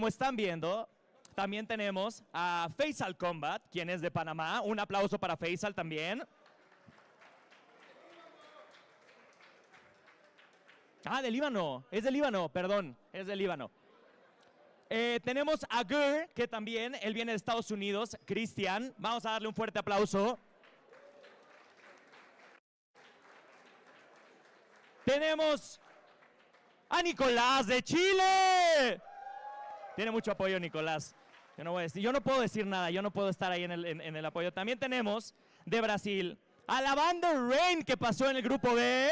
como están viendo, también tenemos a Final Kombat, quien es de Panamá. Un aplauso para Faisal también. Ah, del Líbano. Es del Líbano, perdón. Es del Líbano. Tenemos a Gur, que también, él viene de Estados Unidos. Cristian, vamos a darle un fuerte aplauso. Tenemos a Nicolás de Chile. Tiene mucho apoyo Nicolás. Yo no puedo decir nada, yo no puedo estar ahí en el apoyo. También tenemos de Brasil a la banda Rain, que pasó en el grupo B.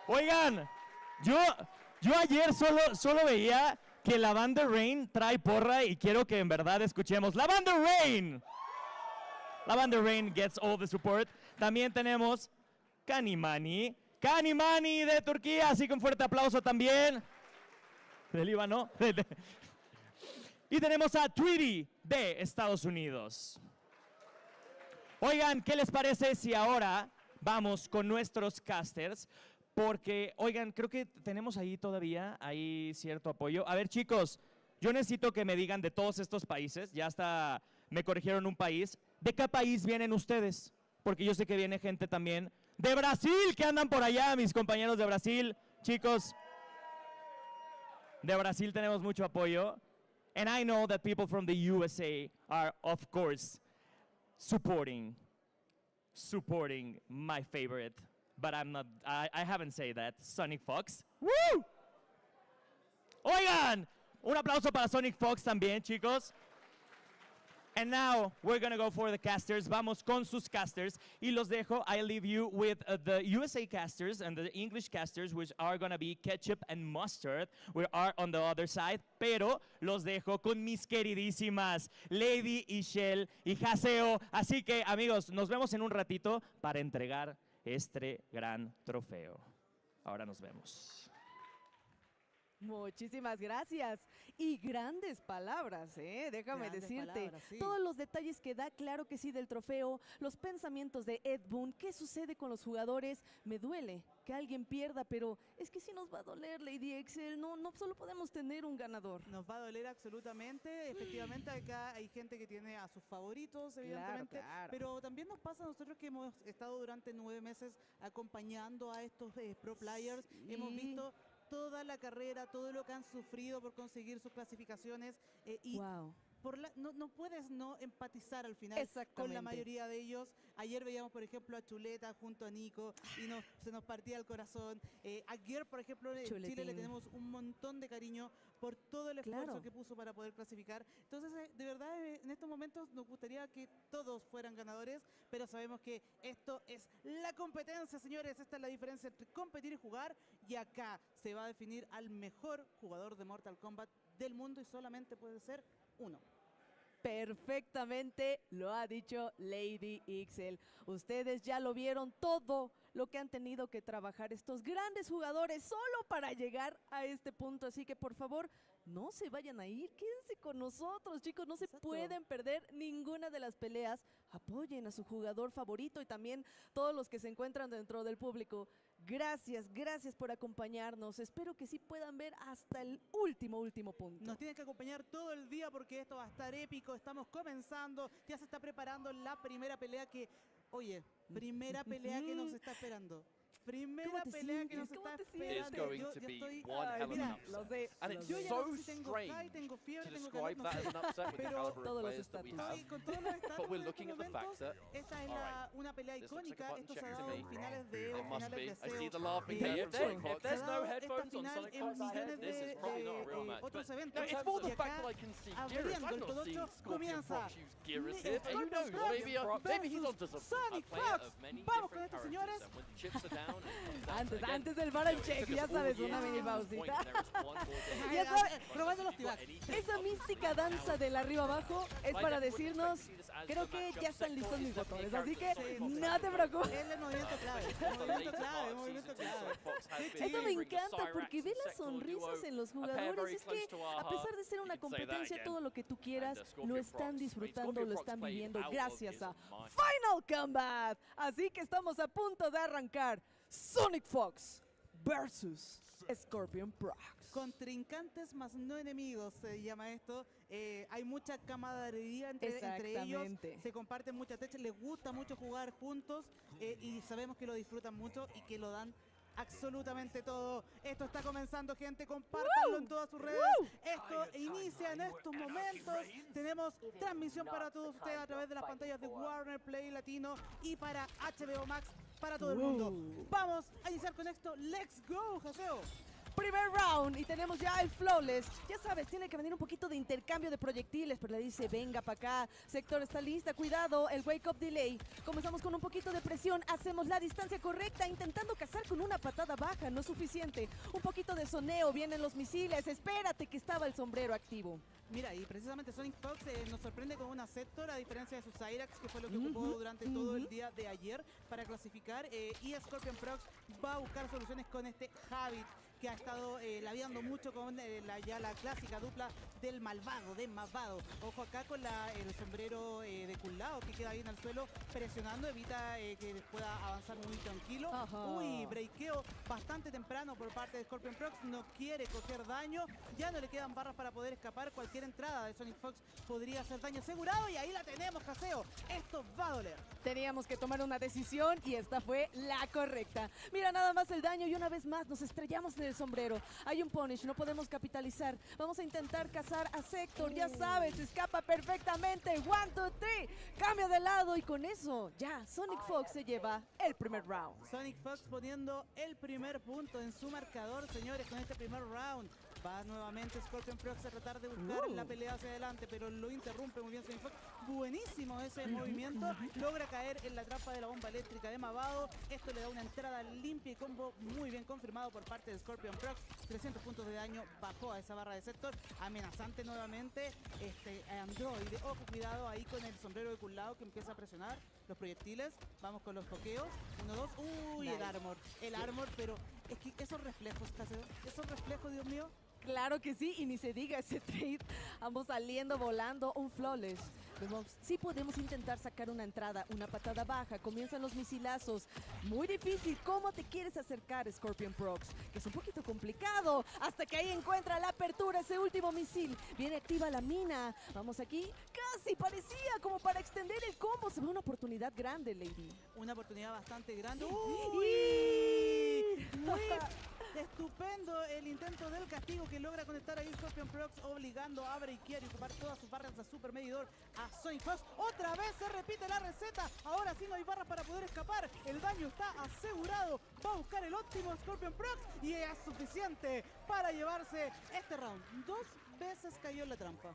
Oigan, yo ayer solo veía que la banda Rain trae porra y quiero que en verdad escuchemos. ¡La banda Rain! La banda Rain gets all the support. También tenemos Kanimani de Turquía, así que un fuerte aplauso también. Del Líbano. Y tenemos a Tweety de Estados Unidos. Oigan, ¿qué les parece si ahora vamos con nuestros casters? Porque, oigan, creo que tenemos ahí todavía cierto apoyo. A ver, chicos, yo necesito que me digan de todos estos países. Ya hasta me corrigieron un país. ¿De qué país vienen ustedes? Porque yo sé que viene gente también de Brasil, que andan por allá, mis compañeros de Brasil. Chicos, de Brasil tenemos mucho apoyo. And I know that people from the USA are, of course, supporting my favorite. But I haven't said that. Sonic Fox. ¡Woo! Oigan, un aplauso para Sonic Fox también, chicos. And now we're going to go for the casters. Vamos con sus casters. Y los dejo. I leave you with the USA casters and the English casters, which are going to be Ketchup and Mustard. We are on the other side. Pero los dejo con mis queridísimas Lady, Ishel y Haseo. Así que, amigos, nos vemos en un ratito para entregar este gran trofeo. Ahora nos vemos. Muchísimas gracias. Y grandes palabras, déjame decirte. Palabras, sí. Todos los detalles que da, claro que sí, del trofeo, los pensamientos de Ed Boon, qué sucede con los jugadores. Me duele que alguien pierda, pero es que sí nos va a doler, Lady Excel. No solo podemos tener un ganador. Nos va a doler absolutamente. Efectivamente, acá hay gente que tiene a sus favoritos, evidentemente. Claro. Pero también nos pasa a nosotros que hemos estado durante 9 meses acompañando a estos pro players. Sí. Hemos visto toda la carrera, todo lo que han sufrido por conseguir sus clasificaciones y Wow. no puedes no empatizar al final con la mayoría de ellos. Ayer veíamos, por ejemplo, a Chuleta junto a Nico y se nos partía el corazón. Ayer, por ejemplo, en Chile le tenemos un montón de cariño por todo el esfuerzo que puso para poder clasificar. Entonces, de verdad, en estos momentos nos gustaría que todos fueran ganadores, pero sabemos que esto es la competencia, señores. Esta es la diferencia entre competir y jugar, y acá se va a definir al mejor jugador de Mortal Kombat del mundo y solamente puede ser uno. Perfectamente lo ha dicho Lady Ixel. Ustedes ya lo vieron, todo lo que han tenido que trabajar estos grandes jugadores solo para llegar a este punto. Así que por favor, no se vayan a ir, quédense con nosotros, chicos. No se pueden perder ninguna de las peleas. Apoyen a su jugador favorito y también todos los que se encuentran dentro del público. Gracias por acompañarnos. Espero que sí puedan ver hasta el último punto. Nos tienen que acompañar todo el día porque esto va a estar épico. Estamos comenzando, ya se está preparando la primera pelea que... Oye, primera pelea que nos está esperando. Primera pelea que nos está esperando. It's going to be one hell of an upset. And it's so strange to describe that as an upset with the caliber of players that we have. But we're looking at the fact that, esta es una pelea icónica. Esto se ha dado en finales de there must be. I see the SEO. laughing here. If there's no headphones on Sonic Fox's head, this is probably not a real match. Otros But eventos. it's more the Y fact acá, that I can see Geras. abriendo I'm el not todo seeing 8, Scorpion comienza Fox use Geras here. Who knows? Maybe he's onto something. Sonic A player Fox. of many Vamos con different estos characters. señores. And when the chips are down, it comes down to, again, Antes del Baron Check, ya sabes, una mini pausita. Ya sabes, probando los tibacs. Esa mística danza del arriba abajo es para decirnos, creo que ya están listos mis botones, así que no te preocupes. Es el movimiento clave, el movimiento clave. Eso me encanta porque ve las sonrisas en los jugadores. Es que a pesar de ser una competencia, todo lo que tú quieras, lo están disfrutando, lo están viviendo gracias a Final Kombat. Así que estamos a punto de arrancar. Sonic Fox, versus Scorpion Prox. Contrincantes más no enemigos se llama esto. Hay mucha camaradería entre ellos. Se comparten muchas techas, les gusta mucho jugar juntos y sabemos que lo disfrutan mucho y que lo dan absolutamente todo. Esto está comenzando, gente. Compártanlo en todas sus redes. Esto inicia en estos momentos. Tenemos transmisión para todos ustedes a través de las pantallas de Warner Play Latino y para HBO Max para todo el mundo. Vamos a iniciar con esto. Let's go, Jaseo. Primer round y tenemos ya el Flawless. Ya sabes, tiene que venir un poquito de intercambio de proyectiles, pero le dice, venga para acá. Sector está lista, cuidado, el wake up delay. Comenzamos con un poquito de presión, hacemos la distancia correcta, intentando cazar con una patada baja, no es suficiente. Un poquito de soneo, vienen los misiles, espérate que estaba el sombrero activo. Mira, y precisamente Sonic Fox nos sorprende con una Sector, a diferencia de su Cyrax, que fue lo que ocupó durante todo el día de ayer para clasificar. Y Scorpion Prox va a buscar soluciones con este Habit, que ha estado labiando mucho con ya la clásica dupla del malvado, de Mavado. Ojo acá con el sombrero de Kulao, que queda ahí en el suelo presionando, evita que pueda avanzar muy tranquilo. Uy, breakeo bastante temprano por parte de Scorpion Prox, no quiere coger daño, ya no le quedan barras para poder escapar. Cualquier entrada de Sonic Fox podría hacer daño asegurado y ahí la tenemos, Jaseo. Esto va a doler. Teníamos que tomar una decisión y esta fue la correcta. Mira nada más el daño y una vez más nos estrellamos en el sombrero. Hay un punish, no podemos capitalizar. Vamos a intentar cazar a Sector, ya sabes, escapa perfectamente. 1, 2, 3, cambio de lado y con eso ya Sonic Fox se lleva el primer round. Sonic Fox poniendo el primer punto en su marcador, señores, con este primer round. Va nuevamente Scorpion Prox a tratar de buscar la pelea hacia adelante, pero lo interrumpe muy bien Sonic Fox. Buenísimo ese movimiento. Logra caer en la trampa de la bomba eléctrica de Mavado. Esto le da una entrada limpia y combo muy bien confirmado por parte de Scorpion Prox. 300 puntos de daño bajó a esa barra de Sector. Amenazante nuevamente Android. Ojo, cuidado ahí con el sombrero de Kulao que empieza a presionar los proyectiles. Vamos con los pokeos. 1, 2. Uy, el armor. El armor, pero es que esos reflejos, esos reflejos, Dios mío. Claro que sí, y ni se diga ese trade. Ambos saliendo, volando, un Flawless. Sí podemos intentar sacar una entrada, una patada baja, comienzan los misilazos. Muy difícil, ¿cómo te quieres acercar, Scorpion Prox? Que es un poquito complicado, hasta que ahí encuentra la apertura, ese último misil. Viene activa la mina, vamos aquí, casi parecía como para extender el combo. Se ve una oportunidad grande, Lady. Una oportunidad bastante grande. ¡Uy! Muy estupendo el intento del castigo que logra conectar ahí Scorpion Prox, obligando a breakear y ocupar todas sus barras de super medidor a Sonic Fox. Otra vez se repite la receta. Ahora sí no hay barras para poder escapar. El daño está asegurado. Va a buscar el óptimo Scorpion Prox y es suficiente para llevarse este round. 2 veces cayó en la trampa.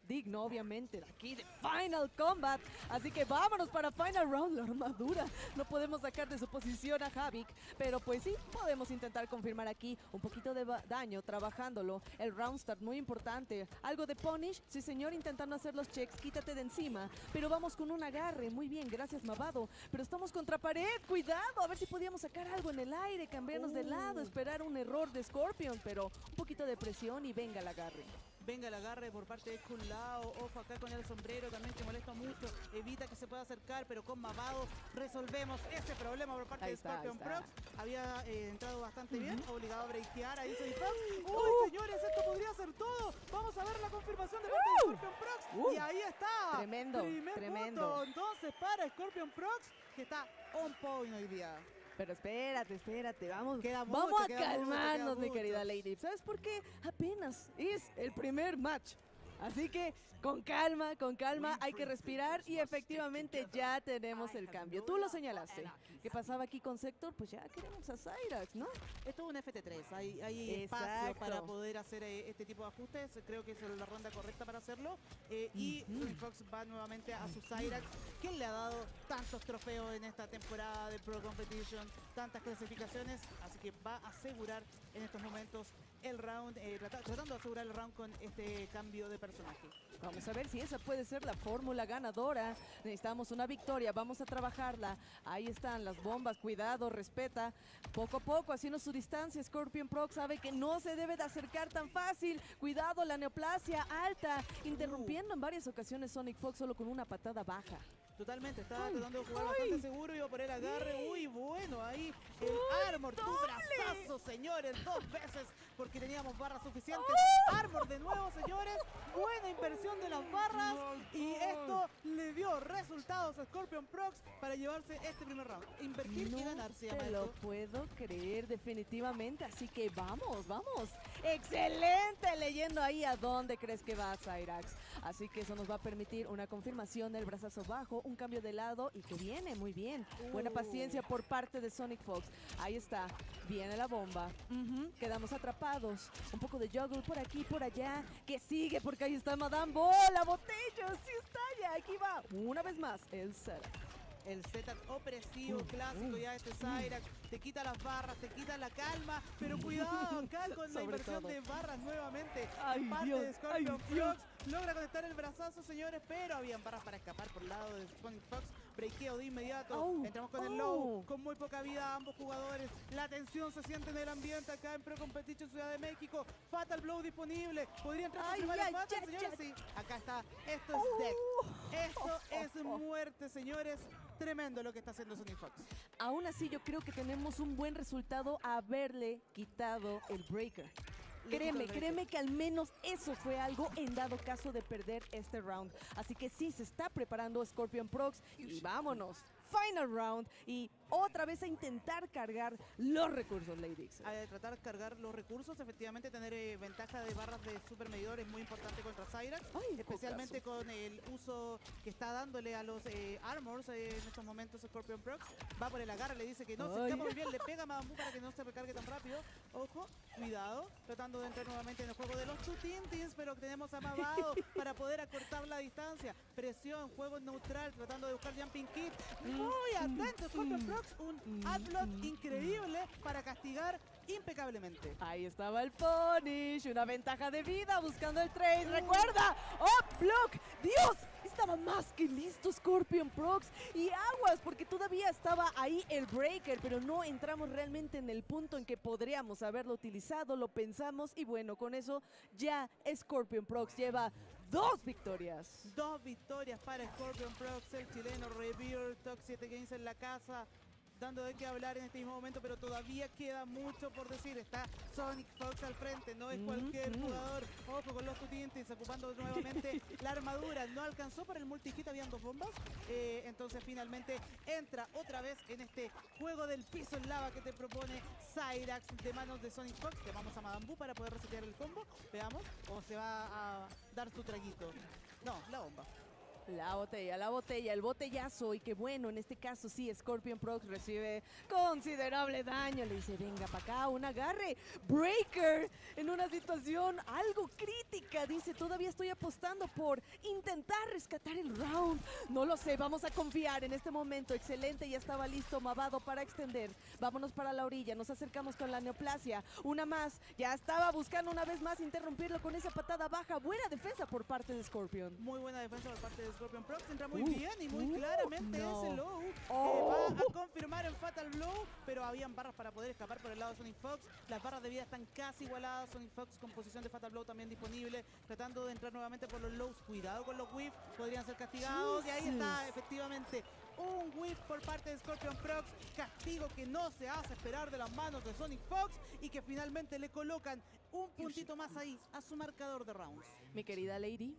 Digno, obviamente, de aquí de Final Kombat. Así que vámonos para Final Round, la armadura. No podemos sacar de su posición a Havik, pero pues sí, podemos intentar confirmar aquí un poquito de daño, trabajándolo. El round start, muy importante. Algo de punish, sí señor, intentando hacer los checks, quítate de encima. Pero vamos con un agarre, muy bien, gracias Mavado. Pero estamos contra pared, cuidado, a ver si podíamos sacar algo en el aire, cambiarnos de lado, esperar un error de Scorpion, pero un poquito de presión y venga el agarre. Venga el agarre por parte de Kulao. Ojo acá con el sombrero también que molesta mucho. Evita que se pueda acercar, pero con Mavado resolvemos ese problema por parte de Scorpion Prox. Había entrado bastante bien, obligado a breakear ahí Sonic Fox. ¡Uy, señores! Esto podría ser todo. Vamos a ver la confirmación de parte de Scorpion Prox. Y ahí está. Tremendo. Punto, entonces para Scorpion Prox, que está on point hoy día. Pero espérate, vamos mucho, a calmarnos, mi querida Lady. ¿Sabes por qué? Apenas es el primer match. Así que con calma, hay que respirar y efectivamente ya tenemos el cambio. Tú lo señalaste. ¿Qué pasaba aquí con Sector? Pues ya queremos a Cyrax, ¿no? Esto es un FT3, hay espacio para poder hacer este tipo de ajustes. Creo que es la ronda correcta para hacerlo. Y Fox va nuevamente a su Cyrax, que le ha dado tantos trofeos en esta temporada de Pro Competition, tantas clasificaciones, así que va a asegurar en estos momentos el round, tratando de asegurar el round con este cambio de personaje. Vamos a ver si esa puede ser la fórmula ganadora. Necesitamos una victoria, vamos a trabajarla. Ahí están las bombas, cuidado, respeta. Poco a poco, haciendo su distancia, Scorpion Prox sabe que no se debe de acercar tan fácil. Cuidado, la neoplasia alta, interrumpiendo en varias ocasiones Sonic Fox solo con una patada baja. Totalmente, estaba tratando de jugar bastante seguro, iba por el agarre. Uy, bueno, ahí el Armor, tu brazazo, señores, 2 veces, porque teníamos barras suficientes. Armor de nuevo, señores, buena inversión de las barras, y esto le dio resultados a Scorpion Prox para llevarse este primer round. Invertir y ganar, se llama No te lo esto. puedo creer, definitivamente, así que vamos, vamos. Excelente, leyendo ahí a dónde crees que va Cyrax. Así que eso nos va a permitir una confirmación del brazazo bajo, un cambio de lado y que viene muy bien. Buena paciencia por parte de Sonic Fox. Ahí está, viene la bomba. Quedamos atrapados. Un poco de juggle por aquí, por allá. Que sigue porque ahí está Madame Bo, la botella. Sí está ya, aquí va. Una vez más, el setup. El setup opresivo, clásico ya este Cyrax. Te quita las barras, te quita la calma, pero cuidado acá con la inversión de barras nuevamente. Ay, Parte Dios, de Scorpion ay, Dios. Fox logra conectar el brazazo, señores, pero habían barras para escapar por el lado de Sonic Fox. Breakeo de inmediato. Entramos con el low, con muy poca vida ambos jugadores. La tensión se siente en el ambiente acá en Pro Competition Ciudad de México. Fatal Blow disponible. Podría entrar con primera Fatal, señores. Sí, acá está. Esto es death. Esto es muerte, señores. Tremendo lo que está haciendo Sonic Fox. Aún así, yo creo que tenemos un buen resultado haberle quitado el breaker. Créeme que al menos eso fue algo en dado caso de perder este round. Así que sí, se está preparando Scorpion Prox y vámonos. Final round y otra vez a intentar cargar los recursos, Lady. A tratar de cargar los recursos, efectivamente tener ventaja de barras de super medidor es muy importante contra Cyrax, especialmente con el uso que está dándole a los Armors en estos momentos. Scorpion Prox va por el agarre, le dice que no, se escapa muy bien, le pega a Madame Bu para que no se recargue tan rápido. Ojo, cuidado, tratando de entrar nuevamente en el juego de los Two Tintis, pero tenemos a Mavado para poder acortar la distancia. Presión, juego neutral, tratando de buscar Jumping Kit. Muy atento Scorpion Prox, un adblock increíble para castigar impecablemente. Ahí estaba el punish, una ventaja de vida buscando el trade. Recuerda, block, Dios, estaba más que listo Scorpion Prox. Y aguas, porque todavía estaba ahí el breaker, pero no entramos realmente en el punto en que podríamos haberlo utilizado, lo pensamos y bueno, con eso ya Scorpion Prox lleva 2 victorias. 2 victorias para Scorpion Prox, el chileno Revere, Top 7 Games en la casa, dando de qué hablar en este mismo momento, pero todavía queda mucho por decir. Está Sonic Fox al frente, no es cualquier jugador. Ojo con los Tutintis, ocupando nuevamente la armadura. No alcanzó para el multi-hit, habían 2 bombas. Entonces finalmente entra otra vez en este juego del piso en lava que te propone Cyrax de manos de Sonic Fox. Que vamos a Madame Bu para poder resetear el combo. Veamos cómo se va a dar su traguito. No, la bomba. La botella, el botellazo. Y que bueno, en este caso sí, Scorpion Prox recibe considerable daño. Le dice, venga para acá, un agarre. Breaker en una situación algo crítica. Dice, todavía estoy apostando por intentar rescatar el round. No lo sé, vamos a confiar en este momento. Excelente, ya estaba listo Mavado para extender. Vámonos para la orilla, nos acercamos con la neoplasia. Una más, ya estaba buscando una vez más interrumpirlo con esa patada baja. Buena defensa por parte de Scorpion. Muy buena defensa por parte de Scorpion Prox, entra muy bien y muy claramente ese low va a confirmar el Fatal Blow, pero habían barras para poder escapar por el lado de Sonic Fox. Las barras de vida están casi igualadas. Sonic Fox con posición de Fatal Blow también disponible, tratando de entrar nuevamente por los lows. Cuidado con los whiffs, podrían ser castigados. Y ahí está, efectivamente, un whiff por parte de Scorpion Prox. Castigo que no se hace esperar de las manos de Sonic Fox y que finalmente le colocan un puntito más ahí a su marcador de rounds. Mi querida Lady,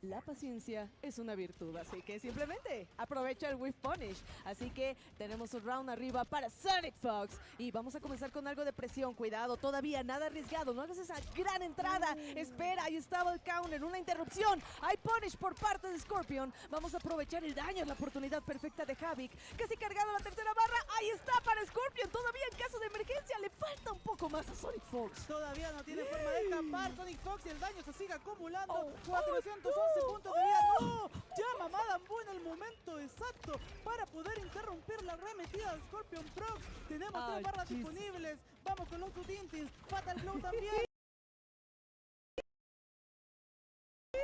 la paciencia es una virtud, así que simplemente aprovecha el Whiff Punish. Así que tenemos un round arriba para Sonic Fox. Y vamos a comenzar con algo de presión. Cuidado, todavía nada arriesgado. No hagas esa gran entrada. Espera, ahí estaba el counter, una interrupción. Hay Punish por parte de Scorpion. Vamos a aprovechar el daño, la oportunidad perfecta de Havik. Casi cargado la tercera barra. Ahí está para Scorpion. Todavía en caso de emergencia le falta un poco más a Sonic Fox. Todavía no tiene forma de escapar Sonic Fox y el daño se sigue acumulando. 411 puntos de vida. ¡No! Llama Madame Bu en el momento exacto para poder interrumpir la arremetida de Scorpion Prox. Tenemos 3 barras disponibles. Vamos con los Tutintis. Fatal Blow también.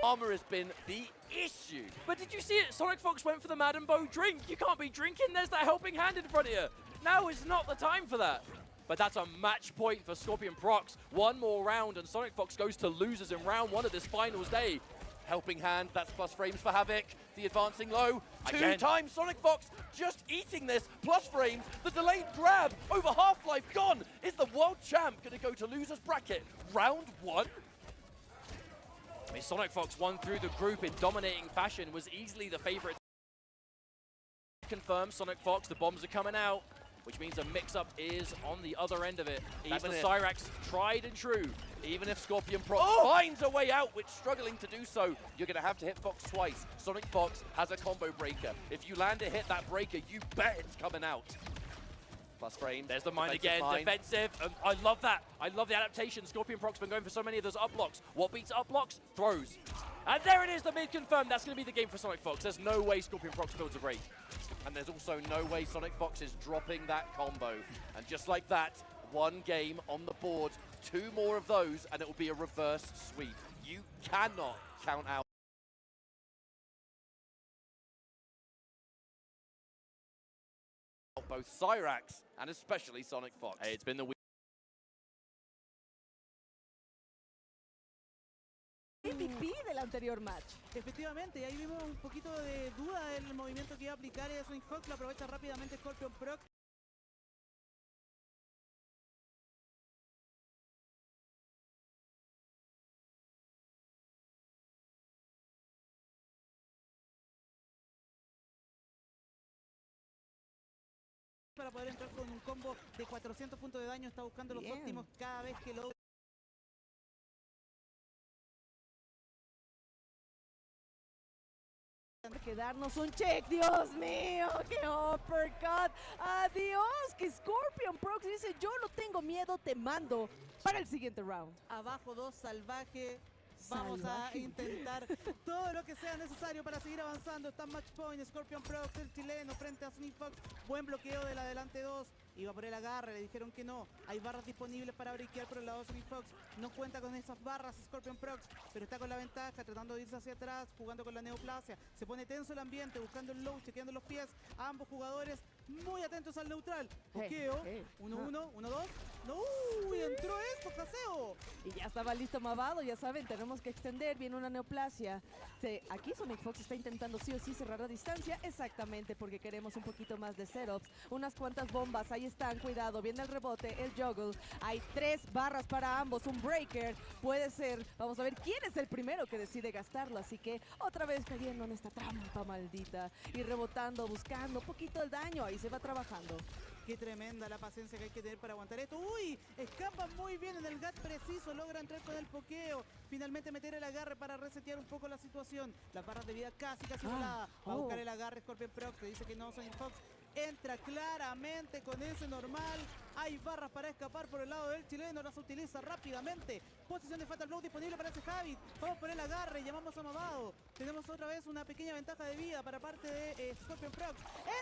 Armor has been the issue. But did you see it? Sonic Fox went for the Madame Bo drink. You can't be drinking. There's that helping hand in front of you. Now is not the time for that. But that's a match point for Scorpion Prox. One more round and Sonic Fox goes to losers in round 1 of this finals day. Helping hand, that's plus frames for Havoc. The advancing low, Again. 2 times Sonic Fox just eating this. Plus frames, the delayed grab over Half-Life gone. Is the world champ going to go to loser's bracket? Round 1? I mean, Sonic Fox won through the group in dominating fashion, was easily the favorite. Confirmed, Sonic Fox, the bombs are coming out, which means a mix-up is on the other end of it. That's the Cyrax, tried and true. Even if Scorpion Proc finds a way out, which struggling to do so, you're going to have to hit Fox twice. Sonic Fox has a combo breaker. If you land a hit that breaker, you bet it's coming out. Plus frames. There's the mine again, defensive. I love that. I love the adaptation. Scorpion Proc's been going for so many of those up blocks. What beats up blocks? Throws. And there it is, the mid confirmed. That's going to be the game for Sonic Fox. There's no way Scorpion Proc builds a break. And there's also no way Sonic Fox is dropping that combo. And just like that, 1 game on the board, 2 more of those, and it will be a reverse sweep. You cannot count out both Cyrax and especially Sonic Fox. Hey, it's been the MVP del anterior match. Efectivamente, y ahí vimos un poquito de duda del movimiento que iba a aplicar Sonic Fox, lo aprovecha rápidamente Scorpion Proc. Para poder entrar con un combo de 400 puntos de daño, está buscando los óptimos cada vez que lo... Que darnos un check, Dios mío, qué uppercut, adiós, que Scorpion Prox dice yo no tengo miedo, te mando para el siguiente round. Abajo 2, salvaje. Vamos a intentar todo lo que sea necesario para seguir avanzando. Está match point, Scorpion Prox, el chileno, frente a Sonic Fox. Buen bloqueo del adelante 2. Iba por el agarre, le dijeron que no. Hay barras disponibles para breakear por el lado de Sonic Fox. No cuenta con esas barras Scorpion Prox, pero está con la ventaja, tratando de irse hacia atrás, jugando con la neoplasia. Se pone tenso el ambiente, buscando el low, chequeando los pies. Ambos jugadores muy atentos al neutral. Bloqueo, 1-1, 1-2. ¡No! ¡Uy! Entró esto, Caseo. Y ya estaba listo Mavado, ya saben, tenemos que extender, viene una neoplasia. Aquí Sonic Fox está intentando sí o sí cerrar la distancia, exactamente, porque queremos un poquito más de setups. Unas cuantas bombas, ahí están, cuidado, viene el rebote, el juggle. Hay 3 barras para ambos, un breaker, puede ser. Vamos a ver quién es el primero que decide gastarlo, así que otra vez cayendo en esta trampa maldita. Y rebotando, buscando un poquito el daño, ahí se va trabajando. Qué tremenda la paciencia que hay que tener para aguantar esto. ¡Uy! Escapa muy bien en el GAT preciso, logra entrar con el pokeo. Finalmente meter el agarre para resetear un poco la situación. Las barras de vida casi volada. Va a buscar el agarre Scorpion Proc, que dice que no, Sonic Fox entra claramente con ese normal. Hay barras para escapar por el lado del chileno, las utiliza rápidamente. Posición de Fatal Blow disponible para ese Javid. Vamos por el agarre, llamamos a Mavado. Tenemos otra vez una pequeña ventaja de vida para parte de Scorpion Proc.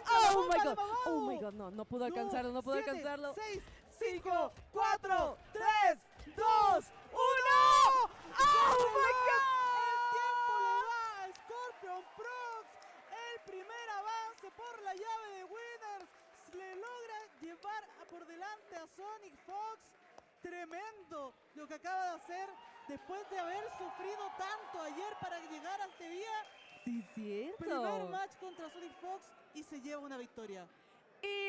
¡Oh, my God! ¡Oh, my God! No pudo alcanzarlo, no pudo alcanzarlo. 6, 5, 4, 3, 2, 1. ¡Oh, my God! El tiempo le va a Scorpion Proc. El primer avance por la llave de Winners. Le logra llevar por delante a Sonic Fox. Tremendo lo que acaba de hacer después de haber sufrido tanto ayer para llegar a este día. Sí, cierto. Primer match contra Sonic Fox y se lleva una victoria.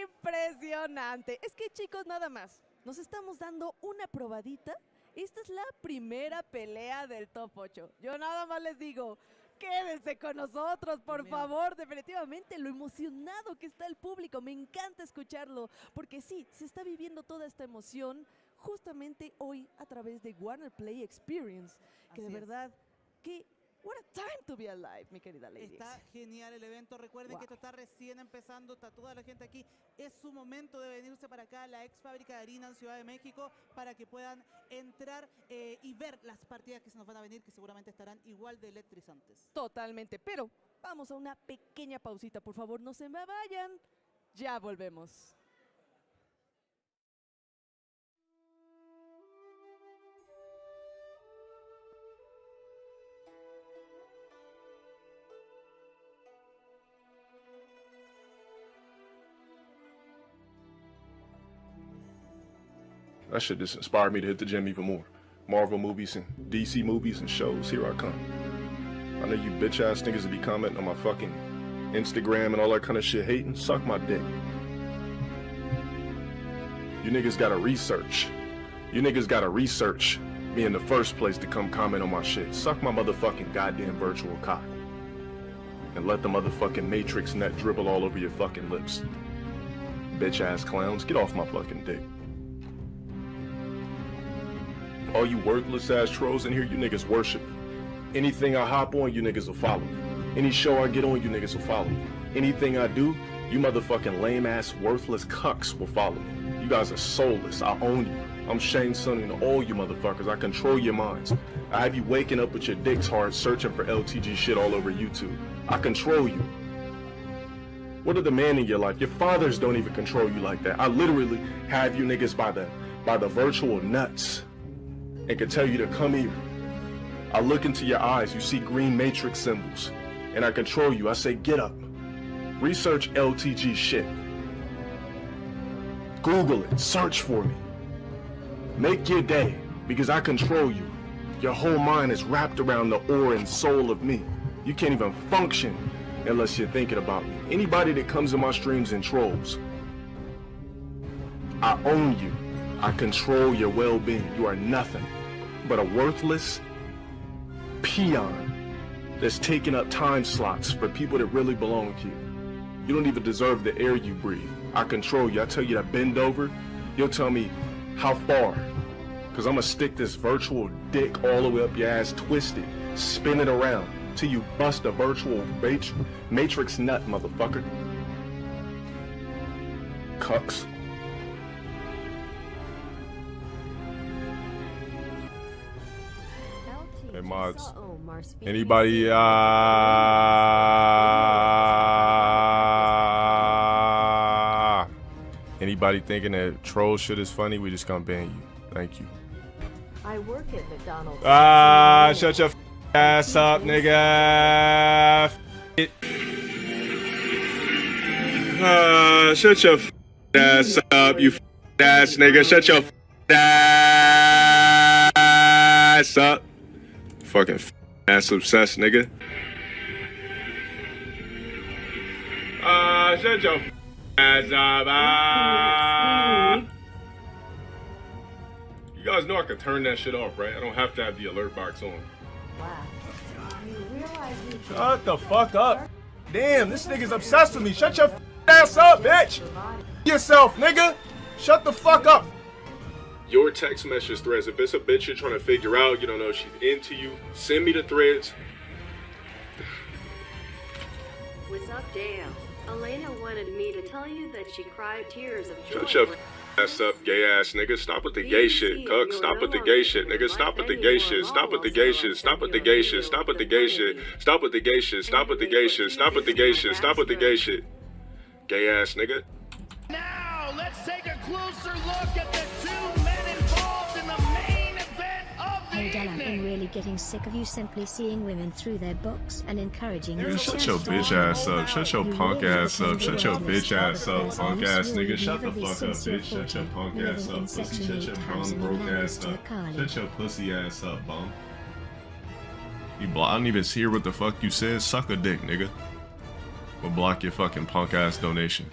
Impresionante. Es que, chicos, nada más, nos estamos dando una probadita. Esta es la primera pelea del top 8. Yo nada más les digo, quédense con nosotros, por favor. Definitivamente lo emocionado que está el público. Me encanta escucharlo, porque sí, se está viviendo toda esta emoción justamente hoy a través de Warner Play Experience. Que de verdad, que what a time to be alive, mi querida lady. Está genial el evento. Recuerden que esto está recién empezando. Está toda la gente aquí. Es su momento de venirse para acá a la ex fábrica de harina en Ciudad de México para que puedan entrar y ver las partidas que se nos van a venir, que seguramente estarán igual de electrizantes. Totalmente, pero vamos a una pequeña pausita, por favor, no se me vayan. Ya volvemos. That shit just inspired me to hit the gym even more. Marvel movies and DC movies and shows, here I come. I know you bitch ass niggas will be commenting on my fucking Instagram and all that kind of shit hating. Suck my dick. You niggas gotta research. You niggas gotta research me in the first place to come comment on my shit. Suck my motherfucking goddamn virtual cock. And let the motherfucking Matrix net dribble all over your fucking lips. Bitch ass clowns, get off my fucking dick. All you worthless ass trolls in here, you niggas worship me. Anything I hop on, you niggas will follow me. Any show I get on, you niggas will follow me. Anything I do, you motherfucking lame ass worthless cucks will follow me. You guys are soulless, I own you. I'm Shane Sunning to all you motherfuckers, I control your minds. I have you waking up with your dicks hard searching for LTG shit all over YouTube. I control you. What are the men in your life? Your fathers don't even control you like that. I literally have you niggas by the virtual nuts and can tell you to come here. I look into your eyes, you see green matrix symbols, and I control you. I say, get up. Research LTG shit. Google it, search for me. Make your day, because I control you. Your whole mind is wrapped around the aura and soul of me. You can't even function unless you're thinking about me. Anybody that comes in my streams and trolls, I own you. I control your well-being. You are nothing but a worthless peon that's taking up time slots for people that really belong to you. You don't even deserve the air you breathe. I control you. I tell you to bend over, you'll tell me how far. Because I'm going to stick this virtual dick all the way up your ass, twist it, spin it around, till you bust a virtual matrix nut, motherfucker. Cucks. Hey mods, anybody anybody thinking that troll shit is funny, we just gonna ban you. Thank you. I work at McDonald's. Shut your ass up, nigga. Shut your ass up, you ass nigga. Shut your ass up. Fucking ass obsessed, nigga. Shut your ass up. You guys know I can turn that shit off, right? I don't have to have the alert box on. Shut the fuck up. Damn, this nigga's obsessed with me. Shut your ass up, bitch. Yourself, nigga. Shut the fuck up. Your text message threads, if it's a bitch you're trying to figure out, you don't know if she's into you, send me the threads. What's up, Dale? Elena wanted me to tell you that she cried tears of joy. Shut your ass up, gay ass nigga. Stop with the gay shit, cuck. Stop with the gay shit, nigga. Stop with the gay shit. Stop with the gay shit. Stop with the gay shit. Stop with the gay shit. Stop with the gay shit. Stop with the gay shit. Stop with the gay shit. Stop with the gay shit. Gay ass nigga. Now, let's take a closer look at the two men involved in the main event of the evening. I'm really getting sick of you simply seeing women through their books and encouraging them. Shut your bitch ass up. Shut your punk ass up. Shut your bitch ass up, punk ass nigga. Shut the fuck up, bitch. Shut your punk ass up, pussy. Shut your bum broke ass up. Shut your pussy ass up, bum. I don't even hear what the fuck you said. Suck a dick, nigga. We'll block your fucking punk ass donation.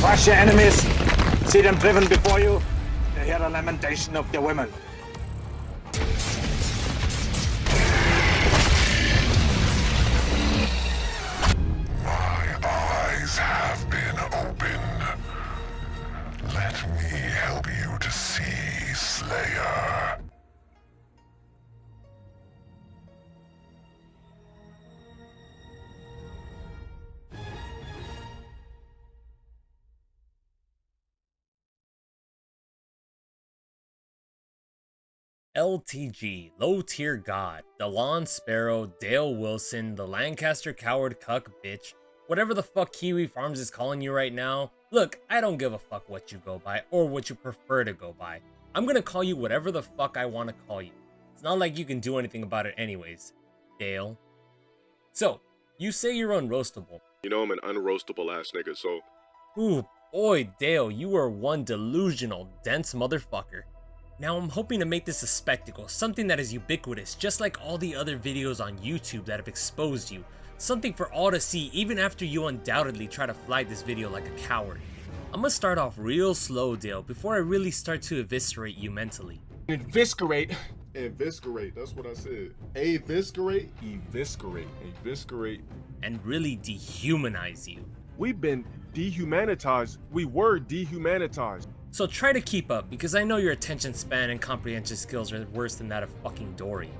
Crush your enemies, see them driven before you, and hear the lamentation of their women. My eyes have been opened. Let me help you to see, Slayer. LTG, Low Tier God, Delon Sparrow, Dale Wilson, the Lancaster Coward Cuck Bitch, whatever the fuck Kiwi Farms is calling you right now. Look, I don't give a fuck what you go by or what you prefer to go by. I'm gonna call you whatever the fuck I want to call you. It's not like you can do anything about it anyways, Dale. So, you say you're unroastable. You know I'm an unroastable ass nigga, so... Ooh, Boy, Dale, you are one delusional, dense motherfucker. Now I'm hoping to make this a spectacle, something that is ubiquitous, just like all the other videos on YouTube that have exposed you. Something for all to see even after you undoubtedly try to flag this video like a coward. I'm gonna start off real slow, Dale, before I really start to eviscerate you mentally. Eviscerate. Eviscerate, that's what I said. Eviscerate, eviscerate, eviscerate. And really dehumanize you. We've been dehumanitized. We were dehumanitized. So try to keep up, because I know your attention span and comprehension skills are worse than that of fucking Dory.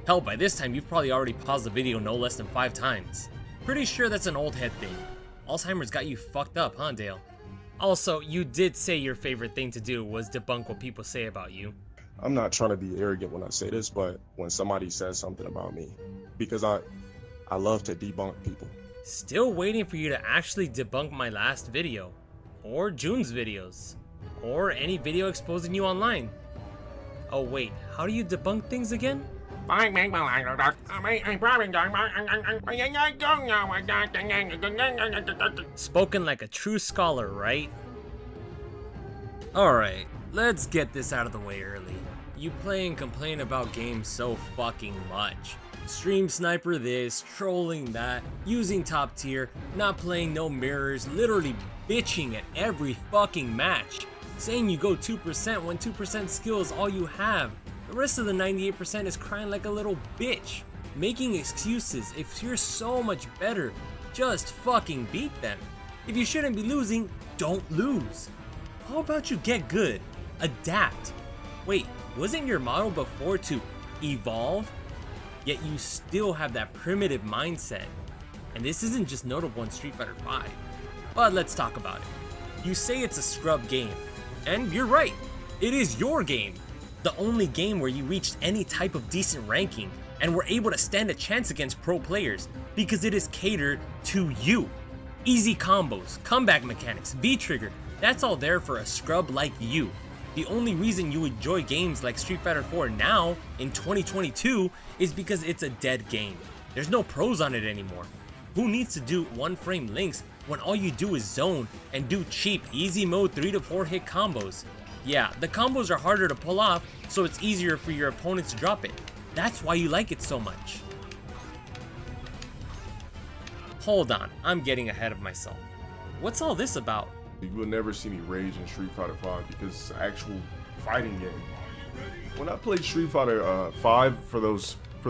Hell, by this time you've probably already paused the video no less than 5 times. Pretty sure that's an old head thing. Alzheimer's got you fucked up, huh, Dale? Also, you did say your favorite thing to do was debunk what people say about you. I'm not trying to be arrogant when I say this, but when somebody says something about me, because I love to debunk people. Still waiting for you to actually debunk my last video, or June's videos, or any video exposing you online. Oh wait, how do you debunk things again? Spoken like a true scholar, right? Alright, let's get this out of the way early. You play and complain about games so fucking much. Stream sniper this, trolling that, using top tier, not playing no mirrors, literally bitching at every fucking match. Saying you go 2% when 2% skill is all you have. The rest of the 98% is crying like a little bitch. Making excuses. If you're so much better, just fucking beat them. If you shouldn't be losing, don't lose. How about you get good? Adapt. Wait, wasn't your model before to evolve? Yet you still have that primitive mindset. And this isn't just notable in Street Fighter V. But let's talk about it. You say it's a scrub game. And you're right, it is your game. The only game where you reached any type of decent ranking and were able to stand a chance against pro players because it is catered to you. Easy combos, comeback mechanics, V-trigger, that's all there for a scrub like you. The only reason you enjoy games like Street Fighter 4 now, in 2022, is because it's a dead game. There's no pros on it anymore. Who needs to do one frame links when all you do is zone and do cheap, easy mode 3 to 4 hit combos? Yeah, the combos are harder to pull off, so it's easier for your opponents to drop it. That's why you like it so much. Hold on, I'm getting ahead of myself. What's all this about? You will never see me rage in Street Fighter V because it's an actual fighting game. When I played Street Fighter V for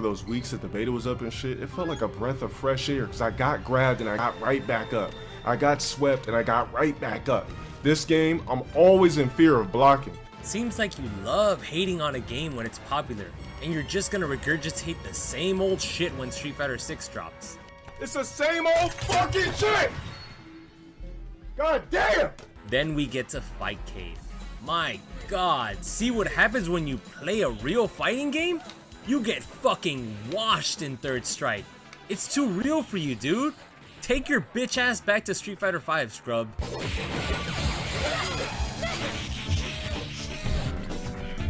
those weeks that the beta was up and shit, it felt like a breath of fresh air because I got grabbed and I got right back up. I got swept and I got right back up. This game, I'm always in fear of blocking. Seems like you love hating on a game when it's popular, and you're just gonna regurgitate the same old shit when Street Fighter 6 drops. It's the same old fucking shit! God damn! Then we get to Fightcade. My god, see what happens when you play a real fighting game? You get fucking washed in Third Strike. It's too real for you, dude. Take your bitch ass back to Street Fighter V, scrub.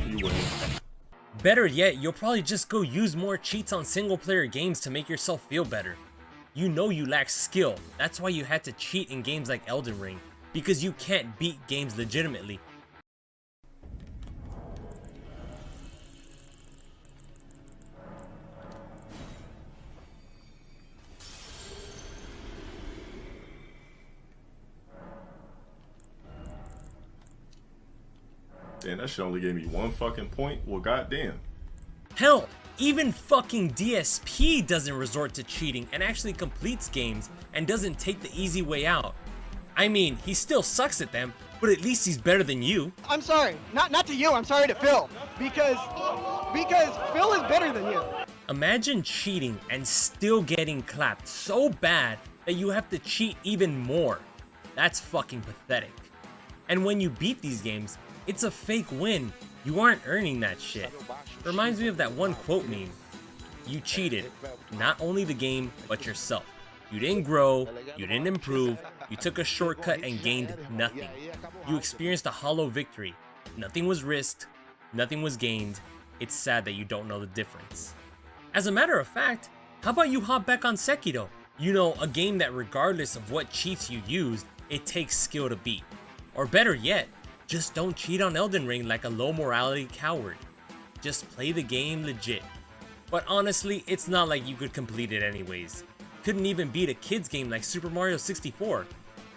You win. Better yet, you'll probably just go use more cheats on single player games to make yourself feel better. You know you lack skill, that's why you had to cheat in games like Elden Ring, because you can't beat games legitimately. Damn, that shit only gave me 1 fucking point. Well, goddamn. Hell, even fucking DSP doesn't resort to cheating and actually completes games and doesn't take the easy way out. I mean, he still sucks at them, but at least he's better than you. I'm sorry, not to you, I'm sorry to Phil, because Phil is better than you. Imagine cheating and still getting clapped so bad that you have to cheat even more. That's fucking pathetic. And when you beat these games, it's a fake win. You aren't earning that shit. Reminds me of that one quote meme. You cheated, not only the game, but yourself. You didn't grow, you didn't improve, you took a shortcut and gained nothing. You experienced a hollow victory. Nothing was risked, nothing was gained. It's sad that you don't know the difference. As a matter of fact, how about you hop back on Sekiro? You know, a game that regardless of what cheats you use, it takes skill to beat. Or better yet, just don't cheat on Elden Ring like a low morality coward. Just play the game legit. But honestly, it's not like you could complete it anyways. Couldn't even beat a kid's game like Super Mario 64.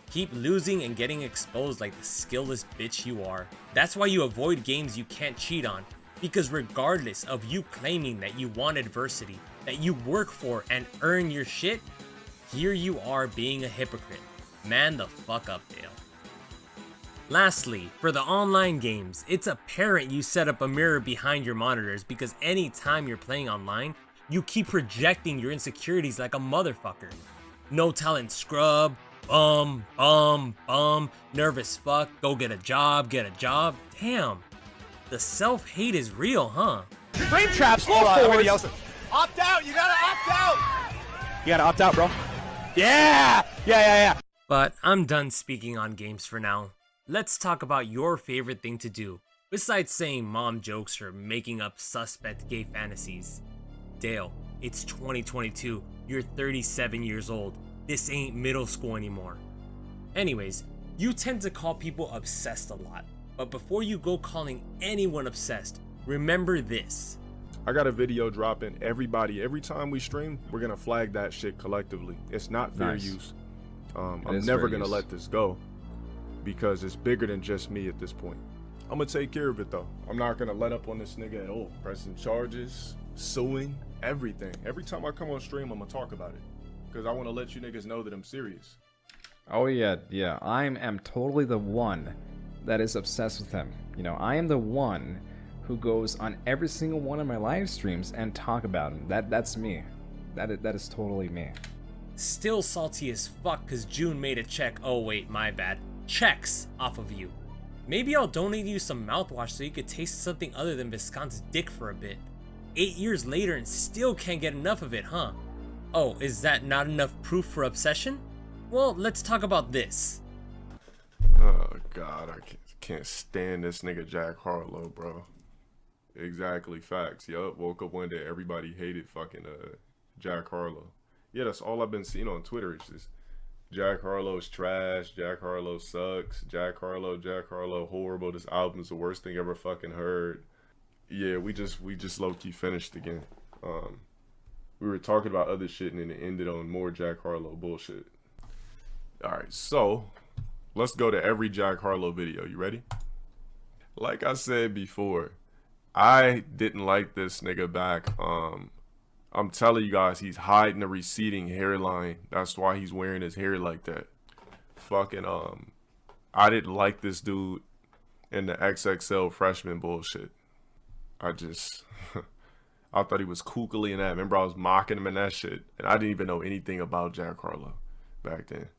Keep losing and getting exposed like the skillless bitch you are. That's why you avoid games you can't cheat on, because regardless of you claiming that you want adversity, that you work for and earn your shit, here you are being a hypocrite. Man the fuck up, Dale. Lastly, for the online games, it's apparent you set up a mirror behind your monitors because anytime you're playing online, you keep projecting your insecurities like a motherfucker. No talent scrub, bum, nervous fuck, go get a job. Damn, the self-hate is real, huh? Frame traps. Everybody else. Opt out. You gotta opt out. You gotta opt out, bro. Yeah. But I'm done speaking on games for now. Let's talk about your favorite thing to do, besides saying mom jokes or making up suspect gay fantasies. Dale, it's 2022, you're 37 years old. This ain't middle school anymore. Anyways, you tend to call people obsessed a lot, but before you go calling anyone obsessed, remember this. I got a video dropping. Every time we stream, we're gonna flag that shit collectively. It's not fair use. I'm never gonna let this go, because it's bigger than just me at this point. I'm gonna take care of it though. I'm not gonna let up on this nigga at all. Pressing charges, suing, everything. Every time I come on stream, I'm gonna talk about it, because I want to let you niggas know that I'm serious. Oh yeah. I am totally the one that is obsessed with him. You know, I am the one who goes on every single one of my live streams and talk about him. That's me. That is totally me. Still salty as fuck because June made a check. Oh wait, my bad. Checks off of you. Maybe I'll donate you some mouthwash so you could taste something other than Visconti's dick for a bit. 8 years later and still can't get enough of it, huh? Oh, is that not enough proof for obsession? Well, let's talk about this. Oh god, I can't stand this nigga Jack Harlow, bro. Exactly, facts. Yup, woke up one day, everybody hated fucking Jack Harlow. Yeah, that's all I've been seeing on Twitter. It's just Jack Harlow's trash, Jack Harlow sucks, Jack Harlow horrible, this album's the worst thing ever fucking heard. Yeah, we just low-key finished again. We were talking about other shit and then it ended on more Jack Harlow bullshit. Alright, so let's go to every Jack Harlow video. You ready? Like I said before, I didn't like this nigga back. I'm telling you guys, he's hiding a receding hairline. That's why he's wearing his hair like that. Fucking, I didn't like this dude in the XXL freshman bullshit. I thought he was kookily in that. Remember, I was mocking him in that shit. And I didn't even know anything about Jack Harlow back then.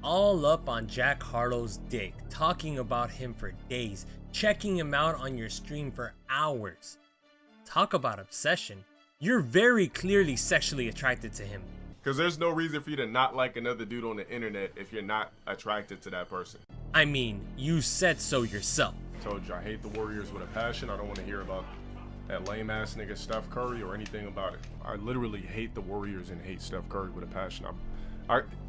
All up on Jack Harlow's dick, talking about him for days, checking him out on your stream for hours. Talk about obsession. You're very clearly sexually attracted to him. Because there's no reason for you to not like another dude on the internet if you're not attracted to that person. I mean, you said so yourself. Told you I hate the Warriors with a passion. I don't want to hear about that lame ass nigga Steph Curry or anything about it. I literally hate the Warriors and hate Steph Curry with a passion.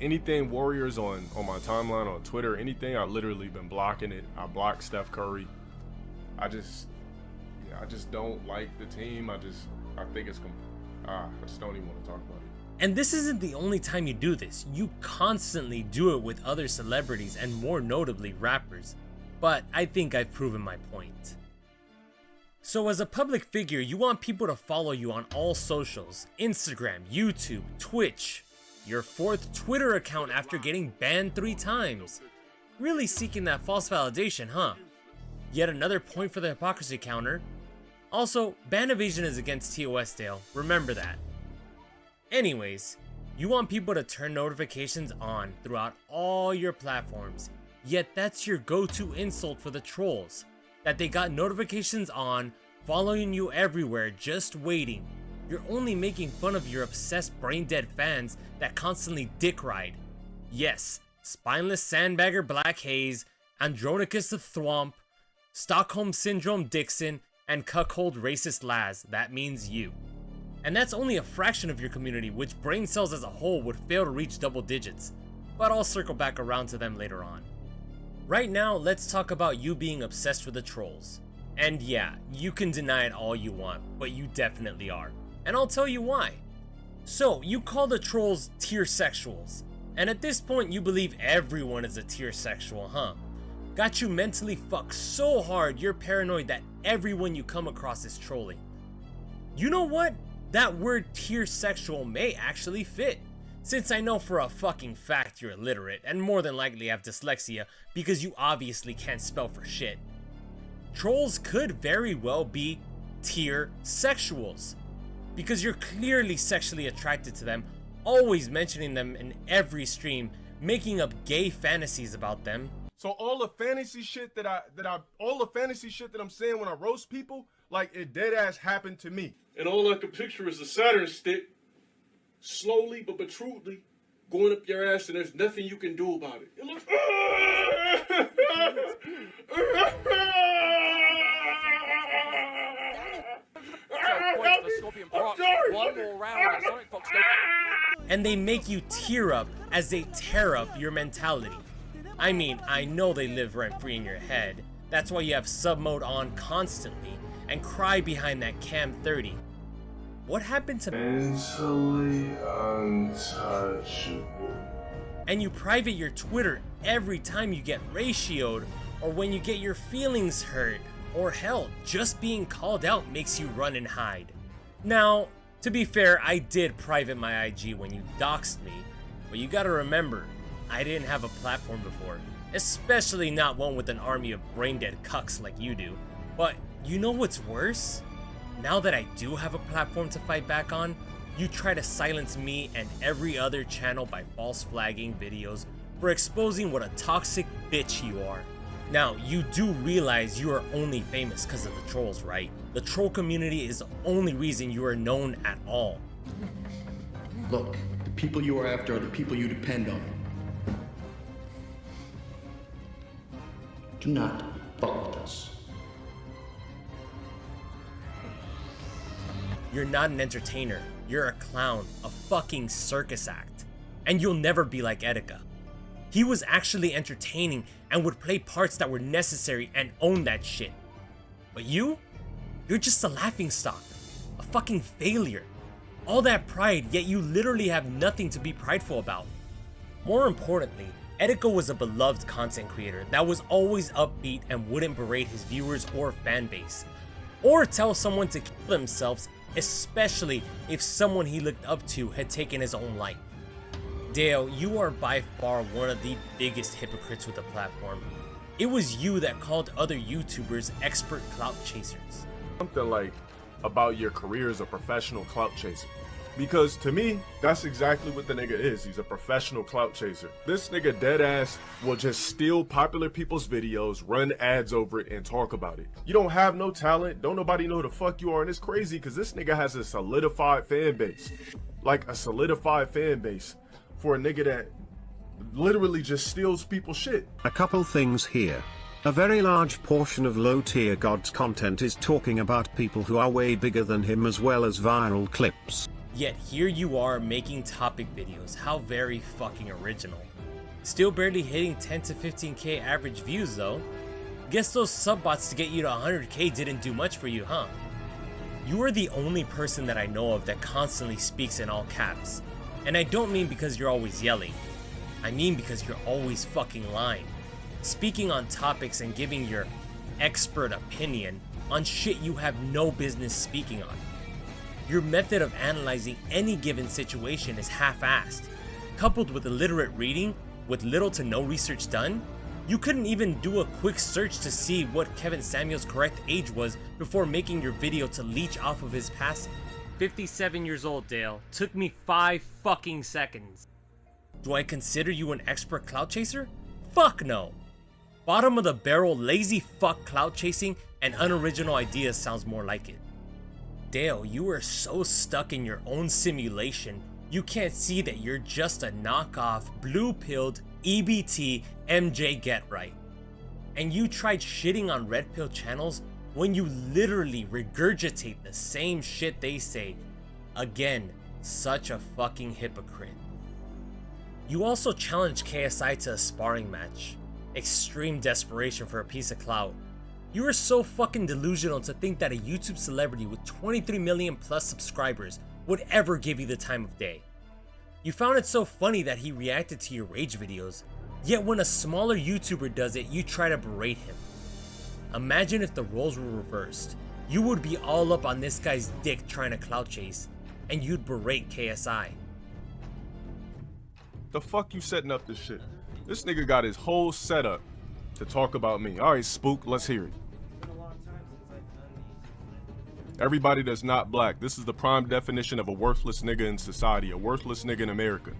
Anything Warriors on my timeline, on Twitter, anything, I've literally been blocking it. I blocked Steph Curry. I just don't like the team. I think it's I just don't even want to talk about it. And this isn't the only time you do this. You constantly do it with other celebrities and more notably rappers. But I think I've proven my point. So as a public figure, you want people to follow you on all socials: Instagram, YouTube, Twitch, your 4th Twitter account after getting banned 3 times. Really seeking that false validation, huh? Yet another point for the hypocrisy counter. Also, ban evasion is against TOS, Dale. Remember that. Anyways, you want people to turn notifications on throughout all your platforms, yet that's your go-to insult for the trolls. That they got notifications on, following you everywhere, just waiting. You're only making fun of your obsessed brain-dead fans that constantly dick ride. Yes, spineless sandbagger Black Haze, Andronicus the Thwomp, Stockholm Syndrome Dixon, and cuckold racist Laz. That means you. And that's only a fraction of your community, which brain cells as a whole would fail to reach double digits. But I'll circle back around to them later on. right now, let's talk about you being obsessed with the trolls. And yeah, you can deny it all you want, but you definitely are. And I'll tell you why. So, you call the trolls tier sexuals. And at this point, you believe everyone is a tier sexual, huh? Got you mentally fucked so hard, you're paranoid that everyone you come across is trolling. You know what? That word tier sexual may actually fit. Since I know for a fucking fact you're illiterate and more than likely have dyslexia because you obviously can't spell for shit. Trolls could very well be tier sexuals because you're clearly sexually attracted to them, always mentioning them in every stream, making up gay fantasies about them. So all the fantasy shit that I'm saying when I roast people, like it dead ass happened to me. And all I can picture is a Saturn stick, slowly but truly, going up your ass, and there's nothing you can do about it. It looks. And they make you tear up as they tear up your mentality. I mean, I know they live rent-free in your head. That's why you have sub mode on constantly and cry behind that cam 30. What happened to mentally untouchable? And you private your Twitter every time you get ratioed or when you get your feelings hurt, or hell, just being called out makes you run and hide. Now, to be fair, I did private my IG when you doxed me, but you gotta remember, I didn't have a platform before, especially not one with an army of brain-dead cucks like you do. But you know what's worse? Now that I do have a platform to fight back on, you try to silence me and every other channel by false flagging videos for exposing what a toxic bitch you are. Now, you do realize you are only famous because of the trolls, right? The troll community is the only reason you are known at all. Look, the people you are after are the people you depend on. Do not fuck with us. You're not an entertainer, you're a clown, a fucking circus act. And you'll never be like Etika. He was actually entertaining and would play parts that were necessary and own that shit. But you're just a laughingstock, a fucking failure. All that pride, yet you literally have nothing to be prideful about. More importantly, Etika was a beloved content creator that was always upbeat and wouldn't berate his viewers or fan base, or tell someone to kill themselves, especially if someone he looked up to had taken his own life. Dale, you are by far one of the biggest hypocrites with the platform. It was you that called other YouTubers expert clout chasers. Something like about your career as a professional clout chaser. Because to me, that's exactly what the nigga is. He's a professional clout chaser. This nigga dead ass will just steal popular people's videos, run ads over it, and talk about it. You don't have no talent, don't nobody know who the fuck you are, and it's crazy because this nigga has a solidified fan base. Like a solidified fan base for a nigga that literally just steals people's shit. A couple things here. A very large portion of low-tier God's content is talking about people who are way bigger than him as well as viral clips. Yet here you are making topic videos. How very fucking original. Still barely hitting 10 to 15k average views though. Guess those subbots to get you to 100k didn't do much for you, huh? You are the only person that I know of that constantly speaks in all caps. And I don't mean because you're always yelling. I mean because you're always fucking lying. Speaking on topics and giving your expert opinion on shit you have no business speaking on. Your method of analyzing any given situation is half-assed. Coupled with illiterate reading, with little to no research done, you couldn't even do a quick search to see what Kevin Samuels' correct age was before making your video to leech off of his passing. 57 years old, Dale. Took me 5 fucking seconds. Do I consider you an expert clout chaser? Fuck no. Bottom of the barrel lazy fuck clout chasing and unoriginal ideas sounds more like it. Dale, you are so stuck in your own simulation, you can't see that you're just a knockoff, blue-pilled, EBT, MJ Get Right. And you tried shitting on red pill channels when you literally regurgitate the same shit they say. Again, such a fucking hypocrite. You also challenged KSI to a sparring match. Extreme desperation for a piece of clout. You are so fucking delusional to think that a YouTube celebrity with 23 million plus subscribers would ever give you the time of day. You found it so funny that he reacted to your rage videos, yet when a smaller YouTuber does it, you try to berate him. Imagine if the roles were reversed. You would be all up on this guy's dick trying to clout chase, and you'd berate KSI. The fuck you setting up this shit? This nigga got his whole setup to talk about me. All right, Spook, let's hear it. Everybody that's not black, this is the prime definition of a worthless nigga in society, a worthless nigga in America.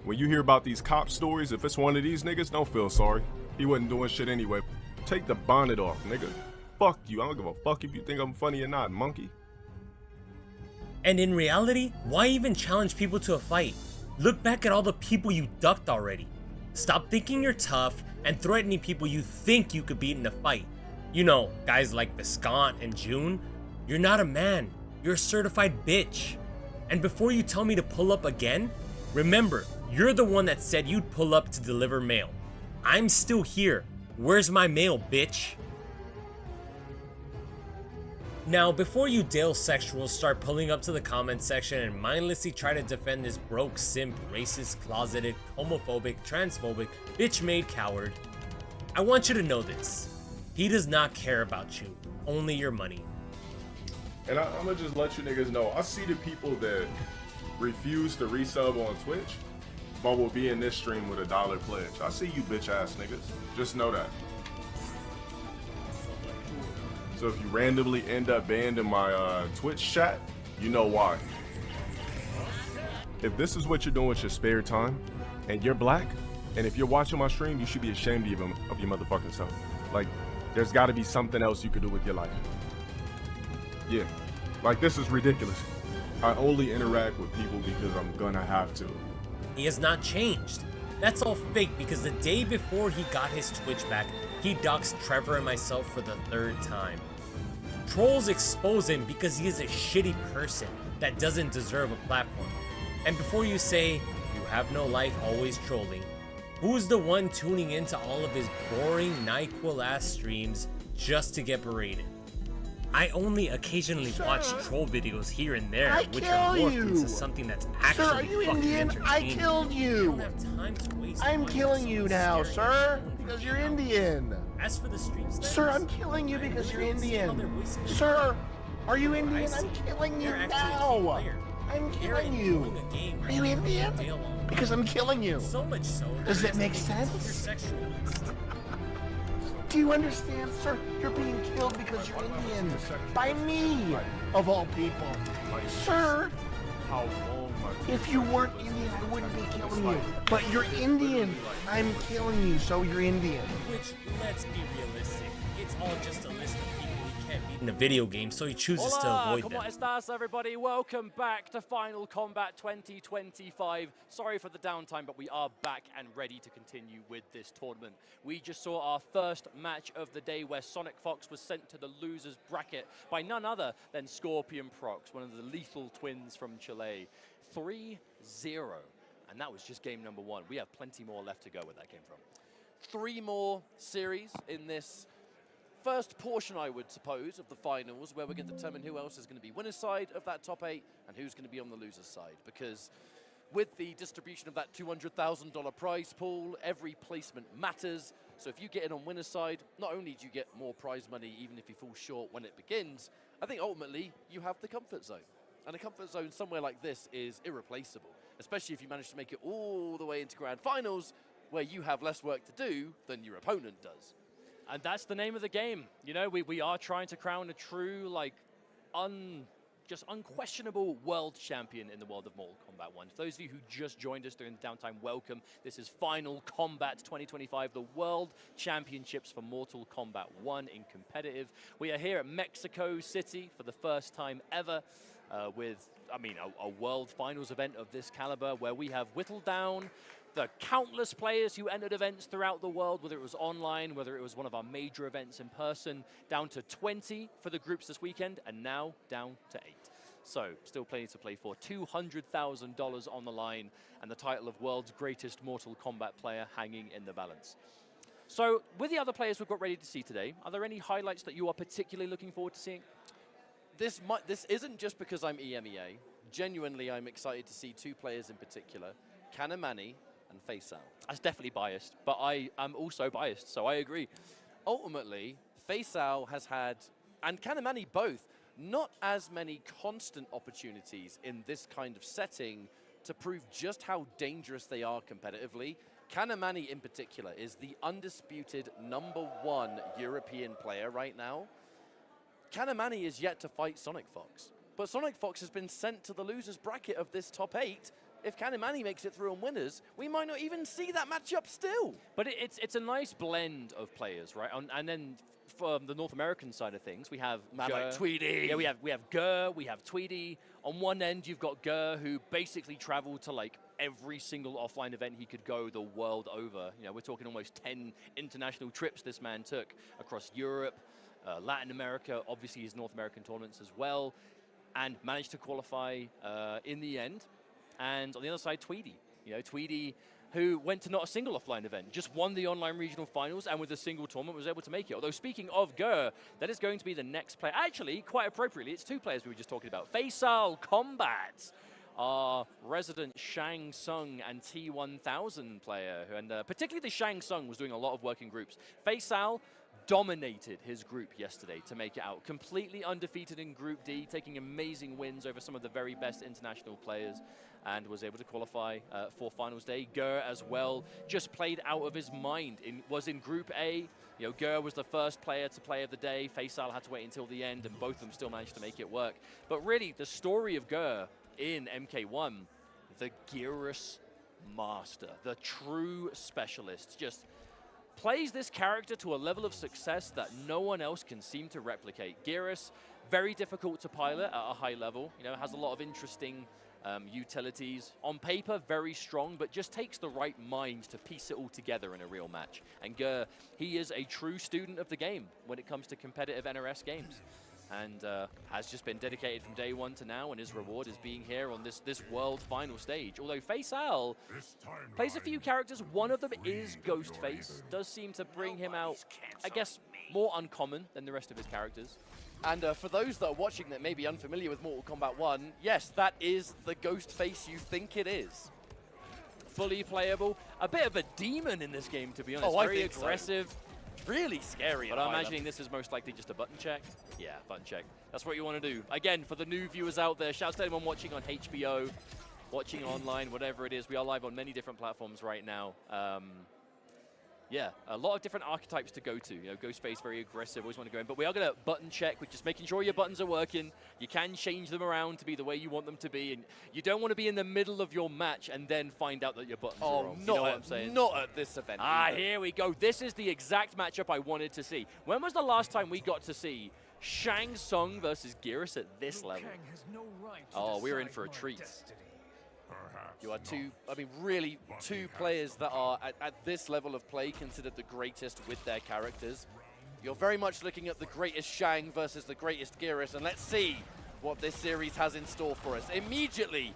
When you hear about these cop stories, if it's one of these niggas, don't feel sorry. He wasn't doing shit anyway. Take the bonnet off, nigga. Fuck you. I don't give a fuck if you think I'm funny or not, monkey. And in reality, why even challenge people to a fight? Look back at all the people you ducked already. Stop thinking you're tough and threatening people you think you could beat in a fight. You know, guys like Viscount and June. You're not a man. You're a certified bitch. And before you tell me to pull up again, remember, you're the one that said you'd pull up to deliver mail. I'm still here. Where's my mail, bitch? Now, before you Dale sexuals start pulling up to the comment section and mindlessly try to defend this broke, simp, racist, closeted, homophobic, transphobic, bitch-made coward, I want you to know this. He does not care about you, only your money. And I'm gonna just let you niggas know, I see the people that refuse to resub on Twitch, but will be in this stream with $1 pledge. I see you bitch ass niggas. Just know that. So if you randomly end up banned in my Twitch chat, you know why. If this is what you're doing with your spare time, and you're black, and if you're watching my stream, you should be ashamed of your motherfucking self. Like, there's gotta be something else you could do with your life. Yeah, like this is ridiculous. I only interact with people because I'm gonna have to. He has not changed. That's all fake because the day before he got his Twitch back, he doxed Trevor and myself for the 3rd time. Trolls expose him because he is a shitty person that doesn't deserve a platform. And before you say, you have no life always trolling, who's the one tuning into all of his boring NyQuil ass streams just to get berated? I only occasionally watch troll videos here and there, which are morphed into something that's actually Sir, are you fucking Indian? I entertaining. killed you. I don't have time to waste I'm money killing on you some now, scary sir, people. because you're Indian. As for the stream stats, Sir, I'm killing you because you're I don't see how they're Indian. wasting Sir, time. are you I Indian? see. I'm killing you They're actually a team now. player. I'm They're killing you. enjoying a game Are you Indian? all day long. Because I'm killing you. So much so. Does that it make it's sense? intersexual. Do you understand, sir? You're being killed because you're Indian. By me, of all people. Sir, How long my if you weren't Indian, I wouldn't be killing you. But you're Indian. I'm killing you, so you're Indian. Which, let's be realistic, it's all just a list of people he can't beat in a video game, so he chooses to avoid them. ¿Cómo estás, everybody? Welcome back to Final Kombat 2025. Sorry for the downtime, but we are back and ready to continue with this tournament. We just saw our first match of the day where Sonic Fox was sent to the losers bracket by none other than Scorpion Prox, one of the lethal twins from Chile. 3-0. And that was just game number 1. We have plenty more left to go where that came from. 3 more series in this first portion, I would suppose, of the finals, where we're going to determine who else is going to be winner's side of that top 8 and who's going to be on the loser's side. Because with the distribution of that $200,000 prize pool, every placement matters. So if you get in on winner's side, not only do you get more prize money even if you fall short when it begins, I think ultimately you have the comfort zone. And a comfort zone somewhere like this is irreplaceable, especially if you manage to make it all the way into grand finals, where you have less work to do than your opponent does. And that's the name of the game. You know, we are trying to crown a true, like, just unquestionable world champion in the world of Mortal Kombat 1. For those of you who just joined us during the downtime, welcome. This is Final Kombat 2025, the World Championships for Mortal Kombat 1 in competitive. We are here at Mexico City for the first time ever with, I mean, a World Finals event of this caliber where we have whittled down the countless players who entered events throughout the world, whether it was online, whether it was one of our major events in person, down to 20 for the groups this weekend, and now down to 8. So, still plenty to play for. $200,000 on the line, and the title of world's greatest Mortal Kombat player hanging in the balance. So, with the other players we've got ready to see today, are there any highlights that you are particularly looking forward to seeing? This isn't just because I'm EMEA. Genuinely, I'm excited to see two players in particular, Kanamani and Faisal. That's definitely biased, but I am also biased, so I agree. Ultimately, Faisal has had, and Kanamani both, not as many constant opportunities in this kind of setting to prove just how dangerous they are competitively. Kanamani in particular is the undisputed #1 European player right now. Kanamani is yet to fight Sonic Fox, but Sonic Fox has been sent to the losers bracket of this top 8. If Kanamani makes it through on winners, we might not even see that matchup still. But it's a nice blend of players, right? And then from the North American side of things, we have man like Tweedy. Yeah, we have Gurr, we have Tweedy. On one end, you've got Gurr, who basically traveled to like every single offline event he could go the world over. You know, we're talking almost 10 international trips this man took across Europe, Latin America, obviously his North American tournaments as well, and managed to qualify in the end. And on the other side, Tweedy. You know, Tweedy, who went to not a single offline event, just won the online regional finals, and with a single tournament was able to make it. Although, speaking of Gurr, that is going to be the next player. Actually, quite appropriately, it's two players we were just talking about. Final Kombat, our resident Shang Tsung and T1000 player, and particularly the Shang Tsung was doing a lot of work in groups. Faisal dominated his group yesterday to make it out. Completely undefeated in Group D, taking amazing wins over some of the very best international players, and was able to qualify for finals day. Gurr as well just played out of his mind. Was in Group A. You know, Gurr was the first player to play of the day. Faisal had to wait until the end, and both of them still managed to make it work. But really, the story of Gurr in MK1, the Gearus master, the true specialist, just plays this character to a level of success that no one else can seem to replicate. Gearus, very difficult to pilot at a high level. You know, has a lot of interesting utilities. On paper, very strong, but just takes the right mind to piece it all together in a real match. And Gurr, he is a true student of the game when it comes to competitive NRS games. And has just been dedicated from day one to now, and his reward is being here on this world final stage. Although Faisal plays a few characters, one of them is Ghostface. Does seem to bring him out, I guess, more uncommon than the rest of his characters. And for those that are watching that may be unfamiliar with Mortal Kombat 1, yes, that is the Ghostface you think it is. Fully playable. A bit of a demon in this game, to be honest. Oh, very aggressive. So. Really scary. But I'm imagining this is most likely just a button check. Yeah, button check. That's what you want to do. Again, for the new viewers out there, shouts to anyone watching on HBO, watching online, whatever it is. We are live on many different platforms right now. Yeah, a lot of different archetypes to go to. You know, Ghostface, very aggressive, always want to go in. But we are going to button check with just making sure your buttons are working. You can change them around to be the way you want them to be. And you don't want to be in the middle of your match and then find out that your buttons are wrong. You know what I'm saying? Not at this event. Either. Here we go. This is the exact matchup I wanted to see. When was the last time we got to see Shang Tsung versus Gearus at this level? Oh, we're in for a treat. You are really two players that are, at this level of play, considered the greatest with their characters. You're very much looking at the greatest Shang versus the greatest Gearus, and let's see what this series has in store for us. Immediately,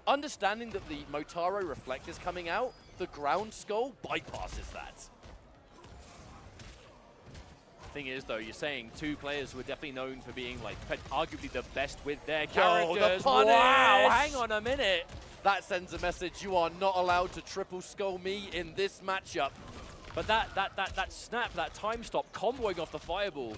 understanding that the Motaro Reflect is coming out, the ground skull bypasses that. Thing is, though, you're saying two players who are definitely known for being, like, arguably the best with their characters. Oh, the punish! Wow, hang on a minute. That sends a message, you are not allowed to triple skull me in this matchup. But that snap, that time stop, comboing off the fireball,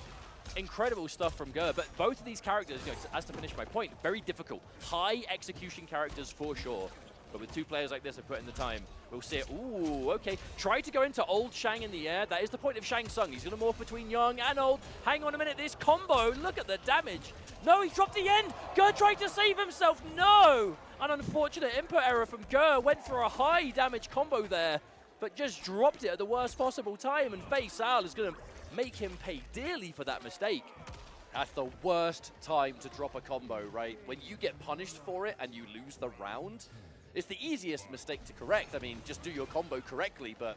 incredible stuff from Gurr. But both of these characters, you know, as to finish my point, very difficult. High execution characters for sure. But with two players like this and put in the time, we'll see it. Ooh, okay. Try to go into old Shang in the air. That is the point of Shang Tsung. He's going to morph between young and old. Hang on a minute. This combo, look at the damage. No, he dropped the end. Gurr tried to save himself. No. An unfortunate input error from Gurr. Went for a high damage combo there, but just dropped it at the worst possible time. And Faisal is going to make him pay dearly for that mistake. That's the worst time to drop a combo, right? When you get punished for it and you lose the round, it's the easiest mistake to correct. I mean, just do your combo correctly, but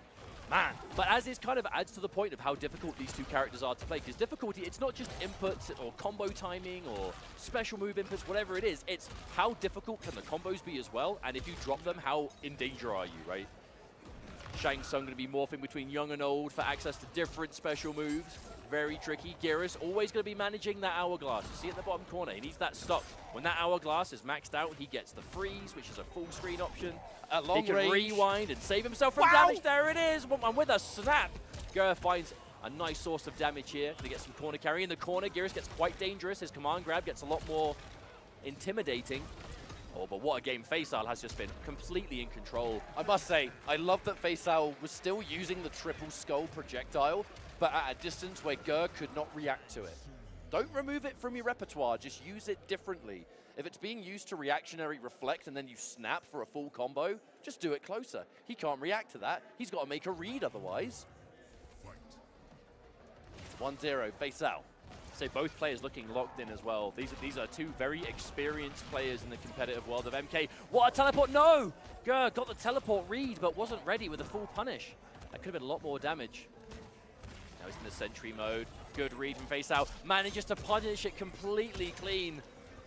Man, but as this kind of adds to the point of how difficult these two characters are to play, because difficulty, it's not just inputs or combo timing or special move inputs, whatever it is, it's how difficult can the combos be as well, and if you drop them, how in danger are you, right? Shang Tsung going to be morphing between young and old for access to different special moves. Very tricky. Geras always going to be managing that hourglass. You see it in the bottom corner. He needs that stock. When that hourglass is maxed out, he gets the freeze, which is a full screen option. At long he can range. Rewind and save himself from damage. There it is. And with a snap, Gera finds a nice source of damage here to get some corner carry. In the corner, Geras gets quite dangerous. His command grab gets a lot more intimidating. Oh, but what a game. Faisal has just been completely in control. I must say, I love that Faisal was still using the triple skull projectile, but at a distance where Ger could not react to it. Don't remove it from your repertoire, just use it differently. If it's being used to reactionary reflect and then you snap for a full combo, just do it closer. He can't react to that. He's got to make a read otherwise. 1-0, Faisal. So both players looking locked in as well. These are two very experienced players in the competitive world of MK. What a teleport! No! Ger got the teleport read, but wasn't ready with a full punish. That could have been a lot more damage. Now he's in the sentry mode. Good read from Faisal. Manages to punish it completely clean.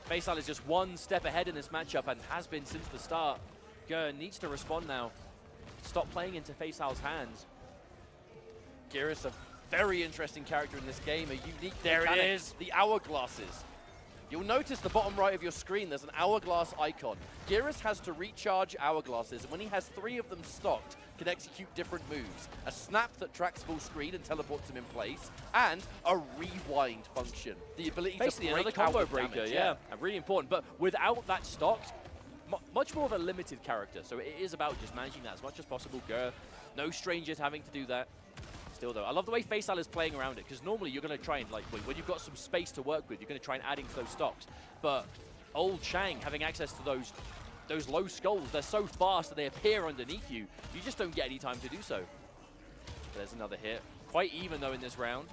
Faisal is just one step ahead in this matchup and has been since the start. Ger needs to respond now. Stop playing into Faisal's hands. Geras, a very interesting character in this game, a unique There mechanic. it is. The hourglasses. You'll notice the bottom right of your screen, there's an hourglass icon. Geras has to recharge hourglasses, and when he has 3 of them stocked, can execute different moves. A snap that tracks full screen and teleports him in place, and a rewind function. The ability Basically to break another combo out breaker, damage, yeah. And really important. But without that stock, much more of a limited character. So it is about just managing that as much as possible. Ger, no strangers having to do that. Still though, I love the way Faisal is playing around it, because normally you're going to try and, like, when you've got some space to work with, you're going to try and add into those stocks. But old Shang having access to those low skulls, they're so fast that they appear underneath you. You just don't get any time to do so. There's another hit. Quite even though in this round.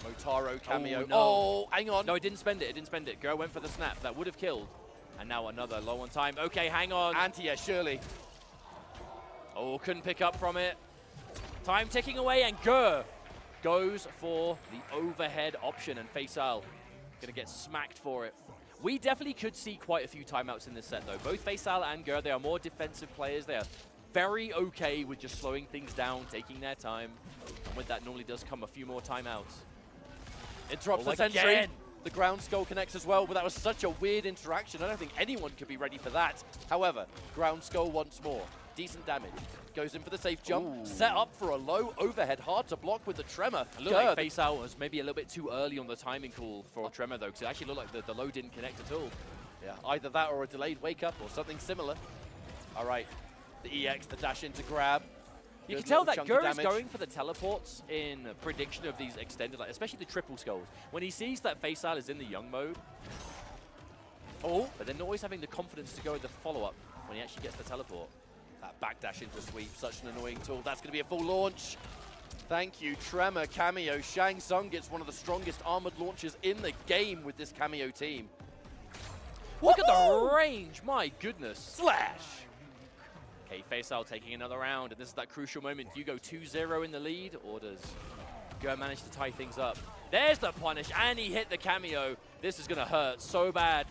Motaro cameo. Oh, no. Oh, hang on. No, it didn't spend it. It didn't spend it. Ger went for the snap. That would have killed. And now another low on time. Okay, hang on. Anti-air, surely. Oh, couldn't pick up from it. Time ticking away, and Ger goes for the overhead option, and Faisal gonna get smacked for it. We definitely could see quite a few timeouts in this set, though. Both Faisal and Ger, they are more defensive players. They are very okay with just slowing things down, taking their time. And with that, normally does come a few more timeouts. Interrupts the sentry. Again. The ground skull connects as well, but that was such a weird interaction. I don't think anyone could be ready for that. However, ground skull once more. Decent damage. Goes in for the safe jump. Ooh. Set up for a low overhead. Hard to block with the tremor. It looked like Faisal was maybe a little bit too early on the timing call for tremor, though, because it actually looked like the low didn't connect at all. Yeah, either that or a delayed wake up or something similar. All right, the EX, the dash in to grab. You Good can tell little that chunk Ger of is damage. going for the teleports in prediction of these extended, like, especially the triple skulls. When he sees that Faisal is in the young mode, but then always having the confidence to go in the follow-up when he actually gets the teleport. That backdash into sweep, such an annoying tool. That's going to be a full launch. Thank you, Tremor cameo. Shang Tsung gets one of the strongest armored launches in the game with this cameo team. Look at the range, my goodness. Slash! Okay, Faisal taking another round, and this is that crucial moment. Do you go 2-0 in the lead, or does Ger manage to tie things up? There's the punish, and he hit the cameo. This is going to hurt so bad.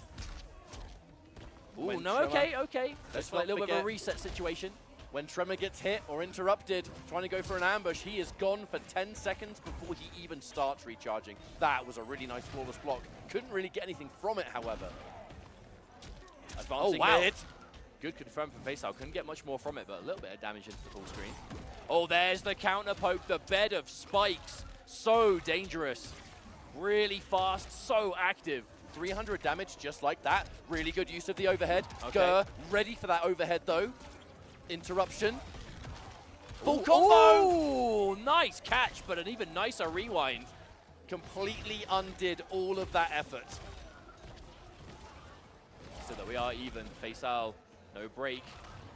Ooh, no, okay. Let's play a little bit of a reset situation. When Tremor gets hit or interrupted, trying to go for an ambush, he is gone for 10 seconds before he even starts recharging. That was a really nice flawless block. Couldn't really get anything from it, however. Advancing hit. Good confirm from Faisal. Couldn't get much more from it, but a little bit of damage into the full screen. Oh, there's the counter poke, the bed of spikes. So dangerous. Really fast, so active. 300 damage just like that. Really good use of the overhead. Okay. Ger ready for that overhead though. Interruption. Full Ooh, combo! Ooh, nice catch, but an even nicer rewind. Completely undid all of that effort. So that we are even. Faisal, no break.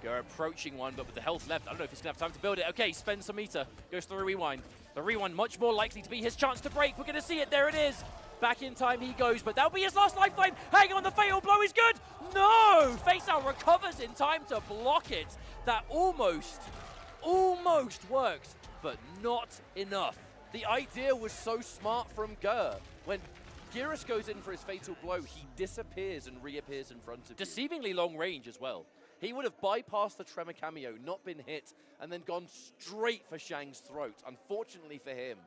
Ger approaching one, but with the health left, I don't know if he's going to have time to build it. Okay, spends some meter. Goes for the rewind. The rewind much more likely to be his chance to break. We're going to see it. There it is. Back in time he goes, but that'll be his last lifeline. Hang on, the fatal blow is good. No! Faisal recovers in time to block it. That almost almost worked, but not enough. The idea was so smart from Gur. When Geras goes in for his fatal blow, he disappears and reappears in front of you. Deceivingly long range as well. He would have bypassed the Tremor cameo, not been hit, and then gone straight for Shang's throat. Unfortunately for him,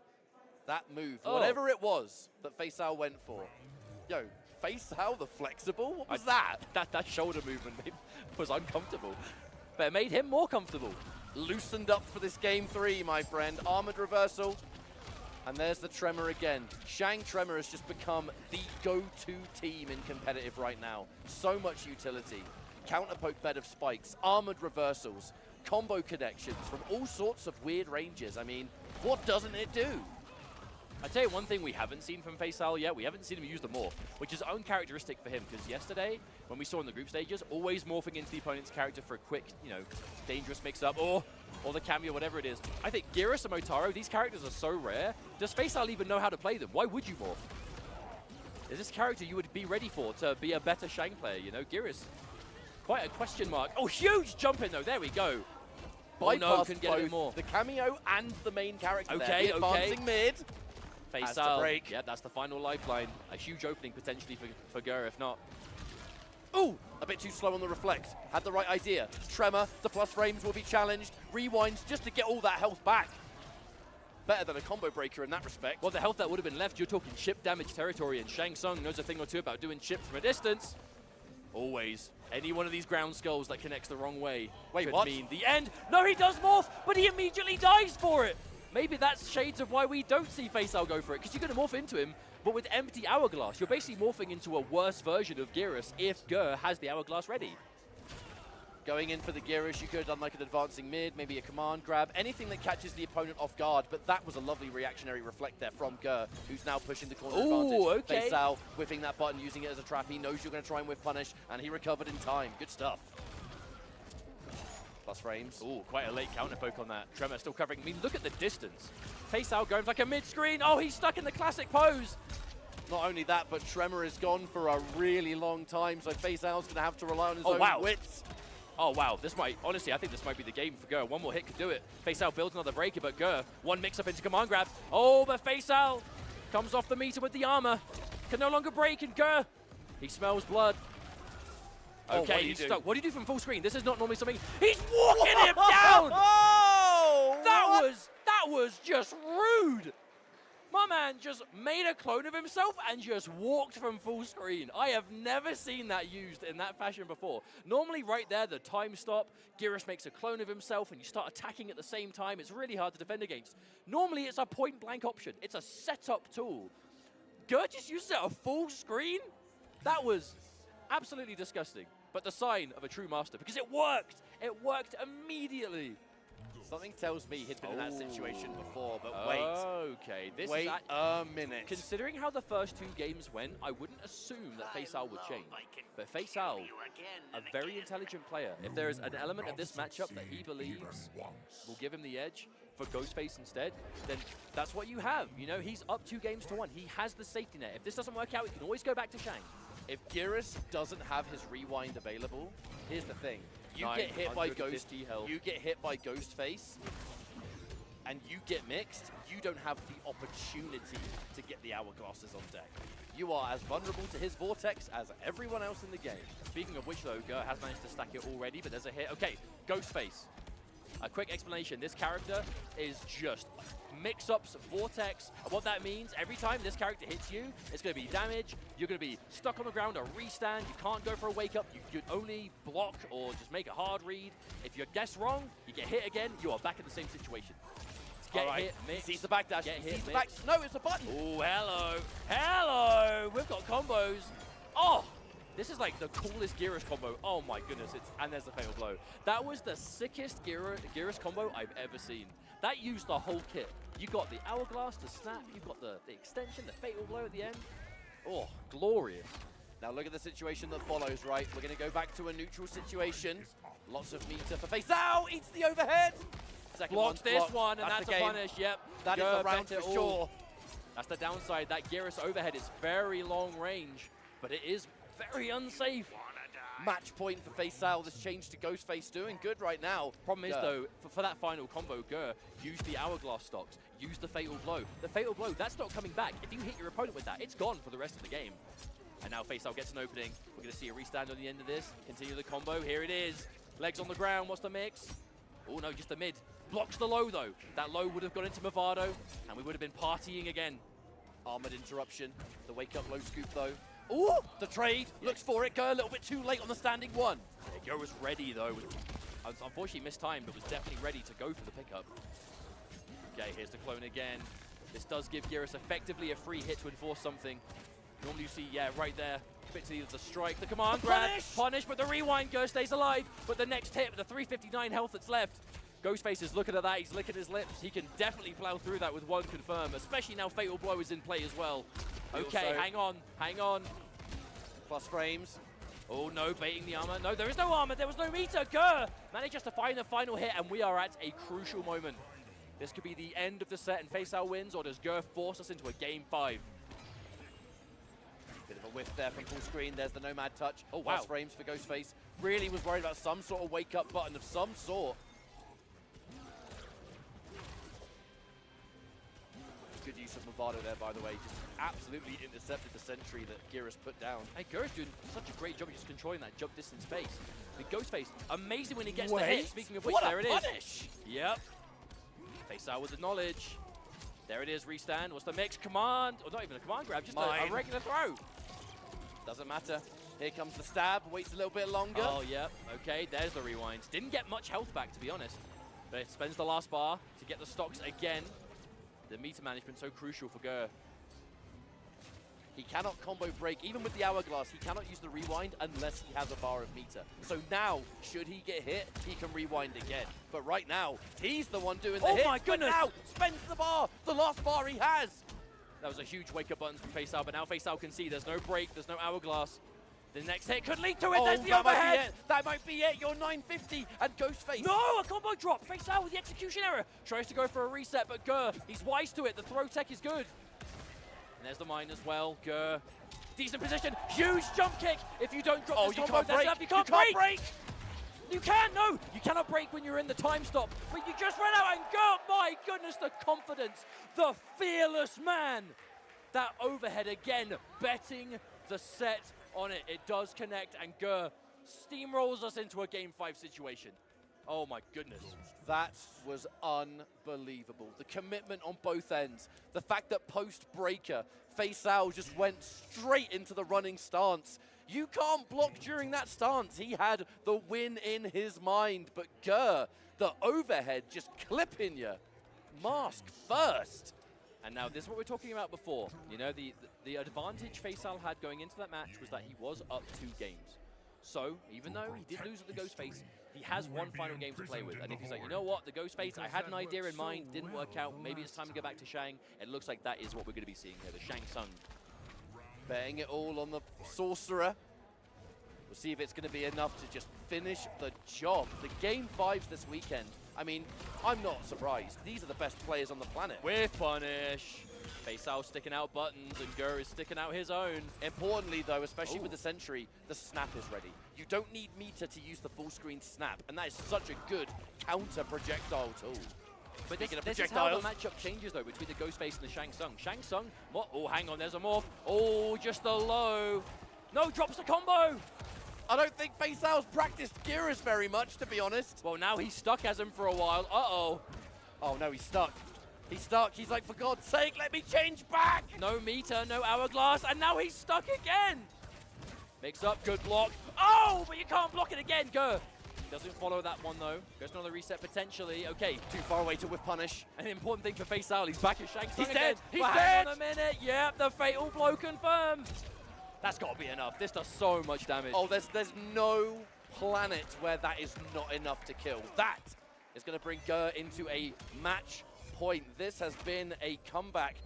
that move, whatever it was that Faisal went for. Yo, Faisal the flexible? What was that? That shoulder movement was uncomfortable, but it made him more comfortable. Loosened up for this game 3, my friend. Armored reversal. And there's the Tremor again. Shang Tremor has just become the go-to team in competitive right now. So much utility. Counterpoke bed of spikes, armored reversals, combo connections from all sorts of weird ranges. I mean, what doesn't it do? I'd tell you one thing we haven't seen from Faisal yet, we haven't seen him use the morph, which is uncharacteristic for him, because yesterday, when we saw in the group stages, always morphing into the opponent's character for a quick, dangerous mix-up, or the cameo, whatever it is. I think Geras and Motaro, these characters are so rare, does Faisal even know how to play them? Why would you morph? Is this character you would be ready for to be a better Shang player, Geras, quite a question mark. Oh, huge jump in though, there we go. Bypass can get it more. The cameo and the main character Okay, there. Advancing mid. Has to Faisal, break. yeah, that's the final lifeline. A huge opening potentially for Gur, if not. Ooh, a bit too slow on the reflect. Had the right idea. Tremor, the plus frames will be challenged. Rewinds just to get all that health back. Better than a combo breaker in that respect. Well, the health that would have been left, you're talking chip damage territory, and Shang Tsung knows a thing or two about doing chips from a distance. Always. Any one of these ground skulls that connects the wrong way could mean the end. No, he does morph, but he immediately dies for it. Maybe that's shades of why we don't see Faisal go for it, because you're going to morph into him, but with empty Hourglass. You're basically morphing into a worse version of Geras if Gur has the Hourglass ready. Going in for the Geras, you could have done like an advancing mid, maybe a command grab, anything that catches the opponent off guard, but that was a lovely reactionary reflect there from Gur, who's now pushing the corner advantage. Okay. Faisal whiffing that button, using it as a trap. He knows you're going to try and whiff punish, and he recovered in time. Good stuff. Plus frames. Ooh, quite a late counter poke on that. Tremor still covering. I mean, look at the distance. Faisal going for like a mid-screen. Oh, he's stuck in the classic pose. Not only that, but Tremor is gone for a really long time, so Faisal's going to have to rely on his own wits. Oh, wow. This might, honestly, I think this might be the game for Gur. One more hit could do it. Faisal builds another breaker, but Gur, one mix-up into command grab. Oh, but Faisal comes off the meter with the armor. Can no longer break, and Gur, he smells blood. Okay, he's stuck. What do you do from full screen? This is not normally something. He's walking him down! Oh! That was just rude! My man just made a clone of himself and just walked from full screen. I have never seen that used in that fashion before. Normally right there, the time stop, Geras makes a clone of himself and you start attacking at the same time. It's really hard to defend against. Normally it's a point blank option. It's a setup tool. Gur just used it at full screen? That was absolutely disgusting. But the sign of a true master, because it worked. It worked immediately. Something tells me he's been in that situation before, but wait. Okay, this wait is a minute. Considering how the first two games went, I wouldn't assume that Faisal would change. But Faisal, a very intelligent player. If there is an element of this matchup that he believes will give him the edge for Ghostface instead, then that's what you have. He's up 2-1. He has the safety net. If this doesn't work out, he can always go back to Shang. If Geras doesn't have his rewind available, here's the thing. You get hit by Ghostface, and you get mixed, you don't have the opportunity to get the Hourglasses on deck. You are as vulnerable to his Vortex as everyone else in the game. Speaking of which, though, Gur has managed to stack it already, but there's a hit. Okay, Ghostface. A quick explanation. This character is just mix-ups, Vortex. And what that means, every time this character hits you, it's going to be damage. You're going to be stuck on the ground, a restand. You can't go for a wake-up. You can only block or just make a hard read. If you guess wrong, you get hit again, you are back in the same situation. Get hit, mix. He sees the backdash. Get hit, mix. No, it's a button. Oh, hello. Hello. We've got combos. Oh. This is like the coolest Geras combo. Oh my goodness, and there's the fatal blow. That was the sickest Geras combo I've ever seen. That used the whole kit. You got the Hourglass, the snap, you got the extension, the fatal blow at the end. Oh, glorious. Now look at the situation that follows, right? We're gonna go back to a neutral situation. Lots of meter for Faisal, eats the overhead. Second Blocks this one, and that's a punish, yep. That is the round for sure. That's the downside. That Geras overhead is very long range, but it is very unsafe. match point for Faisal. This change to Ghostface doing good right now. Problem is, though, for that final combo, Gur, use the Hourglass stocks, use the Fatal Blow. The Fatal Blow, that's not coming back. If you hit your opponent with that, it's gone for the rest of the game. And now Faisal gets an opening. We're going to see a restand on the end of this. Continue the combo. Here it is. Legs on the ground. What's the mix? Oh, no, just the mid. Blocks the low, though. That low would have gone into Movado, and we would have been partying again. Armored interruption. The wake-up low scoop, though. Ooh, the trade. Looks for it. Go a little bit too late on the standing one. Yeah, Gur was ready, though. Unfortunately mistimed, but was definitely ready to go for the pickup. Okay, here's the clone again. This does give Geras effectively a free hit to enforce something. Normally you see, yeah, right there. Bit to the strike, the command grab, punish, but the rewind, Gur stays alive. But the next hit, the 359 health that's left. Ghostface is looking at that, he's licking his lips. He can definitely plow through that with one confirm, especially now Fatal Blow is in play as well. Okay, hang on, hang on. Plus frames. Oh no, baiting the armor. No, there is no armor, there was no meter. Gur manages to find the final hit, and we are at a crucial moment. This could be the end of the set and Faisal wins, or does Gur force us into a game 5? Bit of a whiff there from full screen. There's the Nomad touch. Oh, wow. Plus frames for Ghostface. Really was worried about some sort of wake-up button of some sort. Good use of Movado there, by the way. Just absolutely intercepted the sentry that Geras put down. Hey, Geras doing such a great job of just controlling that jump distance space. I mean, Ghostface, amazing when he gets the hit. Speaking of which, there it is. Punish! Yep. Faisal with the knowledge. There it is, restand. What's the mix? Command, or not even a command grab, just a regular throw. Doesn't matter. Here comes the stab. Waits a little bit longer. Oh, yep. Okay, there's the rewind. Didn't get much health back, to be honest. But it spends the last bar to get the stocks again. The meter management so crucial for Gur. He cannot combo break. Even with the Hourglass, he cannot use the rewind unless he has a bar of meter. So now, should he get hit, he can rewind again. But right now, he's the one doing the hit. Oh my goodness! But now, spends the bar, the last bar he has. That was a huge wake-up button from Faisal, but now Faisal can see there's no break, there's no Hourglass. The next hit could lead to it. There's the overhead. That might be it. You're 950 and Ghostface. No, a combo drop. Faisal with the execution error. Tries to go for a reset, but Gur, he's wise to it. The throw tech is good. And there's the mine as well. Gur, decent position. Huge jump kick. If you don't drop this combo, that's enough. You can't break. You can, no. You cannot break when you're in the time stop. But you just ran out and Gur, my goodness, the confidence. The fearless man. That overhead again, betting the set on it. It does connect, and Gur steamrolls us into a game 5 situation. Oh my goodness. That was unbelievable. The commitment on both ends. The fact that post-breaker, Faisal just went straight into the running stance. You can't block during that stance. He had the win in his mind, but Gur, the overhead just clipping you. Mask first. And now this is what we were talking about before. You know, the advantage Faisal had going into that match was that he was up 2 games. So, even though he did lose at the Ghostface, he has one final game to play with. And if he's like, you know what, the Ghostface, I had an idea in mind, didn't work out, maybe it's time to go back to Shang, it looks like that is what we're going to be seeing here, the Shang Tsung. Betting it all on the Sorcerer. We'll see if it's going to be enough to just finish the job. The game 5s this weekend, I mean, I'm not surprised. These are the best players on the planet. With punish. Faisal sticking out buttons, and Gur is sticking out his own. Importantly, though, especially with the Sentry, the snap is ready. You don't need meter to use the full screen snap, and that is such a good counter projectile tool. But this is how the matchup changes, though, between the Ghostface and the Shang Tsung. Shang Tsung, oh, hang on, there's a morph. Oh, just the low. No, drops the combo. I don't think Faisal's practiced Geras very much, to be honest. Well, now he's stuck as him for a while. Uh-oh. Oh, no, he's stuck. He's stuck. He's like, for God's sake, let me change back. No meter, no Hourglass, and now he's stuck again. Mix up, good block. Oh, but you can't block it again, Gur. Doesn't follow that one, though. Goes to another reset, potentially. Okay. Too far away to whip punish. An important thing for Faisal, he's back at Shang Tsung He's dead. He's dead. Hang on a minute. Yep, the Fatal Blow confirmed. That's got to be enough. This does so much damage. Oh, there's no planet where that is not enough to kill. That is going to bring Gur into a match point. This has been a comeback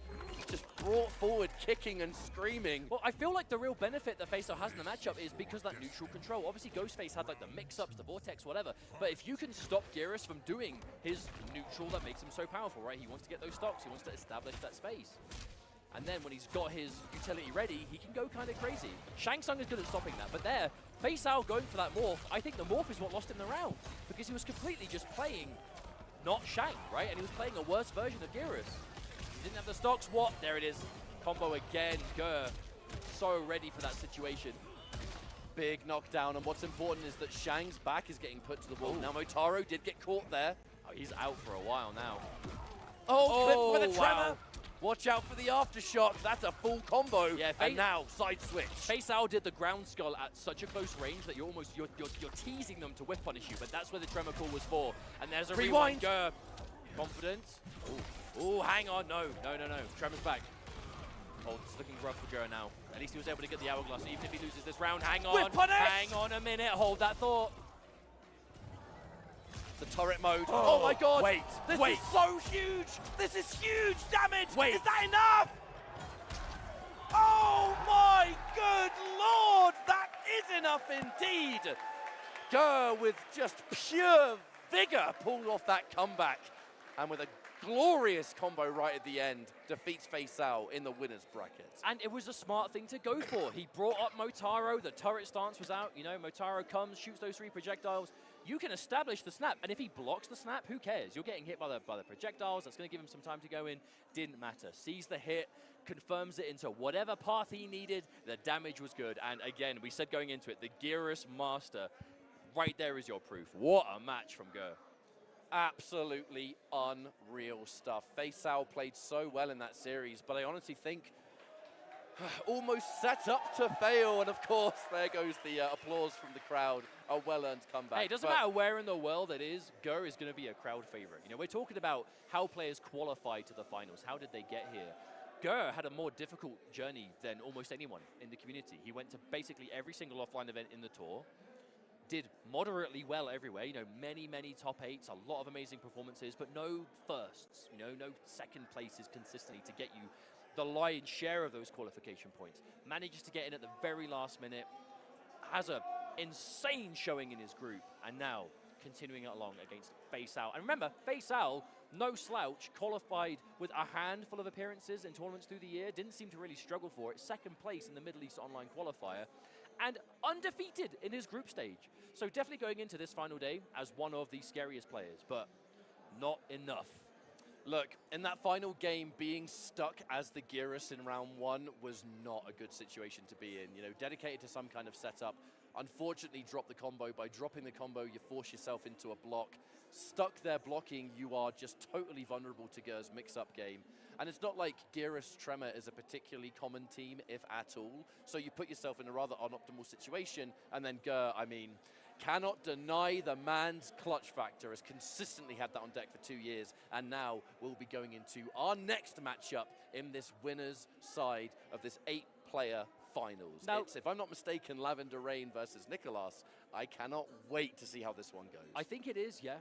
just brought forward, kicking and screaming. Well, I feel like the real benefit that Faisal has in the matchup is because that neutral control. Obviously, Ghostface had like the mix-ups, the vortex, whatever. But if you can stop Geras from doing his neutral, that makes him so powerful, right? He wants to get those stocks. He wants to establish that space. And then when he's got his utility ready, he can go kind of crazy. Shang Tsung is good at stopping that, but there, Faisal going for that morph, I think the morph is what lost him the round, because he was completely just playing not Shang, right? And he was playing a worse version of Geras. He didn't have the stocks. What? There it is. Combo again. Gur so ready for that situation. Big knockdown, and what's important is that Shang's back is getting put to the wall. Now Motaro did get caught there. Oh, he's out for a while now. Oh, clip for the tremor. Wow. Watch out for the aftershock. That's a full combo. Yeah, and now side switch. Faisal did the ground skull at such a close range that you're teasing them to whiff punish you, but that's where the tremor call was for. And there's a rewind. Gur. Confidence. Oh, hang on. No. Tremor's back. Oh, it's looking rough for Gur now. At least he was able to get the hourglass. Even if he loses this round, hang on. Whip punish! Hang on a minute. Hold that thought. The turret mode. Oh my god. Wait. This is so huge. This is huge damage. Wait. Is that enough? Oh my good lord. That is enough indeed. Gur with just pure vigor pulled off that comeback. And with a glorious combo right at the end, defeats Faisal in the winner's bracket. And it was a smart thing to go for. He brought up Motaro, the turret stance was out, you know, Motaro comes, shoots those 3 projectiles. You can establish the snap, and if he blocks the snap, who cares? You're getting hit by the projectiles, that's gonna give him some time to go in. Didn't matter. Sees the hit, confirms it into whatever path he needed, the damage was good. And again, we said going into it, the Geras Master, right there is your proof. What a match from Gur. Absolutely unreal stuff. Faisal played so well in that series, but I honestly think almost set up to fail. And of course, there goes the applause from the crowd. A well-earned comeback. Hey, it doesn't matter where in the world it is, Gur is going to be a crowd favorite. You know, we're talking about how players qualify to the finals. How did they get here? Gur had a more difficult journey than almost anyone in the community. He went to basically every single offline event in the tour. Did moderately well everywhere, you know, many top 8s, a lot of amazing performances, but no firsts, you know, no second places consistently to get you the lion's share of those qualification points. Manages to get in at the very last minute, has a insane showing in his group, and now continuing it along against Faisal. And remember, Faisal, no slouch, qualified with a handful of appearances in tournaments through the year, didn't seem to really struggle for it, second place in the Middle East online qualifier, and undefeated in his group stage. So definitely going into this final day as one of the scariest players, but not enough. Look, in that final game, being stuck as the Geras in round 1 was not a good situation to be in. You know, dedicated to some kind of setup. Unfortunately, dropped the combo. By dropping the combo, you force yourself into a block. Stuck there blocking, you are just totally vulnerable to Gur's mix-up game. And it's not like Geras Tremor is a particularly common team, if at all. So you put yourself in a rather unoptimal situation, and then Gur, I mean, cannot deny the man's clutch factor, has consistently had that on deck for 2 years, and now we'll be going into our next matchup in this winner's side of this 8-player finals. Now, it's, if I'm not mistaken, Lavender Rain versus Nicolas. I cannot wait to see how this one goes. I think it is, yeah,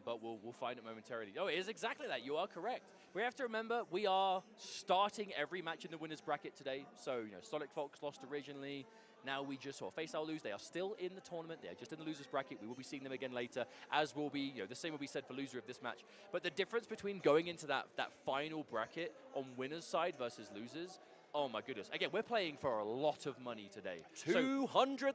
but we'll find it momentarily. Oh, it is exactly that. You are correct. We have to remember we are starting every match in the winner's bracket today. So, you know, Sonic Fox lost originally. Now we just saw Faisal lose. They are still in the tournament. They are just in the loser's bracket. We will be seeing them again later, as will be, you know, the same will be said for loser of this match. But the difference between going into that final bracket on winner's side versus losers, oh my goodness. Again, we're playing for a lot of money today. $200,000.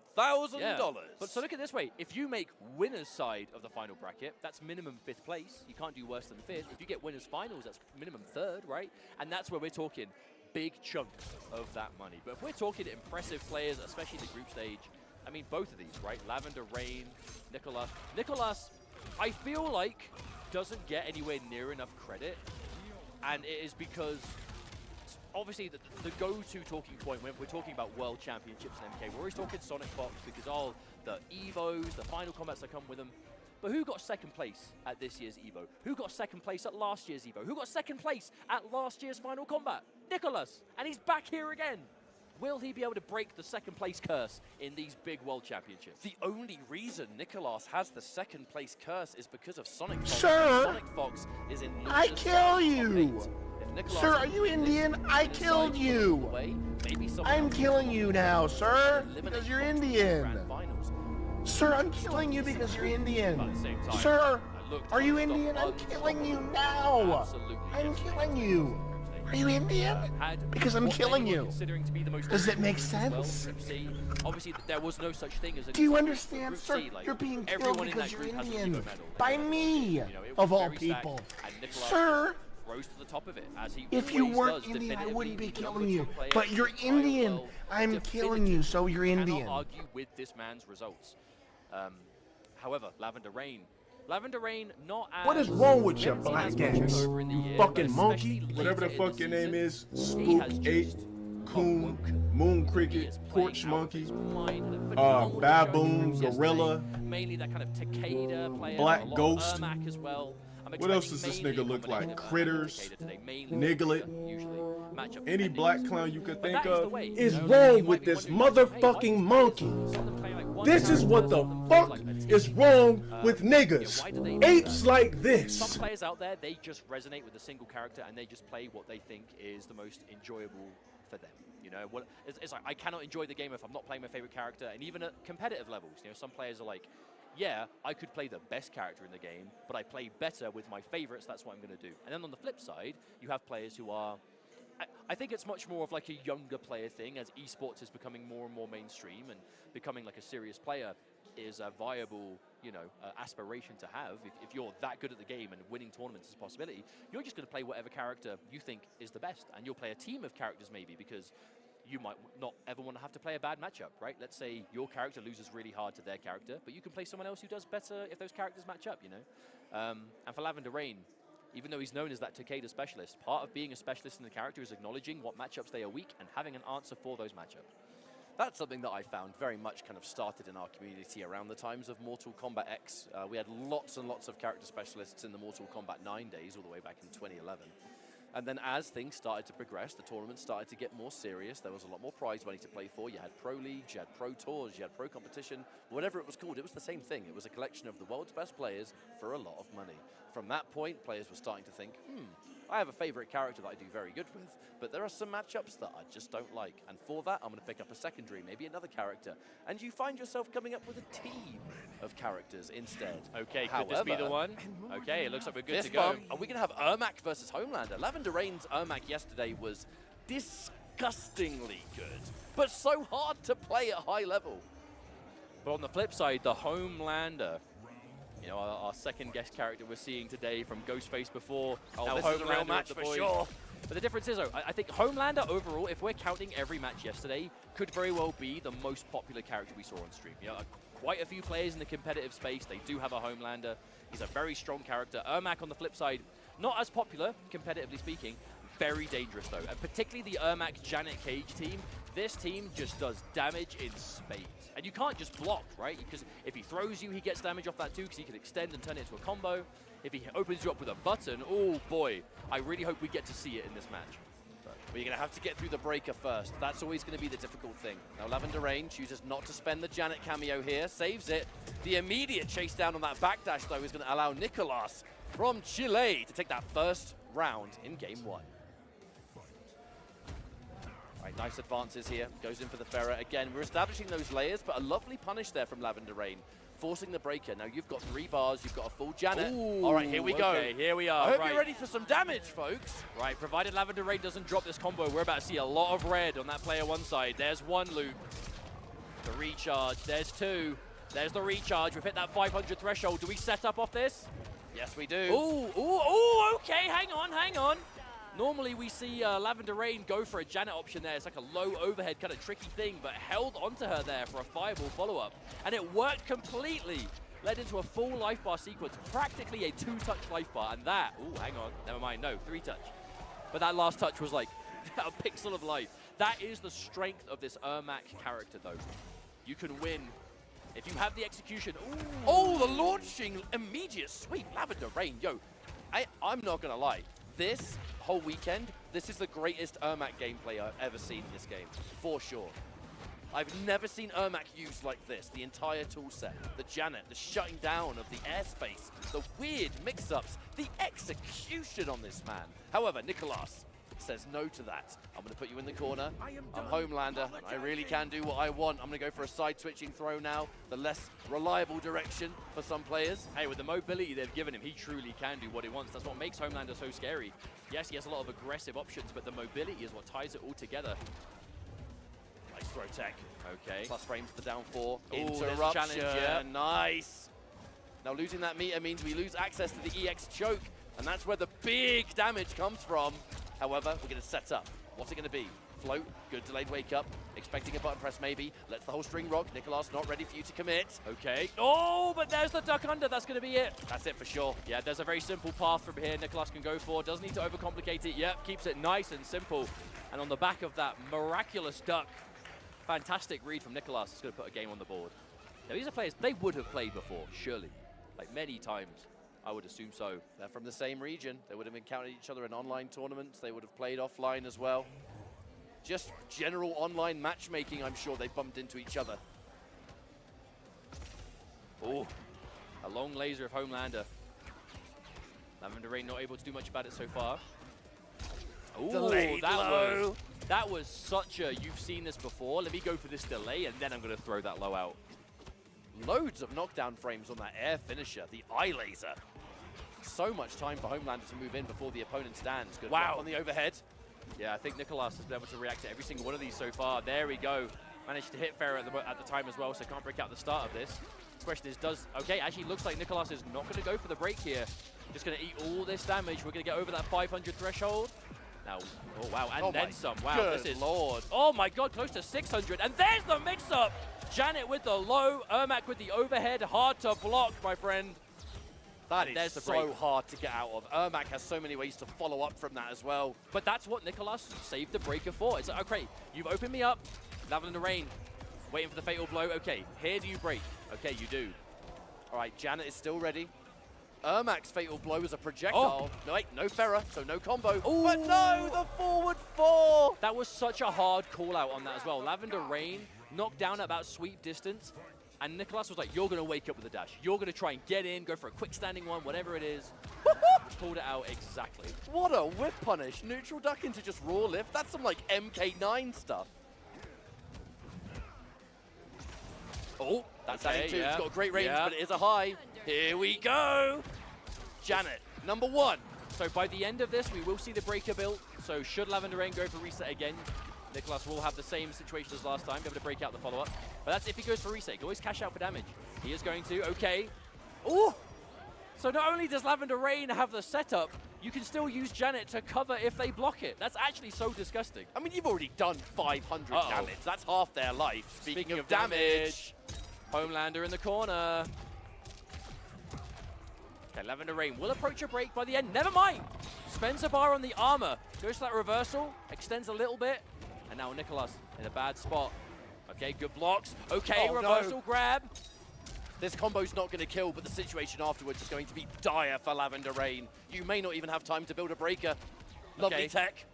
Yeah. But so look at it this way. If you make winner's side of the final bracket, that's minimum 5th place. You can't do worse than 5th. If you get winner's finals, that's minimum 3rd, right? And that's where we're talking big chunks of that money. But if we're talking impressive players, especially the group stage, I mean, both of these, right? Lavender Rain, Nicolas. Nicolas, I feel like, doesn't get anywhere near enough credit. And it is because obviously the go-to talking point when we're talking about world championships in MK, we're always talking Sonic Fox because all the Evos, the Final Kombats that come with them. But who got second place at this year's Evo? Who got second place at last year's Evo? Who got second place at last year's Final Kombat? Nicolas, and he's back here again. Will he be able to break the second place curse in these big world championships? The only reason Nicolas has the second place curse is because of Sonic Fox. Sir, Sonic Fox is in I kill you. Sir, are you Indian? I killed you. I'm killing you now, sir, because you're Indian. Sir, I'm killing you because you're Indian. Sir, are you Indian? I'm killing you now. I'm killing you. Are you Indian? Because I'm killing you. Does it make sense? Obviously, there was no such thing as a Do you understand, sir? like, You're being killed everyone in because that you're group has a Indian. Evo medal. By me, of all people. Sir, rose to the top of it, as he if you always weren't does, Indian, I wouldn't be definitively killing you. number 2 player But you're in the entire Indian. world, I'm killing you, so you're Indian. Cannot argue with this man's results. However, Lavender Rain, not as... What is wrong with your maybe black as much ass? over in the You year, fucking but monkey? especially Whatever the later in fuck your season, name is. he has Spook 8, just Coon, Moon Cricket, Porch Monkey, Baboon, Gorilla, mainly that kind of Takeda player, Black a lot Ghost. Of Ermac as well. What else does this nigga look like? Critters, Niglet, any black clown you could think of. Is wrong with this motherfucking monkey? This is what the fuck is wrong with niggas. Apes like this. Some players out there, they just resonate with a single character and they just play what they think is the most enjoyable for them. You know, it's like I cannot enjoy the game if I'm not playing my favorite character, and even at competitive levels. You know, some players are like, yeah, I could play the best character in the game, but I play better with my favorites, that's what I'm going to do. And then on the flip side, you have players who are, I think it's much more of like a younger player thing, as esports is becoming more and more mainstream, and becoming like a serious player is a viable, you know, aspiration to have. If you're that good at the game and winning tournaments is a possibility, you're just going to play whatever character you think is the best, and you'll play a team of characters maybe, because you might not ever want to have to play a bad matchup, right? Let's say your character loses really hard to their character, but you can play someone else who does better if those characters match up, you know? And for Lavender Rain, even though he's known as that Takeda specialist, part of being a specialist in the character is acknowledging what matchups they are weak and having an answer for those matchups. That's something that I found very much kind of started in our community around the times of Mortal Kombat X. We had lots and lots of character specialists in the Mortal Kombat 9 days, all the way back in 2011. And then as things started to progress, the tournament started to get more serious. There was a lot more prize money to play for. You had Pro Leagues, you had Pro Tours, you had Pro Competition, whatever it was called. It was the same thing. It was a collection of the world's best players for a lot of money. From that point, players were starting to think, I have a favorite character that I do very good with, but there are some matchups that I just don't like. And for that, I'm going to pick up a secondary, maybe another character. And you find yourself coming up with a team of characters instead. Okay, could this be the one? Okay, it looks like we're good to go. Are we going to have Ermac versus Homelander? Lavender Rain's Ermac yesterday was disgustingly good, but so hard to play at high level. But on the flip side, the Homelander, you know, our second guest character we're seeing today from Ghostface before. Oh, this is a real match for sure. But the difference is, though, I think Homelander overall, if we're counting every match yesterday, could very well be the most popular character we saw on stream. You know, quite a few players in the competitive space, they do have a Homelander. He's a very strong character. Ermac, on the flip side, not as popular, competitively speaking, very dangerous, though. And particularly the Ermac Janet Cage team, this team just does damage in spades. And you can't just block, right? Because if he throws you, he gets damage off that too, because he can extend and turn it into a combo. If he opens you up with a button, oh boy, I really hope we get to see it in this match. But you're going to have to get through the breaker first. That's always going to be the difficult thing. Now, Lavender Rain chooses not to spend the Janet cameo here, saves it. The immediate chase down on that backdash, though, is going to allow Nicolas from Chile to take that first round in game 1. Right, nice advances here. Goes in for the Ferret again. We're establishing those layers, but a lovely punish there from Lavender Rain, forcing the breaker. Now you've got 3 bars, you've got a full Janet. Ooh, all right, here we go. Okay, here we are. I hope you're ready for some damage, folks. Right, provided Lavender Rain doesn't drop this combo, we're about to see a lot of red on that player one side. There's one loop. The recharge. There's 2. There's the recharge. We've hit that 500 threshold. Do we set up off this? Yes, we do. Ooh, okay, hang on. Normally we see Lavender Rain go for a Janet option there. It's like a low overhead kind of tricky thing, but held onto her there for a fireball follow-up. And it worked completely. Led into a full life bar sequence, practically a 2-touch life bar. And that, hang on, never mind, no, 3-touch. But that last touch was like a pixel of life. That is the strength of this Ermac character, though. You can win if you have the execution. Ooh. Oh, the launching immediate sweep. Lavender Rain, yo, I'm not going to lie. This whole weekend, this is the greatest Ermac gameplay I've ever seen in this game, for sure. I've never seen Ermac used like this, the entire tool set. The Janet, the shutting down of the airspace, the weird mix-ups, the execution on this man. However, Nicolas says no to that. I'm going to put you in the corner. I'm Homelander, and I really can do what I want. I'm going to go for a side-switching throw now, the less reliable direction for some players. Hey, with the mobility they've given him, he truly can do what he wants. That's what makes Homelander so scary. Yes, he has a lot of aggressive options, but the mobility is what ties it all together. Nice throw tech. Okay. Plus frames for down 4. Interruption. Challenge, yeah. Nice. Now losing that meter means we lose access to the EX choke, and that's where the big damage comes from. However, we're going to set up. What's it going to be? Float, good delayed wake up, expecting a button press maybe, lets the whole string rock. Nicolas not ready for you to commit. Okay. Oh, but there's the duck under. That's going to be it. That's it for sure. Yeah, there's a very simple path from here Nicolas can go for. Doesn't need to overcomplicate it. Yep, keeps it nice and simple. And on the back of that miraculous duck, fantastic read from Nicolas. It's going to put a game on the board. Now, these are players they would have played before, surely. Like many times, I would assume so. They're from the same region. They would have encountered each other in online tournaments. They would have played offline as well. Just general online matchmaking, I'm sure they bumped into each other. Oh, a long laser of Homelander. Lavender Rain not able to do much about it so far. Oh, that was such a, you've seen this before. Let me go for this delay, and then I'm going to throw that low out. Loads of knockdown frames on that air finisher, the eye laser. So much time for Homelander to move in before the opponent stands. Good wow. On the overhead. Yeah, I think Nicolas has been able to react to every single one of these so far. There we go. Managed to hit Farah at the time as well, so can't break out the start of this. The question is, okay, actually looks like Nicolas is not going to go for the break here. Just going to eat all this damage. We're going to get over that 500 threshold. Now, oh wow, and then some. Wow, good this is, Lord. Oh my God, close to 600. And there's the mix-up. Janet with the low, Ermac with the overhead. Hard to block, my friend. That is so hard to get out of. Ermac has so many ways to follow up from that as well. But that's what Nicolas saved the breaker for. It's like, okay, you've opened me up. Lavender Rain, waiting for the fatal blow. Okay, here do you break? Okay, you do. All right, Janet is still ready. Ermac's fatal blow is a projectile. No, wait, no Farah, so no combo. Ooh. But no, the forward 4. That was such a hard call out on that as well. Lavender Rain knocked down at about sweep distance. And Nicolas was like, you're going to wake up with a dash. You're going to try and get in, go for a quick standing one, whatever it is. Pulled it out exactly. What a whip punish. Neutral duck into just raw lift. That's some like Mk1 stuff. Oh, that's adding too. It's got great range, but it is a high. Here we go. Janet, number 1. So by the end of this, we will see the breaker built. So should Lavender Rain go for reset again, Nicolas will have the same situation as last time, be able to break out the follow-up. But that's if he goes for reset. He can always cash out for damage. He is going to, okay. Oh! So not only does Lavender Rain have the setup, you can still use Janet to cover if they block it. That's actually so disgusting. I mean, you've already done 500 damage. That's half their life. Speaking of damage. Homelander in the corner. Okay, Lavender Rain will approach a break by the end. Never mind! Spends a bar on the armor. Goes to that reversal, extends a little bit. And now Nicolas in a bad spot. Okay, good blocks. Okay, reversal grab. This combo's not going to kill, but the situation afterwards is going to be dire for Lavender Rain. You may not even have time to build a breaker. Lovely tech.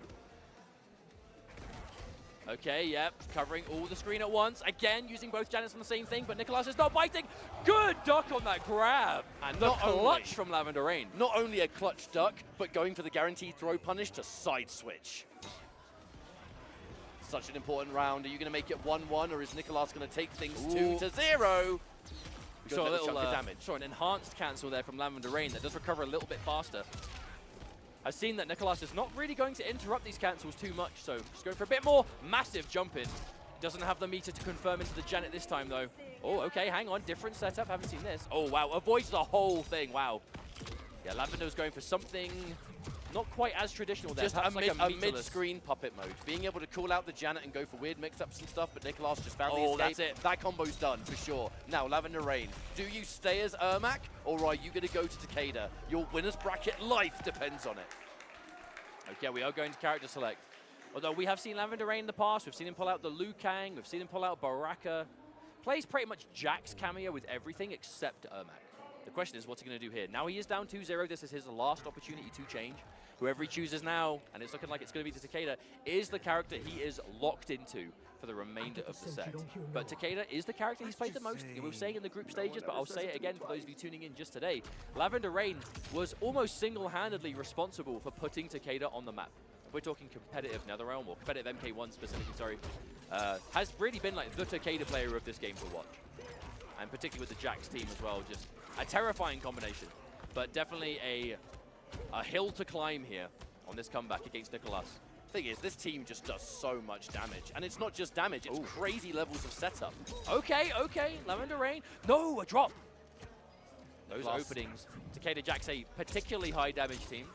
Okay, yep, covering all the screen at once. Again, using both Janets on the same thing, but Nicolas is not biting. Good duck on that grab. And the clutch from Lavender Rain. Not only a clutch duck, but going for the guaranteed throw punish to side switch. Such an important round. Are you going to make it 1-1, or is Nicolas going to take things 2-0? We saw a little damage. Saw an enhanced cancel there from Lavender Rain that does recover a little bit faster. I've seen that Nicolas is not really going to interrupt these cancels too much, so just going for a bit more massive jump in. Doesn't have the meter to confirm into the Janet this time, though. Oh, okay, hang on. Different setup. Haven't seen this. Oh, wow. Avoids the whole thing. Wow. Yeah, Lavender's going for something not quite as traditional there. Just a mid-screen puppet mode. Being able to call out the Janet and go for weird mix-ups and stuff, but Nicolas just found the escape. That's it. That combo's done, for sure. Now, Lavender Rain, do you stay as Ermac, or are you going to go to Takeda? Your winner's bracket life depends on it. Okay, we are going to character select. Although we have seen Lavender Rain in the past, we've seen him pull out the Liu Kang, we've seen him pull out Baraka. Plays pretty much Jack's cameo with everything except Ermac. The question is, what's he going to do here? Now he is down 2-0. This is his last opportunity to change. Whoever he chooses now, and it's looking like it's going to be to Takeda, is the character he is locked into for the remainder of the set. But Takeda is the character he's played the most. We were saying in the group stages, but I'll say it again for those of you tuning in just today. Lavender Rain was almost single-handedly responsible for putting Takeda on the map. If we're talking competitive NetherRealm, or competitive Mk1 specifically, sorry, has really been like the Takeda player of this game to watch. And particularly with the Jax team as well, just a terrifying combination. But definitely a hill to climb here. on this comeback against Nicholas. Thing is, this team just does so much damage. And it's not just damage, it's crazy levels of setup. Okay, Lavender Rain. No, a drop. Those openings. Takeda Jack's a particularly high damage team.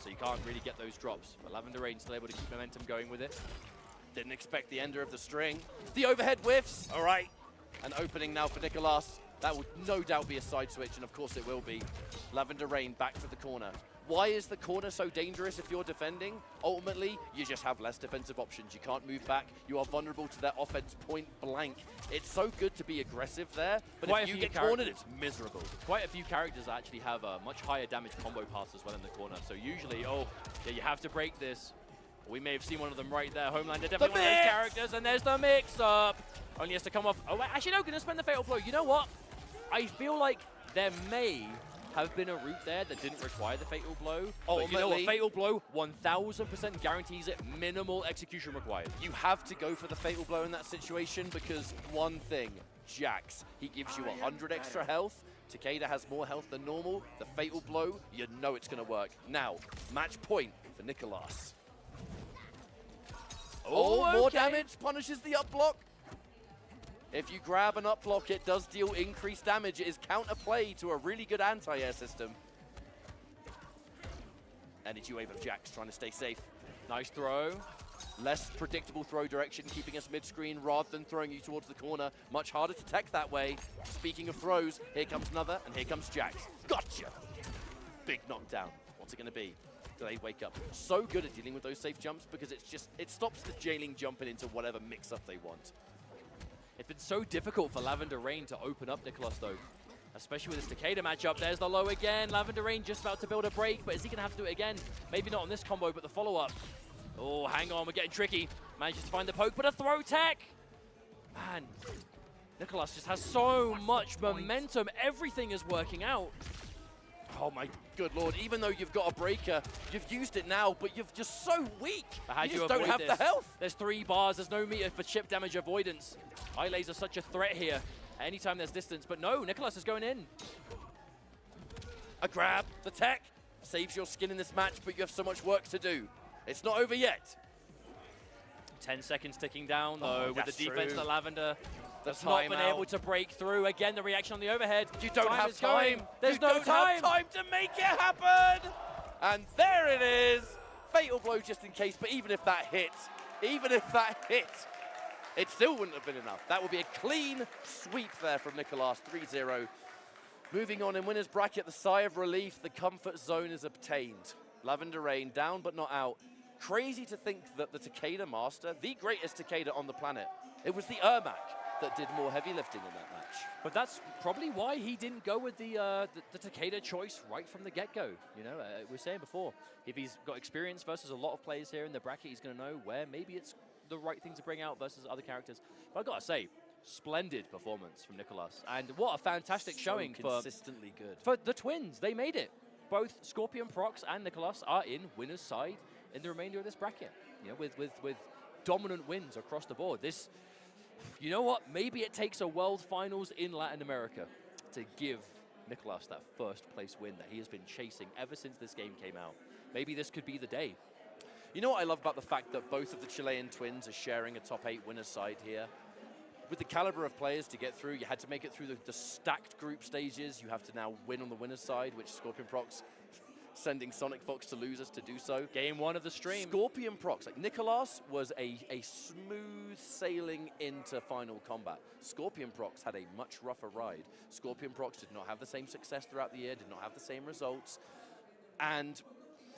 So you can't really get those drops. But Lavender Rain still able to keep momentum going with it. Didn't expect the ender of the string. The overhead whiffs. All right. An opening now for Nicholas. That will no doubt be a side switch, and of course it will be. Lavender Rain back to the corner. Why is the corner so dangerous if you're defending? Ultimately, you just have less defensive options. You can't move back. You are vulnerable to their offense point blank. It's so good to be aggressive there, but if you get cornered, it's miserable. Quite a few characters actually have a much higher damage combo pass as well in the corner. So usually, you have to break this. We may have seen one of them right there. Homelander definitely one of those characters, and there's the mix-up. Only has to come off. Oh, actually, no, gonna spend the Fatal Blow. You know what? I feel like there may have been a route there that didn't require the Fatal Blow. Oh, you know what? Fatal Blow 1000% guarantees it. Minimal execution required. You have to go for the Fatal Blow in that situation because one thing, Jax, he gives you 100 extra health. Takeda has more health than normal. The Fatal Blow, you know it's going to work. Now, match point for Nicholas. More damage punishes the up block. If you grab an up block, it does deal increased damage. It is counterplay to a really good anti-air system. Energy wave of Jax trying to stay safe. Nice throw. Less predictable throw direction, keeping us mid-screen rather than throwing you towards the corner. Much harder to tech that way. Speaking of throws, here comes another, and here comes Jax. Gotcha! Big knockdown. What's it going to be? Do they wake up? So good at dealing with those safe jumps because it stops the jailing jumping into whatever mix-up they want. It's been so difficult for Lavender Rain to open up Nicholas, though. Especially with this Takeda matchup. There's the low again. Lavender Rain just about to build a break, but is he going to have to do it again? Maybe not on this combo, but the follow-up. Oh, hang on. We're getting tricky. Manages to find the poke, but a throw tech. Man, Nicholas just has so much momentum. Everything is working out. Oh my good lord, even though you've got a breaker, you've used it now, but you're just so weak. You just don't have the health. There's 3 bars, there's no meter for chip damage avoidance. Eye laser such a threat here. Anytime there's distance, but no, Nicholas is going in. A grab, the tech, saves your skin in this match, but you have so much work to do. It's not over yet. 10 seconds ticking down though, with the defense true. to Lavender. That's not been able to break through. Again, the reaction on the overhead. You don't have time. There's no time. Have time to make it happen. And there it is. Fatal Blow just in case, but even if that hit, it still wouldn't have been enough. That would be a clean sweep there from Nicholas, 3-0. Moving on in winner's bracket, the sigh of relief, the comfort zone is obtained. Lavender Rain down but not out. Crazy to think that the Takeda Master, the greatest Takeda on the planet, it was the Ermac that did more heavy lifting in that match. But that's probably why he didn't go with the Takeda choice right from the get-go. You know, we were saying before, if he's got experience versus a lot of players here in the bracket, he's going to know where maybe it's the right thing to bring out versus other characters. But I got to say, splendid performance from Nicholas. And what a fantastic showing consistently good. For the twins. They made it. Both Scorpion Prox and Nicholas are in winner's side in the remainder of this bracket. You know, with dominant wins across the board. This, you know what? Maybe it takes a World Finals in Latin America to give Nicholas that first place win that he has been chasing ever since this game came out. Maybe this could be the day. You know what I love about the fact that both of the Chilean twins are sharing a top 8 winner's side here? With the caliber of players to get through, you had to make it through the stacked group stages. You have to now win on the winner's side, which Scorpion Prox sending Sonic Fox to losers to do so. Game 1 of the stream. Scorpion Prox, like Nicholas was a smooth sailing into Final Kombat. Scorpion Prox had a much rougher ride. Scorpion Prox did not have the same success throughout the year, did not have the same results, and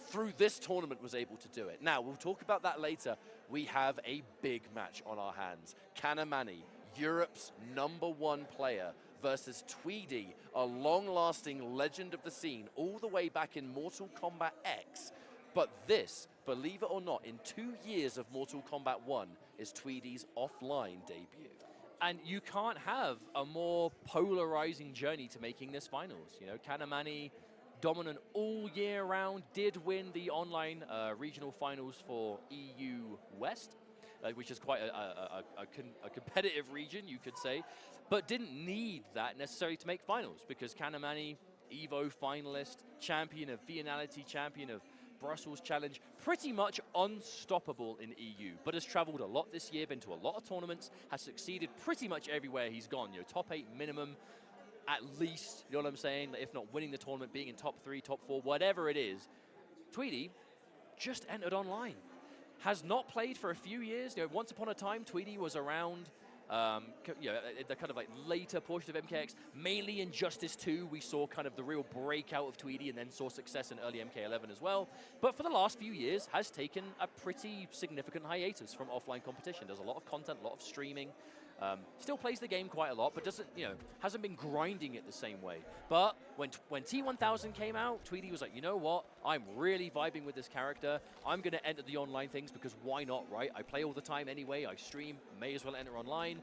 through this tournament was able to do it. Now, we'll talk about that later. We have a big match on our hands. Kanamani, Europe's #1 player, versus Tweedy, a long-lasting legend of the scene, all the way back in Mortal Kombat X. But this, believe it or not, in 2 years of Mortal Kombat 1, is Tweedy's offline debut. And you can't have a more polarizing journey to making this finals. You know, Kanamani, dominant all year round, did win the online regional finals for EU West, which is quite a competitive region, you could say, but didn't need that necessarily to make finals because Kanamani Evo finalist, champion of Viennality, champion of Brussels Challenge, pretty much unstoppable in EU, but has traveled a lot this year, been to a lot of tournaments, has succeeded pretty much everywhere he's gone. You know, top 8 minimum, at least, you know what I'm saying? If not winning the tournament, being in top 3, top 4, whatever it is. Tweedy just entered online. Has not played for a few years. You know, once upon a time, Tweedy was around you know, the kind of like later portion of MKX, mainly in Justice 2, we saw kind of the real breakout of Tweedy and then saw success in early MK11 as well. But for the last few years, has taken a pretty significant hiatus from offline competition. Does a lot of content, a lot of streaming. Still plays the game quite a lot, but doesn't, you know, hasn't been grinding it the same way. But when T1000 came out, Tweedy was like, you know what? I'm really vibing with this character. I'm going to enter the online things because why not, right? I play all the time anyway. I stream, may as well enter online.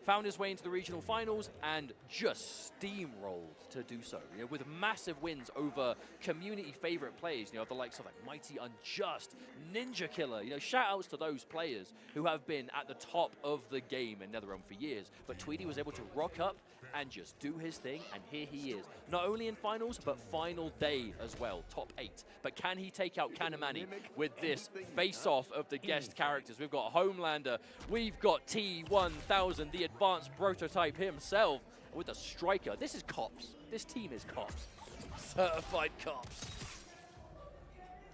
Found his way into the regional finals and just steamrolled to do so. You know, with massive wins over community favorite players, you know, the likes of like Mighty Unjust, Ninja Killer. You know, shout outs to those players who have been at the top of the game in NetherRealm for years. But Tweedy was able to rock up and just do his thing, and here he is. Not only in finals, but final day as well, top 8. But can he take out Kanamani with this face-off of the guest characters? We've got Homelander, we've got T1000, the advanced prototype himself, with a striker. This is cops. This team is cops. Certified cops.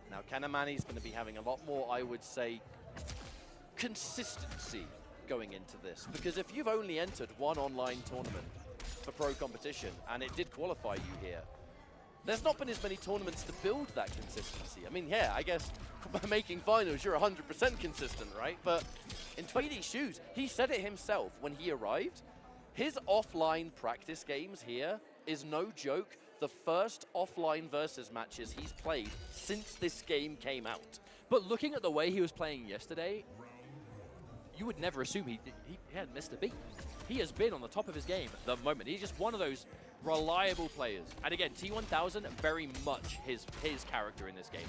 Now, Kanamani's going to be having a lot more, I would say, consistency going into this. Because if you've only entered one online tournament for pro competition, and it did qualify you here, there's not been as many tournaments to build that consistency. I mean, yeah, I guess making finals, you're 100% consistent, right? But in Tweedy's shoes, he said it himself when he arrived. His offline practice games here is no joke, the first offline versus matches he's played since this game came out. But looking at the way he was playing yesterday, you would never assume he hadn't missed a beat. He has been on the top of his game at the moment. He's just one of those reliable players. And again, T1000, very much his character in this game.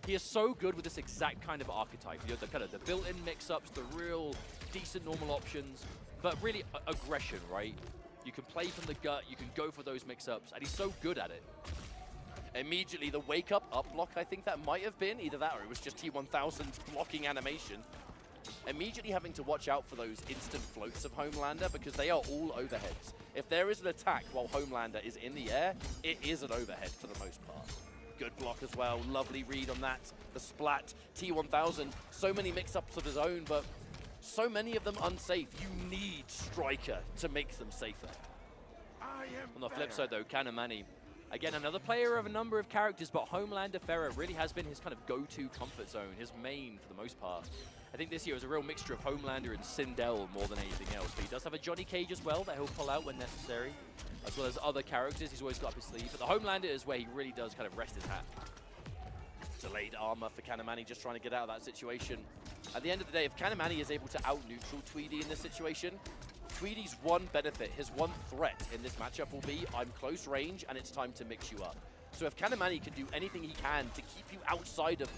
He is so good with this exact kind of archetype. You know, the kind of the built-in mix-ups, the real decent normal options, but really aggression, right? You can play from the gut, you can go for those mix-ups, and he's so good at it. Immediately, the wake-up up block, I think that might have been, either that or it was just T1000's blocking animation. Immediately having to watch out for those instant floats of Homelander because they are all overheads. If there is an attack while Homelander is in the air, it is an overhead for the most part. Good block as well, lovely read on that. The splat, T1000, so many mix-ups of his own, but so many of them unsafe. You need Striker to make them safer. On the flip side though, Kanamani, again, another player of a number of characters, but Homelander Farah really has been his kind of go-to comfort zone, his main for the most part. I think this year is a real mixture of Homelander and Sindel more than anything else. But he does have a Johnny Cage as well that he'll pull out when necessary, as well as other characters he's always got up his sleeve. But the Homelander is where he really does kind of rest his hat. Delayed armor for Kanamani, just trying to get out of that situation. At the end of the day, if Kanamani is able to out-neutral Tweedy in this situation, Tweedy's one benefit, his one threat in this matchup will be, I'm close range and it's time to mix you up. So if Kanamani can do anything he can to keep you outside of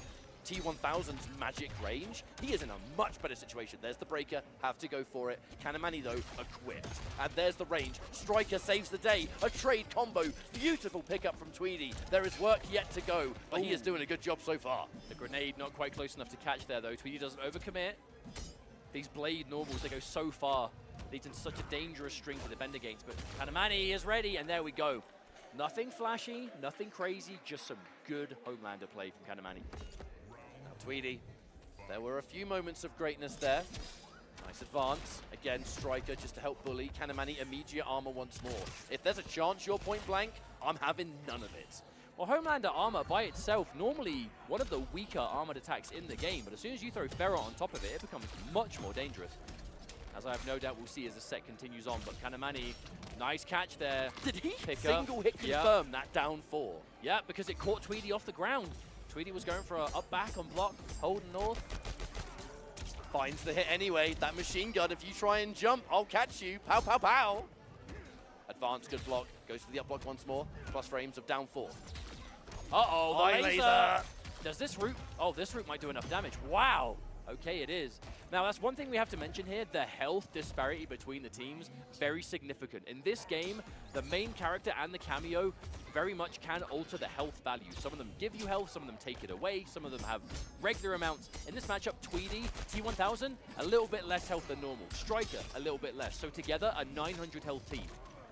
T1000's magic range, he is in a much better situation. There's the breaker, have to go for it. Kanamani though, equipped. And there's the range. Striker saves the day. A trade combo. Beautiful pickup from Tweedy. There is work yet to go, but he is doing a good job so far. The grenade not quite close enough to catch there though. Tweedy doesn't overcommit. These blade normals, they go so far. Leads in such a dangerous string to defend against, but Kanamani is ready, and there we go. Nothing flashy, nothing crazy, just some good Homelander play from Kanamani. Tweedy, there were a few moments of greatness there. Nice advance. Again, Striker just to help bully. Kanamani immediate armor once more. If there's a chance you're point blank, I'm having none of it. Well, Homelander armor by itself, normally one of the weaker armored attacks in the game, but as soon as you throw Ferret on top of it, it becomes much more dangerous. As I have no doubt we'll see as the set continues on, but Kanamani, nice catch there. Did he single hit confirm that down 4? Yeah, because it caught Tweedy off the ground. Tweedy was going for a up back on block, holding north. Finds the hit anyway. That machine gun, if you try and jump, I'll catch you. Pow, pow, pow. Advanced, good block. Goes for the up block once more. Plus frames of down 4. Uh-oh, the laser. Does this route... Oh, this route might do enough damage. Wow. Okay, it is. Now, that's one thing we have to mention here. The health disparity between the teams, very significant. In this game, the main character and the cameo very much can alter the health value. Some of them give you health, some of them take it away, some of them have regular amounts. In this matchup, Tweedy, T1000, a little bit less health than normal. Striker, a little bit less. So together, a 900 health team.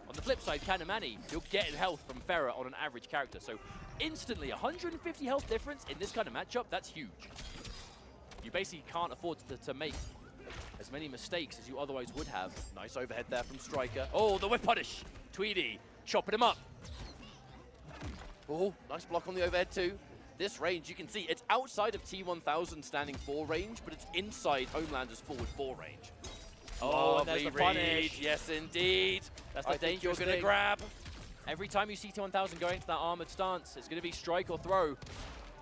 On the flip side, Kanamani, you'll get health from Farah on an average character. So instantly, 150 health difference in this kind of matchup, that's huge. You basically can't afford to make as many mistakes as you otherwise would have. Nice overhead there from Striker. Oh, the whip punish. Tweedy chopping him up. Oh, nice block on the overhead too. This range, you can see, it's outside of T1000 standing 4 range, but it's inside Homelander's forward 4 range. Oh, and there's the read. punish. Yes, indeed. That's the danger you're going to grab. Every time you see T1000 going into that armored stance, it's going to be strike or throw.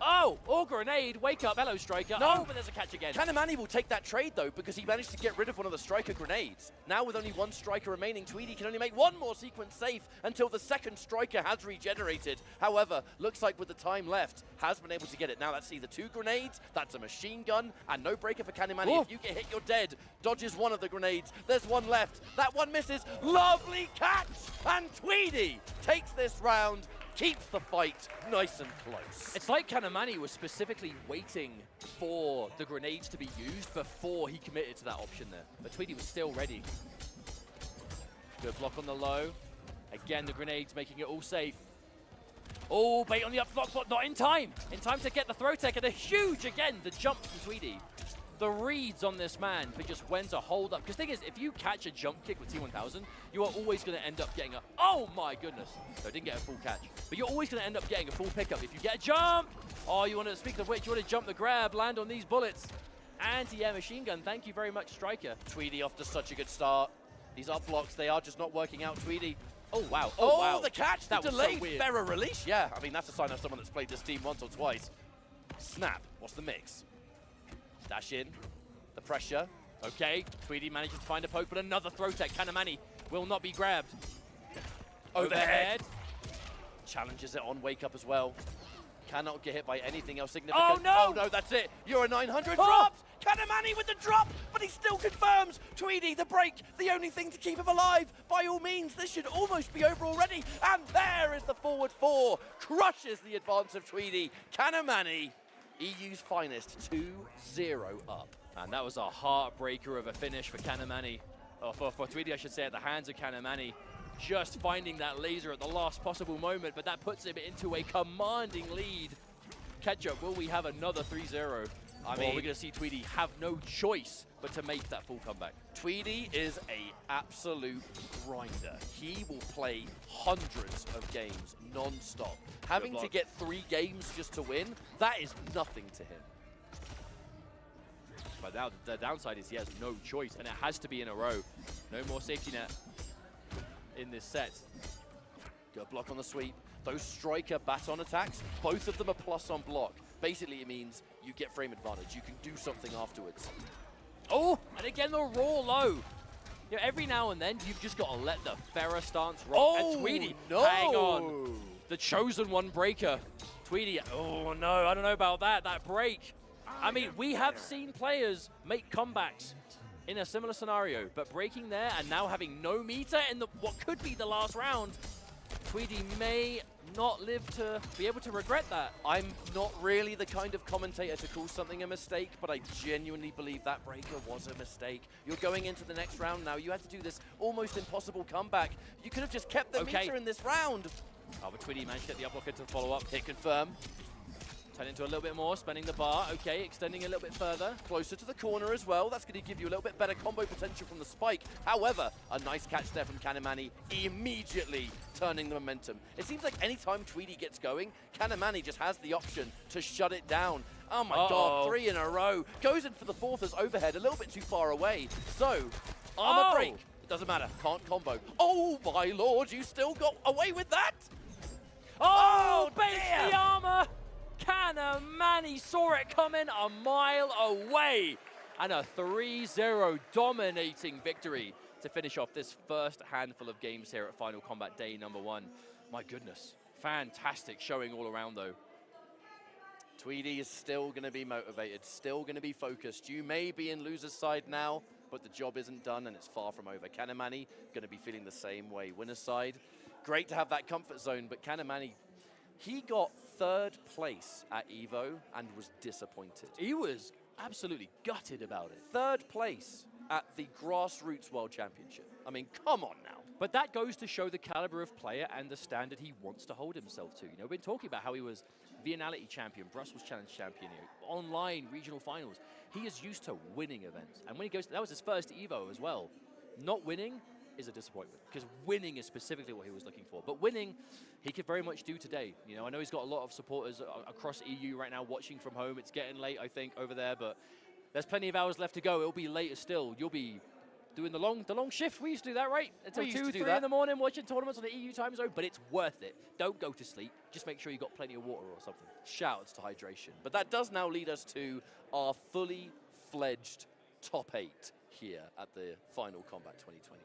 Oh, or grenade. Wake up. Hello, Striker. No, oh, but there's a catch again. Kanamani will take that trade, though, because he managed to get rid of one of the Striker grenades. Now, with only 1 Striker remaining, Tweedy can only make 1 more sequence safe until the second Striker has regenerated. However, looks like with the time left, has been able to get it. Now, that's either 2 grenades, that's a machine gun, and no breaker for Kanamani. Ooh. If you get hit, you're dead. Dodges 1 of the grenades. There's 1 left. That 1 misses. Lovely catch! And Tweedy takes this round, keeps the fight nice and close. It's like Kanamani was specifically waiting for the grenades to be used before he committed to that option there. But Tweedy was still ready. Good block on the low. Again, the grenades making it all safe. Oh, bait on the up block, but not in time. In time to get the throw tech, and a huge, again, the jump from Tweedy. The reads on this man for just when to hold up. Because the thing is, if you catch a jump kick with T1000, you are always going to end up getting a... Oh my goodness. So I didn't get a full catch. But you're always going to end up getting a full pickup. If you get a jump, oh, you want to, speak of which, you want to jump the grab, land on these bullets. Anti-air machine gun. Thank you very much, Striker. Tweedy off to such a good start. These up blocks, they are just not working out, Tweedy. Oh, wow. Oh, wow. the catch, the that delayed was so Farah release. Yeah, I mean, that's a sign of someone that's played this team once or twice. Snap. What's the mix? Dash in. The pressure. Okay, Tweedy manages to find a poke, but another throw tech. Kanamani will not be grabbed. Overhead. Challenges it on Wake Up as well. Cannot get hit by anything else significant. Oh, no! Oh, no, that's it. You're a 900 Oh! drops. Kanamani with the drop, but he still confirms. Tweedy, the break, the only thing to keep him alive. By all means, this should almost be over already. And there is the forward 4. Crushes the advance of Tweedy. Kanamani, EU's finest, 2-0 up. And that was a heartbreaker of a finish for Kanamani. Oh, for Tweedy, I should say, at the hands of Kanamani. Just finding that laser at the last possible moment, but that puts him into a commanding lead. Ketchup, will we have another 3-0? I mean, we're going to see Tweedy have no choice but to make that full comeback. Tweedy is a absolute grinder. He will play hundreds of games non-stop. Having to get 3 games just to win, that is nothing to him. But now the downside is he has no choice, and it has to be in a row. No more safety net in this set. Good block on the sweep. Those Striker baton attacks, both of them are plus on block. Basically, it means you get frame advantage. You can do something afterwards. Oh, and again, the raw low. You know, every now and then, you've just got to let the Farah stance rock. Oh, and Tweedy, no. hang on. The chosen one breaker. Tweedy, oh no, I don't know about that. That break. I mean, we have seen players make comebacks in a similar scenario, but breaking there and now having no meter in what could be the last round, Tweedy may not live to be able to regret that. I'm not really the kind of commentator to call something a mistake, but I genuinely believe that breaker was a mistake. You're going into the next round now. You had to do this almost impossible comeback. You could have just kept the meter in this round. Oh, but Tweedy managed to get the up block into the follow-up. Hit confirm. Turn into a little bit more, spending the bar. Okay, extending a little bit further. Closer to the corner as well. That's going to give you a little bit better combo potential from the spike. However, a nice catch there from Kanamani, immediately turning the momentum. It seems like anytime Tweedy gets going, Kanamani just has the option to shut it down. Oh my god, 3 in a row. Goes in for the 4th as overhead, a little bit too far away. So, armor break. It doesn't matter, can't combo. Oh my lord, you still got away with that? Oh, baits the armor! Kanamani saw it coming a mile away. And a 3-0 dominating victory to finish off this first handful of games here at Final Kombat Day #1. My goodness, fantastic showing all around though. Tweedy is still going to be motivated, still going to be focused. You may be in loser's side now, but the job isn't done and it's far from over. Kanamani going to be feeling the same way. Winner's side, great to have that comfort zone, but Kanamani, he got 3rd place at EVO and was disappointed. He was absolutely gutted about it. 3rd place at the Grassroots World Championship. I mean, come on now. But that goes to show the caliber of player and the standard he wants to hold himself to. You know, we've been talking about how he was Viennality champion, Brussels Challenge champion, online regional finals. He is used to winning events. And when he goes, that was his first EVO as well. Not winning is a disappointment, because winning is specifically what he was looking for. But winning, he could very much do today. You know, I know he's got a lot of supporters across EU right now watching from home. It's getting late, I think, over there, but there's plenty of hours left to go. It'll be later still. You'll be doing the long shift. We used to do that, right? Until 2, 3 in the morning, watching tournaments on the EU time zone, but it's worth it. Don't go to sleep. Just make sure you got plenty of water or something. Shouts to hydration. But that does now lead us to our fully fledged top 8 here at the Final Kombat 2025.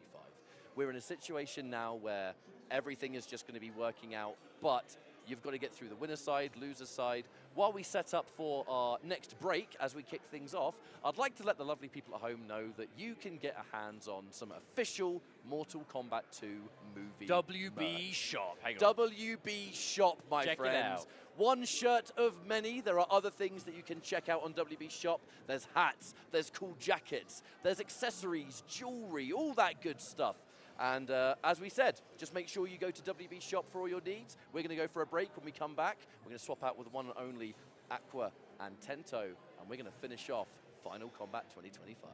We're in a situation now where everything is just going to be working out, but you've got to get through the winner side, loser side. While we set up for our next break, as we kick things off, I'd like to let the lovely people at home know that you can get a hands on some official Mortal Kombat 2 movie WB Shop. Hang on. WB Shop, my Check friends. it out. One shirt of many. There are other things that you can check out on WB Shop. There's hats, there's cool jackets, there's accessories, jewelry, all that good stuff. And as we said, just make sure you go to WB Shop for all your needs. We're going to go for a break. When we come back, we're going to swap out with the one and only Aqua and Tento, and we're going to finish off Final Kombat 2025.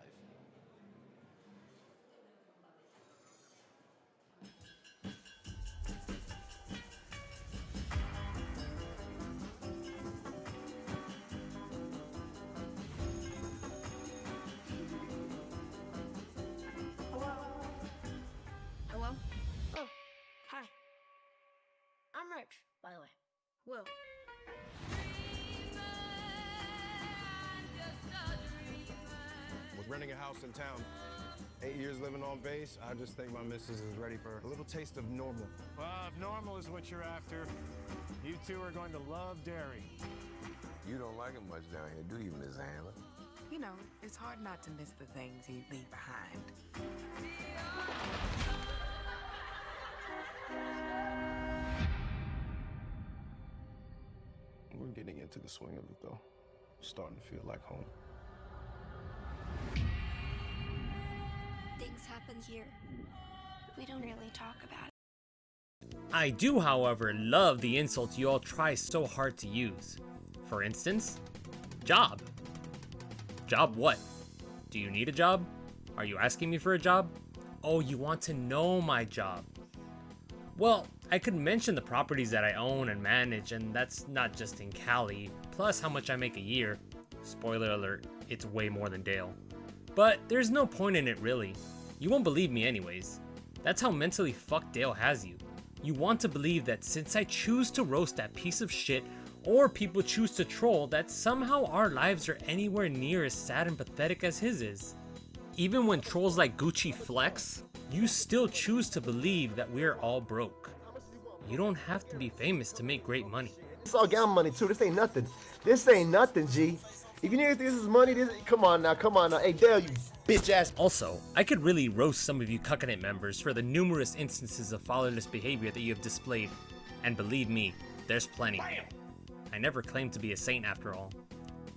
Hello? Oh, hi. I'm Rich, by the way. Will. With renting a house in town, 8 years living on base, I just think my missus is ready for a little taste of normal. Well, if normal is what you're after, you two are going to love dairy. You don't like it much down here, do you, Miss Handler? You know, it's hard not to miss the things you leave behind. We're getting into the swing of it, though. Starting to feel like home. Things happen here. We don't really talk about it. I do, however, love the insults you all try so hard to use. For instance, job. Job what? Do you need a job? Are you asking me for a job? Oh, you want to know my job. Well, I could mention the properties that I own and manage, and that's not just in Cali, plus how much I make a year. Spoiler alert, it's way more than Dale. But there's no point in it really. You won't believe me anyways. That's how mentally fucked Dale has you. You want to believe that since I choose to roast that piece of shit, or people choose to troll, that somehow our lives are anywhere near as sad and pathetic as his is. Even when trolls like Gucci flex, you still choose to believe that we're all broke. You don't have to be famous to make great money. It's all gamma money too. This ain't nothing. This ain't nothing, G. If you think this is money, come on now. Hey, Dale, you bitch ass. Also, I could really roast some of you Cuckanet members for the numerous instances of fatherless behavior that you have displayed. And believe me, there's plenty. Bam! I never claimed to be a saint after all.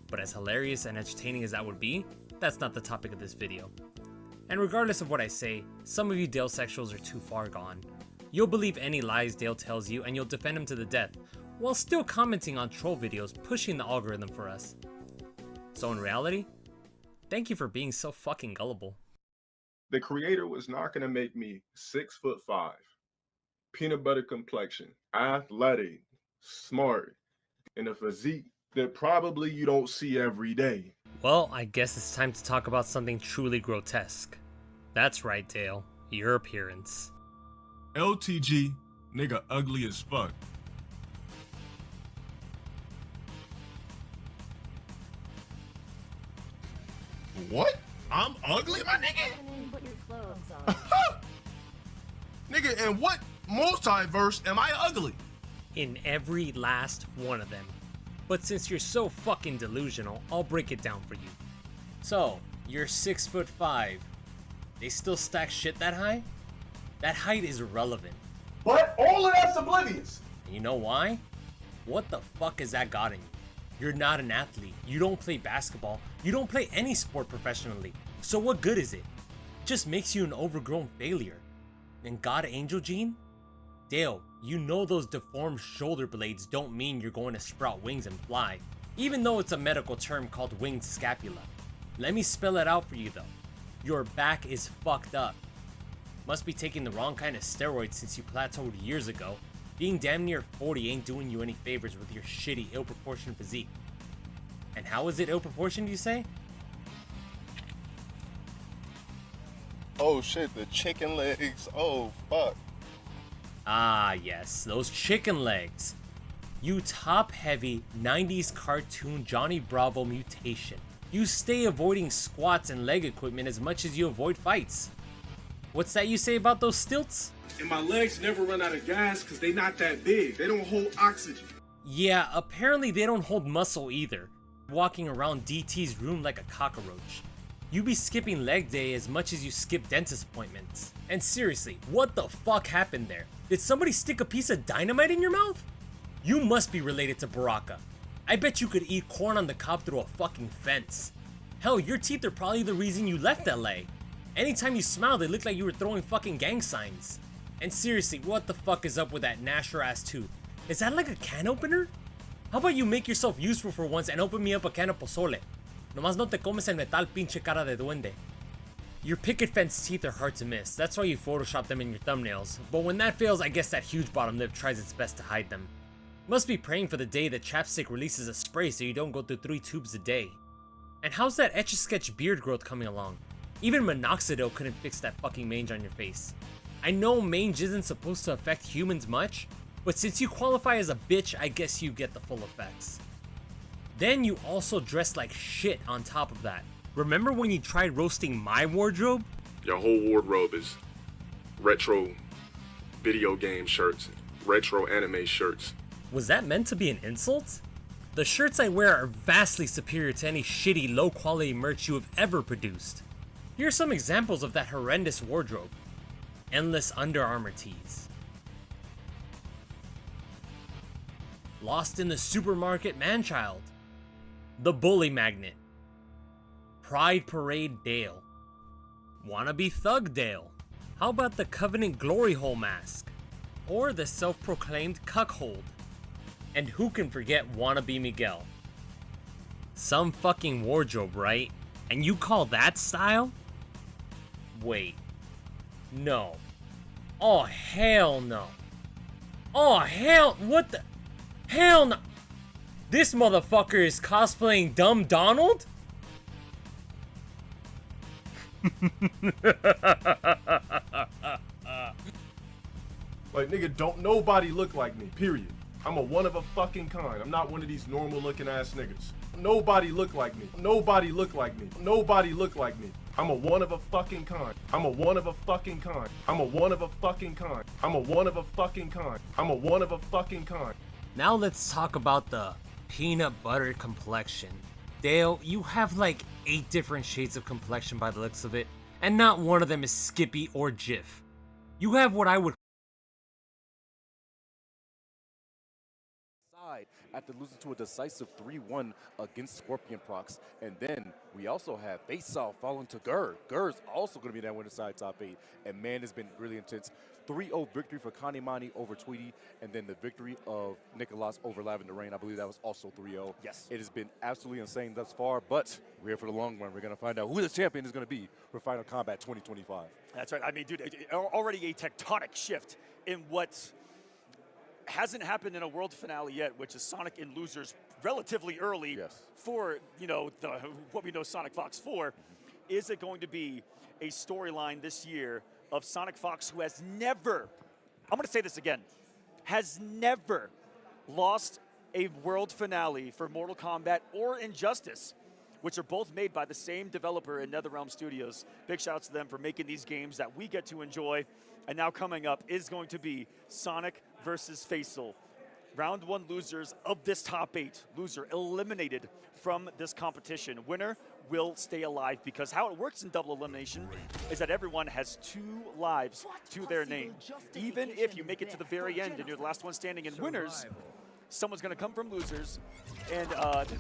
But as hilarious and entertaining as that would be, that's not the topic of this video. And regardless of what I say, some of you Dale sexuals are too far gone. You'll believe any lies Dale tells you and you'll defend him to the death, while still commenting on troll videos pushing the algorithm for us. So in reality, thank you for being so fucking gullible. The creator was not going to make me 6'5", peanut butter complexion, athletic, smart, and a physique that probably you don't see every day. Well, I guess it's time to talk about something truly grotesque. That's right, Dale, your appearance. LTG, nigga ugly as fuck. What? I'm ugly, my nigga? Put your clothes on. Nigga, in what multiverse am I ugly? In every last one of them. But since you're so fucking delusional, I'll break it down for you. So, you're 6'5". They still stack shit that high? That height is irrelevant. But all of that's oblivious. And you know why? What the fuck has that gotten you? You're not an athlete. You don't play basketball. You don't play any sport professionally. So what good is it? It just makes you an overgrown failure. And God Angel Gene? Dale, you know those deformed shoulder blades don't mean you're going to sprout wings and fly, even though it's a medical term called winged scapula. Let me spell it out for you though. Your back is fucked up. Must be taking the wrong kind of steroids since you plateaued years ago. Being damn near 40 ain't doing you any favors with your shitty, ill-proportioned physique. And how is it ill-proportioned, you say? Oh shit, the chicken legs. Oh fuck. Ah yes, those chicken legs. You top-heavy 90s cartoon Johnny Bravo mutation. You stay avoiding squats and leg equipment as much as you avoid fights. What's that you say about those stilts? And my legs never run out of gas because they not that big. They don't hold oxygen. Yeah, apparently they don't hold muscle either. Walking around DT's room like a cockroach. You be skipping leg day as much as you skip dentist appointments. And seriously, what the fuck happened there? Did somebody stick a piece of dynamite in your mouth? You must be related to Baraka. I bet you could eat corn on the cob through a fucking fence. Hell, your teeth are probably the reason you left LA. Anytime you smile, they look like you were throwing fucking gang signs. And seriously, what the fuck is up with that Nasher ass tooth? Is that like a can opener? How about you make yourself useful for once and open me up a can of pozole? Nomás no te comes el metal, pinche cara de duende. Your picket fence teeth are hard to miss, that's why you Photoshop them in your thumbnails. But when that fails, I guess that huge bottom lip tries its best to hide them. Must be praying for the day that Chapstick releases a spray so you don't go through 3 tubes a day. And how's that Etch-a-Sketch beard growth coming along? Even minoxidil couldn't fix that fucking mange on your face. I know mange isn't supposed to affect humans much, but since you qualify as a bitch, I guess you get the full effects. Then you also dress like shit on top of that. Remember when you tried roasting my wardrobe? Your whole wardrobe is retro video game shirts, retro anime shirts. Was that meant to be an insult? The shirts I wear are vastly superior to any shitty, low-quality merch you have ever produced. Here are some examples of that horrendous wardrobe. Endless Under Armour tees. Lost in the Supermarket Manchild. The Bully Magnet. Pride Parade Dale. Wannabe Thug Dale. How about the Covenant Glory Hole mask? Or the self-proclaimed Cuckold? And who can forget Wannabe Miguel? Some fucking wardrobe, right? And you call that style? Wait. No. Oh, hell no. Oh, hell. What the? Hell no. This motherfucker is cosplaying Dumb Donald? Like, nigga, don't nobody look like me, period. I'm a one of a fucking kind. I'm not one of these normal looking ass niggas. Nobody look like me. Nobody look like me. Nobody look like me. I'm a one of a fucking kind. I'm a one of a fucking kind. I'm a one of a fucking kind. I'm a one of a fucking kind. I'm a one of a fucking kind. Now let's talk about the peanut butter complexion. Dale, you have like 8 different shades of complexion by the looks of it, and not one of them is Skippy or Jif. You have what I would after losing to a decisive 3-1 against Scorpion Prox. And then we also have Face-Off falling to Gur. Gur's also going to be that winner side top 8. And man, it's been really intense. 3-0 victory for Kanimani over Tweety, and then the victory of Nicolas over Lavender Rain. I believe that was also 3-0. Yes. It has been absolutely insane thus far, but we're here for the long run. We're going to find out who the champion is going to be for Final Kombat 2025. That's right. I mean, dude, already a tectonic shift in what hasn't happened in a world finale yet, which is Sonic and Losers relatively early for, you know, what we know Sonic Fox for. Is it going to be a storyline this year of Sonic Fox, who has never, I'm going to say this again, has never lost a world finale for Mortal Kombat or Injustice, which are both made by the same developer in NetherRealm Studios. Big shouts to them for making these games that we get to enjoy. And now coming up is going to be Sonic versus Faisal. Round 1 losers of this top 8. Loser eliminated from this competition. Winner will stay alive, because how it works in double elimination is that everyone has 2 lives to their name. Even if you make it to the very end and you're the last one standing in winners, someone's going to come from losers, and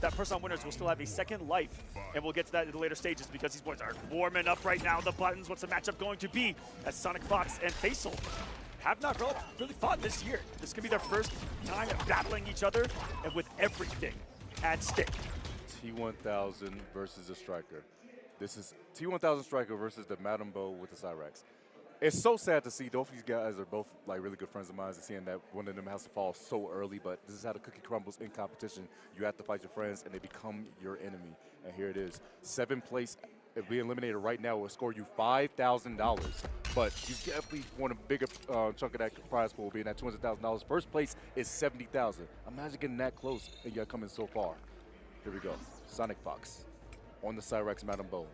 that person on winners will still have a second life. And we'll get to that in the later stages, because these boys are warming up right now. The buttons, what's the matchup going to be, as Sonic Fox and Faisal have not really fought this year. This could be their first time battling each other, and with everything at stake. T1000 versus the Striker. This is T1000 Striker versus the Madam Bo with the Cyrax. It's so sad to see. Both these guys are both like really good friends of mine, and seeing that one of them has to fall so early, but this is how the cookie crumbles in competition. You have to fight your friends, and they become your enemy. And here it is. 7th place, if we eliminated right now, will score you $5,000. But you definitely want a bigger chunk of that prize pool, being at $200,000. First place is $70,000. Imagine getting that close, and you're coming so far. Here we go. Sonic Fox on the Cyrax Madam Bo.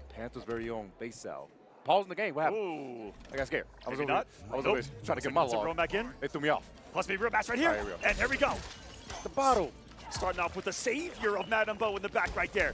Panthers' very own Faisal. Pause in the game. What happened? Ooh. I got scared. I was Maybe over here trying to get my log. Back in. They threw me off. Plus be real match right here. Right, here we go. And here we go. The bottle. Starting off with the savior of Madam Bo in the back right there.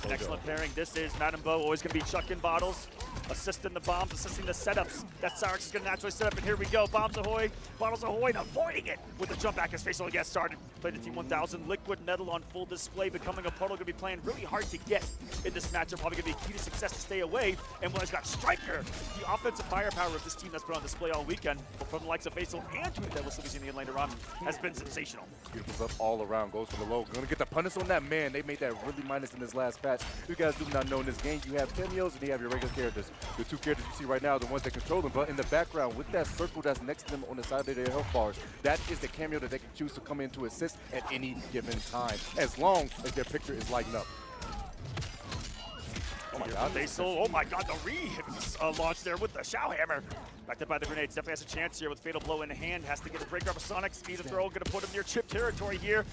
An excellent pairing. This is Madam Bo, always going to be chucking bottles, assisting the bombs, assisting the setups. That Cyrax is going to naturally set up, and here we go. Bombs ahoy, bottles ahoy, and avoiding it with the jump back as Faisal gets started. Played the T1000, Liquid Metal on full display, becoming a puddle. Going to be playing really hard to get in this matchup. Probably going to be key to success to stay away. And when it's got Striker, the offensive firepower of this team that's been on display all weekend, from the likes of Faisal and Tweet that we'll still be seeing in later on, has been sensational. Beautiful stuff all around. Goes for the low. Going to get the punish on that man. They made that really minus in this last patch. You guys do not know in this game, you have cameos and you have your regular characters. The 2 characters you see right now are the ones that control them, but in the background, with that circle that's next to them on the side of their health bars, that is the cameo that they can choose to come in to assist at any given time, as long as their picture is lighting up. Oh my God, Faisal, oh my God, the launch there with the Shao Hammer. Backed up by the grenades, definitely has a chance here with Fatal Blow in hand. Has to get the breaker off of Sonic, speed of throw, gonna put him near chip territory here.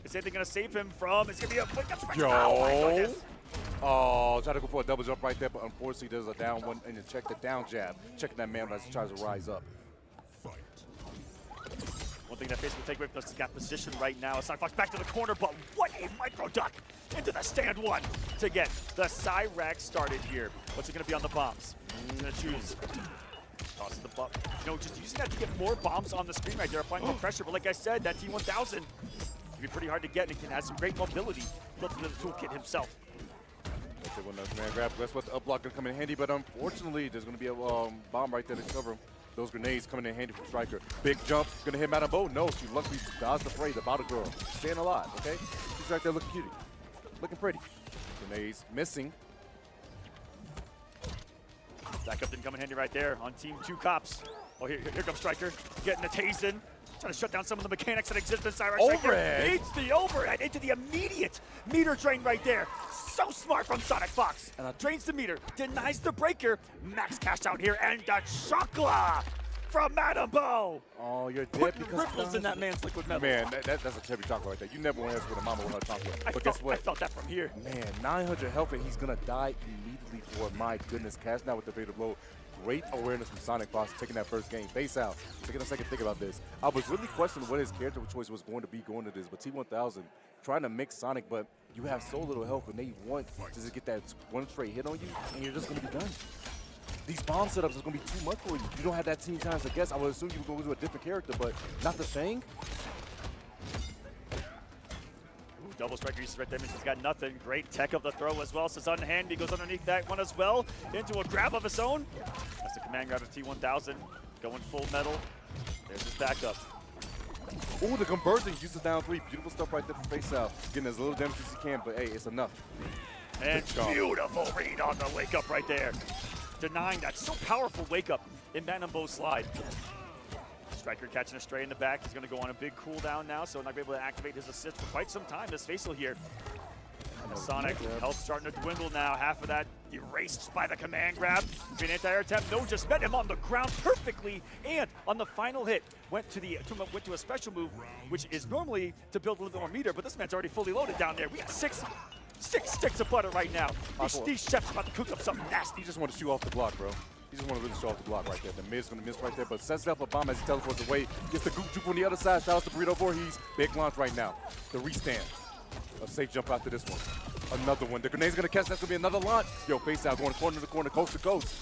Is anything gonna save him from, it's gonna be a quick up. Yo! Oh, try to go for a double jump right there, but unfortunately there's a down one, and you check the down jab. Checking that man as he tries to rise up. One thing that Faisal will take away from us is got position right now. Sonic Fox back to the corner, but what a micro duck into the stand 1 to get the Cyrax started here. What's it going to be on the bombs? Going to choose. Tosses the bump. You know, just using that to get more bombs on the screen right there, applying more pressure. But like I said, that T1000 can be pretty hard to get, and it can have some great mobility built into the toolkit himself. When the man grab, that's what the up block gonna come in handy, but unfortunately there's gonna be a bomb right there to cover him. Those grenades coming in handy from Striker. Big jump, gonna hit Madam Bo. No, she luckily dodged the fray, the bottle girl. Staying alive, okay? She's right there looking cutie. Looking pretty. Grenades missing. Backup didn't come in handy right there on Team 2 Cops. Oh, here comes Striker, getting the Tazen. Trying to shut down some of the mechanics that exist in Cyrax. Overhead! Beats the overhead into the immediate meter drain right there. So smart from Sonic Fox. Drains the meter, denies the breaker. Max cash out here, and the chokla from Madam Bo. Oh, you're dead Putting because ripples in that man's liquid metal. Man, that's a cherry chocolate right there. You never want to ask with a mama with her chocolate. But guess what? I felt that from here. Man, 900 health, and he's gonna die immediately for my goodness. Cash now with the fatal blow. Great awareness from Sonic Fox taking that first game. Face out. Taking a second to think about this. I was really questioning what his character choice was going to be going to this, but T1000 trying to mix Sonic, but you have so little health, and they want to just get that one straight hit on you, and you're just going to be done. These bomb setups is going to be too much for you. You don't have that team times to guess. I would assume you would go to a different character, but not the Shang. Double Striker uses right there, means he's got nothing. Great tech of the throw as well. Sazan hand, he goes underneath that one as well. Into a grab of his own. That's the command grab of T1000. Going full metal. There's his backup. Oh, the conversion uses down 3. Beautiful stuff right there from Face Out. Getting as little damage as he can, but hey, it's enough. And beautiful read on the wake up right there. Denying that so powerful wake up in Madam Bo's slide. Striker catching a stray in the back. He's going to go on a big cooldown now, so not be able to activate his assist for quite some time. This Faisal here. And the Sonic health starting to dwindle now. Half of that erased by the command grab. An anti-air attempt. No, just met him on the ground perfectly. And on the final hit, went to a special move, which is normally to build a little bit more meter, but this man's already fully loaded down there. We got six sticks of butter right now. These chefs about to cook up something nasty. You just want to chew off the block, bro. He just want to really show off the block right there. The mid's going to miss right there, but sets up a bomb as he teleports away. Gets the goop juke on the other side. Shout out to Burrito Voorhees. Big launch right now. The restand. A safe jump after this one. Another one. The grenade's going to catch. That's going to be another launch. Yo, face out going corner to corner, coast to coast.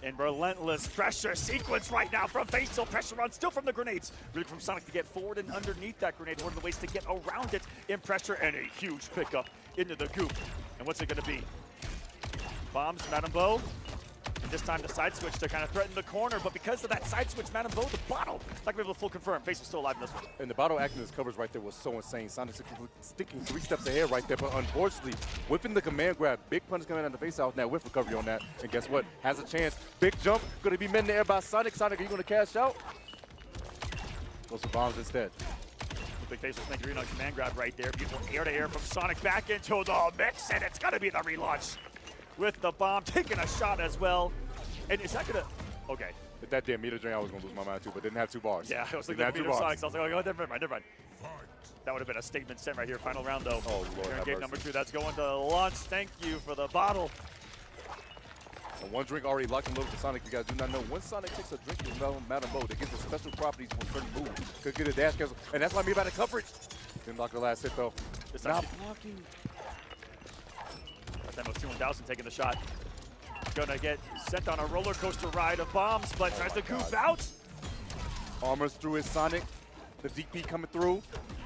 And relentless pressure sequence right now from Faisal. Pressure on still from the grenades. Really from Sonic to get forward and underneath that grenade. One of the ways to get around it in pressure, and a huge pickup into the goop. And what's it going to be? Bombs, Madame Bo. And this time the side switch to kind of threaten the corner, but because of that side switch, Madame Bo, the bottle, not gonna be able to full confirm. Face was still alive in this one. And the bottle acting as covers right there was so insane. Sonic sticking 3 steps ahead right there, but unfortunately, whipping the command grab, big punch coming out of the face out now with recovery on that. And guess what? Has a chance. Big jump, gonna be met in the air by Sonic. Sonic, are you gonna cash out? Goes for bombs instead. Big face was making a command grab right there. Beautiful air to air from Sonic back into the mix, and it's gonna be the relaunch. With the bomb, taking a shot as well. And is that gonna, okay. If that did meter drain, I was gonna lose my mind too, but didn't have 2 bars. Yeah, I was looking at the meter Sonic, so I was like, oh, never mind. That would have been a statement sent right here. Final round though. Oh, Lord, game number 2, that's going to launch. Thank you for the bottle. So 1 drink already locked and loaded for Sonic. You guys do not know, when Sonic takes a drink with Madame Bo, they get the special properties for certain moves. Could get a dash cancel, and that's why I mean by the coverage. Didn't lock the last hit though. It's not actually blocking. That was 2-1000 taking the shot. Gonna get sent on a roller coaster ride of bombs, but tries to goof out. Armors through his Sonic. The DP coming through.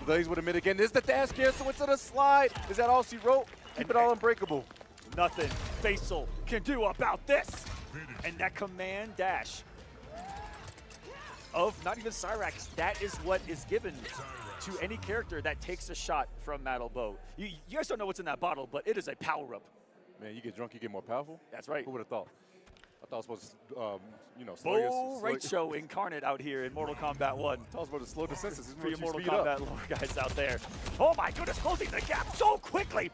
Blaze with a mid again. Is the dash cancel into the slide? Is that all she wrote? Keep it all unbreakable. Nothing Faisal can do about this. And that command dash of not even Cyrax, that is what is given to any character that takes a shot from Madame Bo. You guys don't know what's in that bottle, but it is a power-up. Man, you get drunk, you get more powerful? That's right. Who would have thought? I thought I was supposed to, Bo Raicho incarnate out here in Mortal Kombat 1. I thought I was supposed to slow the senses. For your Mortal Kombat lore guys out there. Oh my goodness, closing the gap so quickly.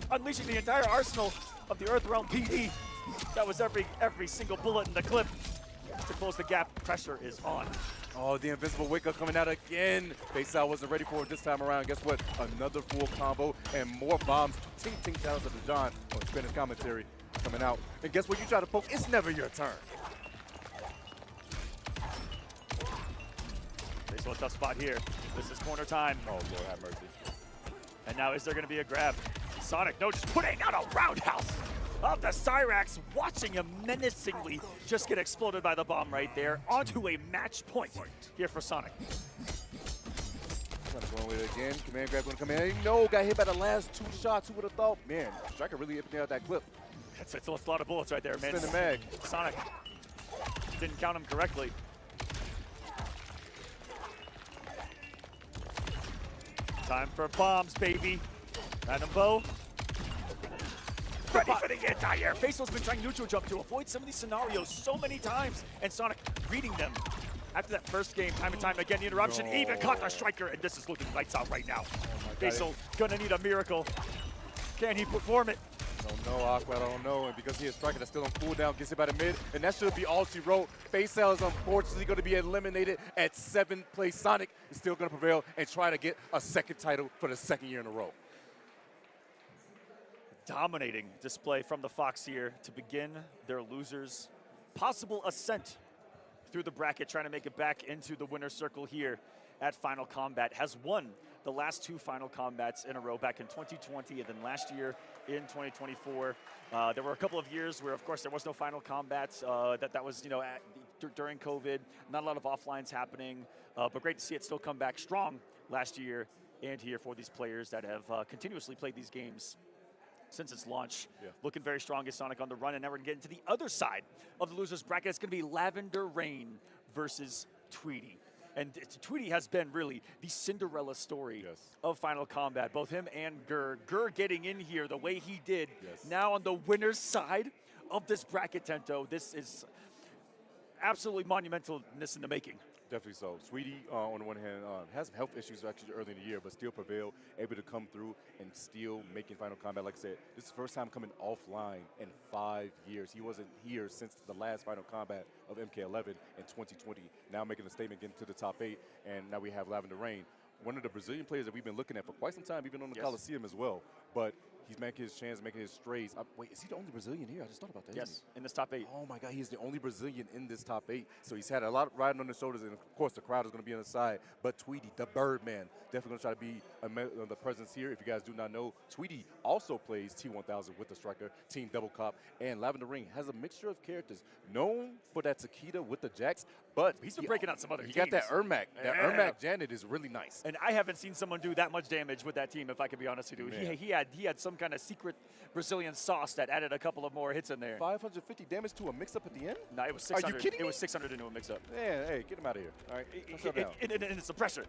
Unleashing the entire arsenal of the Earthrealm PD. That was every single bullet in the clip. To close the gap, pressure is on. Oh, the invincible wake-up coming out again. Faisal wasn't ready for it this time around. Guess what? Another full combo and more bombs. Ting shout out to John on Spanish commentary coming out. And guess what? You try to poke, it's never your turn. Faisal, a tough spot here. This is corner time. Oh, Lord have mercy. And now is there going to be a grab? Sonic, no, just putting out a roundhouse of the Cyrax, watching him menacingly just get exploded by the bomb right there onto a match point here for Sonic. Trying to go with it again. Command grab going to come in. No, got hit by the last 2 shots. Who would have thought? Man, Striker really hit me out that clip. That's a lot of bullets right there, man. Spin the mag. Sonic didn't count him correctly. Time for bombs, baby. Madame Bo. Ready for the anti-air. Facel's been trying neutral jump to avoid some of these scenarios so many times, and Sonic reading them. After that first game, time and time again, the interruption even caught the Striker, and this is looking lights out right now. Faisal gonna need a miracle. Can he perform it? Don't know, Aqua, I don't know. And because he is Striker that's still on cooldown, gets it by the mid, and that should be all she wrote. Faisal is unfortunately going to be eliminated at 7th place. Sonic is still going to prevail and try to get a 2nd title for the 2nd year in a row. Dominating display from the Fox here to begin their losers' possible ascent through the bracket, trying to make it back into the winner's circle here at Final Kombat. Has won the last 2 Final Kombats in a row back in 2020 and then last year in 2024. There were a couple of years where, of course, there was no Final Kombats. That was, during COVID, not a lot of offlines happening, but great to see it still come back strong last year and here for these players that have continuously played these games since its launch. Looking very strong as Sonic on the run, and now we're getting to the other side of the losers bracket. It's going to be Lavender Rain versus Tweety. And Tweety has been really the Cinderella story of Final Kombat. Both him and Gur. Gur getting in here the way he did. Now on the winner's side of this bracket, Tento. This is absolutely monumentalness in the making. Definitely so. Sweetie, on the one hand, has some health issues actually early in the year, but still prevailed, able to come through and still making Final Kombat. Like I said, this is the first time coming offline in 5 years. He wasn't here since the last Final Kombat of Mk1 in 2020. Now making a statement, getting to the top 8, and now we have Lavender Rain, one of the Brazilian players that we've been looking at for quite some time, even on the Coliseum as well. But He's making his chance, making his strays. Wait, is he the only Brazilian here? I just thought about that. Yes, in this top 8. Oh my God, he's the only Brazilian in this top 8. So he's had a lot riding on his shoulders, and of course the crowd is going to be on the side. But Tweety, the Birdman, definitely going to try to be the presence here. If you guys do not know, Tweety also plays T1000 with the Striker, Team Double Cop, and Lavender Ring has a mixture of characters. Known for that Takeda with the Jacks, but he's been breaking out some other teams. He got that Ermac. That Ermac Janet is really nice. And I haven't seen someone do that much damage with that team, if I can be honest with you. He had some kind of secret Brazilian sauce that added a couple of more hits in there. 550 damage to a mix-up at the end? No, it was 600. Are you kidding me? It was 600 into a mix-up. Yeah, hey, get him out of here. All right, and it's the pressure.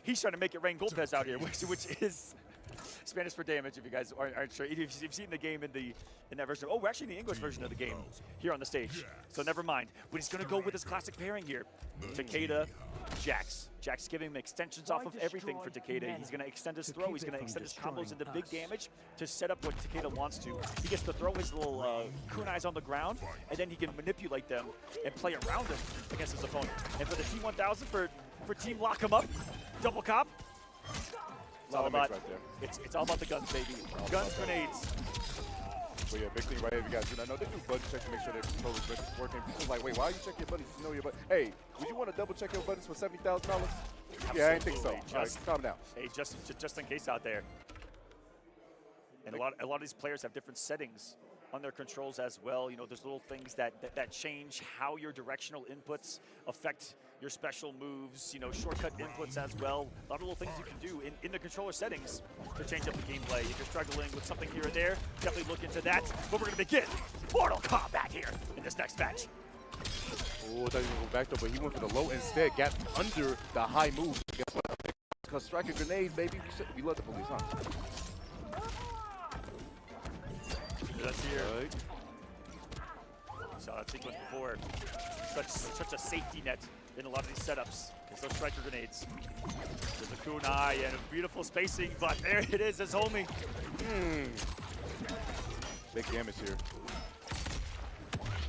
He's trying to make it rain Golpez out here, which is Spanish for damage, if you guys aren't sure. If you've seen the game in that version. Oh, we're actually in the English version of the game here on the stage. So never mind. But he's going to go with his classic pairing here. Takeda, Jax. Jax giving him extensions off of everything for Takeda. He's going to extend his throw. He's going to extend his combos into big damage to set up what Takeda wants to. He gets to throw his little kunais on the ground, and then he can manipulate them and play around them against his opponent. And for the T1000, for Team Lock 'em Up, Double Cop, it's all about it's all about the guns, baby. Guns, grenades. Well, yeah, big thing right here. You guys do not know. They do button checks to make sure their controller's working. People's like, wait, why are you checking your buttons? You know your buttons. Hey, would you want to double check your buttons for $70,000? Yeah, I didn't think so. All right, calm down. Hey, just in case out there. And a lot of these players have different settings on their controls as well. You know, there's little things that change how your directional inputs affect your special moves, you know, shortcut inputs as well. A lot of little things you can do in the controller settings to change up the gameplay. If you're struggling with something here or there, definitely look into that. But we're going to begin Mortal Kombat here in this next match. Oh, I thought he was going to go back though, but he went for the low instead, got under the high move. Guess what? Because striking grenades, baby, we love the police, huh? That's here. Right. Saw that sequence before. Such a safety net in a lot of these setups. It's those striker grenades. There's a kunai and a beautiful spacing, but there it is, his homie. Big damage here.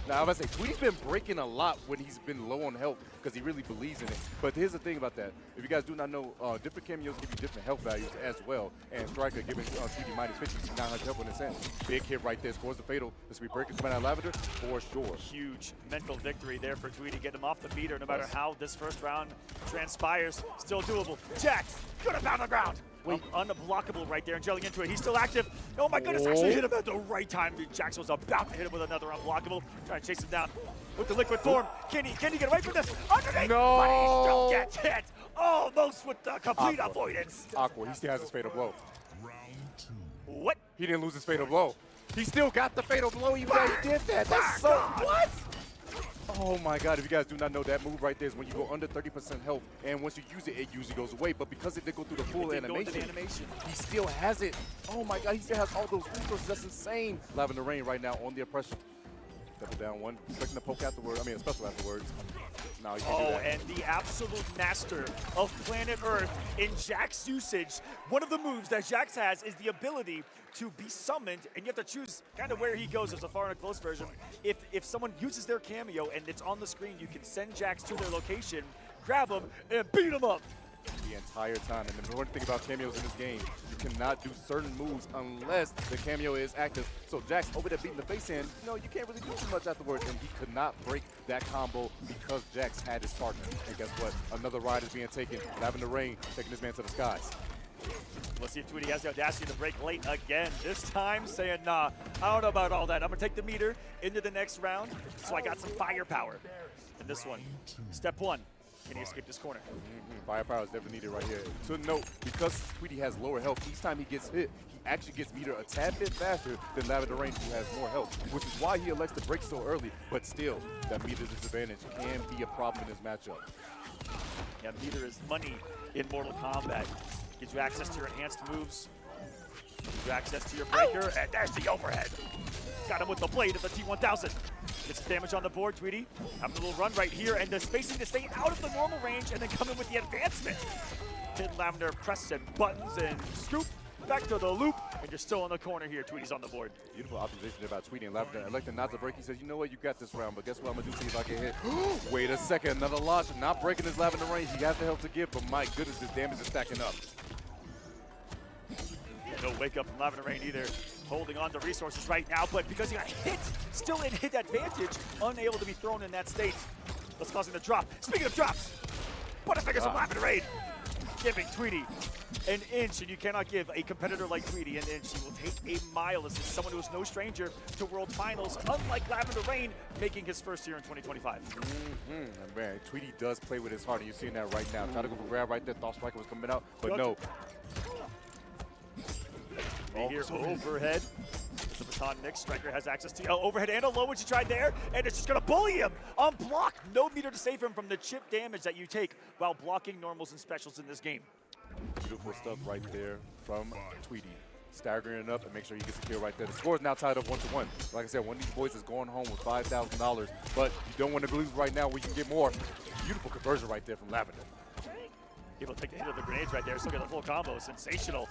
Now, I was about to say, Tweety's been breaking a lot when he's been low on health because he really believes in it. But here's the thing about that. If you guys do not know, different cameos give you different health values as well. And Striker giving Tweety minus 50 to 900 health on his end. Big hit right there. Scores the fatal. This will be breaking coming out of Lavender for sure. Huge mental victory there for Tweety. Get him off the meter no matter how this first round transpires. Still doable. Jax, good about the ground. Wait, unblockable right there and gelling into it. He's still active. Oh my goodness, actually hit him at the right time. Jax was about to hit him with another unblockable. Trying to chase him down with the liquid form. Can he get away from this? Underneath, but he still gets hit. Almost with the complete avoidance. Aqua, he still has his fatal blow. What? He didn't lose his fatal blow. He still got the fatal blow even though he did that. That's so, what? Oh my God, if you guys do not know, that move right there is when you go under 30% health, and once you use it, it usually goes away. But because it did go through the full animation, he still has it. Oh my God, he still has all those resources. That's insane. Lavender Rain right now on the oppression. Double down one, expecting to poke afterwards. I mean, a special afterwards. No, you can't do that. And the absolute master of planet Earth in Jax usage. One of the moves that Jax has is the ability to be summoned, and you have to choose kind of where he goes. There's a far and a close version. If someone uses their cameo and it's on the screen, you can send Jax to their location, grab him, and beat him up. The entire time. And the important thing about cameos in this game, you cannot do certain moves unless the cameo is active. So Jax over there beating the face in, you know, you can't really do too much afterwards, and he could not break that combo because Jax had his partner. And guess what? Another ride is being taken. Lavender Rain taking this man to the skies. Let's see if Tweety has the audacity to break late again. This time saying, nah, I don't know about all that. I'm gonna take the meter into the next round, so I got some firepower in this one. Step one. Can he escape this corner? Firepower is definitely needed right here. So note, because Tweety has lower health, each time he gets hit, he actually gets meter a tad bit faster than Lavender Rain, who has more health, which is why he elects to break so early. But still, that meter disadvantage can be a problem in this matchup. Yeah, meter is money in Mortal Kombat. Gives you access to your enhanced moves, gives you access to your breaker, and there's the overhead. Got him with the blade of the T1000. Gets some damage on the board, Tweety. Having a little run right here, and the spacing to stay out of the normal range, and then come in with the advancement. Hit Lavender, press and buttons, and scoop back to the loop, and you're still in the corner here. Tweety's on the board. Beautiful observation about Tweety and Lavender. Electing not to break. He says, you know what, you got this round, but guess what I'm going to do, see if I can hit. Wait a second, another launch. Not breaking his Lavender range. He has the help to give, but my goodness, his damage is stacking up. No wake up from Lavender Rain either. Holding on to resources right now, but because he got hit, still in hit advantage, unable to be thrown in that state. That's causing the drop. Speaking of drops, Butterfingers from Lavender Rain giving Tweety an inch, and you cannot give a competitor like Tweety an inch. He will take a mile. This is someone who is no stranger to World Finals, unlike Lavender Rain, making his first year in 2025. And man, Tweety does play with his heart, and you're seeing that right now. Try to go for grab right there. Thought Striker was coming out, but no. Here overhead. The baton mix. Striker has access to overhead and a low, which he tried there, and it's just going to bully him on block. No meter to save him from the chip damage that you take while blocking normals and specials in this game. Beautiful stuff right there from Tweety. Staggering it up and make sure you get secure right there. The score is now tied up 1-1. Like I said, one of these boys is going home with $5,000, but you don't want to lose right now where you can get more. Beautiful conversion right there from Lavender. Able to take the hit of the grenades right there. Still get the full combo. Sensational.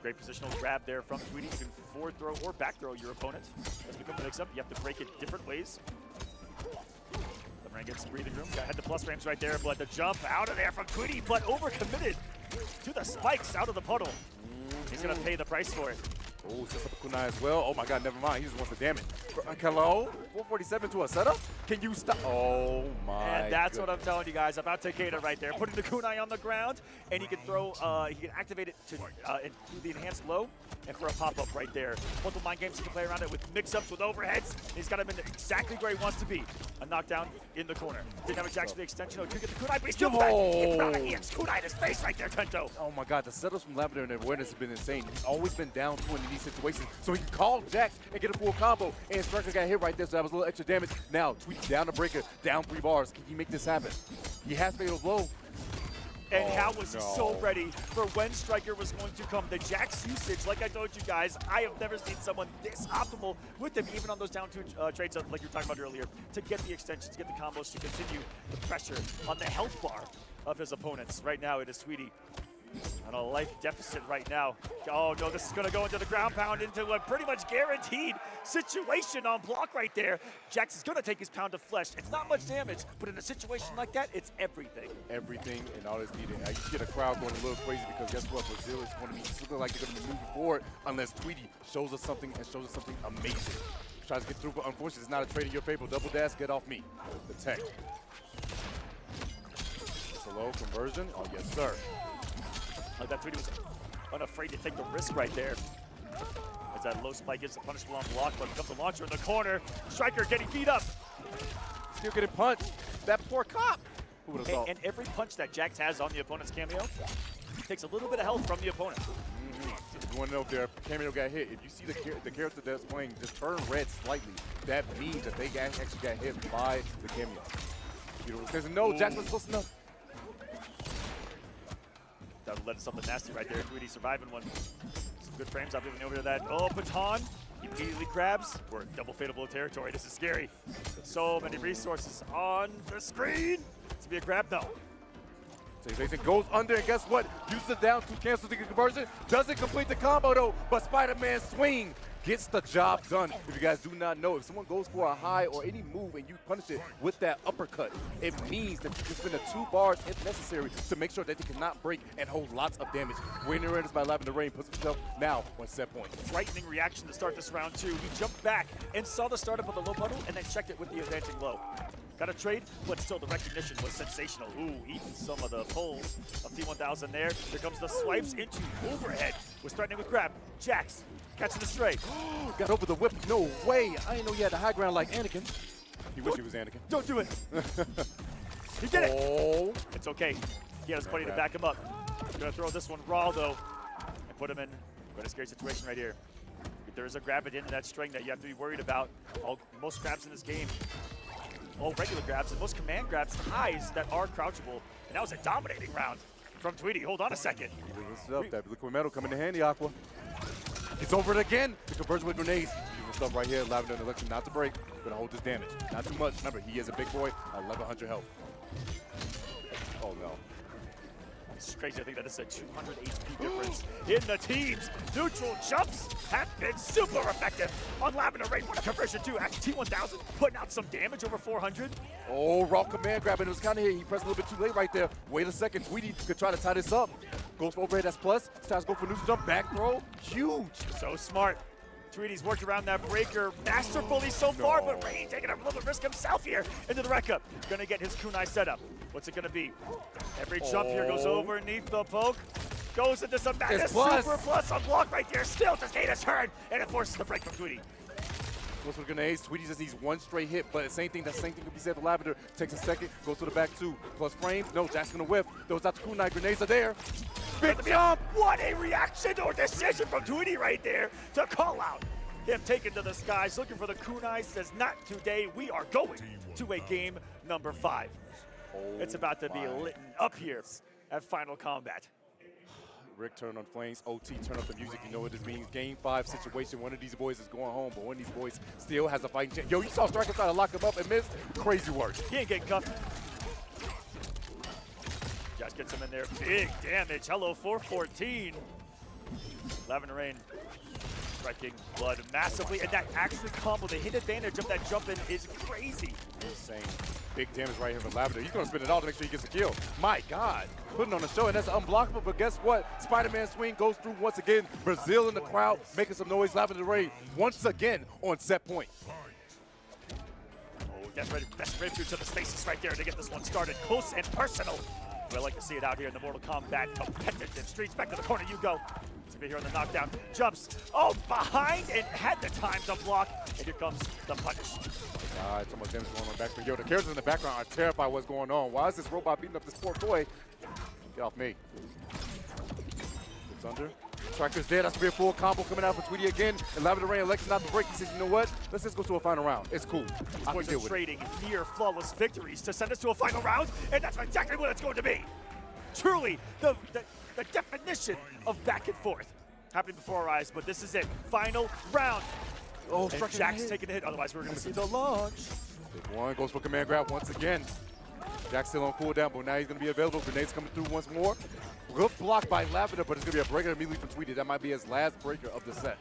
Great positional grab there from Tweety. You can forward throw or back throw your opponent. As we come to mix up, you have to break it different ways. LeBron gets some breathing room. Got head to plus frames right there, but the jump out of there from Tweety, but overcommitted to the spikes out of the puddle. He's going to pay the price for it. Oh, sets up a kunai as well. Oh my god, never mind. He just wants the damage. Hello? 447 to a setup? Can you stop? Oh my And that's what I'm telling you guys about Takeda right there. Putting the kunai on the ground, and he can throw, he can activate it to do the enhanced low and for a pop-up right there. Multiple mind games he can play around it with mix-ups, with overheads. He's got him in exactly where he wants to be. A knockdown in the corner. Didn't have a jack for the extension. Oh, could get the kunai, but he's still back. He hits kunai in his face right there, Tento. Oh my god, the setups from Lavender and awareness have been insane. He's always been down 2 in these situations, so he can call Jax and get a full combo. And Striker got hit right there, so that was a little extra damage. Now, Tweety down the breaker, down 3 bars. Can he make this happen? He has fatal blow. And how was he so ready for when Striker was going to come? The Jax usage, like I told you guys, I have never seen someone this optimal with him, even on those down 2 trades like you were talking about earlier, to get the extensions, to get the combos, to continue the pressure on the health bar of his opponents. Right now, it is Tweety on a life deficit right now. Oh no, this is going to go into the ground pound, into a pretty much guaranteed situation on block right there. Jax is going to take his pound of flesh. It's not much damage, but in a situation like that, it's everything. Everything and all that's needed. Now you get a crowd going a little crazy because guess what? Brazil is going to be looking like they're going to be moving forward unless Tweety shows us something and shows us something amazing. Tries to get through, but unfortunately, it's not a trade in your favor. Double dash, get off me. The tech. Slow conversion. Oh, yes, sir. Like that Tweety was unafraid to take the risk right there. As that low spike gets the punishable on block, but becomes a launcher in the corner. Striker getting beat up. Still getting punched. That poor cop. Who would have thought? And every punch that Jax has on the opponent's cameo takes a little bit of health from the opponent. You want to know if their cameo got hit. If you see the character that's playing just turn red slightly, that means that they actually got hit by the cameo. You know, because no, Jax was close enough. That would let something nasty right there. Tweety surviving one. Some good frames up even over to that. Oh, baton. He immediately grabs. We're in double fatal blow territory. This is scary. So many resources on the screen. It's gonna be a grab though. So Jason goes under, and guess what? Uses the down to cancel the conversion. Doesn't complete the combo though, but Spider-Man swing gets the job done. If you guys do not know, if someone goes for a high or any move and you punish it with that uppercut, it means that you can spend the 2 bars if necessary to make sure that they cannot break and hold lots of damage. Winner is by Lavender Rain, puts himself now on set point. Frightening reaction to start this round 2. He jumped back and saw the startup of the low bundle and then checked it with the advancing low. Got a trade, but still the recognition was sensational. Ooh, eating some of the pulls of T1000 there. Here comes the swipes into overhead. Was threatening with grab. Jax catching the stray. Got over the whip. No way. I didn't know you had the high ground like Anakin. He wish he was Anakin. Don't do it. He did it. It's okay. He has plenty to back him up. Gonna throw this one raw though and put him in quite a scary situation right here. There is a grab at the end of that string that you have to be worried about. Most grabs in this game, all regular grabs, and most command grabs, highs that are crouchable. And that was a dominating round from Tweety. Hold on a second. That liquid metal coming in handy, Aqua. It's over it again. The conversion with grenades. Beautiful stuff right here. Lavender and Alexa not to break. Gonna hold this damage. Not too much. Remember, he is a big boy. 1100 health. Oh no. It's crazy to think that it's a 200 HP difference in the teams. Neutral jumps have been super effective on Lavender Rain. What a conversion too. Actually, T1000 putting out some damage over 400. Oh, raw command grab, and it was kind of here. He pressed a little bit too late right there. Wait a second. Tweety could try to tie this up. Goes for overhead, that's plus. Starts to go for neutral jump, back throw. Huge. So smart. Tweety's worked around that breaker masterfully so far, but Rain taking a little risk himself here into the wreck up. Gonna get his kunai set up. What's it gonna be? Every jump here goes overneath the poke. Goes into some madness. Super plus on block right there. Still just gain a turn, and it forces the break from Tweety. Goes for grenades. Tweety just needs one straight hit, but the same thing could be said for Lavender. Takes a second, goes to the back two. Plus frames. No, Jack's gonna whiff. Those out the kunai. Grenades are there. Big jump! What a reaction or decision from Tweety right there to call out. Him taken to the skies, looking for the kunai, says not today. We are going to a game number 5. It's about to be lit up here at Final Kombat. Rick turn on flames, OT turn up the music. You know what this means. Game 5 situation. One of these boys is going home, but one of these boys still has a fighting chance. Yo, you saw Striker try to lock him up and miss? Crazy work. He ain't getting cuffed. Just gets him in there. Big damage. Hello, 414. Lavender Rain striking blood massively, and that actually combo, the hit advantage of that jump in is crazy. Insane. Big damage right here for Lavender. He's going to spin it all to make sure he gets a kill. My God. Putting on the show, and that's unblockable, but guess what? Spider-Man swing goes through once again. Brazil in the crowd making some noise. Lavender Rain once again on set point. Oh, that's ready to the spaces right there to get this one started. Close and personal. We like to see it out here in the Mortal Kombat competitive streets. Back to the corner you go. It's gonna be here on the knockdown. Jumps. Oh, behind and had the time to block. And here comes the punish. God, so much damage going on back there. Yo, the characters in the background are terrified what's going on. Why is this robot beating up this poor boy? Get off me. It's under. Striker's dead. That's gonna be a full combo coming out for Tweety again. And Lavender Rain elects not to break. He says, you know what? Let's just go to a final round. It's cool. I can deal with it. Trading near flawless victories to send us to a final round, and that's exactly what it's going to be. Truly, the definition of back and forth happening before our eyes, but this is it. Final round. Oh, and Jack's taking a hit, otherwise we're going to see the launch. Big one goes for command grab once again. Jack's still on cooldown, but now he's going to be available. Grenades coming through once more. Good block by Lavender, but it's going to be a breaker immediately for Tweety. That might be his last breaker of the set.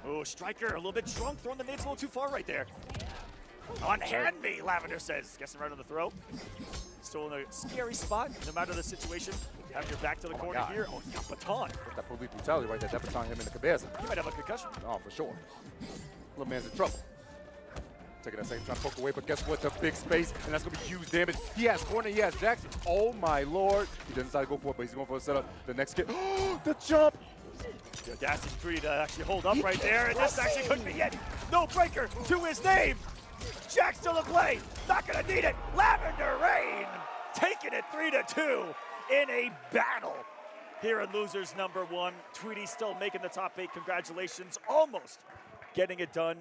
Oh, Striker a little bit drunk, throwing the nades a little too far right there. Unhand me, Lavender says. Guessing right on the throw. Still in a scary spot, no matter the situation. Have your back to the corner here. Oh, you got baton. That police brutality right there. That baton him in the cabeza. He might have a concussion. Oh, for sure. Little man's in trouble. Taking that same, trying to poke away, but guess what? The big space, and that's going to be huge damage. He has corner, he has Jackson. Oh, my Lord. He doesn't decide to go for it, but he's going for a setup. The next kick. Oh, the jump. The audacity free to actually hold up right there, and this actually couldn't be it. No breaker to his name. Jack still in play. Not going to need it. Lavender Rain taking it 3-2 in a battle here in Losers number 1. Tweety still making the top 8. Congratulations. Almost getting it done.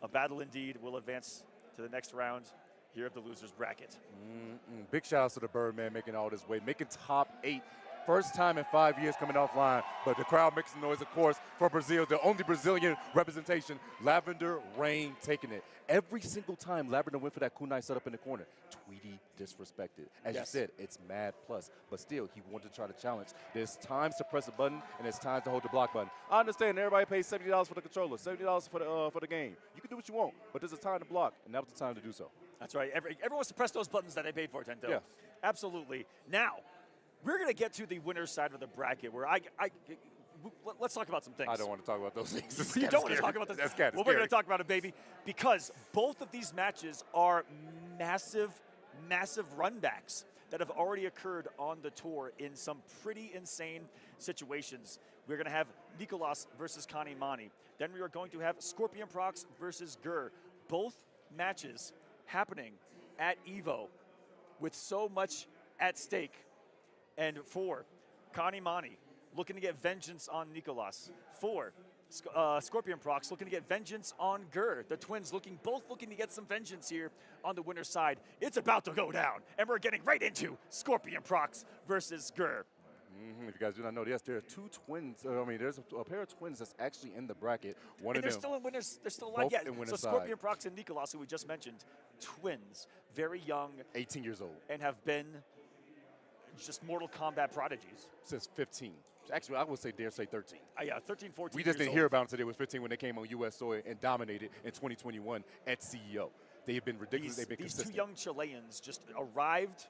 A battle indeed. Will advance to the next round here of the Losers bracket. Big shout outs to the Birdman making all this weight, making top 8. First time in 5 years coming offline, but the crowd makes some noise, of course, for Brazil, the only Brazilian representation. Lavender Rain taking it. Every single time Lavender went for that kunai setup in the corner, Tweety disrespected. As you said, it's mad plus, but still, he wanted to try to challenge. There's times to press a button, and there's times to hold the block button. I understand everybody pays $70 for the controller, $70 for the game. You can do what you want, but there's a time to block, and that was the time to do so. That's right. Everyone wants to press those buttons that they paid for, Tento. Yeah. Absolutely. Now, we're going to get to the winner's side of the bracket where let's talk about some things. I don't want to talk about those things. You don't want to talk about this? That's kind of Well, we're going to talk about it, baby, because both of these matches are massive, massive runbacks that have already occurred on the tour in some pretty insane situations. We're going to have Nicolas versus Kanimani. Then we are going to have Scorpion Prox versus Gur. Both matches happening at EVO with so much at stake. And for Kanimani, looking to get vengeance on Nicolas. For Scorpion Prox, looking to get vengeance on Gur. The twins both looking to get some vengeance here on the winner's side. It's about to go down, and we're getting right into Scorpion Prox versus Gur. If you guys do not know, yes, there are 2 twins. There's a pair of twins that's actually in the bracket. One and of they're them. Still in winners. They're still alive. Yeah. So side. Scorpion Prox and Nicolas, who we just mentioned, twins. very young. 18 years old. And have been just Mortal Kombat prodigies. Since 15. Actually, I would say, dare say 13. Yeah, 13, 14 We just years didn't hear old. about them until they was 15 when they came on U.S. soil and dominated in 2021 at CEO. They have been ridiculous. They've been These consistent. two young Chileans just arrived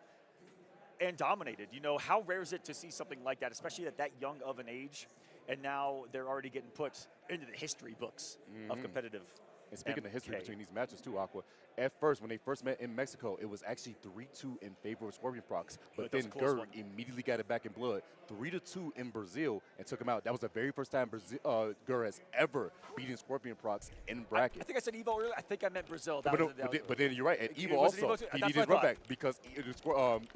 and dominated. You know, how rare is it to see something like that, especially at that young of an age, and now they're already getting put into the history books of competitive. And speaking of history between these matches too, Aqua, at first, when they first met in Mexico, it was actually 3-2 in favor of Scorpion Prox. But then Gur immediately got it back in blood, 3-2 in Brazil, and took him out. That was the very first time Gur has ever beaten Scorpion Prox in bracket. I think I said Evo earlier. I think I meant Brazil. But then you're right. At Evo also, he needed his run back because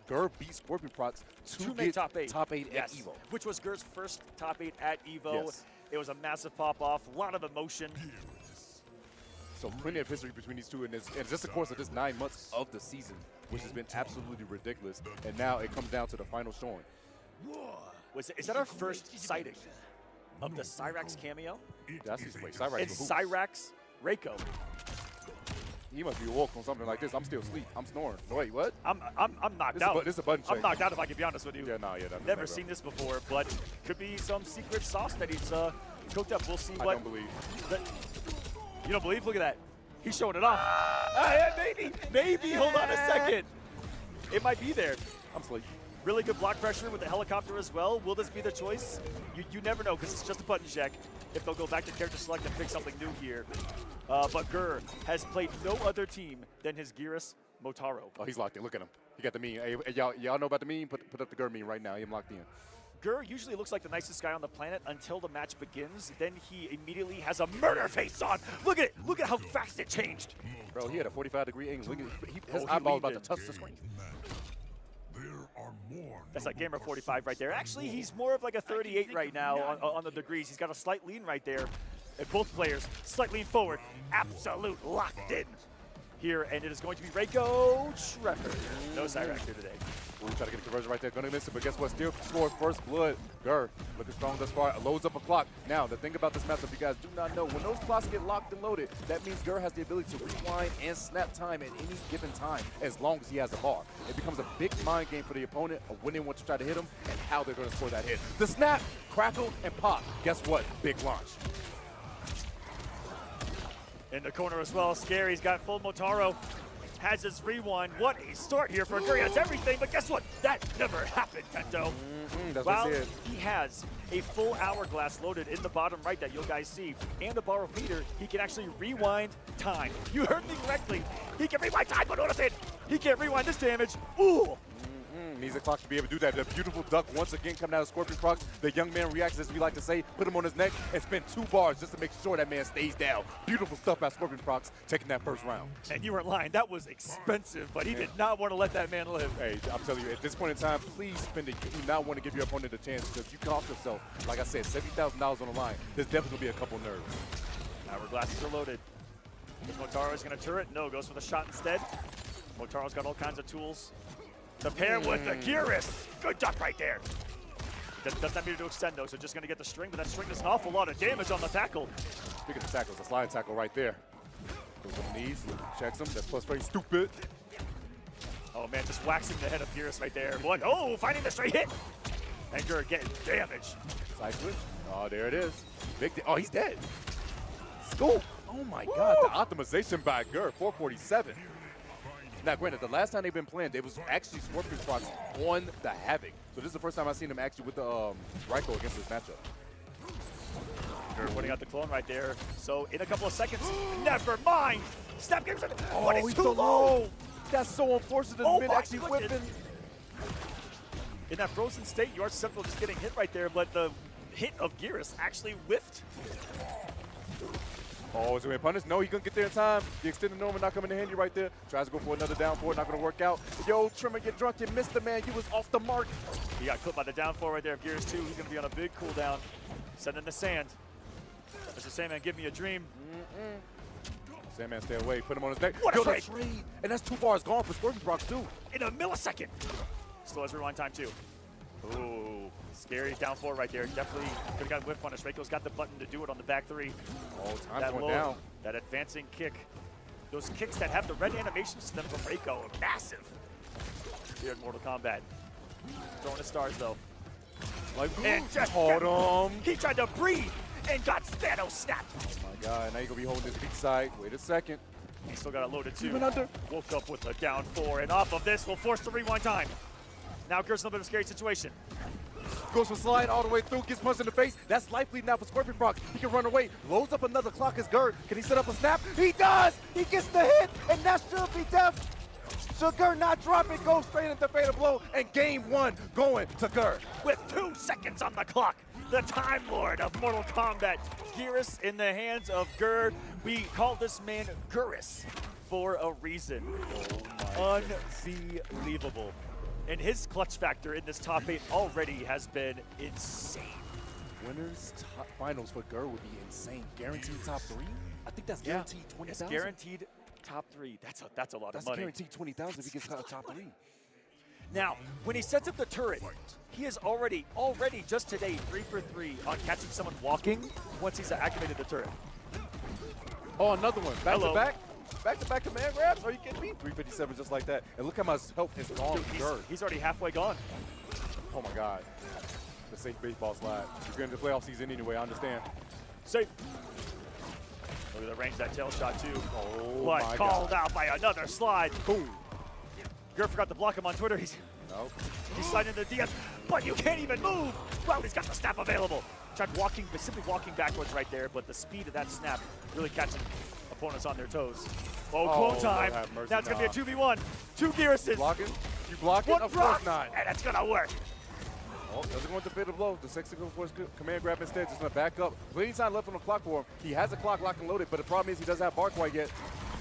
Gur beat Scorpion Prox to get top eight at Evo. Which was Gur's first top 8 at Evo. Yes. It was a massive pop-off, a lot of emotion. So plenty of history between these two, and just the course of this 9 months of the season, which has been absolutely ridiculous. And now it comes down to the final showing. Is that our first sighting of the Cyrax cameo? That's his way. Cyrax. It's Cyrax Reiko. He must be awoke on something like this. I'm still asleep. I'm snoring. No, wait, what? I'm knocked out. This is a button check. I'm knocked out if I can be honest with you. Yeah, that's never seen this before, but could be some secret sauce that he's cooked up. We'll see what. I don't believe. You don't believe? Look at that. He's showing it off. Maybe. Hold on a second. It might be there. I'm asleep. Really good block pressure with the helicopter as well. Will this be the choice? You never know because it's just a button check. If they'll go back to character select and pick something new here. But Gur has played no other team than his Geras Motaro. Oh, he's locked in. Look at him. He got the meme. Hey, y'all know about the meme? Put up the Gur meme right now. I'm locked in. Gur usually looks like the nicest guy on the planet until the match begins. Then he immediately has a murder face on. Look at it. Look at how fast it changed. Bro, he had a 45-degree angle. Look at his eyeball about to touch the screen. That's like Gamer 45 right there. Actually, he's more of like a 38 right now on the degrees. He's got a slight lean right there. And both players, slight lean forward. Absolute locked in here. And it is going to be Reiko Trevor. No Cyrax here today. Ooh, try to get a conversion right there. Gonna miss it, but guess what? Still scores first blood. Gur looking strong thus far. Loads up a clock. Now, the thing about this matchup, you guys do not know, when those clocks get locked and loaded, that means Gur has the ability to rewind and snap time at any given time as long as he has a bar. It becomes a big mind game for the opponent of when they want to try to hit him and how they're going to score that hit. The snap, crackle, and pop. Guess what? Big launch. In the corner as well, Scary's got full Motaro. Has his rewind. What a start here for Gur. He has everything, but guess what? That never happened, Tento. That's While what it is. he has a full hourglass loaded in the bottom right that you guys see, and the bar of meter, he can actually rewind time. You heard me correctly. He can rewind time, but notice it. He can't rewind this damage. Ooh. Needs a clock to be able to do that. The beautiful duck once again coming out of Scorpion Prox. The young man reacts, as we like to say, put him on his neck and spend 2 bars just to make sure that man stays down. Beautiful stuff by Scorpion Prox taking that first round. And you weren't lying. That was expensive, but he did not want to let that man live. Hey, I'm telling you, at this point in time, please spend it. You do not want to give your opponent a chance because you cost yourself, like I said, $70,000 on the line. There's definitely going to be a couple nerves. Hourglasses are loaded. Motaro is going to turret. No, goes for the shot instead. Motaro's got all kinds of tools. The pair with the Geras. Good duck right there. Does not mean to extend though, so just going to get the string, but that string does an awful lot of damage on the tackle. Speaking of tackles, a slide tackle right there. Goes on the knees, checks him. That's plus very stupid. Oh man, just waxing the head of Geras right there. Oh, finding the straight hit. And Gur getting damage. Side switch. Oh, there it is. Oh, he's dead. Scoop. Oh my God, the optimization by Gur, 447. Now, granted, the last time they've been playing, it was actually Scorpion Prox on the Havoc. So this is the first time I've seen him actually with the Reiko against this matchup. Gur putting out the clone right there. So in a couple of seconds, never mind. Snap games. Oh, he's too low. That's so unfortunate. This mid actually whipping. In that frozen state, you are susceptible to just getting hit right there, but the hit of Geras actually whiffed. Oh, is he going to punish? No, he couldn't get there in time. The extended normal not coming to handy right there. Tries to go for another down four, not going to work out. Yo, Trimmer, get drunk. You missed the man. You was off the mark. He got clipped by the down four right there of Geras 2. He's going to be on a big cooldown. Send in the sand. Mr. Sandman, give me a dream. Sandman, stay away. Put him on his neck. What a trade! And that's 2 bars gone for Scorpion Prox, too. In a millisecond. Still has rewind time, too. Ooh, scary down four right there. Definitely could have got whip punish. Reiko's got the button to do it on the back 3. Oh, time's going down. That advancing kick. Those kicks that have the red animations to them from Reiko are massive here in Mortal Kombat. Throwing his stars though. And just hold him. He tried to breathe and got Thanos snapped. Oh my god, now you're gonna be holding this big side. Wait a second. He still got it loaded too. Even under. Woke up with a down 4, and off of this will force the rewind time. Now Gert's in a little bit of a scary situation. Goes for slide all the way through, gets punched in the face. That's life lead now for Scorpion Proc. He can run away, loads up another clock as Gert. Can he set up a snap? He does! He gets the hit, and that should be death. Should Gert not drop it, go straight into fatal blow, and game 1 going to Gert. With 2 seconds on the clock, the Time Lord of Mortal Kombat. Geras in the hands of Gur. We call this man Guris for a reason. Unbelievable. And his clutch factor in this top 8 already has been insane. Winners finals for Gur would be insane. Guaranteed top 3? I think that's guaranteed 20,000. It's guaranteed top 3. That's a lot of money. That's guaranteed 20,000 if he gets top 3. Now, when he sets up the turret, he is already just today 3 for 3 on catching someone walking once he's activated the turret. Oh, another one. Back to back? Back-to-back command grabs? Are you kidding me? 357 just like that. And look how much help is gone. Dude, he's already halfway gone. Oh my god. The safe baseball slide. You're going to the playoff season anyway, I understand. Safe. Look at the range of that tail shot too. Oh but my called god. out by another slide. Boom. Gert forgot to block him on Twitter. He's sliding into the DMs, but you can't even move. Well, he's got the snap available. Tried walking, simply walking backwards right there, but the speed of that snap really catching opponents on their toes. Oh, clone time. Now it's going to be a 2v1. 2 Gerases. Blocking? You blocking? One of proc, course not. and it's going to work. Oh, doesn't go into fatal blow. The sexy goes for his command grab instead. Just going to back up. Plenty of time left on the clock for him. He has a clock locked and loaded, but the problem is he doesn't have bar quite yet.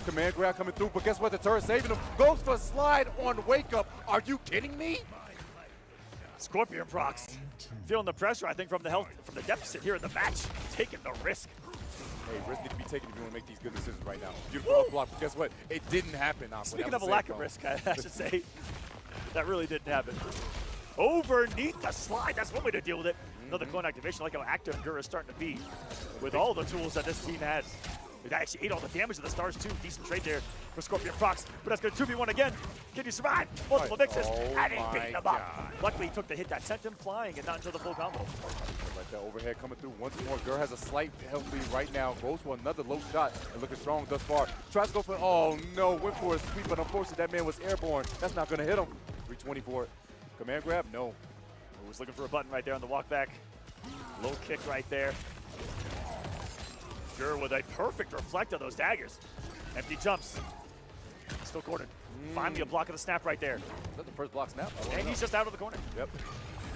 Command grab coming through, but guess what? The turret saving him. Goes for slide on wake up. Are you kidding me? Scorpion Procs feeling the pressure, I think, from the deficit here in the match. Taking the risk. Hey, risk need to be taken if you want to make these good decisions right now. Beautiful up block, but guess what? It didn't happen. Speaking of a lack of risk, I should say, that really didn't happen. Overneath the slide, that's one way to deal with it. Another clone activation, like how active Gur is starting to be with all the tools that this team has. It actually ate all the damage of the stars too. Decent trade there for Scorpion Procs, but that's going to 2v1 again. Can you survive? Multiple mixes, and he beat him up. Luckily, he took the hit that sent him flying and not until the full combo. Like that overhead coming through once more. Gur has a slight health lead right now. Goes for another low shot and looking strong thus far. Tries to go for, oh no, went for a sweep, but unfortunately that man was airborne. That's not going to hit him. 324. Command grab? No. He was looking for a button right there on the walk back. Low kick right there. Gur with a perfect reflect of those daggers. Empty jumps. Still cornered. Finally a block of the snap right there. Is that the first block snap? And he's just out of the corner. Yep.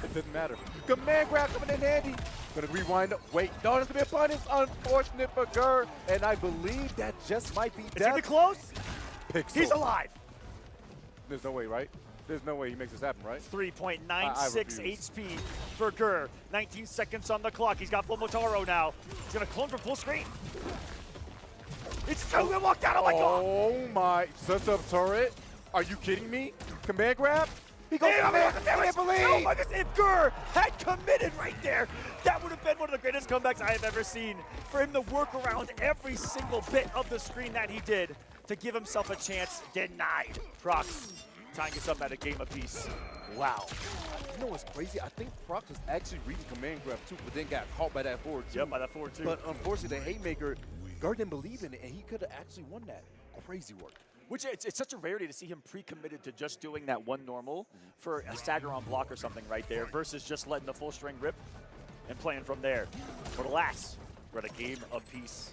It didn't matter. Command grab coming in handy. Gonna rewind. Wait, no, there's gonna be a punish. Unfortunate for Gur. And I believe that just might be death. Is he close? Pixel. He's alive. There's no way, right? There's no way he makes this happen, right? 3.96 HP for Gur. 19 seconds on the clock. He's got full Motaro now. He's gonna clone for full screen. It's still gonna walk down. Oh my god! Oh my! Sets up turret. Are you kidding me? Command grab. He goes. I can't believe. Oh my goodness! If Gur had committed right there, that would have been one of the greatest comebacks I have ever seen. For him to work around every single bit of the screen that he did to give himself a chance. Denied. Procs tying us up at a game apiece. Wow. You know what's crazy? I think Proc was actually reading command grab too, but then got caught by that forward too. Yep, by that forward too. But unfortunately, the haymaker, Gur didn't believe in it, and he could have actually won that. Crazy work. Which it's such a rarity to see him pre-committed to just doing that one normal for a stagger on block or something right there versus just letting the full string rip and playing from there. But alas, we're at a game apiece.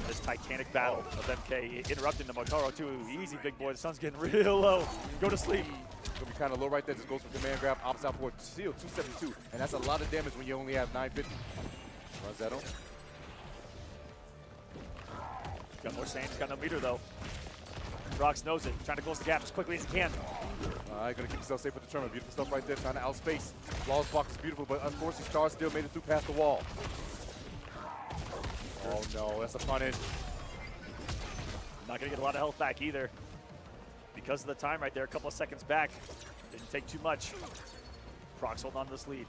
This titanic battle of MK interrupting the Motaro too. Easy, big boy. The sun's getting real low. Go to sleep. Gonna be kind of low right there. Just goes for command grab. Opts out for seal 272, and that's a lot of damage when you only have 950. Runs that on. Got more sand. He's got no meter though. Procs knows it. Trying to close the gap as quickly as he can. All right, gonna keep himself safe with the tournament. Beautiful stuff right there. Trying to outspace. Flawless block is beautiful, but unfortunately, Star still made it through past the wall. Oh no, that's a punish. Not gonna get a lot of health back either. Because of the time right there, a couple of seconds back. Didn't take too much. Procs holding on to this lead.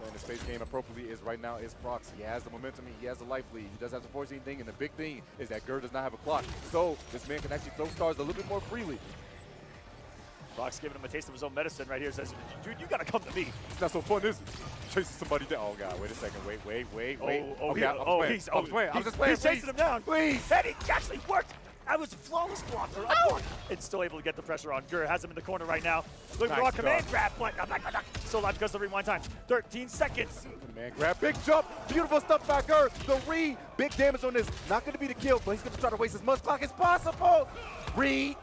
And the space game appropriately is right now is Prox. He has the momentum, he has the life lead, he doesn't have to force anything, and the big thing is that Gerd does not have a clock. So this man can actually throw stars a little bit more freely. Prox giving him a taste of his own medicine right here. Says, dude, you gotta come to me. It's not so fun, is it? Chasing somebody down. Oh God, wait a second. Wait. He's chasing him down. Please. And he actually worked. That was a flawless block. And still able to get the pressure on. Gur has him in the corner right now. Look at the raw command grab, but so live because of the rewind time. 13 seconds. Command grab, big jump, beautiful stuff by Gur. The read, big damage on this. Not going to be the kill, but he's going to try to waste as much clock as possible. Read.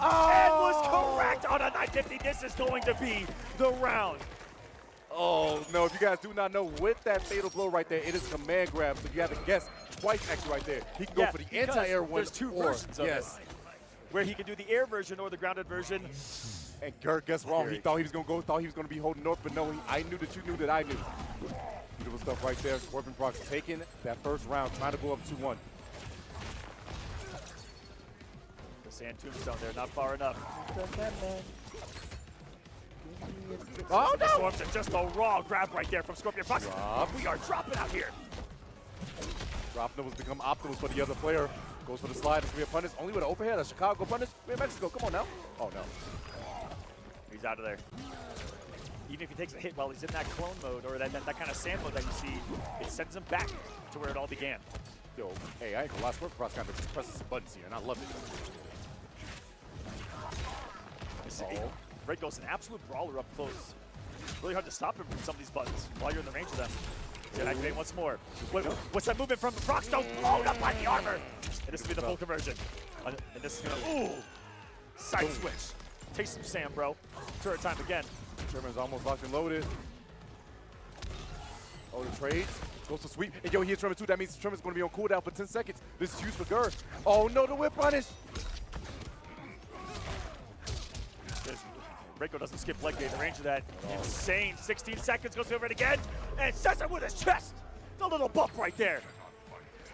Oh! And was correct on a 950. This is going to be the round. Oh, no, if you guys do not know, with that fatal blow right there, it is command grab, so you have to guess twice actually right there. He can go for the anti-air one. There's two versions of it, where he can do the air version or the grounded version. And Gert guessed wrong. He thought he was going to go, thought he was going to be holding north, but no, I knew that you knew that I knew. Beautiful stuff right there. Scorpion Prox taking that first round, trying to go up 2-1. The sand tombstone there, not far enough. Oh no! Just a raw grab right there from Scorpion Prox. We are dropping out here. Dropping was become optimals for the other player. Goes for the slide. It's going to be a punish. Only with an overhead. A Chicago punish. We're in Mexico. Come on now. Oh no. He's out of there. Even if he takes a hit while he's in that clone mode or that kind of sand mode that you see, it sends him back to where it all began. Yo, hey, I ain't gonna lie. Scorpion Prox kind of just presses some buttons here, and I love it. Red goes an absolute brawler up close. Really hard to stop him from some of these buttons while you're in the range of them. He's gonna activate once more. What's that movement from the Prox? Don't blown up by the armor. And this will be the full conversion. And this is gonna, side switch. Taste some sand, bro. Turret time again. Sherman's almost locked and loaded. Oh, the trades. Goes to sweep. And yo, he hits Tremor too. That means Tremor's gonna be on cooldown for 10 seconds. This is huge for Gur. Oh no, the whip punish. Reiko doesn't skip leg day. The range of that insane 16 seconds goes over it again and sets it with his chest. The little bump right there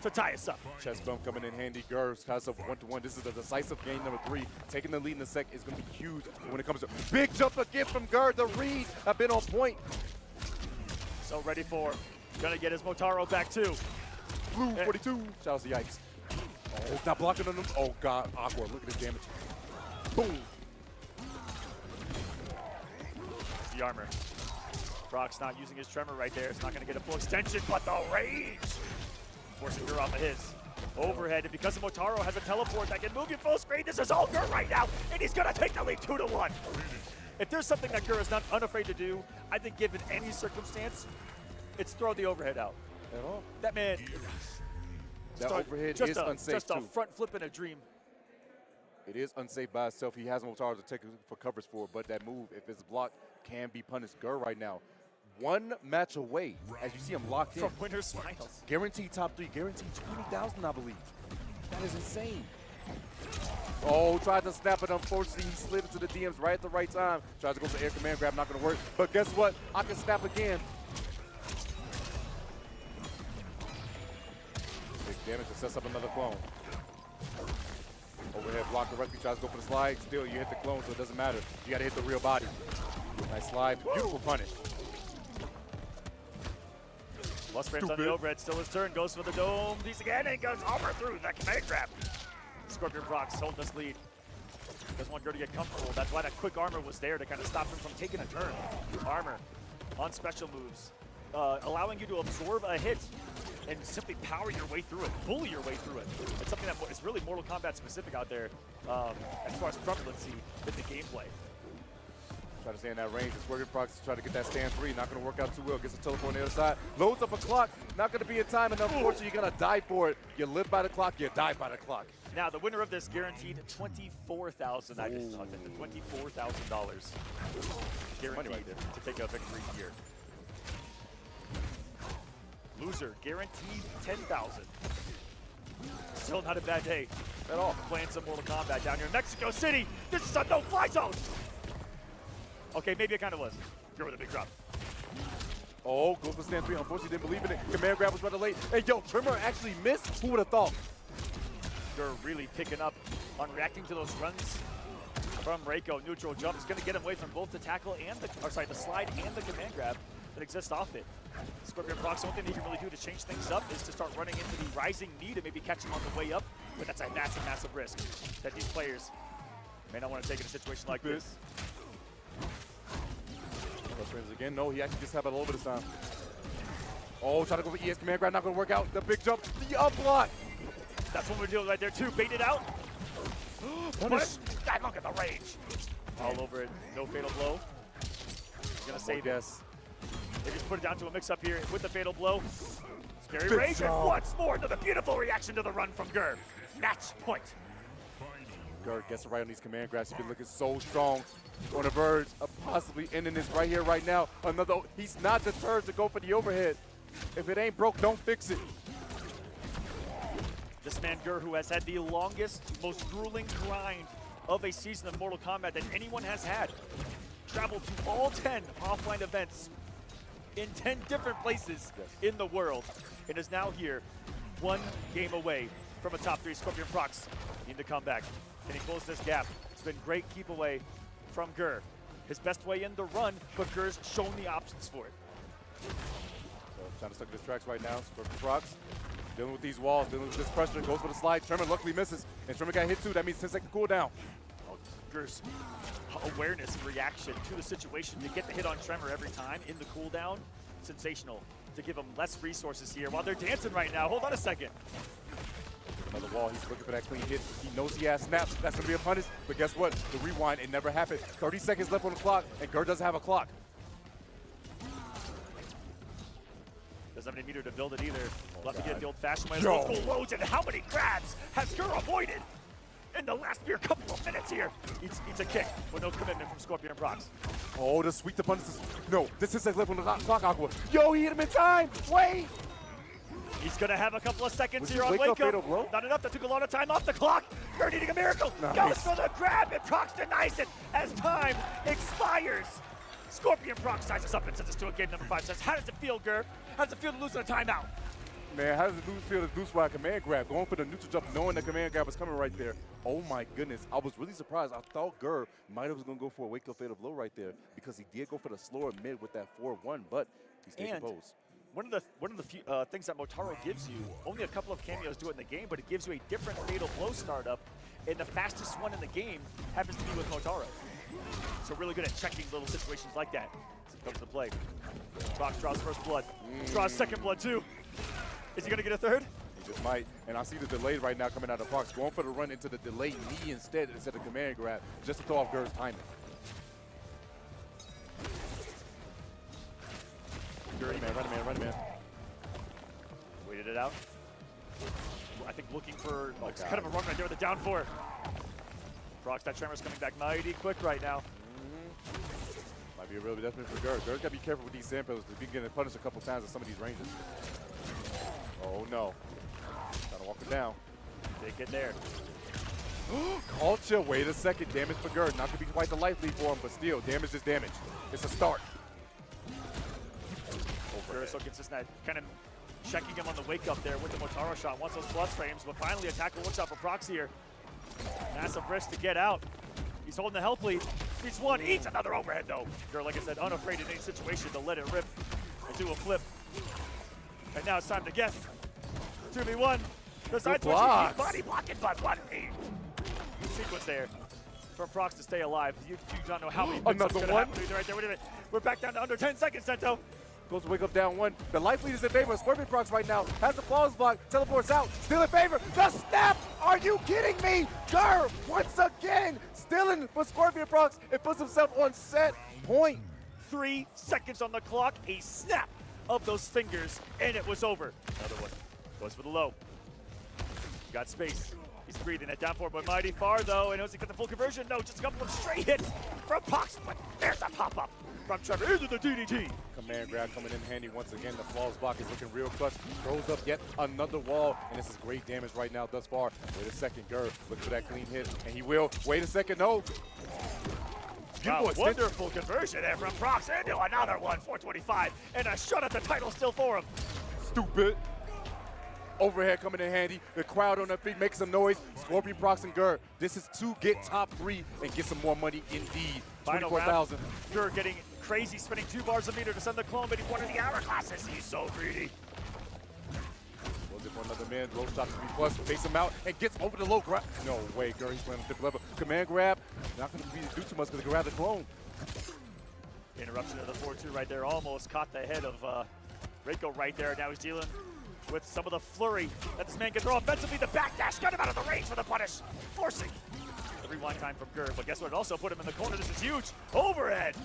to tie us up. Chest bump coming in handy. Gur has a 1-1. This is the decisive game number 3. Taking the lead in the sec is going to be huge when it comes to big jump again from Gur. The reads have been on point. So ready for, gonna get his Motaro back too. Blue 42. Shout out to Yikes. Oh, not blocking on them. Oh God, awkward. Look at this damage. Boom. The armor. Prox not using his tremor right there. It's not going to get a full extension, but the range forcing Gur off of his overhead. And because Motaro has a teleport that can move you full screen, this is all Gur right now, and he's going to take the lead 2-1. If there's something that Gur is not unafraid to do, I think given any circumstance, it's throw the overhead out. At all. That man. That overhead is unsafe Just a front flip in a dream. It is unsafe by itself. He has Motaro to take for coverage for, but that move, if it's blocked, can be punished. Gur right now, one match away, as you see him locked in. From winner's finals. Guaranteed top 3, guaranteed 20,000, I believe. That is insane. Oh, tried to snap it. Unfortunately, he slid into the DMs right at the right time. Tries to go for the air command grab, not going to work. But guess what? I can snap again. Big damage to set up another clone. Overhead block directly, tries to go for the slide. Still, you hit the clone, so it doesn't matter. You got to hit the real body. Nice slide. Beautiful punish. Lost frames on the overhead. Still his turn. Goes for the dome. These again and goes armor through that command grab. Scorpion Prox holding this lead. Doesn't want Gur to get comfortable. That's why that quick armor was there to kind of stop him from taking a turn. Armor on special moves, allowing you to absorb a hit and simply power your way through it, bully your way through it. It's something that is really Mortal Kombat specific out there as far as prevalency in the gameplay. Try to stay in that range. Scorpion Prox try to get that stand free. Not going to work out too well. Gets a teleport on the other side. Loads up a clock. Not going to be in time. And unfortunately, you're going to die for it. You live by the clock. You die by the clock. Now, the winner of this guaranteed $24,000. I just thought that $24,000 guaranteed to take a victory here. Loser guaranteed $10,000. Still not a bad day at all. Playing some Mortal Kombat down here in Mexico City. This is a no-fly zone. Okay, maybe it kind of was. Gur with a big drop. Oh, goes for stand 3. Unfortunately, didn't believe in it. Command grab was rather late. And yo, Tremor actually missed. Who would have thought? Gur really picking up on reacting to those runs from Reiko. Neutral jump is going to get him away from both the tackle and the slide and the command grab that exists off it. Scorpion Prox, the only thing he can really do to change things up is to start running into the rising knee to maybe catch him on the way up, but that's a massive, massive risk that these players may not want to take in a situation like this. Again, no, he actually just had a little bit of time. Oh, trying to go for ES command grab, not going to work out. The big jump, the up block. That's what we're doing right there too. Bait it out. Punish. God, look at the range. All over it. No fatal blow. He's gonna save it. They just put it down to a mix-up here with the fatal blow. Scary range, and once more, another beautiful reaction to the run from Gur. Match point. Gur gets it right on these command grabs. He's been looking so strong. On the verge of possibly ending this right here, right now. Another. He's not deterred to go for the overhead. If it ain't broke, don't fix it. This man Gur, who has had the longest, most grueling grind of a season of Mortal Kombat that anyone has had. Traveled to all 10 offline events in 10 different places in the world, and is now here, one game away from a top 3. Scorpion Prox need to come back. Can he close this gap? It's been great keep away from Gur. His best way in the run, but Gur's shown the options for it. So trying to stuck in his tracks right now. Scorpion Prox dealing with these walls, dealing with this pressure, goes for the slide. Tremor luckily misses, and Tremor got hit too. That means 10-second cooldown. Oh, Gur's awareness and reaction to the situation to get the hit on Tremor every time in the cooldown, sensational. To give him less resources here while they're dancing right now. Hold on a second. Another wall, he's looking for that clean hit. He knows he has snaps. That's going to be a punish. But guess what? The rewind, it never happened. 30 seconds left on the clock, and Gur doesn't have a clock. Doesn't have any meter to build it either. We'll have to get the old-fashioned way. Multiple loads, and how many grabs has Gur avoided in the last mere couple of minutes here? It's a kick with no commitment from Scorpion Prox. Oh, the sweep to punish this. No, this is a left on the clock, Aqua. Yo, he hit him in time. Wait. He's going to have a couple of seconds here on wake up. Not enough. That took a lot of time off the clock. Gur needing a miracle. Nice. Goes for the grab, and Prox denies it as time expires. Scorpion Prox sizes up and sends us to a game number 5. Says, how does it feel, Gur? How does it feel to lose in a timeout? Man, how does it feel to lose by a command grab? Going for the neutral jump, knowing the command grab was coming right there. Oh my goodness, I was really surprised. I thought Gur might have was going to go for a wake up fatal blow right there because he did go for the slower mid with that 4-1, but he stayed composed. One of the few things that Motaro gives you, only a couple of cameos do it in the game, but it gives you a different fatal blow startup, and the fastest one in the game happens to be with Motaro. So really good at checking little situations like that. As it comes to play. Prox draws first blood, draws second blood too. Is he gonna get a third? He just might, and I see the delay right now coming out of Prox, going for the run into the delayed knee instead of command grab, just to throw off Gur's timing. Run a man. Waited it out. I think looking for kind of a run right there with the down 4. Prox, that Tremor's coming back mighty quick right now. Might be a real definite for Gur. Gur's got to be careful with these sand pillars. He's been getting punished a couple times at some of these ranges. Oh no. Trying to walk him down. They get there. Culture, wait a second. Damage for Gur. Not going to be quite the life lead for him, but still, damage is damage. It's a start. Gur so gets this net, kind of checking him on the wake up there with the Motaro shot. Wants those plus frames, but finally a tackle works out for Prox here. Massive risk to get out. He's holding the health lead. He's one, eats another overhead though. Gur, like I said, unafraid in any situation to let it rip and do a flip. And now it's time to guess. 2v1. The side switch, body blocking, but what a sequence there for Prox to stay alive. You don't know how many another one right there. Wait a minute. We're back down to under 10 seconds, Sento. Goes to wake up down 1. The life lead is in favor of Scorpion Prox right now. Has the claws block, teleports out, still in favor. The snap! Are you kidding me? Gur, once again, still in for Scorpion Prox. It puts himself on set point. 3 seconds on the clock, a snap of those fingers, and it was over. Another one. Goes for the low. Got space. He's breathing it down 4, but mighty far though. And has he got the full conversion? No, just a couple of straight hits from Prox, but there's a pop-up from Trevor into the DDT. Command grab coming in handy once again. The flawless block is looking real clutch. Throws up yet another wall, and this is great damage right now thus far. Wait a second, Gur, look for that clean hit, and he will. Wait a second, no. Wow, wonderful conversion there from Prox into another one, 425, and a shot at the title still for him. Stupid. Overhead coming in handy. The crowd on their feet making some noise. Scorpion, Prox, and Gerd. This is to get top 3 and get some more money indeed. Final 24,000. Gerd getting crazy, spending 2 bars a meter to send the clone, but he's one of the hourglasses. He's so greedy. Was it for another man? Low shot to be plus. Face him out and gets over the low grab. No way, Gerd. He's playing on 5th level. Command grab. Not going to do too much because he grabbed the clone. Interruption of the 4-2 right there. Almost caught the head of Reiko right there. Now he's dealing with some of the flurry that this man can throw offensively. The backdash got him out of the range for the punish. Forcing the rewind time from Gerd. But guess what? It also put him in the corner. This is huge. Overhead.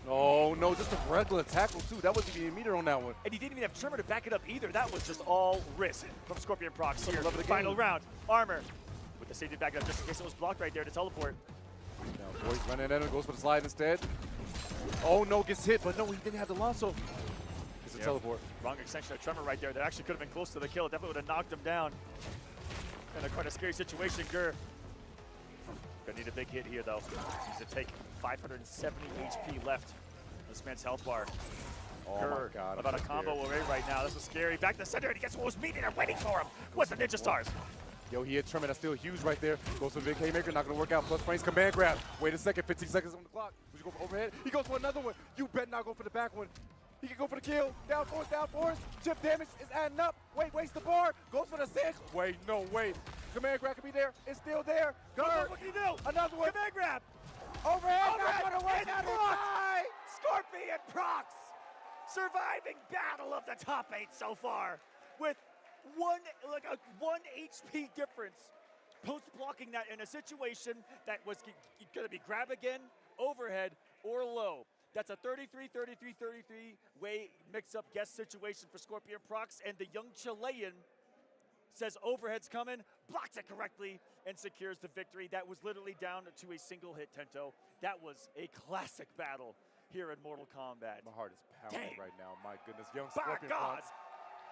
Oh, no, just a regular tackle, too. That wasn't even a meter on that one. And he didn't even have trimmer to back it up either. That was just all risk from Scorpion Prox here. The final round. Armor with the safety back up just in case it was blocked right there to teleport. Now, Boy's running at him, goes for the slide instead. Oh, no, gets hit, but no, he didn't have the lasso. It's a teleport. Wrong extension of tremor right there. That actually could have been close to the kill. It definitely would have knocked him down. And quite a scary situation, Gerd. Gonna need a big hit here, though. Needs to take 570 HP left. This man's health bar. Oh Gerd, my God, about a combo away right now. This is scary. Back to the center, and he gets what was meeting and waiting for him. What's the Ninja Stars? Yo, he hit Tremor. That's still huge right there. Goes for the big haymaker. Not going to work out. Plus frames. Command grab. Wait a second. 15 seconds on the clock. Would you go for overhead? He goes for another one. You bet not go for the back one. He can go for the kill. Down force, down force. Chip damage is adding up. Wait, waste the bar. Goes for the cinch. Wait, no, wait. Command grab can be there. It's still there. Gerd. What can you do? Another one. Command grab. Overhead. Not going to work out. Scorpion Prox. Surviving battle of the top 8 so far with a 1 HP difference. Post blocking that in a situation that was going to be grab again, overhead, or low. That's a 33-33-33 way mix-up guess situation for Scorpion Prox, and the young Chilean says overhead's coming, blocks it correctly, and secures the victory. That was literally down to a single hit, Tento. That was a classic battle here in Mortal Kombat. My heart is pounding right now. My goodness, young By Scorpion God. Prox.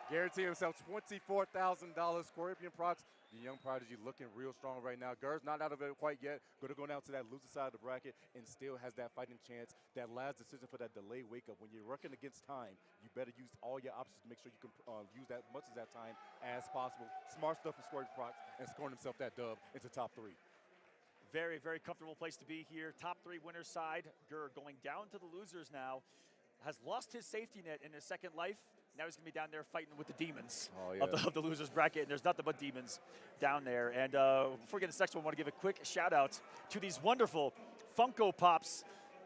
Guarantee himself $24,000. Scorpion Prox, the young prodigy, looking real strong right now. Gerd's not out of it quite yet. Going to go down to that loser side of the bracket and still has that fighting chance. That last decision for that delayed wake-up. When you're working against time, you better use all your options to make sure you can use that much of that time as possible. Smart stuff from Scorpion Prox and scoring himself that dub into top 3. Very, very comfortable place to be here. Top 3 winners side. Gerd going down to the losers now. Has lost his safety net in his second life. Now he's going to be down there fighting with the demons of the losers bracket. And there's nothing but demons down there. And before we get to the next one, I want to give a quick shout out to these wonderful Funko Pops.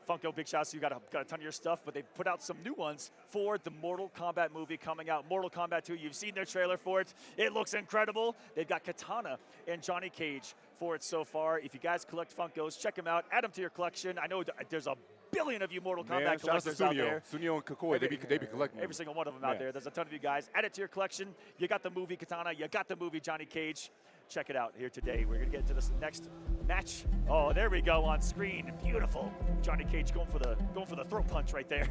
Funko, big shout out to you. Got a ton of your stuff, but they put out some new ones for the Mortal Kombat movie coming out. Mortal Kombat 2, you've seen their trailer for it. It looks incredible. They've got Katana and Johnny Cage for it so far. If you guys collect Funkos, check them out. Add them to your collection. I know there's a billion of you Mortal Kombat collectors out there. Sunio and Kakoi, they be collecting every single one of them out there. There's a ton of you guys. Add it to your collection. You got the movie Katana. You got the movie Johnny Cage. Check it out here today. We're going to get into this next match. Oh, there we go on screen. Beautiful. Johnny Cage going for the throat punch right there.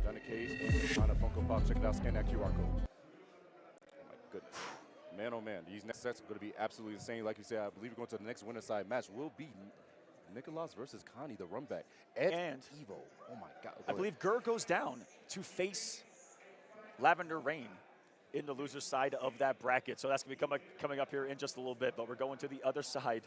Johnny Cage and Katana Funko Pop. Check it out. Scan that QR code. Oh, my goodness. Man, oh, man. These next sets are going to be absolutely insane. Like you said, I believe we're going to the next winner side match. Will be Nicholas versus Connie, the runback. And Evo. Oh, my God. I believe Gerd goes down to face Lavender Rain in the loser side of that bracket. So that's going to be coming up here in just a little bit. But we're going to the other side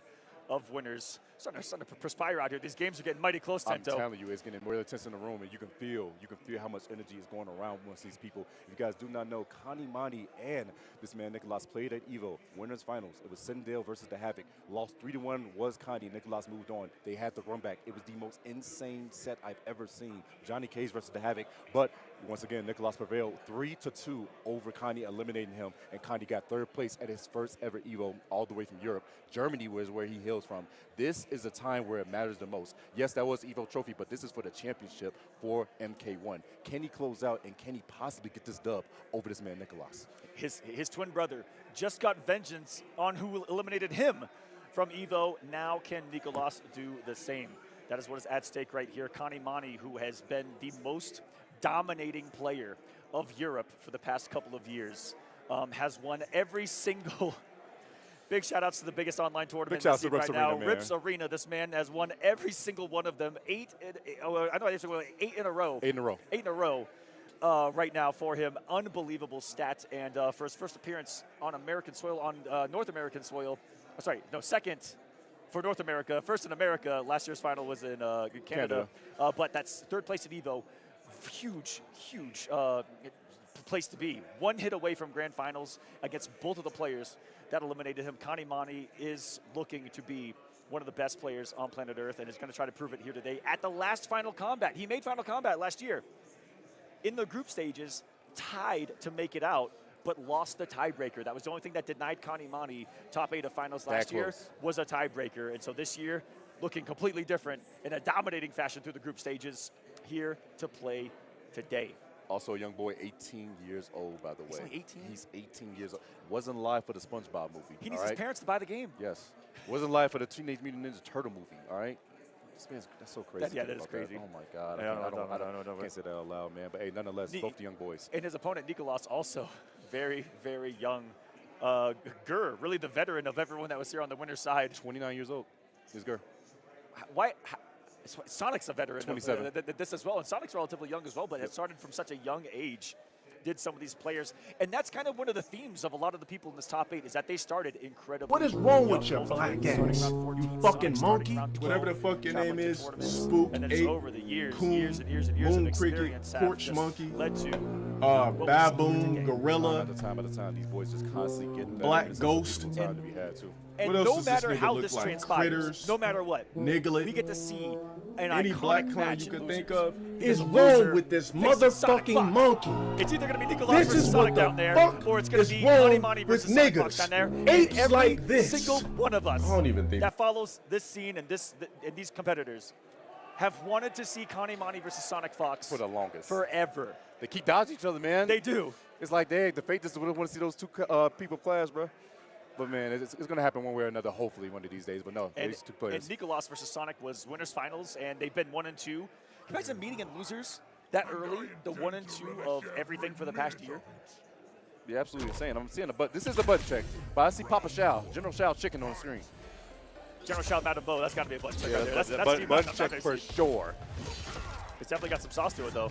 of winners. Starting to perspire out here. These games are getting mighty close, Tento. I'm telling you, it's getting more intense in the room, and you can feel how much energy is going around amongst these people. If you guys do not know, Connie Mani and this man Nicholas played at Evo winners finals. It was Sindel versus the Havoc. Lost 3-1 was Connie. Nicholas moved on. They had the run back. It was the most insane set I've ever seen. Johnny Cage versus the Havoc, but once again, Nicholas prevailed 3-2 over Connie, eliminating him, and Connie got 3rd place at his first ever Evo all the way from Europe. Germany was where he hails from. This is the time where it matters the most. Yes, that was Evo trophy, but this is for the championship for Mk1. Can he close out, and can he possibly get this dub over this man, Nicholas? His twin brother just got vengeance on who eliminated him from Evo. Now can Nicholas do the same? That is what is at stake right here. Connie Mani, who has been the most dominating player of Europe for the past couple of years, has won every single big shout outs to the biggest online tournament big to right now. Arena, Rips Arena. This man has won every single one of them. 8 in a row. 8 in a row. 8 in a row. right now for him. Unbelievable stat. And for his first appearance on American soil, on North American soil, second for North America, first in America. Last year's final was in Canada. But that's third place at EVO. Huge place to be. One hit away from grand finals against both of the players that eliminated him. Connie Mani is looking to be one of the best players on planet Earth and is going to try to prove it here today at the last Final Kombat. He made Final Kombat last year. In the group stages, tied to make it out, but lost the tiebreaker. That was the only thing that denied Connie Mani top 8 of finals last year, was a tiebreaker. And so this year, looking completely different in a dominating fashion through the group stages, here to play today. Also a young boy, 18 years old, by the way. He's only 18? He's 18 years old. Wasn't live for the SpongeBob movie. He needs his parents to buy the game. Yes. Wasn't live for the Teenage Mutant Ninja Turtle movie, all right? This man's, that's so crazy. That is crazy. Oh, my God. I can't say that out loud, man. But, hey, nonetheless, both the young boys. And his opponent, Nicolas, also very, very young. Gur, really the veteran of everyone that was here on the winner's side. 29 years old is Gur. Why? Sonic's a veteran 27. Of this as well, and Sonic's relatively young as well, but it started from such a young age, did some of these players. And that's kind of one of the themes of a lot of the people in this top 8 is that they started incredibly. What is wrong with you, black ass? You fucking monkey? Whatever the fuck your name is, Spook, and then 8, over the years, Coon, years and years and years of Moon Cricket, experience Porch Monkey, led to Baboon, Gorilla, At the time, these boys just constantly getting better. Black Ghost. Time to be had, too. And what else no does matter this nigga how look this like? transpires, Critters, no matter what, Niglet, we get to see an any iconic black clown match you could in think losers. of is wrong with this motherfucking monkey. It's either going to be Nicolas This versus is Sonic what the down there, fuck or it's going to is be Connie wrong Mani with versus Sonic Fox niggas. down there. Apes And every like this. single one of us I don't even think that follows this scene and these competitors have wanted to see Connie Mani versus Sonic Fox for the longest. Forever. They keep dodging each other, man. They do. It's like, the fate just want to see those two people clash, bro. But, man, it's going to happen one way or another, hopefully, one of these days. But, no, these two players. And Nicolas versus Sonic was winners finals, and they've been 1 and 2. Can you imagine meeting in losers that early, the 1 and 2 of everything for the past year? Yeah, absolutely insane. I'm seeing a butt. This is a butt check. But I see Papa Shao, General Shao chicken on the screen. General Shao Madam Bo, that's got to be a butt check. Yeah, right there. that's butt check for sure. It's definitely got some sauce to it, though.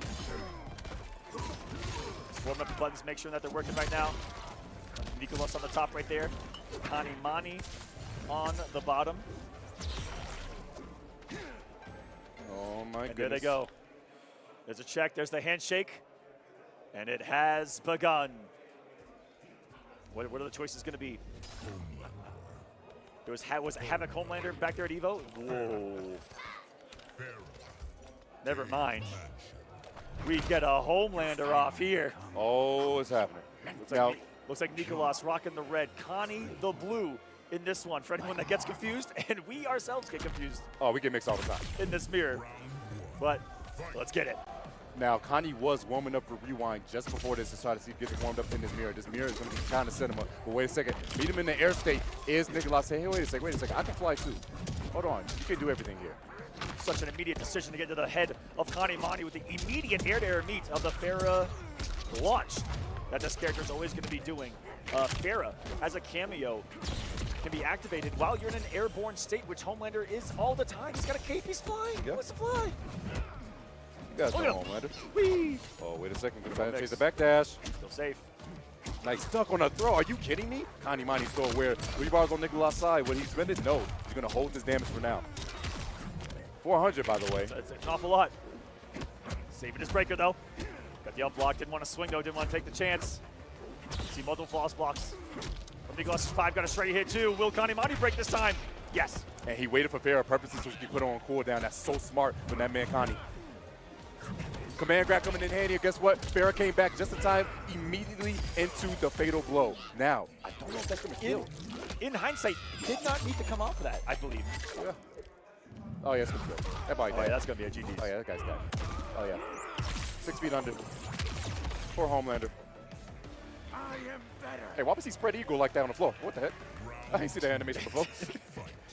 Just warming up the buttons, make sure that they're working right now. Nicolas on the top right there. Connie Mani on the bottom. Oh, my goodness. There they go. There's a check. There's the handshake. And it has begun. What are the choices going to be? There was Havoc Homelander back there at EVO. Whoa. Never mind. We get a Homelander off here. Oh, it's happening. Looks like Nicolas rocking the red, Connie the blue in this one. For anyone that gets confused, and we ourselves get confused. Oh, we get mixed all the time. In this mirror. But let's get it. Now, Connie was warming up for Rewind just before this to try to see if he gets warmed up in this mirror. This mirror is going to be trying to set him up. But wait a second. Meet him in the air state. Is Nicolas saying, hey, wait a second. I can fly too. Hold on. You can do everything here. Such an immediate decision to get to the head of Connie Mani with the immediate air-to-air meet of the Farah launch that this character is always going to be doing. Farah, as a cameo, can be activated while you're in an airborne state, which Homelander is all the time. He's got a cape. He's flying. He wants to fly. You guys know Homelander. Whee! Oh, wait a second. Gonna try to chase the backdash. Still safe. Nice stuck on a throw. Are you kidding me? Connie Mani's so aware. 3 bars on Nicolas' side. Would he spend it? No. He's going to hold this damage for now. 400, by the way. It's an awful lot. Saving his breaker, though. Got the up block. Didn't want to swing, though. Didn't want to take the chance. See multiple floss blocks. Nicolas' 5 got a straight hit, too. Will Connie Mani break this time? Yes. And he waited for Farah purposely so he could put on cooldown. That's so smart from that man, Connie. Command grab coming in handy. Guess what? Farah came back just in time, immediately into the fatal blow. Now, I don't know if that's going to kill. In hindsight, did not need to come off of that, I believe. Yeah. Oh, yeah, it's going to be good. That body yeah, that's going to be a GG. Oh, yeah, that guy's dead. Oh, yeah. 6 feet under. Poor Homelander. I am better. Hey, why was he spread eagle like that on the floor? What the heck? I didn't see the animation on the floor.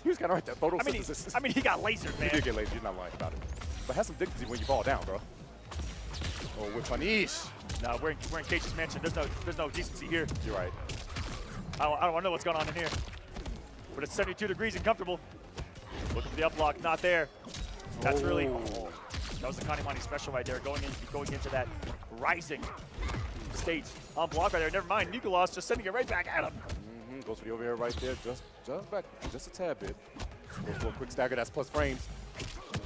He was kind of right there. Photosynthesis. I mean, he got lasered, man. He did get lasered. You're not lying about it. But have some dignity when you fall down, bro. Oh, with punish. No, we're in Cage's mansion. There's no decency here. You're right. I don't want to know what's going on in here. But it's 72 degrees and comfortable. Looking for the up block, not there. That's really. That was the Kanimani special right there, going into that rising state. On block right there. Never mind. Nicolas just sending it right back at him. Goes for the overhead right there. Just back just a tad bit. Goes for a quick stagger. That's plus frames.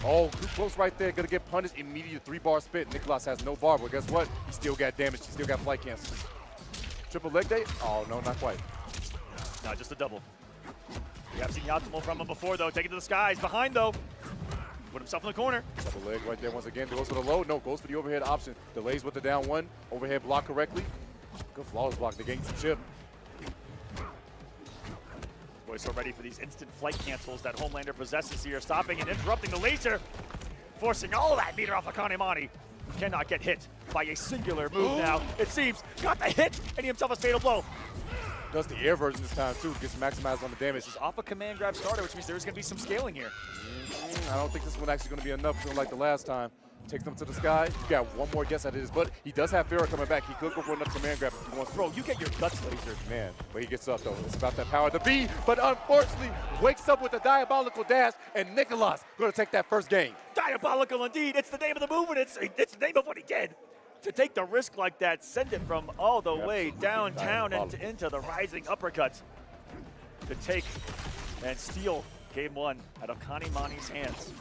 Oh, too close right there. Gonna get punished. Immediate 3-bar spit. Nicolas has no bar, but guess what? He still got damage. He still got flight cancel. Triple leg day? Oh, no, not quite. No, just a double. We have seen the optimal from him before, though. Take it to the skies. Behind, though. Put himself in the corner. Double leg right there once again. Goes for the low. No, goes for the overhead option. Delays with the down one. Overhead block correctly. Good flawless block. They're getting some chip. Boys so ready for these instant flight cancels that Homelander possesses here. Stopping and interrupting the laser. Forcing all that meter off of Kanimani. Cannot get hit by a singular move now. It seems. Got the hit, and he himself has fatal blow. Does the air version this time, too. Gets maximized on the damage. This is off a command grab starter, which means there's going to be some scaling here. I don't think this one actually going to be enough, like the last time. Takes them to the sky. You got one more guess at it, but he does have Farrah coming back. He could go for another command grab if he wants. Bro, you get your guts lasered. Man, but he gets up, though. It's about that power. The B, but unfortunately, wakes up with a diabolical dash, and Nicolas going to take that first game. Diabolical indeed. It's the name of the move, and it's the name of what he did. To take the risk like that, send it from all the way downtown and into the rising uppercut. To take and steal game one out of Kanimani's hands.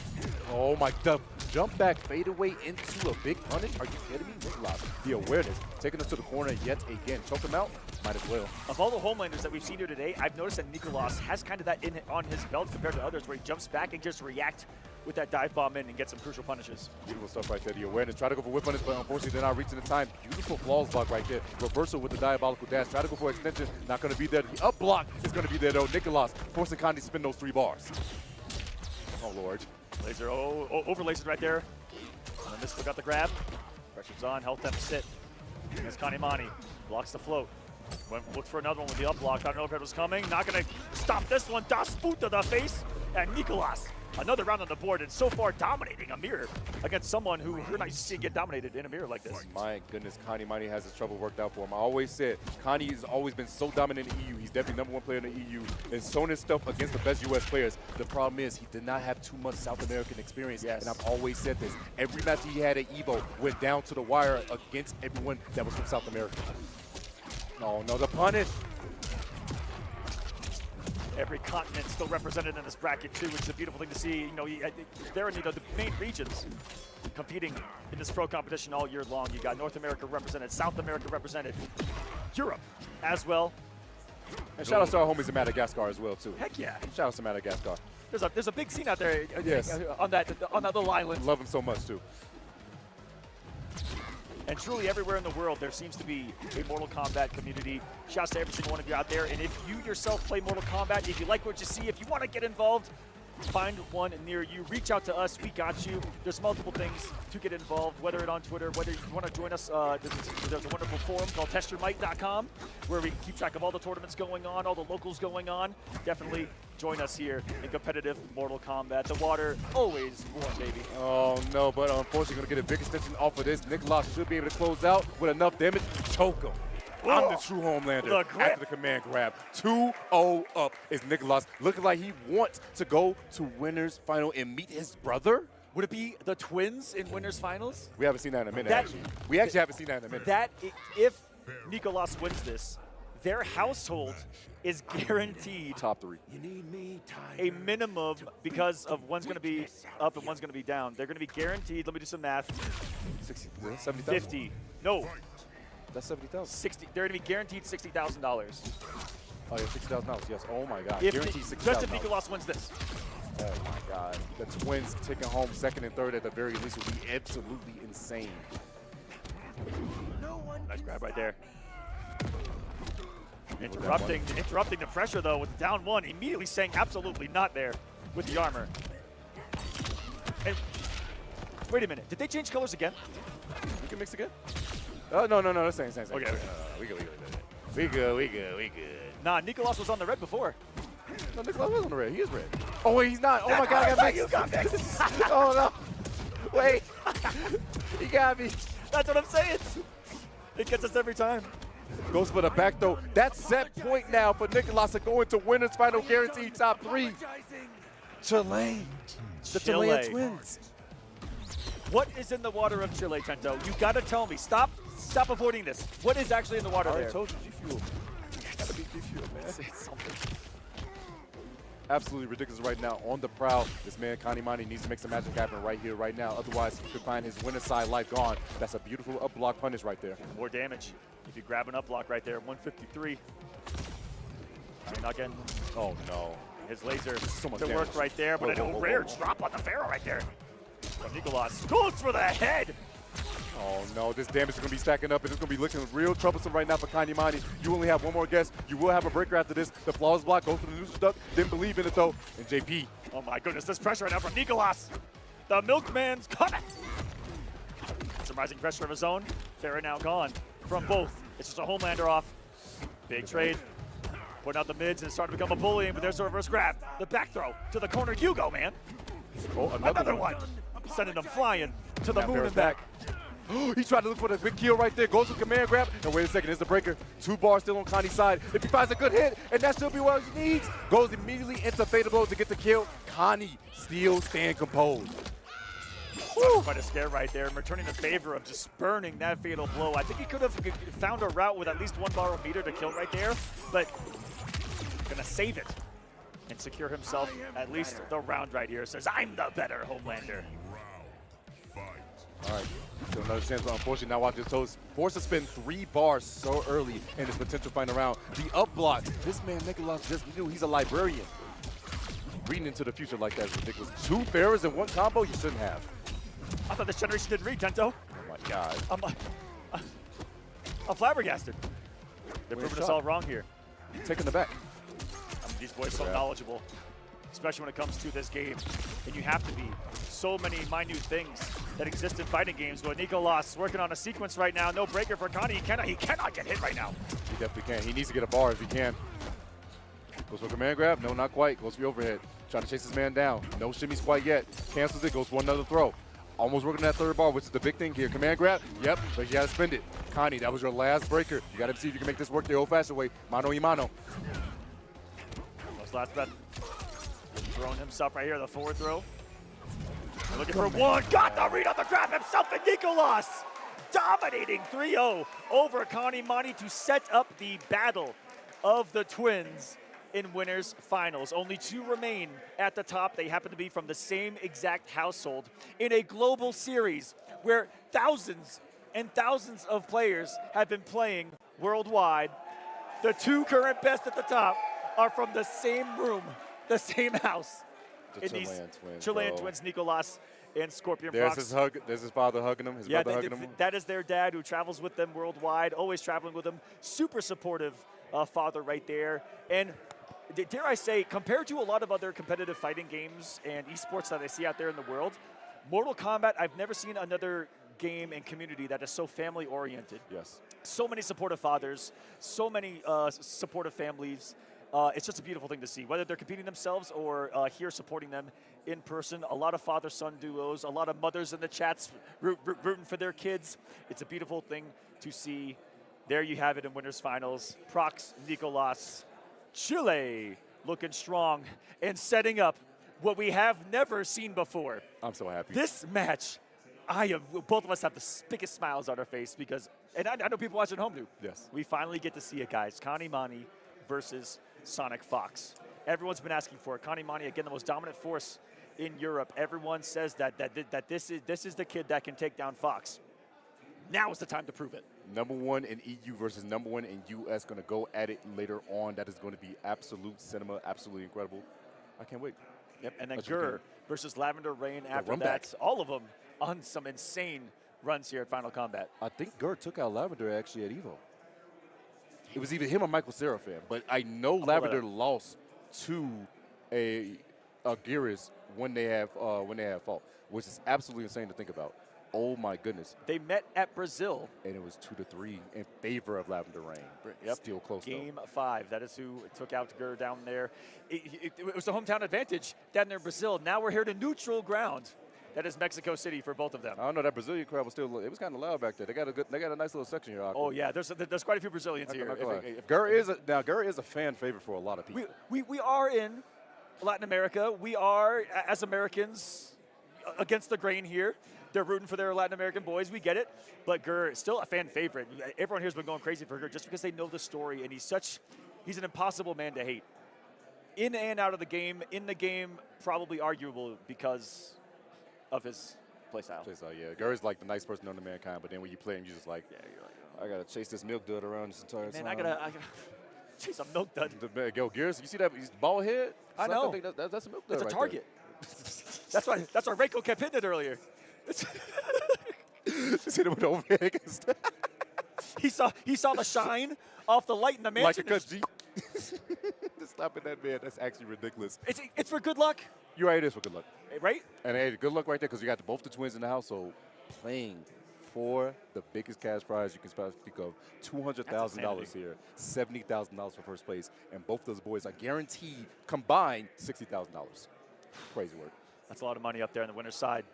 Oh my, the jump back fadeaway into a big punish? Are you kidding me? Nicolas, the awareness, taking us to the corner yet again. Choke him out, might as well. Of all the Homelanders that we've seen here today, I've noticed that Nicolas has kind of that on his belt compared to others, where he jumps back and just react with that dive bomb in and get some crucial punishes. Beautiful stuff right there. The awareness. Try to go for whip punish, but unfortunately they're not reaching the time. Beautiful flawless block right there. Reversal with the diabolical dash. Try to go for extension. Not going to be there. The up block is going to be there though. Nicolas forcing Kandi to spin those 3 bars. Oh Lord. Laser over lasered right there. And then Mystical got the grab. Pressure's on. Health deficit. There's Kanimani. Blocks the float. Looks for another one with the up block. I don't know if it was coming. Not going to stop this one. Das boot to the face. And Nicolas. Another round on the board, and so far dominating a mirror against someone who you're not used to get dominated in a mirror like this. My goodness, Kanimani has his trouble worked out for him. I always said, Kandi has always been so dominant in the EU. He's definitely #1 player in the EU and shown his stuff against the best U.S. players. The problem is he did not have too much South American experience, and I've always said this. Every match he had at EVO went down to the wire against everyone that was from South America. No, the punish. Every continent still represented in this bracket too, which is a beautiful thing to see. You know, they're in the main regions competing in this pro competition all year long. You got North America represented, South America represented, Europe as well. And shout out to our homies in Madagascar as well too. Heck yeah! Shout out to Madagascar. There's a big scene out there. Yes. On that little island. Love them so much too. And truly everywhere in the world, there seems to be a Mortal Kombat community. Shouts to every single one of you out there. And if you yourself play Mortal Kombat, if you like what you see, if you want to get involved, find one near you. Reach out to us. We got you. There's multiple things to get involved, whether it's on Twitter, whether you want to join us. There's a wonderful forum called testyourmight.com where we keep track of all the tournaments going on, all the locals going on. Definitely join us here in competitive Mortal Kombat. The water always warm, baby. Oh no, but unfortunately going to get a big extension off of this. Nicolas should be able to close out with enough damage. Choke him. I'm the true Homelander after the command grab. 2-0 up is Nicolas, looking like he wants to go to Winners Final and meet his brother. Would it be the twins in Winners Finals? We haven't seen that in a minute, actually. We actually haven't seen that in a minute. If Nicolas wins this, their household is guaranteed top 3. A minimum, because of one's going to be up and one's going to be down. They're going to be guaranteed, let me do some math, 60, 70,000? 50. No. That's 70,000. 60. They're going to be guaranteed $60,000. Oh yeah, $60,000. Yes. Oh my God. Guaranteed $60,000. Just if Nicolas wins this. Oh my God. The twins taking home 2nd and 3rd at the very least would be absolutely insane. Nice grab right there. Interrupting the pressure though with down 1. Immediately saying absolutely not there with the armor. And wait a minute. Did they change colors again? We can mix again. Oh, no, same. Okay. We good. Nah, Nicolas was on the red before. No, Nicolas was on the red. He is red. Oh, wait, he's not. Oh, my God, I got mixed. You got mixed. Oh, no. Wait. He got me. That's what I'm saying. It gets us every time. Goes for the back, though. That's set point now for Nicolas to go into Winners Final guaranteed top 3. Chile. The Chilean twins. What is in the water of Chile, Tento? You gotta tell me. Stop avoiding this. What is actually in the water there? I told you, G Fuel. Gotta be G Fuel, man. It's something. Absolutely ridiculous right now. On the prowl, this man Kanimani needs to make some magic happen right here, right now. Otherwise, he could find his winner side life gone. That's a beautiful up block punish right there. More damage if you grab an up block right there. 153. Not getting. Oh no. His laser so much to damage. work right there, but Whoa, a rare drop on the Pharaoh right there. But Nicolas goes for the head. Oh no, this damage is going to be stacking up and it's going to be looking real troublesome right now for Kanimani. You only have one more guess. You will have a breaker after this. The flawless block goes for the neutral duck. Didn't believe in it though. And JP. Oh my goodness, this pressure right now from Nicolas. The milkman's coming. Some rising pressure of his own. Pharaoh now gone from both. It's just a Homelander off. Big trade. Putting out the mids and it's starting to become a bullying, but there's a reverse grab. The back throw to the corner. You go, man. Oh, another one. Sending them flying to the moon and back. He tried to look for the big kill right there. Goes with command grab. And wait a second, here's the breaker. 2 bars still on Connie's side. If he finds a good hit, and that should be what he needs, goes immediately into fatal blow to get the kill. Connie still stand composed. Quite a scare right there, and returning the favor of just burning that fatal blow. I think he could have found a route with at least 1 bar meter to kill right there, but gonna save it and secure himself at least the round right here. Says, I'm the better Homelander. All right, so another chance, but unfortunately now watch his toes. Forced to spend 3 bars so early in his potential final round. The up block, this man Nicolas just knew he's a librarian. Reading into the future like that is ridiculous. 2 Pharaohs in 1 combo, you shouldn't have. I thought this generation didn't read, Tento. Oh my God. I'm flabbergasted. They're proving us all wrong here. Taking the back. These boys so knowledgeable, especially when it comes to this game. And you have to be. So many minute things that exist in fighting games. But Nicolas working on a sequence right now. No breaker for Connie. He cannot get hit right now. He definitely can. He needs to get a bar if he can. Goes for command grab. No, not quite. Goes for the overhead. Trying to chase this man down. No shimmies quite yet. Cancels it. Goes for another throw. Almost working that 3rd bar, which is the big thing here. Command grab. Yep, but you got to spend it. Connie, that was your last breaker. You got to see if you can make this work the old-fashioned way. Mano y mano. Last bet. Throwing himself right here, the forward throw. Looking for 1. Got the read on the grab himself, and Nicolas dominating 3-0 over Kanimani to set up the battle of the twins in winners finals. Only 2 remain at the top. They happen to be from the same exact household in a global series where thousands and thousands of players have been playing worldwide. The 2 current best at the top are from the same room, the same house. The Chilean twins, Chilean twins, Nicolas and Scorpion There's Prox. There's his father hugging him, his brother hugging him. That is their dad who travels with them worldwide, always traveling with them. Super supportive father right there. And dare I say, compared to a lot of other competitive fighting games and esports that I see out there in the world, Mortal Kombat, I've never seen another game and community that is so family oriented. Yes. So many supportive fathers, so many supportive families. It's just a beautiful thing to see, whether they're competing themselves or here supporting them in person. A lot of father-son duos, a lot of mothers in the chats rooting for their kids. It's a beautiful thing to see. There you have it in winners finals. Prox, Nicolas, Chile looking strong and setting up what we have never seen before. I'm so happy. This match, both of us have the biggest smiles on our face because, and I know people watching at home do. Yes. We finally get to see it, guys. Kanimani versus Sonic Fox. Everyone's been asking for it. Kanimani, again, the most dominant force in Europe. Everyone says that this is the kid that can take down Fox. Now is the time to prove it. #1 in EU versus #1 in US. Going to go at it later on. That is going to be absolute cinema, absolutely incredible. I can't wait. Yep, and then Gur versus Lavender Rain after that. All of them on some insane runs here at Final Kombat. I think Gur took out Lavender actually at EVO. It was either him or Michael Seraphin, but I know Lavender lost to a Geras when they have fought, which is absolutely insane to think about. Oh my goodness. They met at Brazil. And it was 2-3 in favor of Lavender Rain. Yep. Still close Game though. 5. That is who took out Gur down there. It was the hometown advantage down there in Brazil. Now we're here to neutral ground. That is Mexico City for both of them. I don't know, that Brazilian crowd was still, it was kind of loud back there. They got a nice little section here. Oh yeah, there's quite a few Brazilians here. Gur is a fan favorite for a lot of people. We are in Latin America. We are, as Americans, against the grain here. They're rooting for their Latin American boys. We get it. But Gur, still a fan favorite. Everyone here's been going crazy for Gur just because they know the story, and he's an impossible man to hate. In and out of the game, in the game, probably arguable because of his playstyle. Yeah. Gur's like the nice person known to mankind, but then when you play him, you're just like, yeah, you're like, oh, I gotta chase this milk dud around this entire time. Man, I gotta chase a milk dud. Go Gears, you see that he's bald head? I know. That's a milk dud. That's a right target. That's why Reiko kept hitting it earlier. Just hit him with the overhead. he saw the shine off the light in the mansion. Like a cut G. Just stopping that man. That's actually ridiculous. It's for good luck. You're right. It is for good luck. Right? And hey, good luck right there because you got both the twins in the house. So playing for the biggest cash prize you can speak of, $200,000 here, $70,000 for first place, and both those boys are guaranteed combined $60,000. Crazy work. That's a lot of money up there on the winner's side.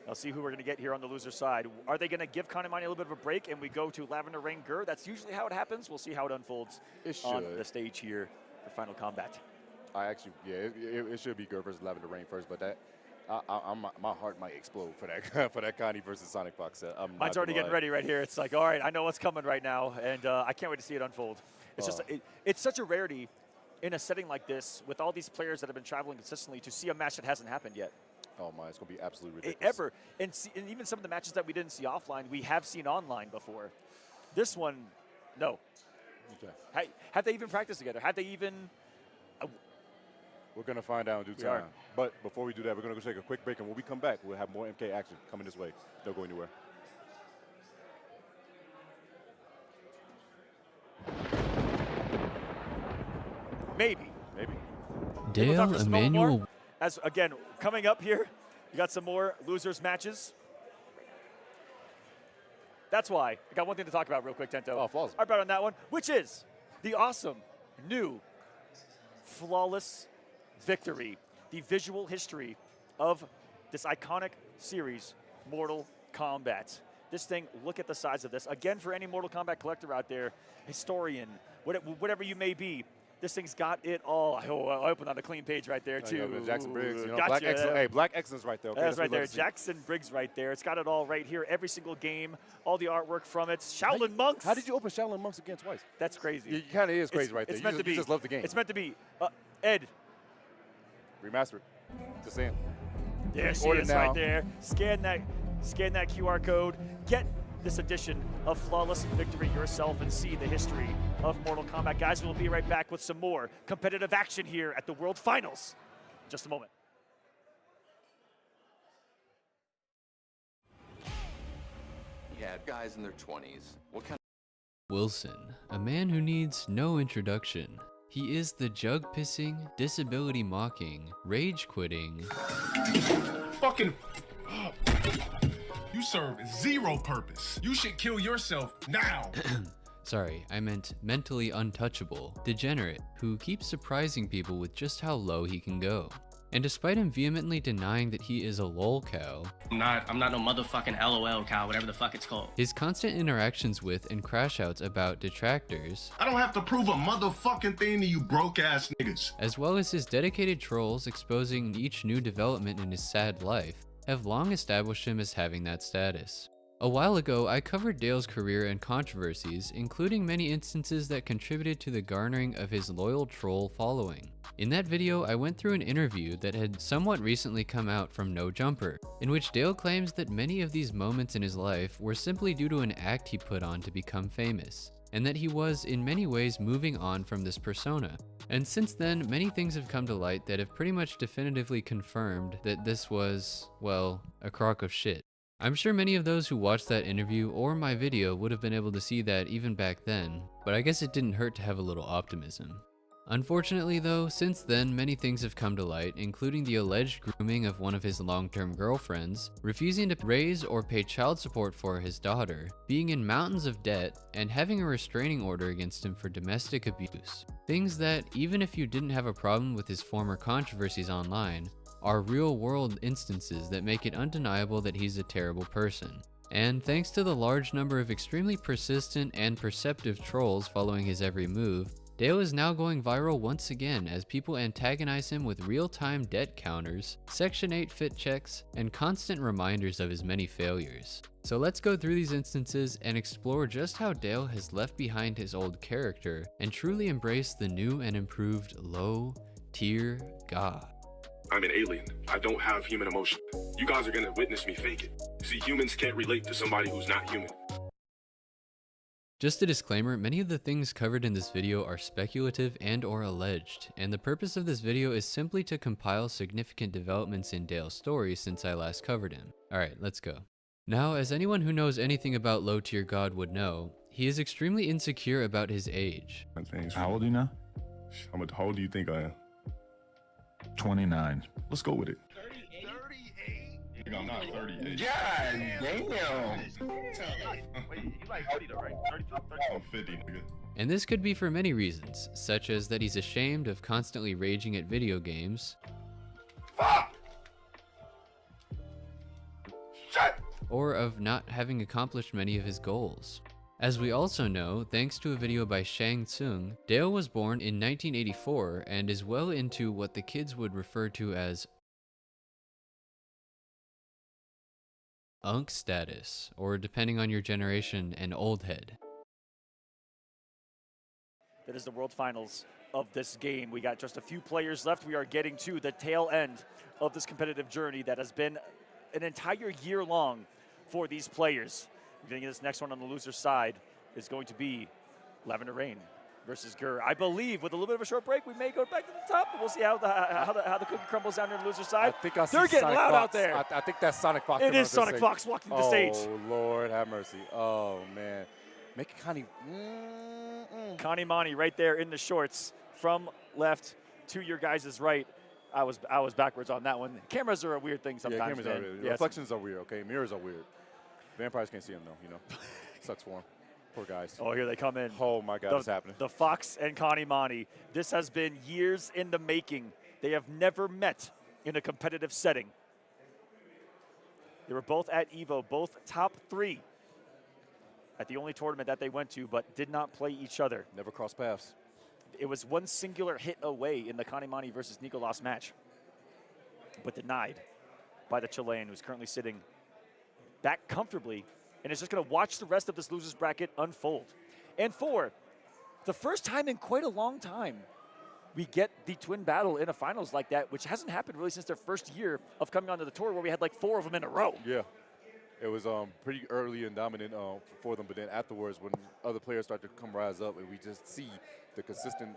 I'll see who we're going to get here on the loser's side. Are they going to give Kanamani a little bit of a break and we go to Lavender Rain Gur? That's usually how it happens. We'll see how it unfolds on the stage here for Final Kombat. It should be Gur versus Lavender Rain first, but that my heart might explode for that Connie versus Sonic Fox set. Mine's already getting ready right here. It's like, all right, I know what's coming right now, and I can't wait to see it unfold. It's just it's such a rarity in a setting like this with all these players that have been traveling consistently to see a match that hasn't happened yet. Oh my, it's going to be absolutely ridiculous. And even some of the matches that we didn't see offline, we have seen online before. This one, no. Okay. Have they even practiced together? Have they even... We're going to find out in due time. But before we do that, we're going to go take a quick break, and when we come back, we'll have more MK action coming this way. Don't go anywhere. Maybe. Dale Emmanuel. As again, coming up here, we got some more losers matches. That's why I got one thing to talk about real quick, Tento. Oh, flawless. I brought on that one, which is the awesome new flawless victory, the visual history of this iconic series, Mortal Kombat. This thing, look at the size of this. Again, for any Mortal Kombat collector out there, historian, whatever you may be, this thing's got it all. I opened on a clean page right there, too. Jackson Briggs. Gotcha. Black Excellence right there. Okay, that's right there. Jackson Briggs right there. It's got it all right here. Every single game, all the artwork from it. Shaolin Monks. How did you open Shaolin Monks again twice? That's crazy. It kind of is crazy right there. It's meant to be. You just love the game. It's meant to be. Ed. Remaster it. Just saying. There she is right there. Scan that QR code. Get this edition of Flawless Victory yourself and see the history of Mortal Kombat. Guys, we'll be right back with some more competitive action here at the World Finals. Just a moment. Yeah, guys in their 20s. What kind Wilson, a man who needs no introduction. He is the jug-pissing, disability-mocking, rage-quitting... Fucking... You serve zero purpose. You should kill yourself now. Sorry, I meant mentally untouchable, degenerate, who keeps surprising people with just how low he can go. And despite him vehemently denying that he is a lol cow, I'm not no motherfucking LOL cow, whatever the fuck it's called. His constant interactions with and crash outs about detractors, I don't have to prove a motherfucking thing to you broke ass niggas. as well as his dedicated trolls exposing each new development in his sad life, have long established him as having that status. A while ago, I covered Dale's career and controversies, including many instances that contributed to the garnering of his loyal troll following. In that video, I went through an interview that had somewhat recently come out from No Jumper, in which Dale claims that many of these moments in his life were simply due to an act he put on to become famous, and that he was in many ways moving on from this persona. And since then, many things have come to light that have pretty much definitively confirmed that this was, well, a crock of shit. I'm sure many of those who watched that interview or my video would have been able to see that even back then, but I guess it didn't hurt to have a little optimism. Unfortunately though, since then many things have come to light, including the alleged grooming of one of his long-term girlfriends, refusing to raise or pay child support for his daughter, being in mountains of debt, and having a restraining order against him for domestic abuse. Things that, even if you didn't have a problem with his former controversies online, are real-world instances that make it undeniable that he's a terrible person. And thanks to the large number of extremely persistent and perceptive trolls following his every move, Dale is now going viral once again as people antagonize him with real-time debt counters, Section 8 fit checks, and constant reminders of his many failures. So let's go through these instances and explore just how Dale has left behind his old character and truly embraced the new and improved low-tier god. I'm an alien. I don't have human emotion. You guys are gonna witness me fake it. See, humans can't relate to somebody who's not human. Just a disclaimer, many of the things covered in this video are speculative and or alleged, and the purpose of this video is simply to compile significant developments in Dale's story since I last covered him. Alright, let's go. Now, as anyone who knows anything about low tier god would know, he is extremely insecure about his age. How old are you now? How old do you think I am? 29. Let's go with it. 38? I'm not 38. God damn. Wait, you like 30 though, right? 30, I'm 50, nigga. And this could be for many reasons, such as that he's ashamed of constantly raging at video games, or of not having accomplished many of his goals. As we also know, thanks to a video by Shang Tsung, Dale was born in 1984 and is well into what the kids would refer to as Unk status, or depending on your generation, an old head. That is the World Finals of this game. We got just a few players left. We are getting to the tail end of this competitive journey that has been an entire year long for these players. We're getting this next one on the loser side is going to be Lavender Rain versus Gur. I believe with a little bit of a short break, we may go back to the top, but we'll see how the cookie crumbles down there on the loser side. I think I see They're getting Sonic loud Fox. out there. I think that's Sonic Fox. It is Sonic Fox walking the stage. Oh, Lord, have mercy. Oh, man. Make it Connie. Connie Monty right there in the shorts from left to your guys' right. I was backwards on that one. Cameras are a weird thing sometimes. Yeah, cameras are weird. Yeah, reflections are weird, okay? Mirrors are weird. Vampires can't see them, though, you know. Sucks for them. Poor guys. Oh, here they come in. Oh, my God, it's happening. The Fox and Connie Monty. This has been years in the making. They have never met in a competitive setting. They were both at EVO, both top 3 at the only tournament that they went to, but did not play each other. Never crossed paths. It was one singular hit away in the Connie Monty versus Nicolas match, but denied by the Chilean, who's currently sitting back comfortably and is just going to watch the rest of this losers bracket unfold. And for the first time in quite a long time, we get the twin battle in a finals like that, which hasn't happened really since their first year of coming onto the tour, where we had like 4 of them in a row. Yeah. It was pretty early and dominant for them, but then afterwards, when other players start to rise up, and we just see the consistent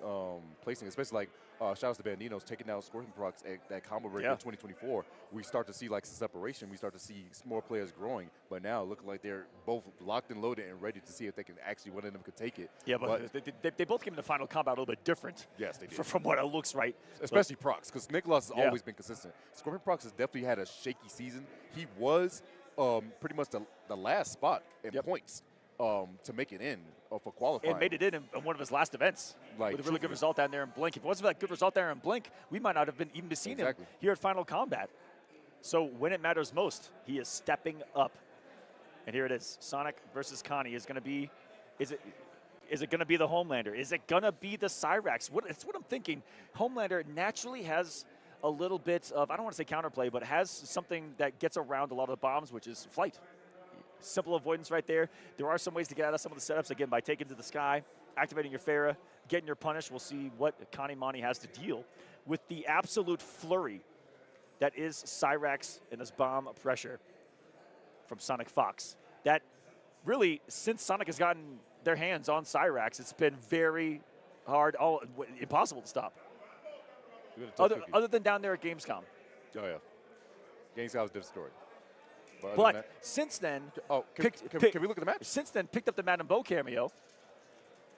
placing, especially like shout out to Bandinos taking down Scorpion Procs at that combo break in 2024. We start to see like separation. We start to see more players growing, but now looking like they're both locked and loaded and ready to see if they can actually, one of them could take it. Yeah, but they both came into Final Kombat a little bit different. Yes, they did. From what it looks right. Especially Procs, because Nicolas has always been consistent. Scorpion Procs has definitely had a shaky season. He was pretty much the last spot in points to make it in for qualifying. And made it in one of his last events with a really good result down there in Blink. If it wasn't for that good result there in Blink, we might not have been even seen him here at Final Kombat. So when it matters most, he is stepping up. And here it is. Sonic versus Connie is going to be, is it going to be the Homelander? Is it going to be the Cyrax? It's what I'm thinking. Homelander naturally has a little bit of, I don't want to say counterplay, but has something that gets around a lot of the bombs, which is flight. Simple avoidance right there. There are some ways to get out of some of the setups, again, by taking to the sky, activating your Farah, getting your punish. We'll see what Connie Monty has to deal with the absolute flurry that is Cyrax and this bomb pressure from Sonic Fox. That really, since Sonic has gotten their hands on Cyrax, it's been very hard, impossible to stop. Other than down there at Gamescom. Oh, yeah. Gamescom was a different story. But since then, can we look at the match? Since then, picked up the Madame Bo cameo.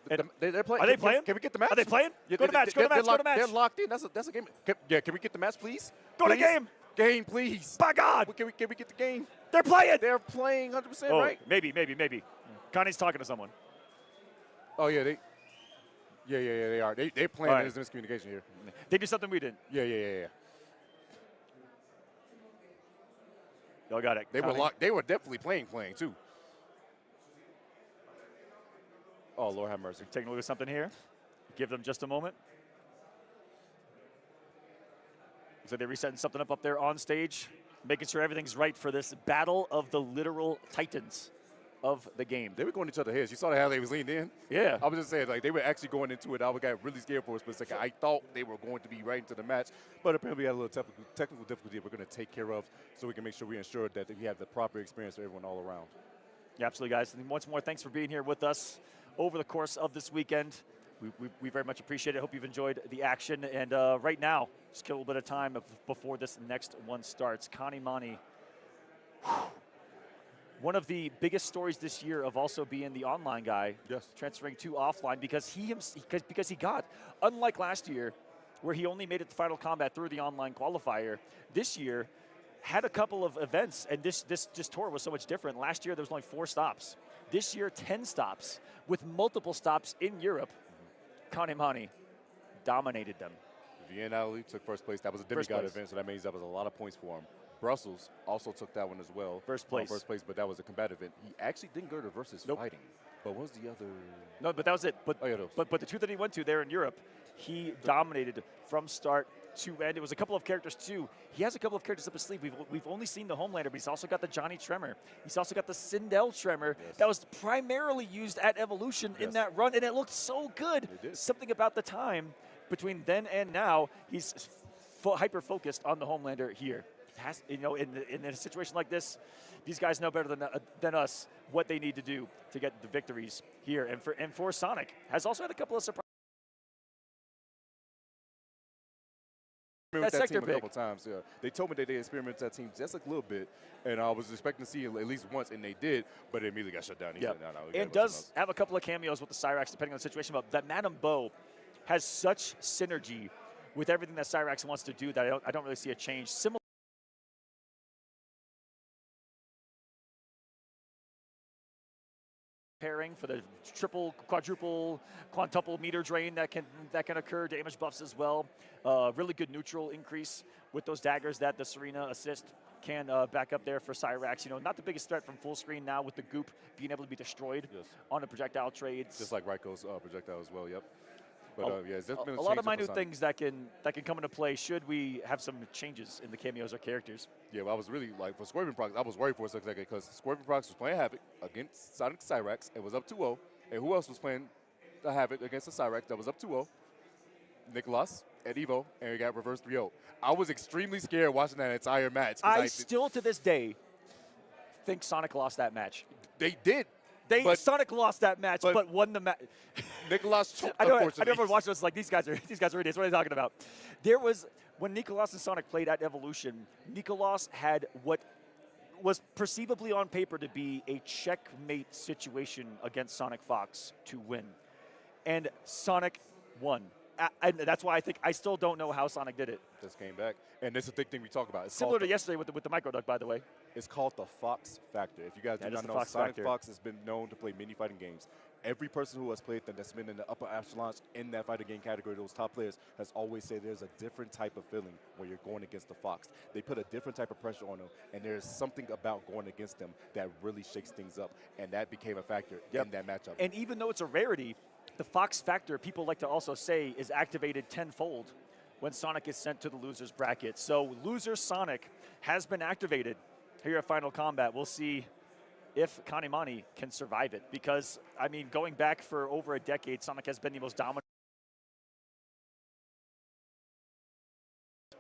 They're playing. Are they playing? Can we get the match? Are they playing? Yeah, go to match. Go to match. Go to match. They're locked in. That's a game. Can we get the match, please? Go to game. Game, please. By God. Can we get the game? They're playing. They're playing 100%, right? Maybe. Connie's talking to someone. Oh yeah, they are. They're playing. Right. There's miscommunication here. They do something we didn't. Yeah. Y'all got it. They were locked. They were definitely playing too. Oh, Lord have mercy. Taking a look at something here. Give them just a moment. So they're resetting something up there on stage, making sure everything's right for this battle of the literal titans of the game. They were going each other heads. You saw how they was leaned in? Yeah. I was just saying, like, they were actually going into it. I got really scared for a split second. I thought they were going to be right into the match, but apparently we had a little technical difficulty we're going to take care of so we can make sure we ensure that we have the proper experience for everyone all around. Yeah, absolutely, guys. And once more, thanks for being here with us over the course of this weekend. We very much appreciate it. Hope you've enjoyed the action. And right now, just kill a little bit of time before this next one starts. Kanimani, one of the biggest stories this year of also being the online guy, transferring to offline because he got, unlike last year, where he only made it to Final Kombat through the online qualifier, this year had a couple of events, and this tour was so much different. Last year there was only 4 stops. This year 10 stops with multiple stops in Europe. Kanimani dominated them. Vienna Ali took first place. That was a demigod event, so that means that was a lot of points for him. Brussels also took that one as well. First place, but that was a combat event. He actually didn't go to versus fighting. But what was the other? No, but that was it. But the 2 that he went to there in Europe, he dominated from start to end. It was a couple of characters too. He has a couple of characters up his sleeve. We've only seen the Homelander, but he's also got the Johnny Tremor. He's also got the Sindel Tremor that was primarily used at Evolution in that run, and it looked so good. Something about the time between then and now, he's hyper focused on the Homelander here. In a situation like this, these guys know better than us what they need to do to get the victories here. And for Sonic, has also had a couple of surprises. That sector team a couple times. Yeah. They told me that they experimented with that team just a little bit, and I was expecting to see it at least once, and they did, but it immediately got shut down. It does have a couple of cameos with the Cyrax, depending on the situation, but that Madame Bo has such synergy with everything that Cyrax wants to do that I don't really see a change. Similar pairing for the triple, quadruple, quintuple meter drain that can occur, damage buffs as well. Really good neutral increase with those daggers that the Serena assist can back up there for Cyrax. Not the biggest threat from full screen now with the goop being able to be destroyed on the projectile trades. Just like Raiko's projectile as well, yep. But it's been a lot of minute things that can come into play should we have some changes in the cameos or characters. Yeah, well, I was really, for Scorpion Prox, I was worried for a second because Scorpion Prox was playing Havoc against Sonic Cyrax. It was up 2-0. And who else was playing the Havoc against the Cyrax that was up 2-0? Nicolas at Evo, and we got reverse 3-0. I was extremely scared watching that entire match. I still, to this day, think Sonic lost that match. They did. Sonic lost that match, but won the match. Nicolas choked, I never watched this. Like, these guys are idiots. What are they talking about? There was, when Nicolas and Sonic played at Evolution, Nicolas had what was perceivably on paper to be a checkmate situation against Sonic Fox to win. And Sonic won. And that's why I still don't know how Sonic did it. Just came back. And this is the big thing we talk about. It's similar to yesterday with the micro duck, by the way. It's called the Fox Factor. If you guys do not know, Sonic Fox has been known to play many fighting games. Every person who has played them that's been in the upper echelons in that fighting game category, those top players, has always said there's a different type of feeling when you're going against the Fox. They put a different type of pressure on them, and there's something about going against them that really shakes things up, and that became a factor in that matchup. And even though it's a rarity, the Fox Factor, people like to also say, is activated tenfold when Sonic is sent to the loser's bracket. So loser Sonic has been activated here at Final Kombat. We'll see if Kanimani can survive it. Because, I mean, going back for over a decade, Sonic has been the most dominant.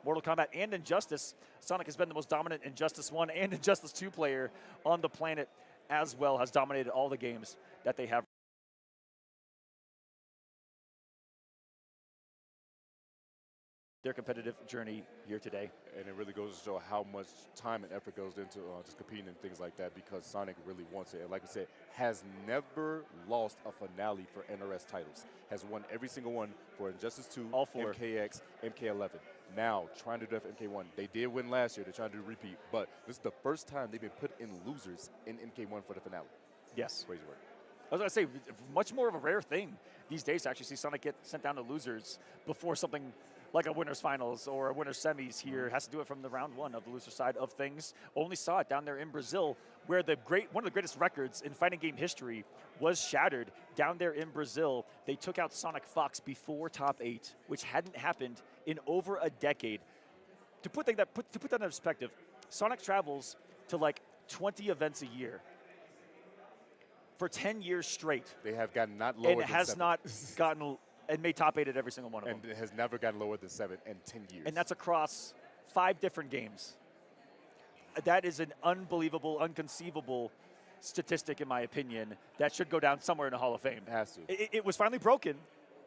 Mortal Kombat and Injustice, Sonic has been the most dominant Injustice 1 and Injustice 2 player on the planet as well, has dominated all the games that they have. Their competitive journey here today. And it really goes to show how much time and effort goes into just competing and things like that, because Sonic really wants it. And like I said, has never lost a finale for NRS titles. Has won every single one for Injustice 2, all 4, MKX, MK11. Now, trying to do that for MK1. They did win last year. They're trying to do a repeat. But this is the first time they've been put in losers in MK1 for the finale. Yes. Crazy work. I was going to say, much more of a rare thing these days to actually see Sonic get sent down to losers before something like a winner's finals or a winner's semis here. Has to do it from the round one of the loser side of things. Only saw it down there in Brazil, where one of the greatest records in fighting game history was shattered. Down there in Brazil, they took out Sonic Fox before top 8, which hadn't happened in over a decade. To put that in perspective, Sonic travels to like 20 events a year for 10 years straight. They have gotten not lower and than has 7. not gotten and made top 8 at every single one of them. And it has never gotten lower than 7 in 10 years. And that's across 5 different games. That is an unbelievable, unconceivable statistic, in my opinion, that should go down somewhere in the Hall of Fame. It has to. It was finally broken,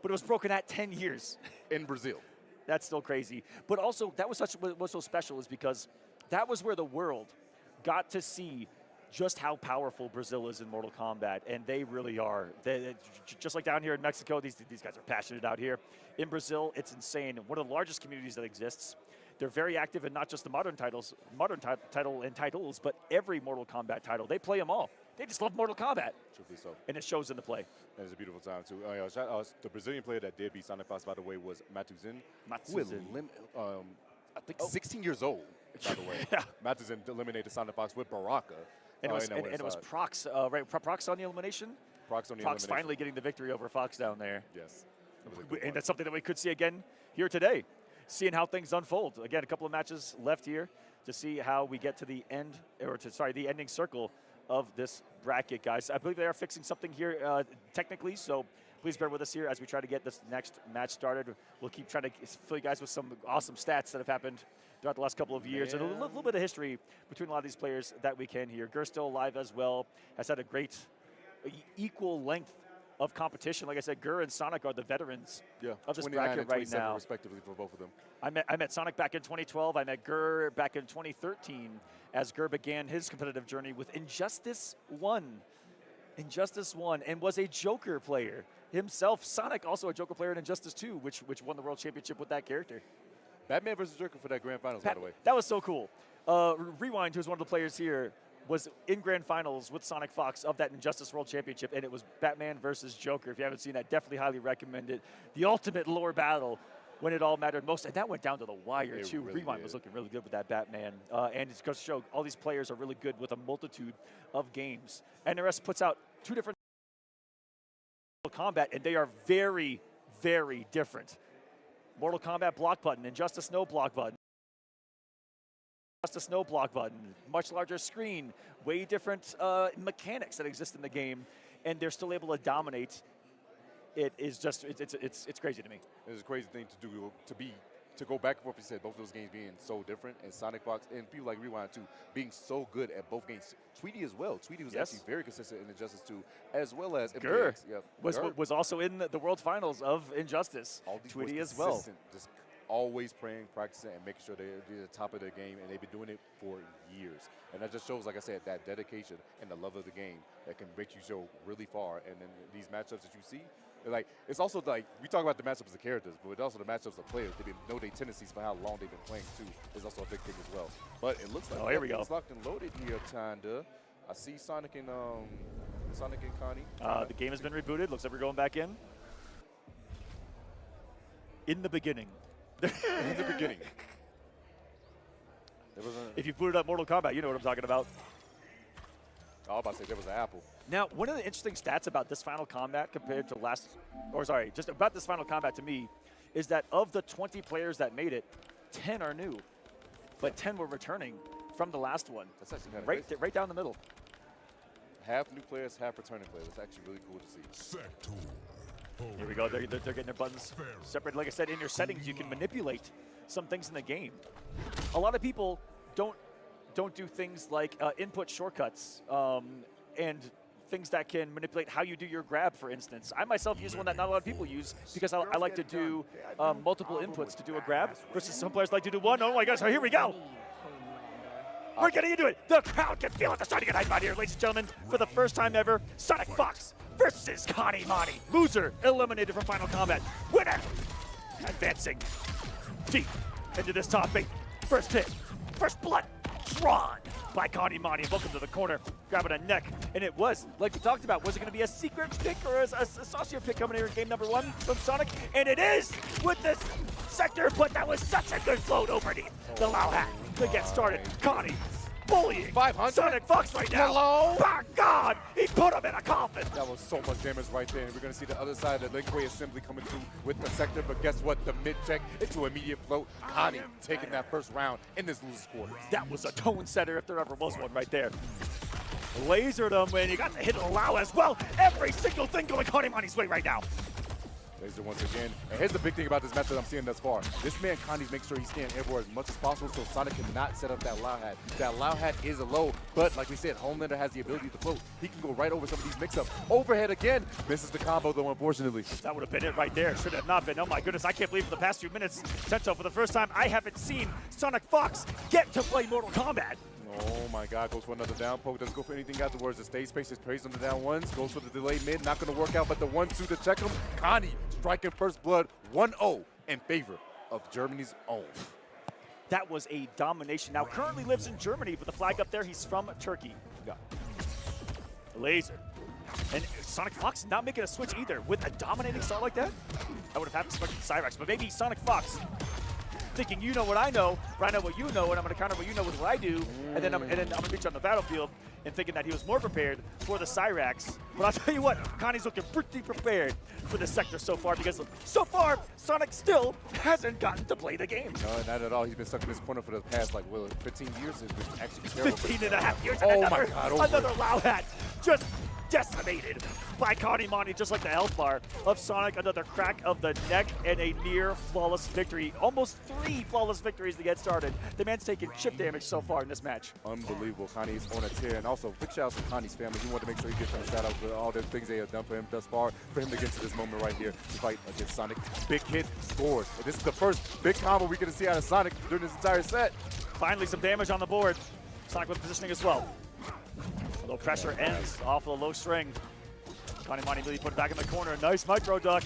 but it was broken at 10 years. In Brazil. That's still crazy. But also, that was what's so special is because that was where the world got to see just how powerful Brazil is in Mortal Kombat, and they really are. Just like down here in Mexico, these guys are passionate out here. In Brazil, it's insane. One of the largest communities that exists. They're very active in not just the modern title and titles, but every Mortal Kombat title. They play them all. They just love Mortal Kombat. Truthfully so. And it shows in the play. And it's a beautiful time, too. The Brazilian player that did beat Sonic Fox, by the way, was Matuzin. I think 16 years old, by the way. Yeah. Matuzin eliminated Sonic Fox with Baraka. And it was Prox, right? Prox on the elimination? Prox on the elimination. Finally getting the victory over Fox down there. Yes. And that's something that we could see again here today, seeing how things unfold. Again, a couple of matches left here to see how we get to the end, the ending circle of this bracket, guys. I believe they are fixing something here technically, so please bear with us here as we try to get this next match started. We'll keep trying to fill you guys with some awesome stats that have happened throughout the last couple of years, and a little bit of history between a lot of these players that we can here. Gur's still alive as well, has had a great equal length of competition. Like I said, Gur and Sonic are the veterans of this bracket right now. Respectively for both of them. I met Sonic back in 2012. I met Gur back in 2013 as Gur began his competitive journey with Injustice 1. Injustice 1, and was a Joker player himself. Sonic also a Joker player in Injustice 2, which won the World Championship with that character. Batman versus Joker for that Grand Finals, by the way. That was so cool. Rewind, who's one of the players here, was in Grand Finals with Sonic Fox of that Injustice World Championship, and it was Batman versus Joker. If you haven't seen that, definitely highly recommend it. The ultimate lore battle when it all mattered most, and that went down to the wire, too. Really Rewind was looking really good with that Batman, and it's going to show all these players are really good with a multitude of games. NRS puts out 2 different Kombat, and they are very, very different. Mortal Kombat block button, Injustice no block button. Injustice no block button, much larger screen, way different mechanics that exist in the game, and they're still able to dominate. It is just, it's crazy to me. It's a crazy thing to do, to go back and forth. You said both those games being so different, and Sonic Fox and people like Rewind too being so good at both games. Tweety as well. Tweety was actually very consistent in Injustice 2, as well as Gur Gur was also in the World Finals of Injustice. Tweety as well. Just always praying, practicing, and making sure they're at the top of their game, and they've been doing it for years. And that just shows, like I said, that dedication and the love of the game that can make you go really far. And then these matchups that you see, like, it's also like, we talk about the matchups of characters, but also the matchups of players. They know their tendencies for how long they've been playing too. Is also a big thing as well. But it looks like here we go. It's locked and loaded here, kinda. I see Sonic and Connie. The game has been rebooted. Looks like we're going back in. In the beginning. In the beginning. If you booted up Mortal Kombat, you know what I'm talking about. I was about to say there was an apple. Now, one of the interesting stats about this Final Kombat compared to just about this Final Kombat to me, is that of the 20 players that made it, 10 are new, but 10 were returning from the last one. That's actually kind of right down the middle. Half new players, half returning players. That's actually really cool to see. Here we go. They're getting their buttons separated. Like I said, in your settings, you can manipulate some things in the game. A lot of people don't do things like input shortcuts and things that can manipulate how you do your grab, for instance. I myself use one that not a lot of people use because I like to do multiple inputs to do a grab versus some players like to do one. Oh my gosh, here we go. We're getting into it. The crowd can feel it. They're starting to get hype out here, ladies and gentlemen. For the first time ever, Sonic Fox versus Connie Monty. Loser eliminated from Final Kombat. Winner advancing deep into this top 8. First hit, first blood. drawn by Connie Monty. Welcome to the corner, grabbing a neck. And it was, like we talked about, was it going to be a secret pick or a saucier pick coming here in game number 1 from Sonic? And it is with this sector, but that was such a good float overneath the Lao hat to get started. Connie bullying 500? Sonic Fox right now. Hello? My God, he put him in a coffin. That was so much damage right there. And we're going to see the other side of the Linkway assembly coming through with the sector. But guess what? The mid-check into immediate float. Connie taking that first round in this loser's quarter. That was a tone setter if there ever was one right there. Lasered him, and you got the hit of Lao as well. Every single thing going Connie Monty's way right now. Laser once again. And here's the big thing about this match that I'm seeing thus far. This man, Connie's make sure he's staying everywhere as much as possible so Sonic cannot set up that Lao hat. That Lao hat is a low, but like we said, Homelander has the ability to float. He can go right over some of these mix-ups. Overhead again. Misses the combo though, unfortunately. That would have been it right there. Should have not been. Oh my goodness, I can't believe for the past few minutes, Tento, for the first time, I haven't seen Sonic Fox get to play Mortal Kombat. Oh my God, goes for another down poke. Doesn't go for anything afterwards. The stage space is praised on the down ones. Goes for the delay mid. Not going to work out, but the 1-2 to check him. Connie striking first blood 1-0 in favor of Germany's own. That was a domination. Now currently lives in Germany with the flag up there. He's from Turkey. Yeah. Laser. And Sonic Fox not making a switch either. With a dominating start like that, I would have had to select Cyrax, but maybe Sonic Fox thinking, you know what I know what you know, and I'm going to counter what you know with what I do, and then I'm going to reach on the battlefield, and thinking that he was more prepared for the Cyrax. But I'll tell you what, Connie's looking pretty prepared for this sector so far, because so far, Sonic still hasn't gotten to play the game. No, not at all. He's been stuck in this corner for the past, 15 years. It's been actually terrible. 15 and a half years. Oh another, my God, another Lao hat just decimated by Connie Monty, just like the health bar of Sonic. Another crack of the neck and a near flawless victory. Almost 3 flawless victories to get started. The man's taken chip damage so far in this match. Unbelievable. Connie's on a tear. And also, big shout out to Connie's family. He wanted to make sure he gets some shout out for all the things they have done for him thus far. For him to get to this moment right here to fight against Sonic. Big hit, scores. And this is the first big combo we're going to see out of Sonic during this entire set. Finally, some damage on the board. Sonic with positioning as well. A little pressure ends off of the low string. Connie Monty really put it back in the corner. Nice micro duck.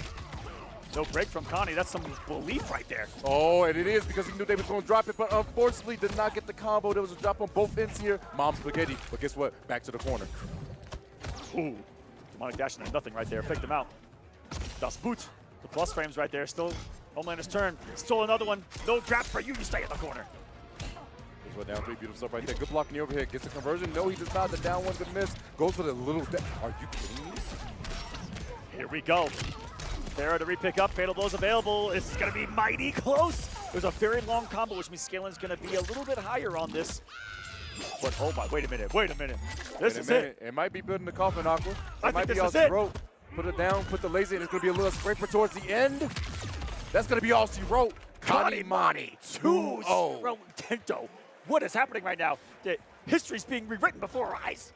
No break from Connie. That's some belief right there. Oh, and it is because he knew they was going to drop it, but unfortunately did not get the combo. There was a drop on both ends here. Mom spaghetti, but guess what? Back to the corner. Ooh, demonic dashing at nothing right there. Picked him out. Das Boot. The plus frames right there. Still Homelander's turn. Stole another one. No trap for you. You stay in the corner. Down 3, beautiful stuff right there. Good blocking the overhead. Gets a conversion. No, he does not. The down one's a miss. Goes for the little. Are you kidding me? Here we go. There to repick up. Fatal blows available. This is going to be mighty close. There's a very long combo, which means Scalen's going to be a little bit higher on this. But oh my, wait a minute. This is it. It might be building the coffin, Aqua. I think this is it. Wrote. Put it down, put the laser in. It's going to be a little scraper towards the end. That's going to be all she wrote. Connie Monty 2-0 Tento. What is happening right now? The history's being rewritten before our eyes.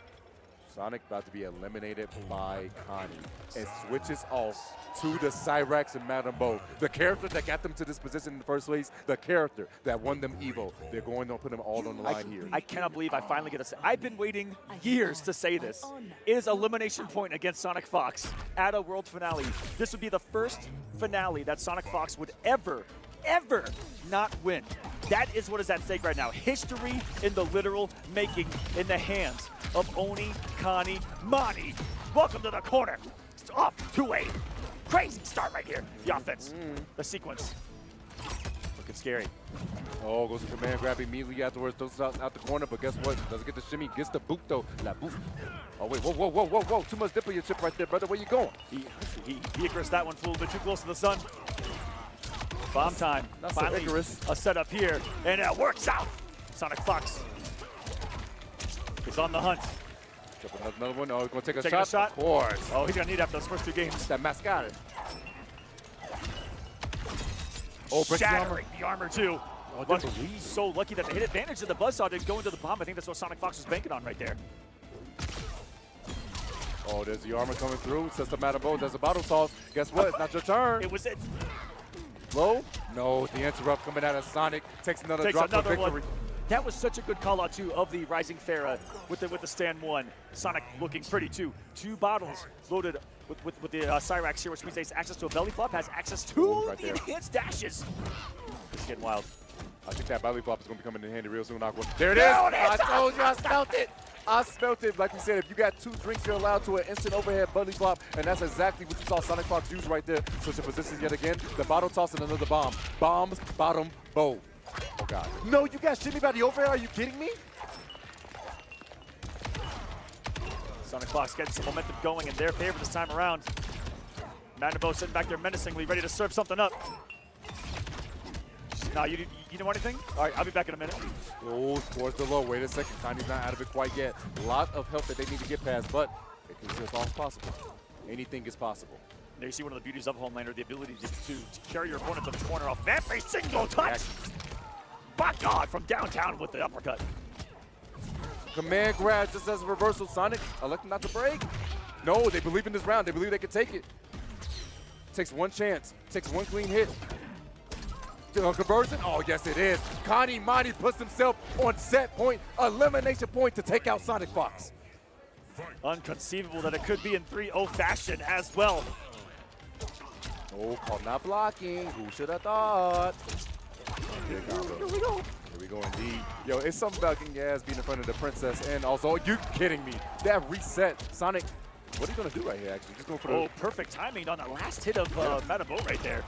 Sonic about to be eliminated by Connie and switches off to the Cyrax and Madame Bo. The character that got them to this position in the first place, the character that won them Evo. They're going to put them all on the line here. I cannot believe I finally get to say. I've been waiting years to say this. It is elimination point against Sonic Fox at a world finale. This would be the first finale that Sonic Fox would ever not win. That is what is at stake right now. History in the literal making in the hands of Oni Connie Monty. Welcome to the corner. It's off to a crazy start right here. The offense, the sequence. Looking scary. Oh, goes to command grab immediately afterwards, throws out the corner, but guess what? Doesn't get the shimmy, gets the boot though. La boot. Oh wait, whoa. Too much dip on your chip right there, brother. Where you going? He aggressed that one a little bit too close to the sun. Bomb time. Not finally so Icarus. A setup here, and it works out. Sonic Fox is on the hunt. Another one. Oh, he's going to take a shot? Of course. Oh, he's going to need after those first 2 games. That mascot. Oh, shattering the armor too. But so lucky that they hit advantage of the buzzsaw didn't go into the bomb. I think that's what Sonic Fox was banking on right there. Oh, there's the armor coming through. Sets the Madame Bo. There's a bottle toss. Guess what? It's not your turn. It was it. Low? No, the interrupt coming out of Sonic. Takes another drop for victory. That was such a good call out too of the Rising Farah with the stand 1. Sonic looking pretty too. 2 bottles loaded with the Cyrax here, which means he has access to a belly flop, has access to the enhanced dashes. It's getting wild. I think that belly flop is going to be coming in handy real soon, Aqua. There it is! I told you, I smelt it! I smelt it. Like we said, if you got 2 drinks, you're allowed to an instant overhead belly flop, and that's exactly what you saw Sonic Fox use right there. Switching positions yet again. The bottle toss and another bomb. Bombs, bottom, bow. Oh, God. No, you got shit me by the overhead? Are you kidding me? Sonic Fox getting some momentum going in their favor this time around. Manabo sitting back there menacingly, ready to serve something up. Nah, you know anything? All right, I'll be back in a minute. Oh, towards the low. Wait a second. Connie's not out of it quite yet. A lot of help that they need to get past, but it's all possible. Anything is possible. There you see one of the beauties of Homelander, the ability to carry your opponent to the corner off every single touch. By God, from downtown with the uppercut. Command grab just as a reversal. Sonic electing not to break. No, they believe in this round. They believe they can take it. Takes one chance. Takes one clean hit. Conversion? Oh, yes, it is. Connie Monty puts himself on set point, elimination point to take out Sonic Fox. Unconceivable that it could be in 3-0 fashion as well. Oh, called not blocking. Who should have thought? Here we go indeed. Yo, it's something about getting your ass beat in front of the princess, and also, you kidding me? That reset. Sonic, what are you going to do right here, actually? Just going for the... perfect timing on the last hit of Manabo right there.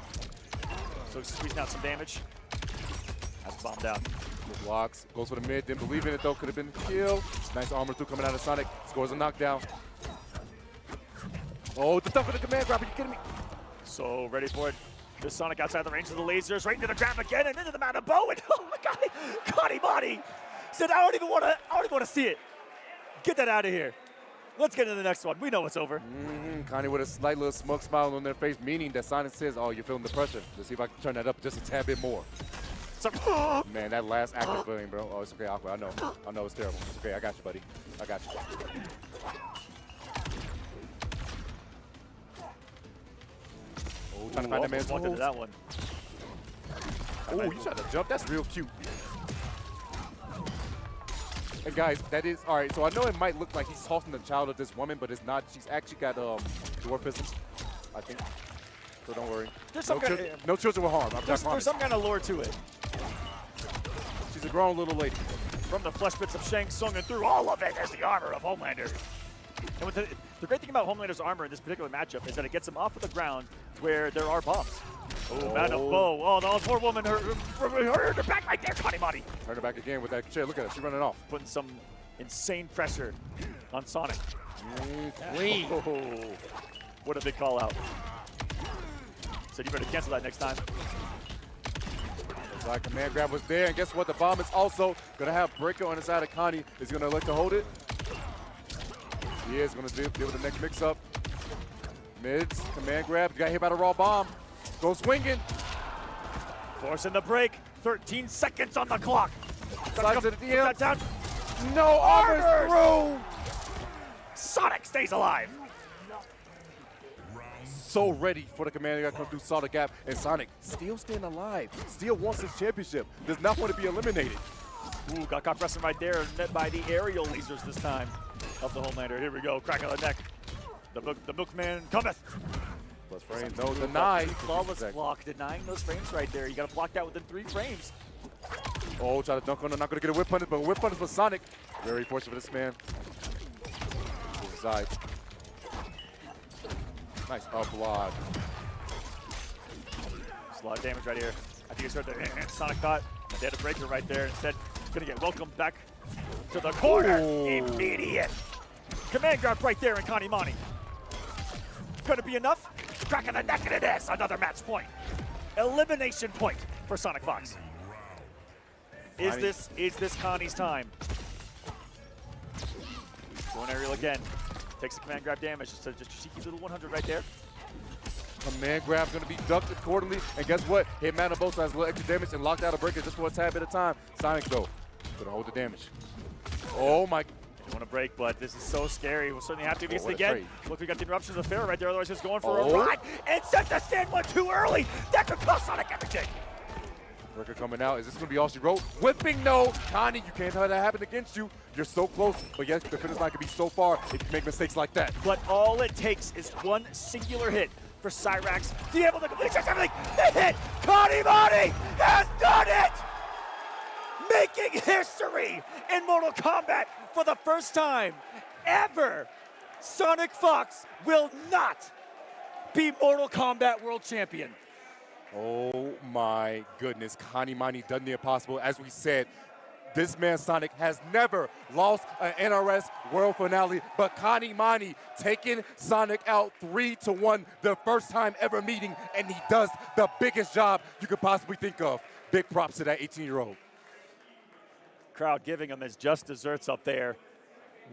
So he's squeezing out some damage. Has a bomb down. Good blocks. Goes for the mid. Didn't believe in it, though. Could have been the kill. Nice armor through coming out of Sonic. Scores a knockdown. Oh, the dump for the command grab. Are you kidding me? So ready for it. This Sonic outside the range of the lasers. Right into the grab again and into the Manabo. And oh my God, Connie Monty said, I don't even want to see it. Get that out of here. Let's get into the next one. We know it's over. Connie with a slight little smug smile on their face, meaning that Sonic says, oh, you're feeling the pressure. Let's see if I can turn that up just a tad bit more. Man, that last active feeling, bro. Oh, it's okay, Aqua. I know it's terrible. It's okay. I got you, buddy. I got you. Oh, trying to find that man's into that one. Oh, you tried to jump. That's real cute. And guys, that is, all right, so I know it might look like he's tossing the child of this woman, but it's not. She's actually got dwarfism, I think. So don't worry. There's no children were harmed. There's some kind of lore to it. She's a grown little lady. From the flesh bits of Shang Tsung and through all of it is the armor of Homelander. And with the great thing about Homelander's armor in this particular matchup is that it gets him off of the ground where there are bombs. Oh, man of bow. Oh, the poor woman, her back right there, Connie Monty. Turn her back again with that chair. Look at her, she's running off. Putting some insane pressure on Sonic. Clean. Oh, what a big call out. So you better cancel that next time. Looks like command grab was there, and guess what? The bomb is also gonna have Breaker on the side of Connie. Is gonna elect to hold it. He is gonna deal with the next mix-up. Mids, command grab, got hit by the raw bomb. Go swinging. Forcing the break. 13 seconds on the clock. Slides to the DM. Down. No, armor through. Sonic stays alive. So ready for the command to come through, saw the gap, and Sonic still staying alive. Still wants his championship. Does not want to be eliminated. Ooh, got caught pressing right there, met by the aerial lasers this time of the Homelander. Here we go, crack on the neck. The Milkman cometh. Plus frames, no, deny. Flawless block, denying those frames right there. You got to block that within 3 frames. Oh, try to dunk on him, not going to get a whip punish, but a whip punish for Sonic. Very fortunate for this man. Side. Nice up block. There's a lot of damage right here. I think it's right there. Sonic thought they had a breaker right there. Instead, going to get welcomed back to the corner. Ooh. Immediate. Command grab right there in Connie Monty. Could it be enough? Crack in the neck, and it is. Another match point. Elimination point for Sonic Fox. Is this Connie's time? Going aerial again. Takes the command grab damage. Just a cheeky little 100 right there. Command grab going to be ducked accordingly. And guess what? Hitman on both sides, a little extra damage and locked out a breaker just for a tad bit of time. Sonic, though, going to hold the damage. Oh, my. I want to break, but this is so scary. We'll certainly have to do this again. Look, we got the interruption of the fair right there. Otherwise, he's going for a run. And set the stand one too early. That could cost Sonic everything. Breaker coming out. Is this going to be all she wrote? Whipping, no. Connie, you can't have that happen against you. You're so close. But yes, the finish line can be so far if you make mistakes like that. But all it takes is one singular hit for Cyrax to be able to complete everything. The hit! Connie Monty has done it! making history in Mortal Kombat for the first time ever. Sonic Fox will not be Mortal Kombat World Champion. Oh my goodness, Connie Mani done the impossible. As we said, this man Sonic has never lost an NRS World Finale, but Connie Mani taking Sonic out 3-1 the first time ever meeting, and he does the biggest job you could possibly think of. Big props to that 18-year-old. Crowd giving him his just desserts up there.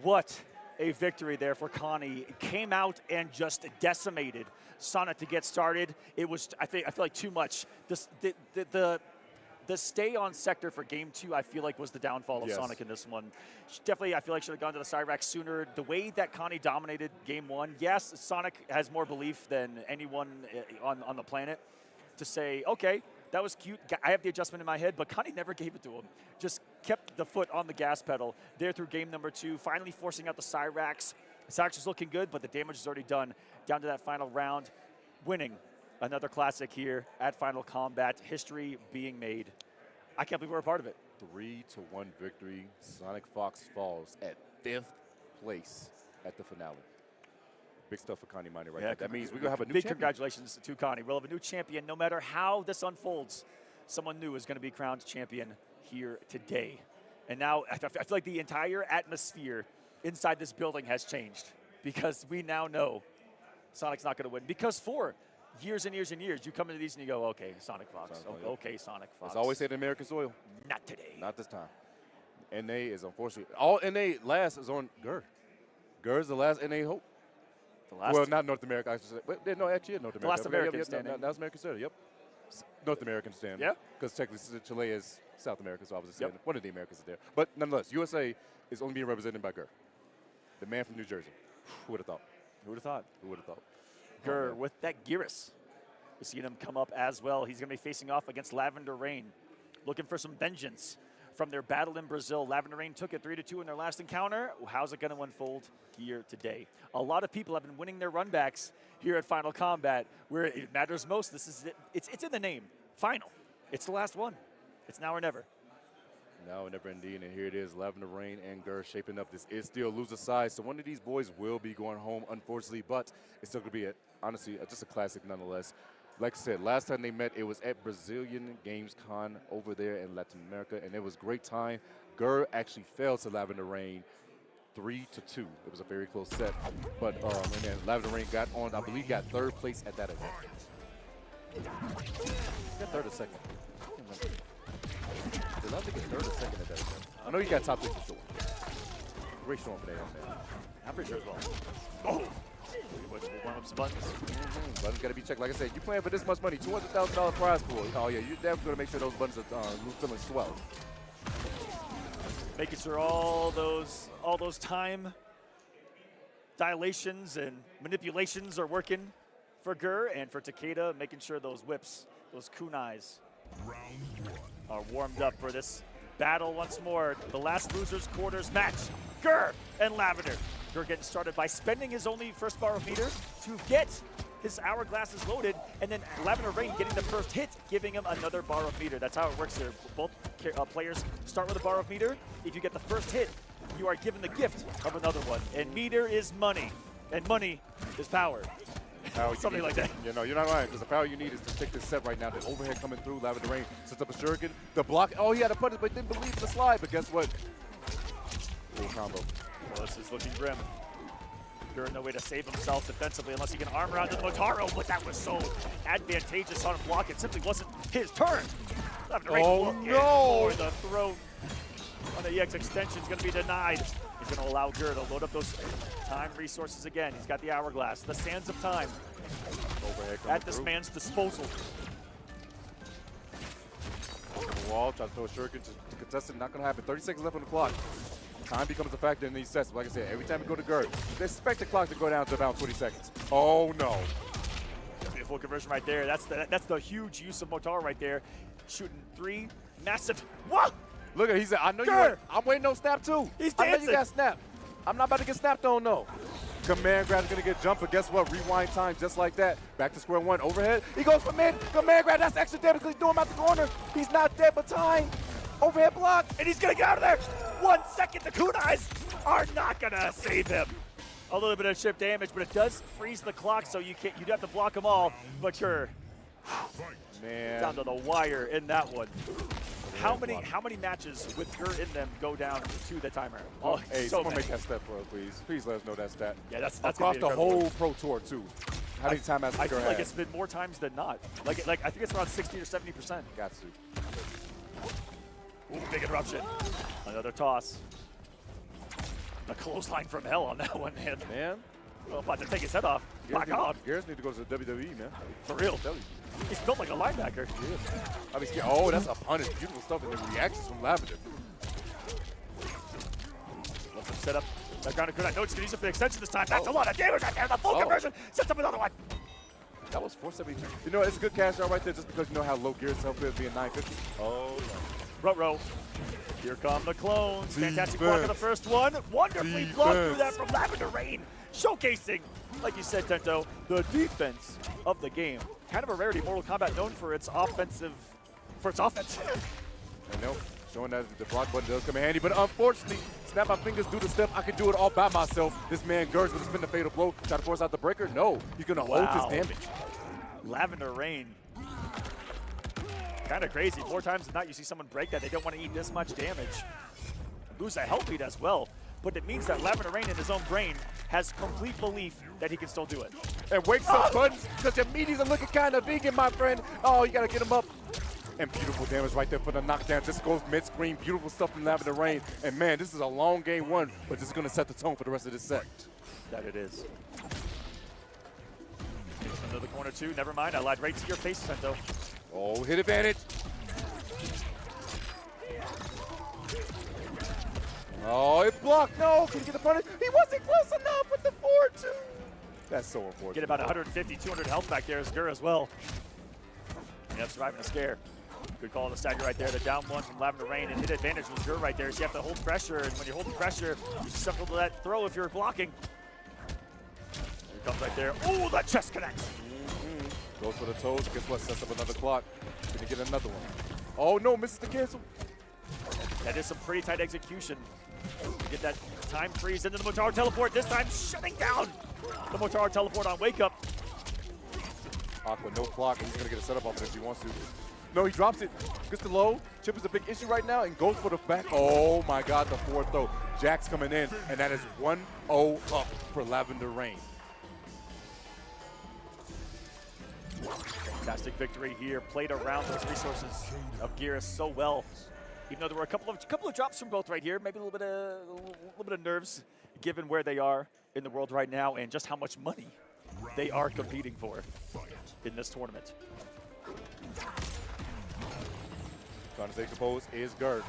What a victory there for Connie. Came out and just decimated Sonic to get started. It was, I feel like, too much. The stay on sector for game 2, I feel like, was the downfall of Sonic in this one. Definitely, I feel like should have gone to the side rack sooner. The way that Connie dominated game 1, yes, Sonic has more belief than anyone on the planet to say, okay, that was cute. I have the adjustment in my head, but Connie never gave it to him. Just kept the foot on the gas pedal there through game number 2, finally forcing out the Cyrax. Cyrax was looking good, but the damage is already done. Down to that final round, winning another classic here at Final Kombat. History being made. I can't believe we're a part of it. 3-1 victory. Sonic Fox falls at 5th place at the finale. Big stuff for Connie Mani right there. That means we're going to have a new big champion. Congratulations to Connie. We'll have a new champion no matter how this unfolds. Someone new is going to be crowned champion here today. And now I feel like the entire atmosphere inside this building has changed because we now know Sonic's not going to win. Because for years and years and years, you come into these and you go, okay, Sonic Fox. Okay, Sonic Fox. It's always said in American soil. Not today. Not this time. NA is unfortunately, all NA last is on Gur. Gur is the last NA hope. Well, not North America, I should say. But, no, actually, North America. The last American standing. That's American standing, yep. North American standing. Yeah. Because technically Chile is South America, so obviously one of the Americas is there. But nonetheless, USA is only being represented by Gur, the man from New Jersey. Who would have thought? Who would have thought? Who would have thought? Gur with that Gearus. We've seen him come up as well. He's going to be facing off against Lavender Rain, looking for some vengeance from their battle in Brazil. Lavender Rain took it 3-2 in their last encounter. How's it going to unfold here today? A lot of people have been winning their runbacks here at Final Kombat, where it matters most. This is it. It's in the name. Final. It's the last one. It's now or never. Now or never indeed, and here it is, Lavender Rain and Gur shaping up. This is still loser side, so one of these boys will be going home, unfortunately, but it's still going to be, honestly, just a classic nonetheless. Like I said, last time they met, it was at Brazilian Games Con over there in Latin America, and it was a great time. Gur actually fell to Lavender Rain 3-2. It was a very close set, but and then Lavender Rain got on, I believe, got 3rd place at that event. Got 3rd or 2nd. Did Lavender get 3rd or 2nd at that event? I know you got top 3 for sure. Great showing for that man. I'm pretty sure as well. Oh! We'll warm up some buttons. Buttons got to be checked. Like I said, you're playing for this much money, $200,000 prize pool. Oh yeah, you're definitely going to make sure those buttons are feeling swell. Making sure all those time dilations and manipulations are working for Gur and for Takeda, making sure those whips, those kunais, are warmed up for this battle once more. The last losers quarters match. Gur and Lavender. Gur getting started by spending his only first bar of meter to get his hourglasses loaded, and then Lavender Rain getting the first hit, giving him another bar of meter. That's how it works here. Both players start with a bar of meter. If you get the first hit, you are given the gift of another one. And meter is money, and money is power. Something like that. You know, you're not lying, because the power you need is to take this set right now. The overhead coming through, Lavender Rain sets up a shuriken. The block, oh, he had a punish, but didn't believe in the slide. But guess what? Full combo. Well, this is looking grim. Gur no way to save himself defensively unless he can arm around the Motaro, but that was so advantageous on a block. It simply wasn't his turn. Lavender Rain looking for the throat on the EX extension is going to be denied. He's going to allow Gur to load up those time resources again. He's got the hourglass, the sands of time at this man's disposal. The wall, tries to throw a shuriken to contest it. Not going to happen. 30 seconds left on the clock. Time becomes a factor in these sets. Like I said, every time you go to Gur, they expect the clock to go down to about 20 seconds. Oh no! Beautiful conversion right there. That's the huge use of Motaro right there. Shooting 3 massive. Whoa! Look at he said, I know you. I'm waiting on snap too. He's dancing. I know you got snap. I'm not about to get snapped on no. Command grab is gonna get jumped, but guess what? Rewind time just like that. Back to square one. Overhead. He goes for mid. Command grab. That's extra damage because he's doing him out the corner. He's not dead, but time. Overhead block, and he's gonna get out of there. 1 second, the kunais are not gonna save him. A little bit of chip damage, but it does freeze the clock, so you'd have to block them all, but you're down to the wire in that one. How many matches with Gur in them go down to the timer? Oh, hey, so someone many. make that stat for us, please. Please let us know that stat. Yeah, that's across gonna the be incredible. whole Pro Tour too. How many times has I Gur feel like had? it's been more times than not. Like I think it's around 60 or 70%. Got to. Ooh, big interruption. Another toss. A clothesline from hell on that one, man. Oh, about to take his head off. Back off. Garrett need to go to the WWE, man. For real. He's built like a linebacker. He is. I mean, oh, that's a punish. Beautiful stuff in the reactions from Lavender. Let's him set up that ground and good. I know it's going to use it for the extension this time. That's a lot of damage right there. The full conversion sets up another one. That was 472. You know, it's a good cash out right there just because you know how low Garrett's health is being 950. Oh, no. Ruh-roh. Here come the clones. Fantastic block on the first one. Wonderfully blocked through that from Lavender Rain. Showcasing, like you said, Tento, the defense of the game. Kind of a rarity. Mortal Kombat known for its offense. I know, showing that the block button does come in handy, but unfortunately, snap my fingers, do the step. I can do it all by myself. This man Gur's gonna spin the fatal blow, try to force out the breaker. No, he's gonna hold his damage. Lavender Rain. Kind of crazy. More times than not, you see someone break that. They don't want to eat this much damage. Lose a health lead as well. But it means that Lavender Rain in his own brain has complete belief that he can still do it. And wakes up buttons because your meaties are looking kind of vegan, my friend. Oh, you got to get him up. And beautiful damage right there for the knockdown. Just goes mid-screen. Beautiful stuff from Lavender Rain. And man, this is a long game one, but this is going to set the tone for the rest of this set. That it is. Another corner two. Never mind. I lied right to your face, Sento. Oh, hit advantage. Oh, it blocked. No, can you get the punish? He wasn't close enough with the 4-2. That's so important. Get about 150, 200 health back there as Gur as well. Yep, surviving a scare. Good call on the stagger right there. The down one from Lavender Rain, and hit advantage was Gur right there. So you have to hold pressure, and when you're holding pressure, you suckle to that throw if you're blocking. Here comes right there. Oh, the chest connects. Goes for the toes. Guess what? Sets up another clock. Gonna get another one. Oh no, misses the cancel. That is some pretty tight execution. Get that time freeze into the Motaro teleport. This time shutting down the Motaro teleport on wake up. Aqua, no clock, and he's gonna get a setup off it if he wants to. No, he drops it. Gets the low. Chip is a big issue right now and goes for the back. Oh my God, the fourth throw. Jack's coming in, and that is 1-0 up for Lavender Rain. Fantastic victory here. Played around those resources of Geras so well. Even though there were a couple of drops from both right here, maybe a little bit of nerves, given where they are in the world right now and just how much money they are competing for in this tournament. Trying to stay composed is Gur.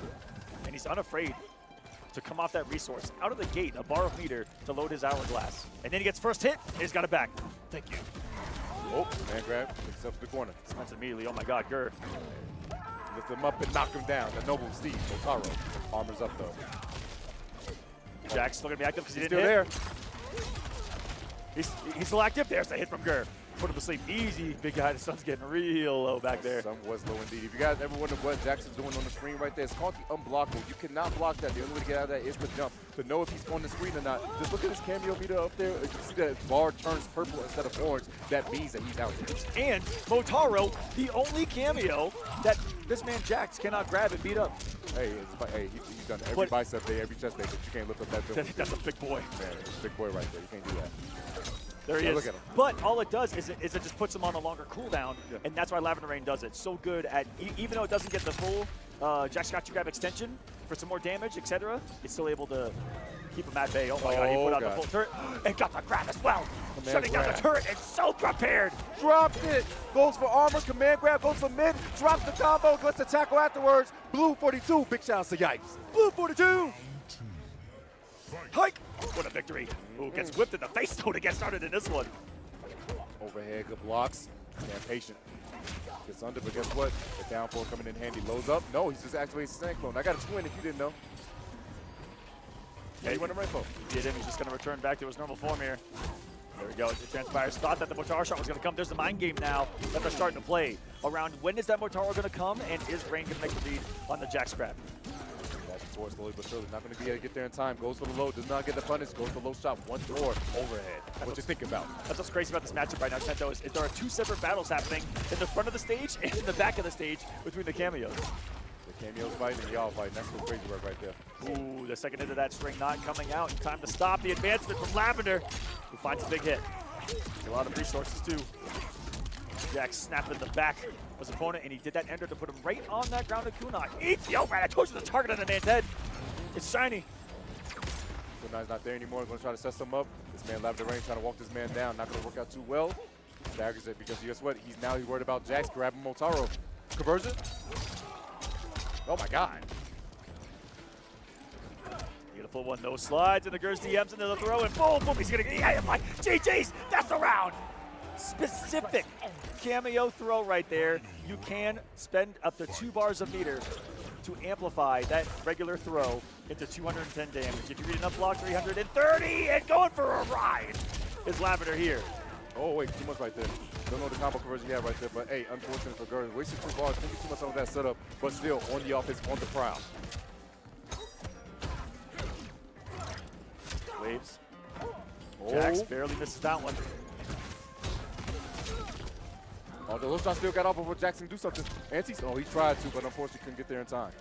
And he's unafraid to come off that resource out of the gate, a bar of meter to load his hourglass. And then he gets first hit, and he's got it back. Thank you. Oh, man grab, picks up the corner. Spencer immediately, oh my God, Gur. Lift him up and knock him down. The noble Steve, Motaro. Armor's up though. Jack's still gonna be active because he He's didn't still hit. He's still active. There's the hit from Gur. Put him to sleep. Easy, big guy. The sun's getting real low back there. The sun was low indeed. If you guys ever wonder what Jackson's doing on the screen right there, it's called the unblockable. You cannot block that. The only way to get out of that is to jump. To know if he's on the screen or not, just look at his cameo meter up there. You can see that his bar turns purple instead of orange. That means that he's out there. And Motaro, the only cameo that this man Jax cannot grab and beat up. Hey, he's done every bicep day, every chest day, but you can't lift up that building. That's a big boy. Man, it's a big boy right there. You can't do that. There he is. Look at him. But all it does is it just puts him on a longer cooldown, and that's why Lavender Rain does it. So good at, even though it doesn't get the full Jax got you grab extension for some more damage, etc., it's still able to keep him at bay. Oh my God, he put out the full turret and got the grab as well. Shutting down the turret and so prepared. Dropped it. Goes for armor, command grab, goes for mid, drops the combo, goes to tackle afterwards. Blue 42, big shout out to Yipes. Blue 42. Hike! What a victory. Ooh, gets whipped in the face though to get started in this one. Overhead, good blocks. Stand patient. Gets under, but guess what? The downfall coming in handy. Lows up. No, he's just activating Sand Clone. I got a twin if you didn't know. Yeah, he went to Rainbow. He did him. He's just going to return back to his normal form here. There we go. It transpires. Thought that the Motaro shot was going to come. There's the mind game now that they're starting to play around when is that Motaro going to come, and is Rain going to make the read on the Jax grab? That's forward slowly but surely. Not going to be able to get there in time. Goes for the low. Does not get the punish. Goes for the low shot. Once more overhead. What you think about? That's what's crazy about this matchup right now, Tento, is there are two separate battles happening in the front of the stage and in the back of the stage between the cameos. The cameos fighting and y'all fighting. That's some crazy work right there. Ooh, the second hit of that string not coming out in time to stop the advancement from Lavender, who finds a big hit. A lot of resources too. Jax snapped in the back of his opponent, and he did that ender to put him right on that grounded kunai. Eats the overhead. I told you the target on the man's head. It's shiny. Kunai's not there anymore. Going to try to set some up. This man Lavender Rain trying to walk this man down. Not going to work out too well. Staggers it because guess what? He's worried about Jax grabbing Motaro. Conversion. Oh my God. Beautiful one, no slides, and the Gers DMs into the throw, and boom, boom, he's gonna get him like GG's, that's the round. Specific cameo throw right there. You can spend up to 2 bars of meter to amplify that regular throw into 210 damage. If you read enough block, 330, and going for a ride is Lavender here. Oh wait, too much right there. Don't know the combo conversion he had right there, but hey, unfortunate for Gers. Wasted 2 bars, thinking too much on that setup, but still on the offense, on the prowl. Waves. Jax barely misses that one. Oh, the little shot still got off before Jackson do something. Oh, he tried to, but unfortunately couldn't get there in time.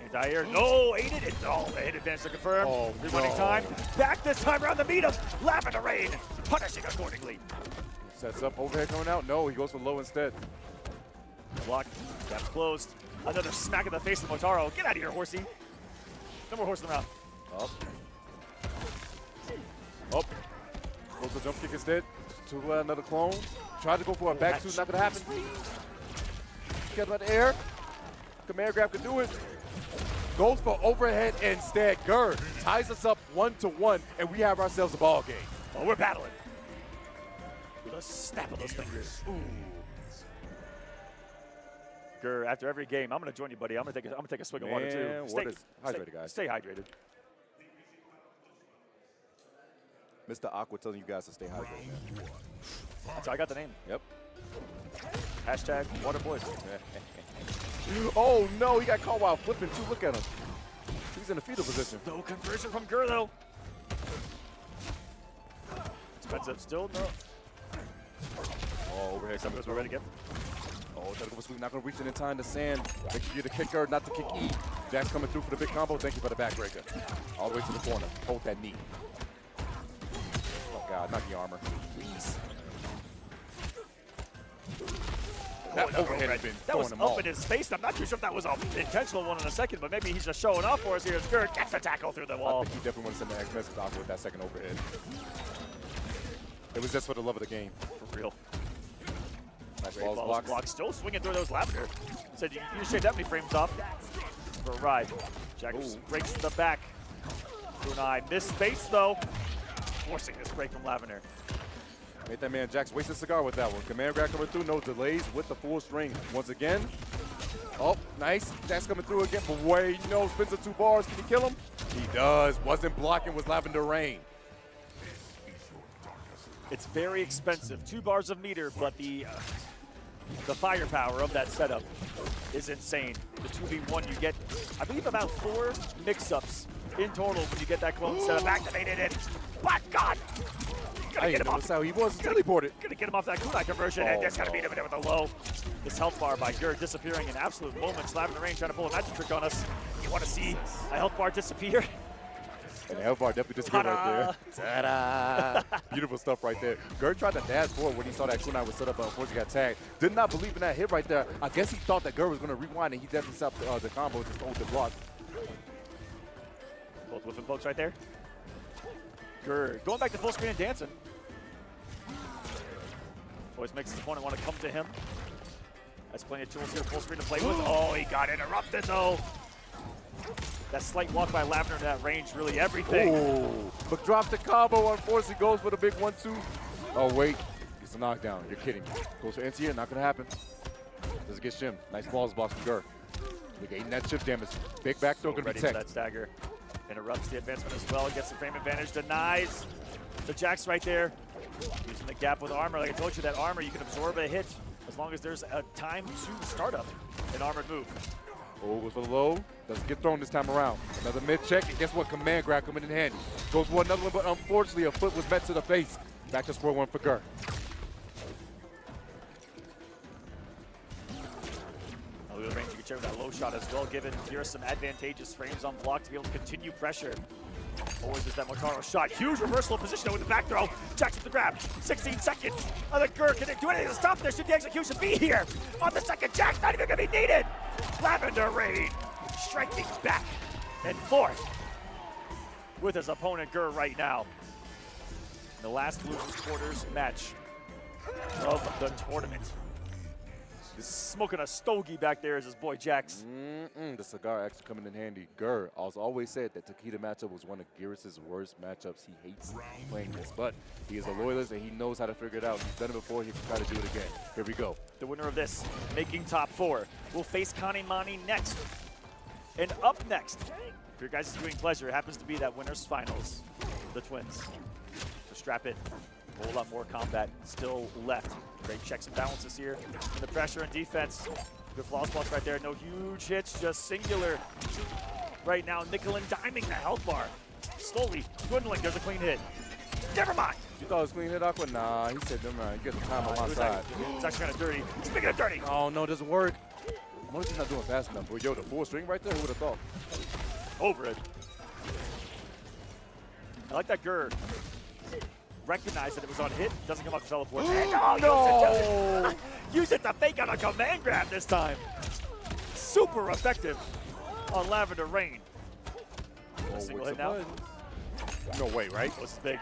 Anti-air, no, ate it. Oh, the hit advantage to confirm. Oh, Rerunning time. Back this time around the meet him. Lavender Rain, punishing accordingly. Sets up, overhead coming out. No, he goes for low instead. Block, gap closed. Another smack in the face of Motaro. Get out of here, horsey. No more horsing around. Up. Up. Goes for jump kick instead. To another clone. Tried to go for a back two, not gonna happen. Get about the air. Command grab can do it. Goes for overhead instead. Gerd ties us up 1-1, and we have ourselves a ball game. Oh, we're battling. With a snap of those fingers. Ooh. Gur, after every game, I'm gonna join you, buddy. I'm gonna take a swig of water too. Hydrated, guys. Stay hydrated. Mr. Aqua telling you guys to stay hydrated, man. That's how I got the name. Yep. Hashtag water boys. Oh no, he got caught while flipping too. Look at him. He's in a fetal position. No conversion from Gur though. Expensive still, no. Oh, overhead coming through. Ready again. Oh, try to go for sweep. Not going to reach it in time to sand. Make sure you get a kicker, not to kick E. Jax coming through for the big combo. Thank you for the backbreaker. All the way to the corner. Hold that knee. Oh, God. Not the armor. Please. That overhead has been that was them up all. in his face. I'm not too sure if that was an intentional one in a second, but maybe he's just showing off for us here. Gur gets the tackle through the wall. I think he definitely wants to send an X message off with that second overhead. It was just for the love of the game. For real. Nice balls block. Still swinging through those Lavender. Said you shaved that many frames off for a ride. Jax breaks the back. Kunai missed space though. Forcing this break from Lavender. Made that man Jax waste a cigar with that one. Command grab coming through, no delays with the full string. Once again. Oh, nice. Jax coming through again. But wait, no, spins of 2 bars. Can he kill him? He does. Wasn't blocking, was Lavender Rain. It's very expensive. 2 bars of meter, but the firepower of that setup is insane. The 2v1 you get, I believe, about 4 mix-ups in total when you get that clone setup activated. And but God, I didn't notice how he was teleported. Gonna get him off that kunai conversion, and just gotta beat him with a low. This health bar by Gur disappearing in absolute moments. Lavender Rain trying to pull a magic trick on us. You want to see a health bar disappear? And the health bar definitely disappeared right there. Ta-da! Beautiful stuff right there. Gur tried to dash forward when he saw that kunai was set up, but unfortunately got tagged. Did not believe in that hit right there. I guess he thought that Gur was going to rewind, and he definitely set up the combo, just hold the block. Both whipping pokes right there. Gur going back to full screen and dancing. Always makes his opponent want to come to him. Has plenty of tools here, full screen to play with. Oh, he got interrupted though. That slight walk by Lavender in that range, really everything. Oh, but dropped the combo, unfortunately goes for the big 1-2. Oh, wait, it's a knockdown. You're kidding me. Goes for NCA, not gonna happen. Doesn't get shimmed. Nice balls block from Gur. Negating that chip damage. Big back throw, gonna be tech. That stagger. Interrupts the advancement as well, gets the frame advantage, denies. The Jack's right there, using the gap with armor. Like I told you, that armor, you can absorb a hit as long as there's a time to start up an armored move. Oh, it was for the low. Doesn't get thrown this time around. Another mid check, and guess what? Command grab coming in handy. Goes for another one, but unfortunately a foot was met to the face. Back to square one for Gur. The range you can check with that low shot as well, given here some advantageous frames on block to be able to continue pressure. Always is that Makaro shot. Huge reversal of position with the back throw. Jacks with the grab. 16 seconds. The Gur can do anything to stop this. Should the execution be here? On the second, Jack's not even going to be needed. Lavender Rain striking back and forth with his opponent Gur right now. In the last losers quarters match of the tournament. He's smoking a stogie back there as his boy Jax. The cigar actually coming in handy. Gur always said that Takeda matchup was one of Geras' worst matchups. He hates playing this, but he is a loyalist and he knows how to figure it out. He's done it before, he can try to do it again. Here we go. The winner of this, making top 4, will face Kanimani next. And up next, for your guys' viewing pleasure, it happens to be that winner's finals, the Twins. So strap in. A whole lot more combat still left. Great checks and balances here. And the pressure and defense. Good flaw spots right there. No huge hits, just singular. Right now, nickel and diming the health bar. Slowly dwindling. There's a clean hit. Never mind. You thought it was clean hit, Aqua? Nah, he said, never mind. You get the time on my side. It's actually kind of dirty. Speaking of dirty. Oh, no, it doesn't work. I'm honestly not doing fast enough. Yo, the full string right there, who would have thought? Over it. I like that Gur recognized that it was on hit, doesn't come up to teleport. No! Use it to fake out a command grab this time. Super effective on Lavender Rain. Single hit now. No way, right? This is big.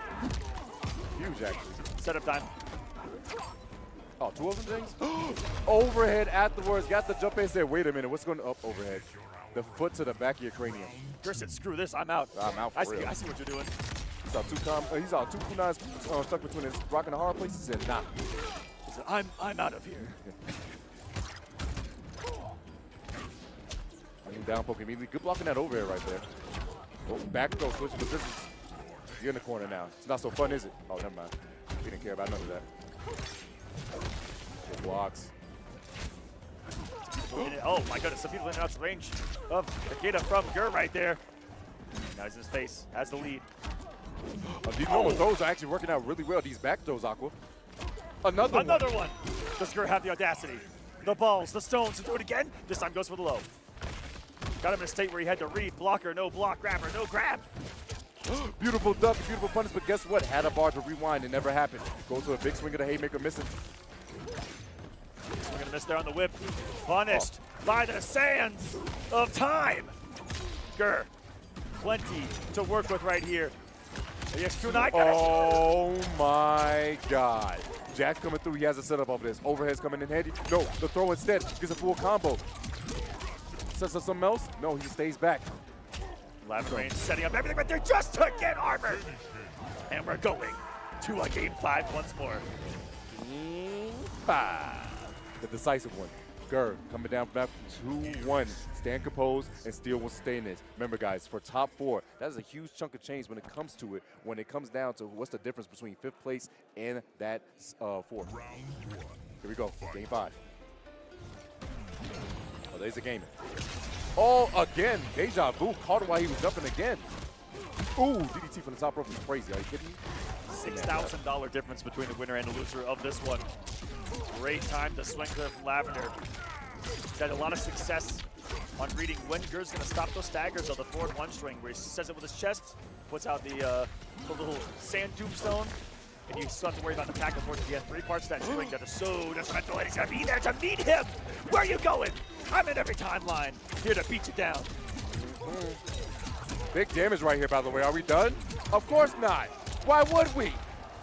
Huge, actually. Setup time. Oh, 2 of them things? Overhead afterwards. Got the jump in, said, wait a minute, what's going up overhead? The foot to the back of your cranium. Gur said, screw this, I'm out. I'm out for real. I see what you're doing. He's out two kunais stuck between his rock and the hard places. He said, nah. He said, I'm out of here. Down poke immediately. Good blocking that overhead right there. Oh, back throw, switch positions. You're in the corner now. It's not so fun, is it? Oh, never mind. We didn't care about none of that. Good blocks. Oh my goodness, some people in and out range of Takeda from Gur right there. Now he's in his face, has the lead. These normal throws are actually working out really well. These back throws, Aqua. Another one. Does Gur have the audacity? The balls, the stones to do it again. This time goes for the low. Got him in a state where he had to read blocker, no block, grabber, no grab. Beautiful duck, beautiful punish, but guess what? Had a bar to rewind, it never happened. Goes to a big swing of the haymaker, missing. Swing and a miss there on the whip. Punished by the sands of time. Gur, plenty to work with right here. Oh my God. Jack's coming through, he has a setup over this. Overhead's coming in handy. No, the throw instead gets a full combo. Sets up something else? No, he stays back. Lavender Rain setting up everything right there just to get armored. And we're going to a game 5 once more. Game 5. The decisive one. Gur coming down back 2-1. Stand composed and still will stay in this. Remember, guys, for top 4, that is a huge chunk of change when it comes to it. When it comes down to what's the difference between 5th place and that 4th. Here we go. Game 5. Oh, there's a game. Oh, again. Deja vu. Caught him while he was jumping again. Ooh, DDT from the top rope is crazy. Are you kidding me? $6,000 difference between the winner and the loser of this one. Great time to swing clear from Lavender. He's had a lot of success on reading when Gur's going to stop those staggers of the forward 1 string, where he says it with his chest, puts out the little sand tombstone, and you still have to worry about the back and forth at the end. 3 parts of that string that are so detrimental, and he's going to be there to meet him. Where are you going? I'm in every timeline, here to beat you down. Big damage right here, by the way. Are we done? Of course not. Why would we?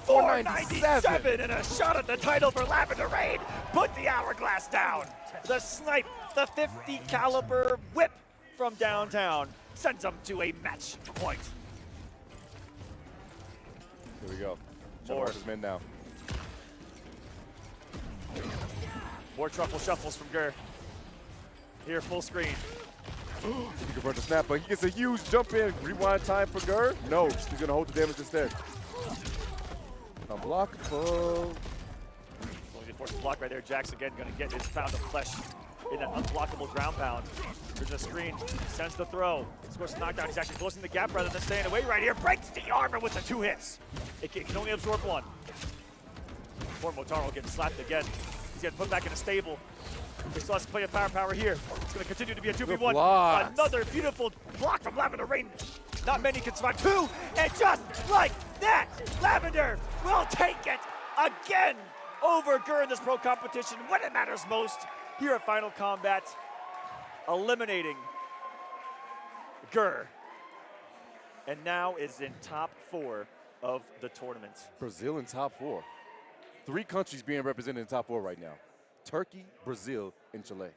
497 and a shot at the title for Lavender Rain. Put the hourglass down. The snipe, the 50 caliber whip from downtown sends them to a match point. Here we go. More his men now. More truffle shuffles from Gur. Here, full screen. He converts the snap, but he gets a huge jump in. Rewind time for Gur. No, he's going to hold the damage instead. Unblockable. Forced block right there. Jax again going to get his pound of flesh in an unblockable ground pound. There's a screen. Sends the throw. Scores a knockdown. He's actually closing the gap rather than staying away right here. Breaks the armor with the 2 hits. It can only absorb 1. Poor Motaro getting slapped again. He's getting put back in a stable. He still has to play a power here. It's going to continue to be a 2v1. Another beautiful block from Lavender Rain. Not many can survive 2. And just like that, Lavender will take it again over Gur in this pro competition when it matters most here at Final Kombat, eliminating Gur, and now is in top 4 of the tournament. Brazil in top 4. 3 countries being represented in top 4 right now. Turkey, Brazil, and Chile.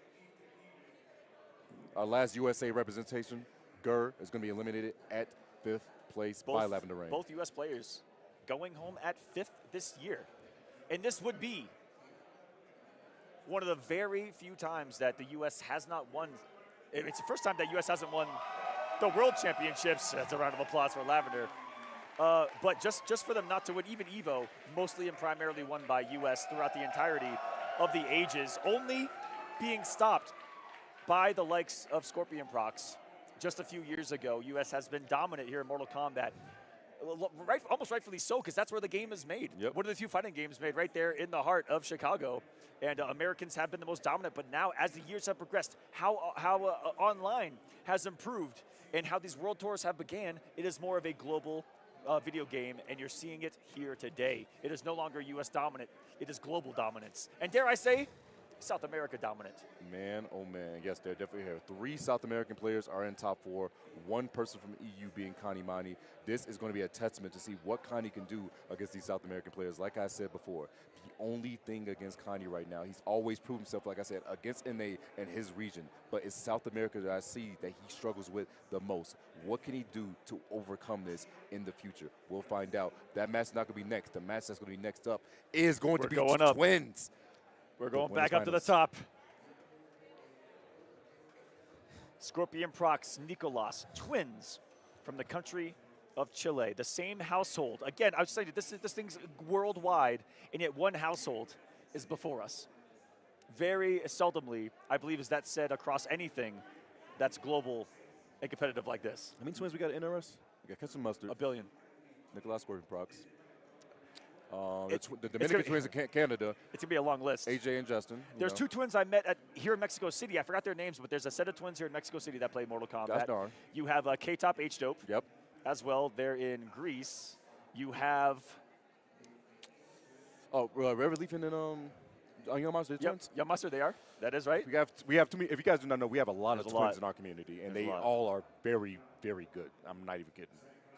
Our last USA representation, Gur, is going to be eliminated at 5th place by Lavender Rain. Both U.S. players going home at 5th this year. And this would be one of the very few times that the U.S. has not won. It's the first time that U.S. hasn't won the World Championships. That's a round of applause for Lavender. But just for them not to win even EVO, mostly and primarily won by U.S. throughout the entirety of the ages, only being stopped by the likes of Scorpion Prox just a few years ago. U.S. has been dominant here in Mortal Kombat. Almost rightfully so, because that's where the game is made. Yep. One of the few fighting games made right there in the heart of Chicago. And Americans have been the most dominant, but now as the years have progressed, how online has improved and how these world tours have began, it is more of a global video game, and you're seeing it here today. It is no longer U.S. dominant, it is global dominance. And dare I say, South America dominant. Man, oh man, yes, they're definitely here. 3 South American players are in top 4. 1 person from EU being Connie Mani. This is going to be a testament to see what Connie can do against these South American players. Like I said before, the only thing against Connie right now, he's always proved himself, like I said, against NA and his region. But it's South America that I see that he struggles with the most. What can he do to overcome this in the future? We'll find out. That match is not going to be next. The match that's going to be next up is going to be the Twins. We're going back up to the top. Scorpion Prox, Nicolas, twins from the country of Chile. The same household. Again, I was saying this thing's worldwide, and yet one household is before us. Very seldomly, I believe, is that said across anything that's global and competitive like this. How many twins we got in NRS? We got Ketchup Mustard. 1 billion. Nicolas Scorpion Prox. The Dominican twins in Canada. It's going to be a long list. AJ and Justin. There's 2 twins I met here in Mexico City. I forgot their names, but there's a set of twins here in Mexico City that play Mortal Kombat. Gosh darn. You have K-Top H-Dope. Yep. As well, they're in Greece. You have... River Leaf and Young Monster, twins? Young Monster, they are. That is right. We have too many. If you guys do not know, we have a lot of twins in our community, and they all are very, very good. I'm not even kidding.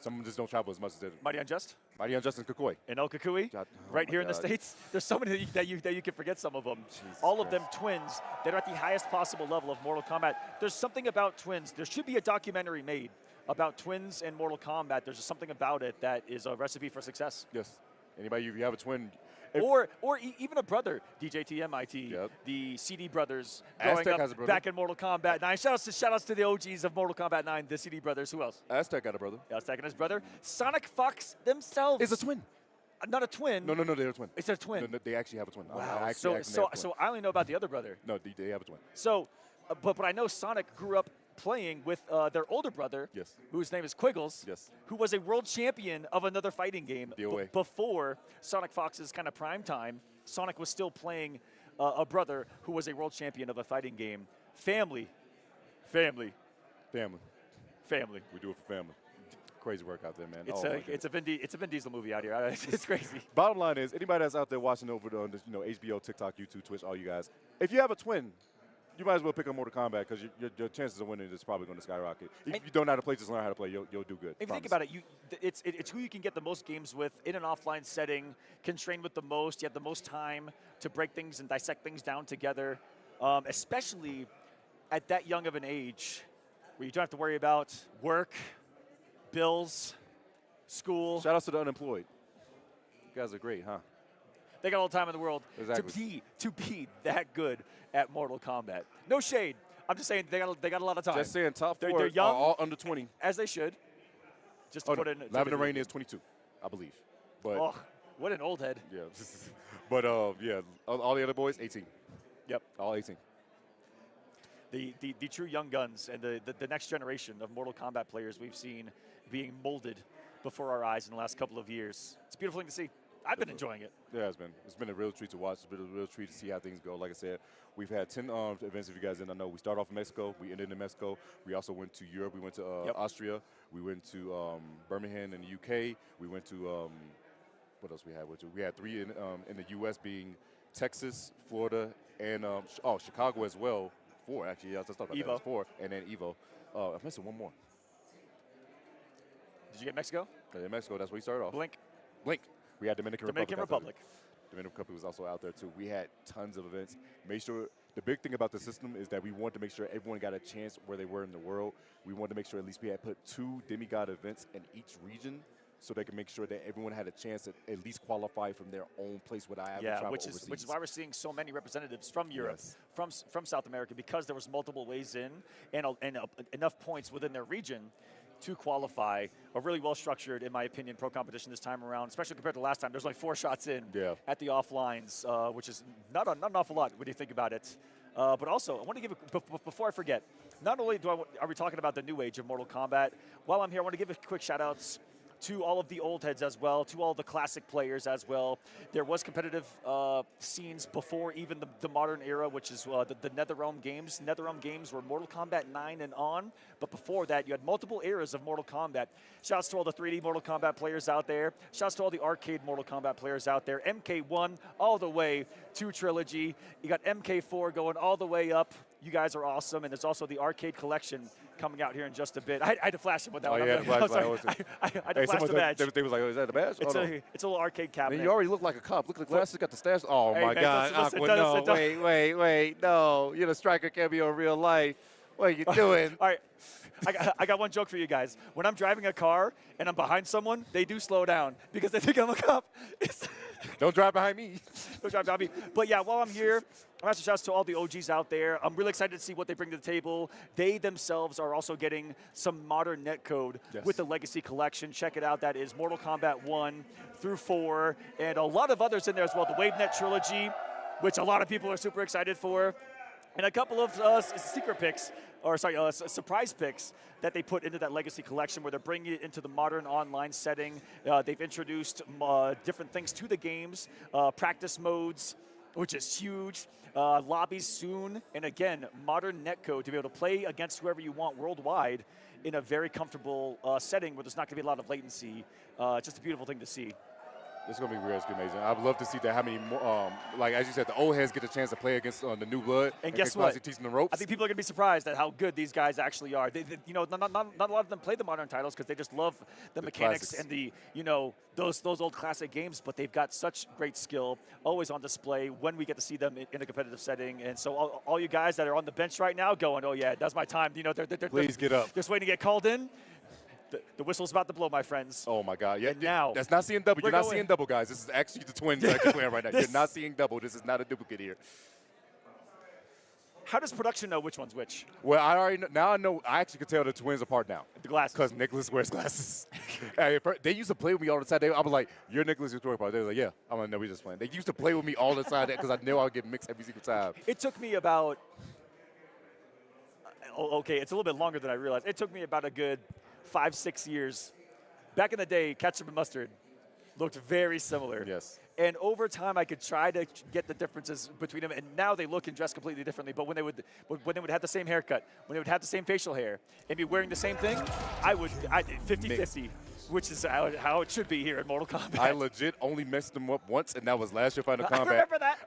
Some of them just don't travel as much as they do. Mighty Unjust? Mighty Unjust and Kukui. And El Kukui, right here in the States. There's so many that you can forget some of them. All of them twins that are at the highest possible level of Mortal Kombat. There's something about twins. There should be a documentary made about twins and Mortal Kombat. There's just something about it that is a recipe for success. Yes. Anybody, if you have a twin. Or even a brother, DJTMIT, the CD brothers growing up back in Mortal Kombat 9. Shout outs to the OGs of Mortal Kombat 9, the CD brothers. Who else? Aztec got a brother. Aztec and his brother. Sonic Fox themselves. Is a twin. Not a twin. No, they're a twin. It's a twin. No, they actually have a twin. Wow. So I only know about the other brother. No, they have a twin. So, but I know Sonic grew up playing with their older brother, whose name is Quiggles, who was a world champion of another fighting game before Sonic Fox's kind of prime time. Sonic was still playing a brother who was a world champion of a fighting game. Family. We do it for family. Crazy work out there, man. It's a Vin Diesel movie out here. It's crazy. Bottom line is, anybody that's out there watching over on HBO, TikTok, YouTube, Twitch, all you guys, if you have a twin, you might as well pick up Mortal Kombat because your chances of winning is probably going to skyrocket. If you don't know how to play, just learn how to play. You'll do good. If you think about it, it's who you can get the most games with in an offline setting, can train with the most. You have the most time to break things and dissect things down together, especially at that young of an age where you don't have to worry about work, bills, school. Shout out to the unemployed. You guys are great, huh? They got all the time in the world to be that good at Mortal Kombat. No shade. I'm just saying they got a lot of time. Just saying top 4 they're young, are all under 20. as they should. Just to put in. Lavender Rain is 22, I believe. But oh, what an old head. Yeah. But yeah, all the other boys 18. Yep. All 18. The true young guns and the next generation of Mortal Kombat players we've seen being molded before our eyes in the last couple of years. It's a beautiful thing to see. I've been enjoying it. Yeah, it's been a real treat to watch. It's been a real treat to see how things go. Like I said, we've had 10 events. If you guys didn't know, we started off in Mexico. We ended in Mexico. We also went to Europe. We went to Austria. We went to Birmingham in the UK. We went to what else we had? We had 3 in the US, being Texas, Florida, and Chicago as well. 4 actually. Yeah, let's talk about Evo. that. 4, and then Evo. I'm missing one more. Did you get Mexico? Yeah, Mexico. That's where we started off. Blink. We had Dominican Republic. Republic was also out there too. We had tons of events. Make sure the big thing about the system is that we wanted to make sure everyone got a chance where they were in the world. We wanted to make sure at least we had put 2 demigod events in each region, so they can make sure that everyone had a chance to at least qualify from their own place without having to travel overseas. Which is why we're seeing so many representatives from Europe, from South America, because there was multiple ways in and enough points within their region to qualify. A really well-structured, in my opinion, pro competition this time around, especially compared to last time. There's like 4 shots in at the offlines, which is not an awful lot when you think about it. But also, I want to give, before I forget, not only are we talking about the new age of Mortal Kombat, while I'm here, I want to give a quick shout-outs to all of the old heads as well, to all the classic players as well. There was competitive scenes before even the modern era, which is the NetherRealm games. NetherRealm games were Mortal Kombat 9 and on, but before that, you had multiple eras of Mortal Kombat. Shouts to all the 3D Mortal Kombat players out there. Shouts to all the arcade Mortal Kombat players out there. MK1 all the way to Trilogy. You got MK4 going all the way up. You guys are awesome, and there's also the arcade collection coming out here in just a bit. I had to flash him with that one. Yeah, I had to flash the badge. They was like, oh, is that the badge? It's a little arcade cabinet. Man, you already look like a cop. Look at the glasses, got the stash. Oh, Hey, my man, God. listen, Aqua, no, wait. No, you're the striker cameo in real life. What are you doing? All right. I got one joke for you guys. When I'm driving a car and I'm behind someone, they do slow down because they think I'm a cop. Don't drive behind me. Don't drive behind me. But yeah, while I'm here, I'm asking shouts to all the OGs out there. I'm really excited to see what they bring to the table. They themselves are also getting some modern netcode with the Legacy Collection. Check it out. That is Mortal Kombat 1 through 4, and a lot of others in there as well. The WaveNet Trilogy, which a lot of people are super excited for, and a couple of surprise picks that they put into that Legacy Collection, where they're bringing it into the modern online setting. They've introduced different things to the games, practice modes, which is huge, lobbies soon, and again, modern netcode to be able to play against whoever you want worldwide in a very comfortable setting where there's not going to be a lot of latency. Just a beautiful thing to see. It's going to be really amazing. I'd love to see that how many more, like as you said, the old heads get a chance to play against the new blood. And guess what? Teaching the ropes. I think people are going to be surprised at how good these guys actually are. You know, not a lot of them play the modern titles because they just love the mechanics classics. and those old classic games, but they've got such great skill, always on display when we get to see them in a competitive setting. And so all you guys that are on the bench right now going, oh yeah, that's my time. You know, Please get up. Just waiting to get called in. The whistle's about to blow, my friends. Oh, my God. Yeah, now, that's not seeing double. You're not seeing double, guys. This is actually the twins actually playing right now. You're not seeing double. This is not a duplicate here. How does production know which one's which? Well, I already know. Now I know. I actually can tell the twins apart now. The glasses. Because Nicholas wears glasses. Hey, they used to play with me all the time. I was like, you're Nicholas Victoria part. They were like, yeah. I'm like, no, we just playing. They used to play with me all the time because I knew I would get mixed every single time. It took me about, okay, it's a little bit longer than I realized. It took me about a good 5-6 years. Back in the day, ketchup and mustard looked very similar. Yes. And over time, I could try to get the differences between them. And now they look and dress completely differently. But when they would have the same haircut, when they would have the same facial hair, and be wearing the same thing, I did 50-50, which is how it should be here in Mortal Kombat. I legit only messed them up once, and that was last year Final Kombat.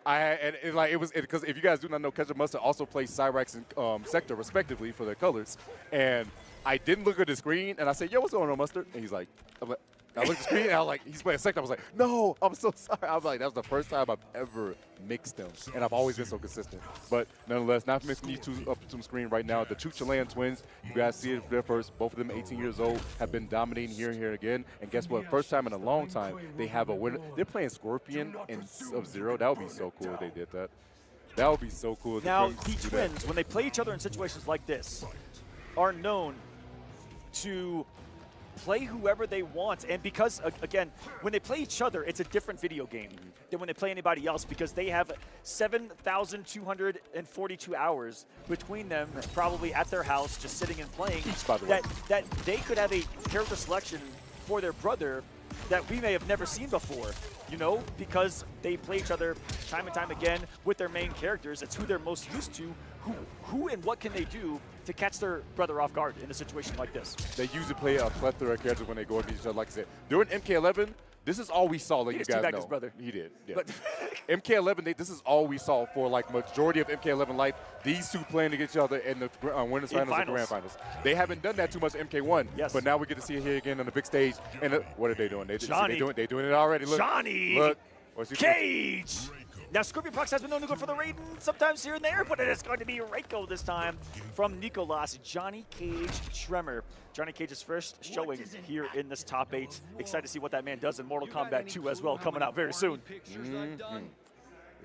I remember that. Because if you guys do not know, ketchup mustard also plays Cyrax and Sector respectively for their colors, and I didn't look at the screen, and I said, yo, what's going on, Mustard? And he's like, I looked at the screen, and I was like, he's playing Sector. I was like, no, I'm so sorry. I was like, that was the first time I've ever mixed them, and I've always been so consistent. But nonetheless, not mixing these two up to the screen right now. The two Chilean twins, you guys see it there first. Both of them 18 years old, have been dominating here and here again. And guess what? First time in a long time, they have a winner. They're playing Scorpion and Sub-Zero. That would be so cool if they did that. That would be so cool. Now, the twins, when they play each other in situations like this, are known to play whoever they want. And because, again, when they play each other, it's a different video game than when they play anybody else, because they have 7,242 hours between them, probably at their house, just sitting and playing, that they could have a character selection for their brother that we may have never seen before, you know, because they play each other time and time again with their main characters. It's who they're most used to. Who and what can they do to catch their brother off guard in a situation like this? They usually play a plethora of characters when they go against each other. Like I said, during MK11, this is all we saw. Like you guys know, his brother. He did. Yeah. But MK11, this is all we saw for like majority of MK11 life. These two playing against each other in the winners finals and grand finals. They haven't done that too much in MK1. Yes. But now we get to see it here again on the big stage. And what are they doing? They're doing it already. Look. Johnny Look. Cage. Now, Scorpion Prox has been known to go for the Raiden sometimes here and there, but it is going to be Reiko this time from Nicolas. Johnny Cage Tremor. Johnny Cage's first showing here in this top 8. Excited to see what that man does in Mortal Kombat 2 as well, coming out very soon.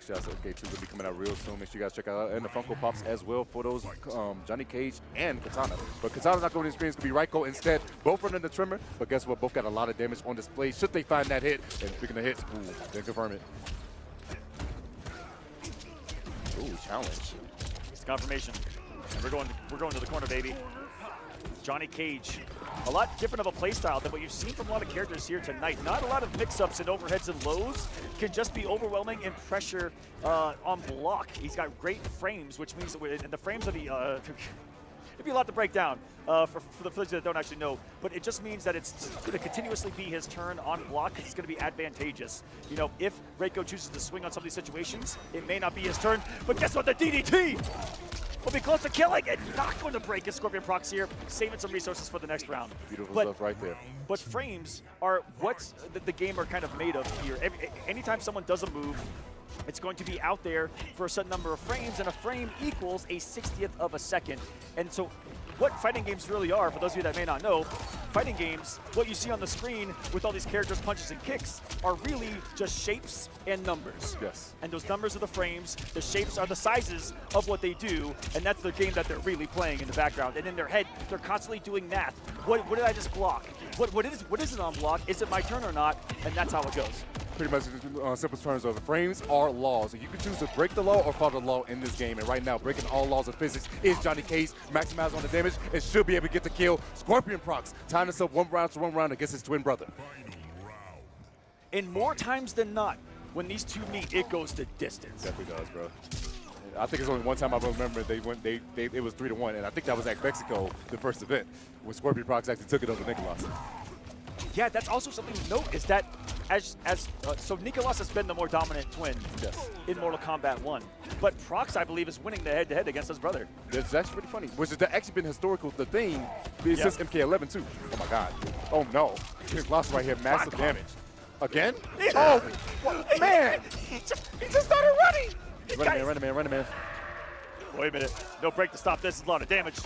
Shouts out K2 will be coming out real soon. Make sure you guys check out and the Funko Pops as well for those Johnny Cage and Katana. But Katana's not going to the screen. It's going to be Reiko instead. Both running the Tremor, but guess what? Both got a lot of damage on display. Should they find that hit? And speaking of hits, then confirm it. Ooh, challenge. It's the confirmation. And we're going to the corner, baby. Johnny Cage. A lot different of a playstyle than what you've seen from a lot of characters here tonight. Not a lot of mix-ups and overheads and lows. Can just be overwhelming in pressure on block. He's got great frames, which means that in the frames of the... it'd be a lot to break down for the players that don't actually know, but it just means that it's going to continuously be his turn on block because it's going to be advantageous. You know, if Reiko chooses to swing on some of these situations, it may not be his turn, but guess what? The DDT will be close to killing and not going to break his Scorpion Prox here, saving some resources for the next round. Beautiful stuff right there. But frames are what the game are kind of made of here. Anytime someone does a move, it's going to be out there for a certain number of frames, and a frame equals a 60th of a second. And so what fighting games really are, for those of you that may not know, fighting games, what you see on the screen with all these characters' punches and kicks are really just shapes and numbers. Yes. And those numbers are the frames, the shapes are the sizes of what they do, and that's the game that they're really playing in the background. And in their head, they're constantly doing math. What did I just block? What is it on block? Is it my turn or not? And that's how it goes. Pretty much in simple terms of the frames are laws. So you can choose to break the law or follow the law in this game. And right now, breaking all laws of physics is Johnny Cage. Maximize on the damage and should be able to get the kill. Scorpion Prox tying himself one round against his twin brother. And more times than not, when these two meet, it goes the distance. Definitely does, bro. I think it's only one time I remember it was 3-1, and I think that was at Mexico, the first event, when Scorpion Prox actually took it over Nicolas. Yeah, that's also something to note, is that so Nicolas has been the more dominant twin in Mortal Kombat 1. But Prox, I believe, is winning the head-to-head against his brother. That's actually pretty funny, which has actually been historical, the thing, since MK11 too. Oh my God. Oh no. He's lost right here, massive damage. Again? Oh, man! He just started running! Run a man. Wait a minute. No break to stop this. It's a lot of damage.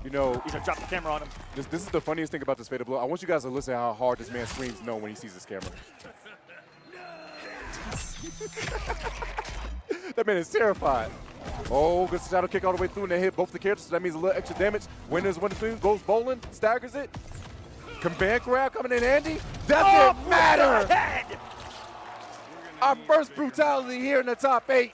You know, he's gonna drop the camera on him. This is the funniest thing about this Fatal Blow. I want you guys to listen to how hard this man screams no when he sees this camera. That man is terrified. Oh, good shadow kick all the way through and they hit both the characters, so that means a little extra damage. Winners 1-2, goes bowling, staggers it. Command grab coming in handy. Doesn't matter. Our first brutality here in the top 8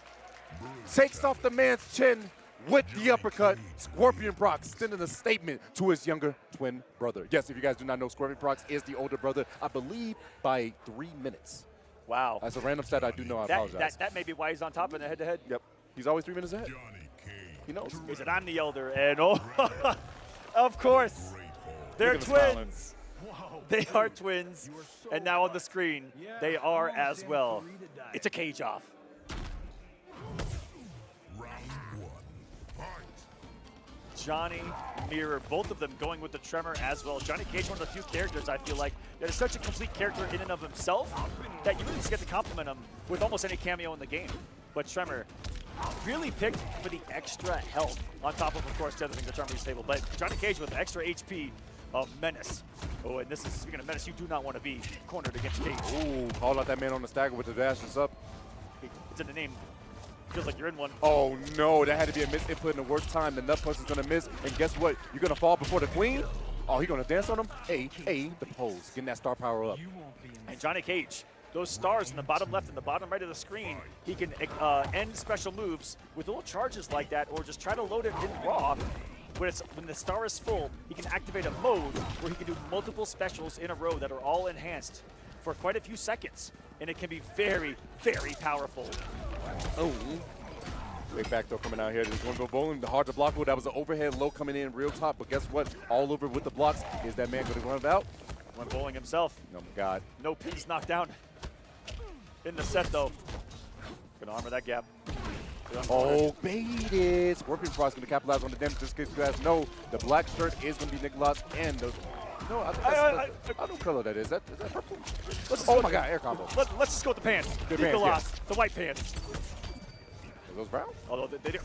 takes off the man's chin with the uppercut. Scorpion Prox sending a statement to his younger twin brother. Yes, if you guys do not know, Scorpion Prox is the older brother, I believe, by 3 minutes. Wow. That's a random stat I do know. I apologize. That may be why he's on top in the head-to-head. Yep. He's always 3 minutes ahead. He knows. He said, I'm the elder. And of course, they're twins. They are twins. And now on the screen, they are as well. It's a cage off. Johnny, Mirror, both of them going with the Tremor as well. Johnny Cage, one of the few characters I feel like that is such a complete character in and of himself that you really just get to compliment him with almost any cameo in the game. But Tremor really picked for the extra health on top of course, the other things that Tremor is stable. But Johnny Cage with extra HP of Menace. Oh, and this is, speaking of Menace, you do not want to be cornered against Cage. Ooh, call out that man on the stagger with the dashes up. It's in the name. Feels like you're in one. Oh no, that had to be a misinput in the worst time. The nut punch is gonna miss, and guess what? You're gonna fall before the queen. Oh, he gonna dance on him? Hey, the pose, getting that star power up. And Johnny Cage, those stars in the bottom left and the bottom right of the screen, he can end special moves with little charges like that, or just try to load it in raw. When the star is full, he can activate a mode where he can do multiple specials in a row that are all enhanced for quite a few seconds, and it can be very, very powerful. Oh. Big back throw coming out here. There's going to go bowling. Hard to block. That was an overhead low coming in real top. But guess what? All over with the blocks. Is that man going to run out? Run bowling himself. Oh, my God. No pins knocked down in the set, though. Gonna armor that gap. Oh, baited. Scorpion Frost going to capitalize on the damage. Just in case you guys know, the black shirt is going to be Nicholas and the... No, I don't know color that is. Is that purple? Oh, my God. Air combo. Let's just go with the pants. The Nicholas, pants, the white pants. Are those brown? Although they do.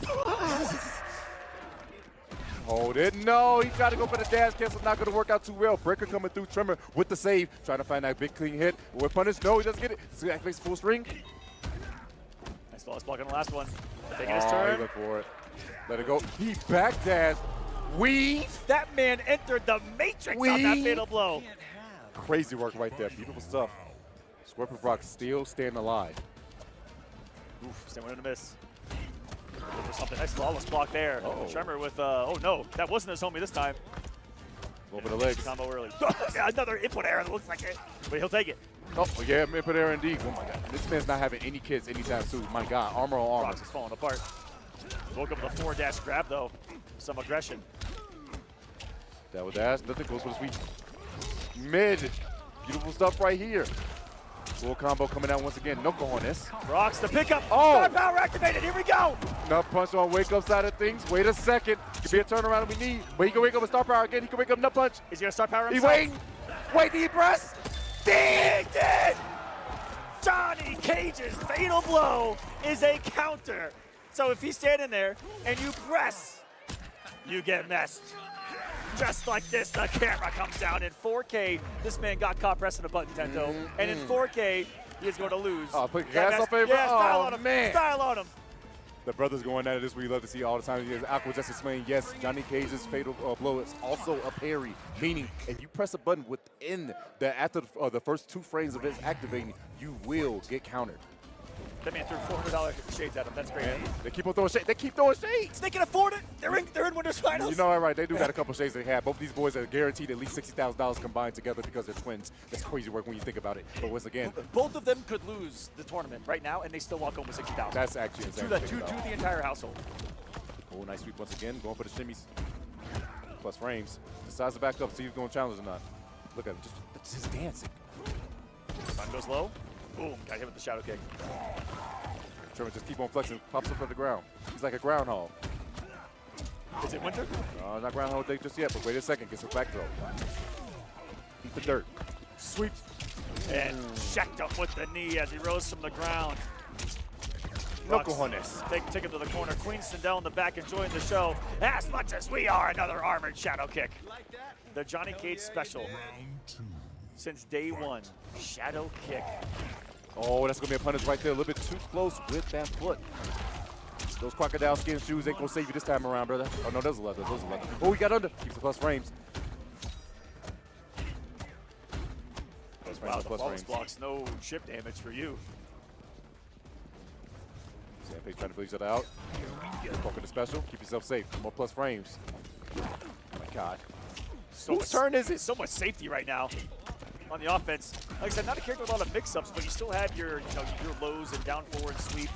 Hold it. No, he tried to go for the dash cancel. Not going to work out too well. Breaker coming through. Tremor with the save. Trying to find that big clean hit. With punish. No, he doesn't get it. So he activates full string. Nice flawless block on the last one. Taking his turn. He looked for it. Let it go. He backdash. Weave. That man entered the matrix on that fatal blow. Crazy work right there. Beautiful stuff. Scorpion Brock still staying alive. Oof, stand one to miss. Looking for something. Nice flawless block there. Oh. Tremor with, oh no, that wasn't his homie this time. Over the legs. Combo early. Another input error that looks like it, but he'll take it. Oh, yeah, input error indeed. Oh my God. This man's not having any kids anytime soon. My God, armor on armor. Fox is falling apart. Woke up with a 4-dash grab though. Some aggression. That was dash. Nothing goes for the sweep. Mid. Beautiful stuff right here. Full combo coming out once again. No cojones. Rocks the pickup. Oh! Star power activated. Here we go. Nut punch on wake up side of things. Wait a second. Could be a turnaround we need. But he can wake up with star power again. He can wake up nut punch. Is he gonna star power He himself? waiting. Wait, did he press? Ding! Johnny Cage's fatal blow is a counter. So if he's standing there and you press, you get messed. Just like this, the camera comes down in 4K. This man got caught pressing a button, Tento. And in 4K, he is going to lose. Oh, put gas off favor? Yeah, style Oh, on him. man. Style on him. The brothers going at it. This we love to see all the time. As Aqua just explained, yes, Johnny Cage's fatal blow is also a parry, meaning if you press a button within after the first 2 frames of his activating, you will get countered. That man threw $400 shades at him. That's great. Man, they keep on throwing shades. They keep throwing shades. They can afford it. They're in Winners Finals. You know what, right? They do got a couple shades they have. Both of these boys are guaranteed at least $60,000 combined together because they're twins. That's crazy work when you think about it. But once again, both of them could lose the tournament right now, and they still walk home with $60,000. That's actually insane. To the entire household. Oh, nice sweep once again. Going for the shimmies. Plus frames. Decides to back up, see if he's going to challenge or not. Look at him. Just dancing. Time goes low. Boom. Got hit with the shadow kick. Tremor just keep on flexing. Pops up from the ground. He's like a groundhog. Is it winter? No, not groundhog day just yet, but wait a second. Gets a back throw. Eat the dirt. Sweep. And checked up with the knee as he rose from the ground. No cojones. Take him to the corner. Queen Sindel in the back enjoying the show as much as we are. Another armored shadow kick. The Johnny Cage special. Since day 1. Shadow kick. Oh, that's going to be a punish right there. A little bit too close with that foot. Those crocodile skin shoes ain't going to save you this time around, brother. Oh, no, those are leather. Those are leather. Oh, he got under. Keeps the plus frames. Wow, the flawless blocks. No chip damage for you. Sandpage trying to pull each other out. Go for the special. Keep yourself safe. More plus frames. Oh, my God. Whose turn is it? So much safety right now on the offense. Like I said, not a character with a lot of mix-ups, but you still have your, your lows and down forward sweep.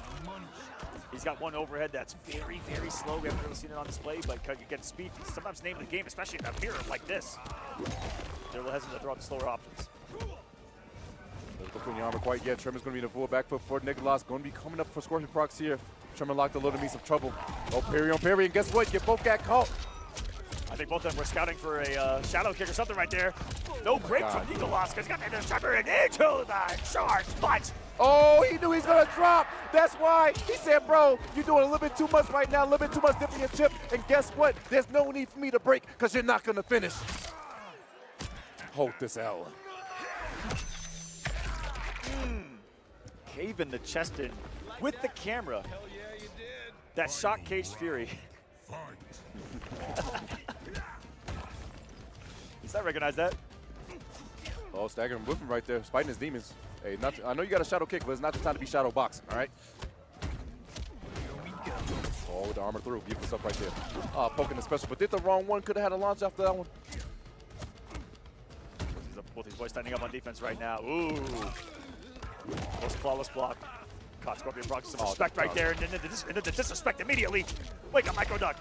He's got one overhead that's very, very slow. We haven't really seen it on display, but again, speed sometimes name of the game, especially in a mirror like this. They're a little hesitant to throw out the slower options. Doesn't go through the armor quite yet. Tremor's going to be in the full back foot for Nicholas. Going to be coming up for Scorpion Prox here. Tremor locked a little to me some trouble. Oh, parry on parry, and guess what? You both got caught. I think both of them were scouting for a shadow kick or something right there. No break from Nicholas because he's got the Tremor and into the charge punch. Oh, he knew he's going to drop. That's why he said, bro, you're doing a little bit too much right now, a little bit too much dip in your chip. And guess what? There's no need for me to break because you're not going to finish. Hold this L. Cave in the chest in. with the camera. That shock caged Fury. Does that recognize that? Oh, staggering whipping right there, fighting his demons. Hey, I know you got a shadow kick, but it's not the time to be shadow boxing, all right? Oh, with the armor through, give this up right there. Poking the special, but did the wrong one, could have had a launch after that one. Both these boys standing up on defense right now. Ooh. Most flawless block. Caught Scorpion Proc some respect right there, and then the disrespect immediately. Wake up, micro duck.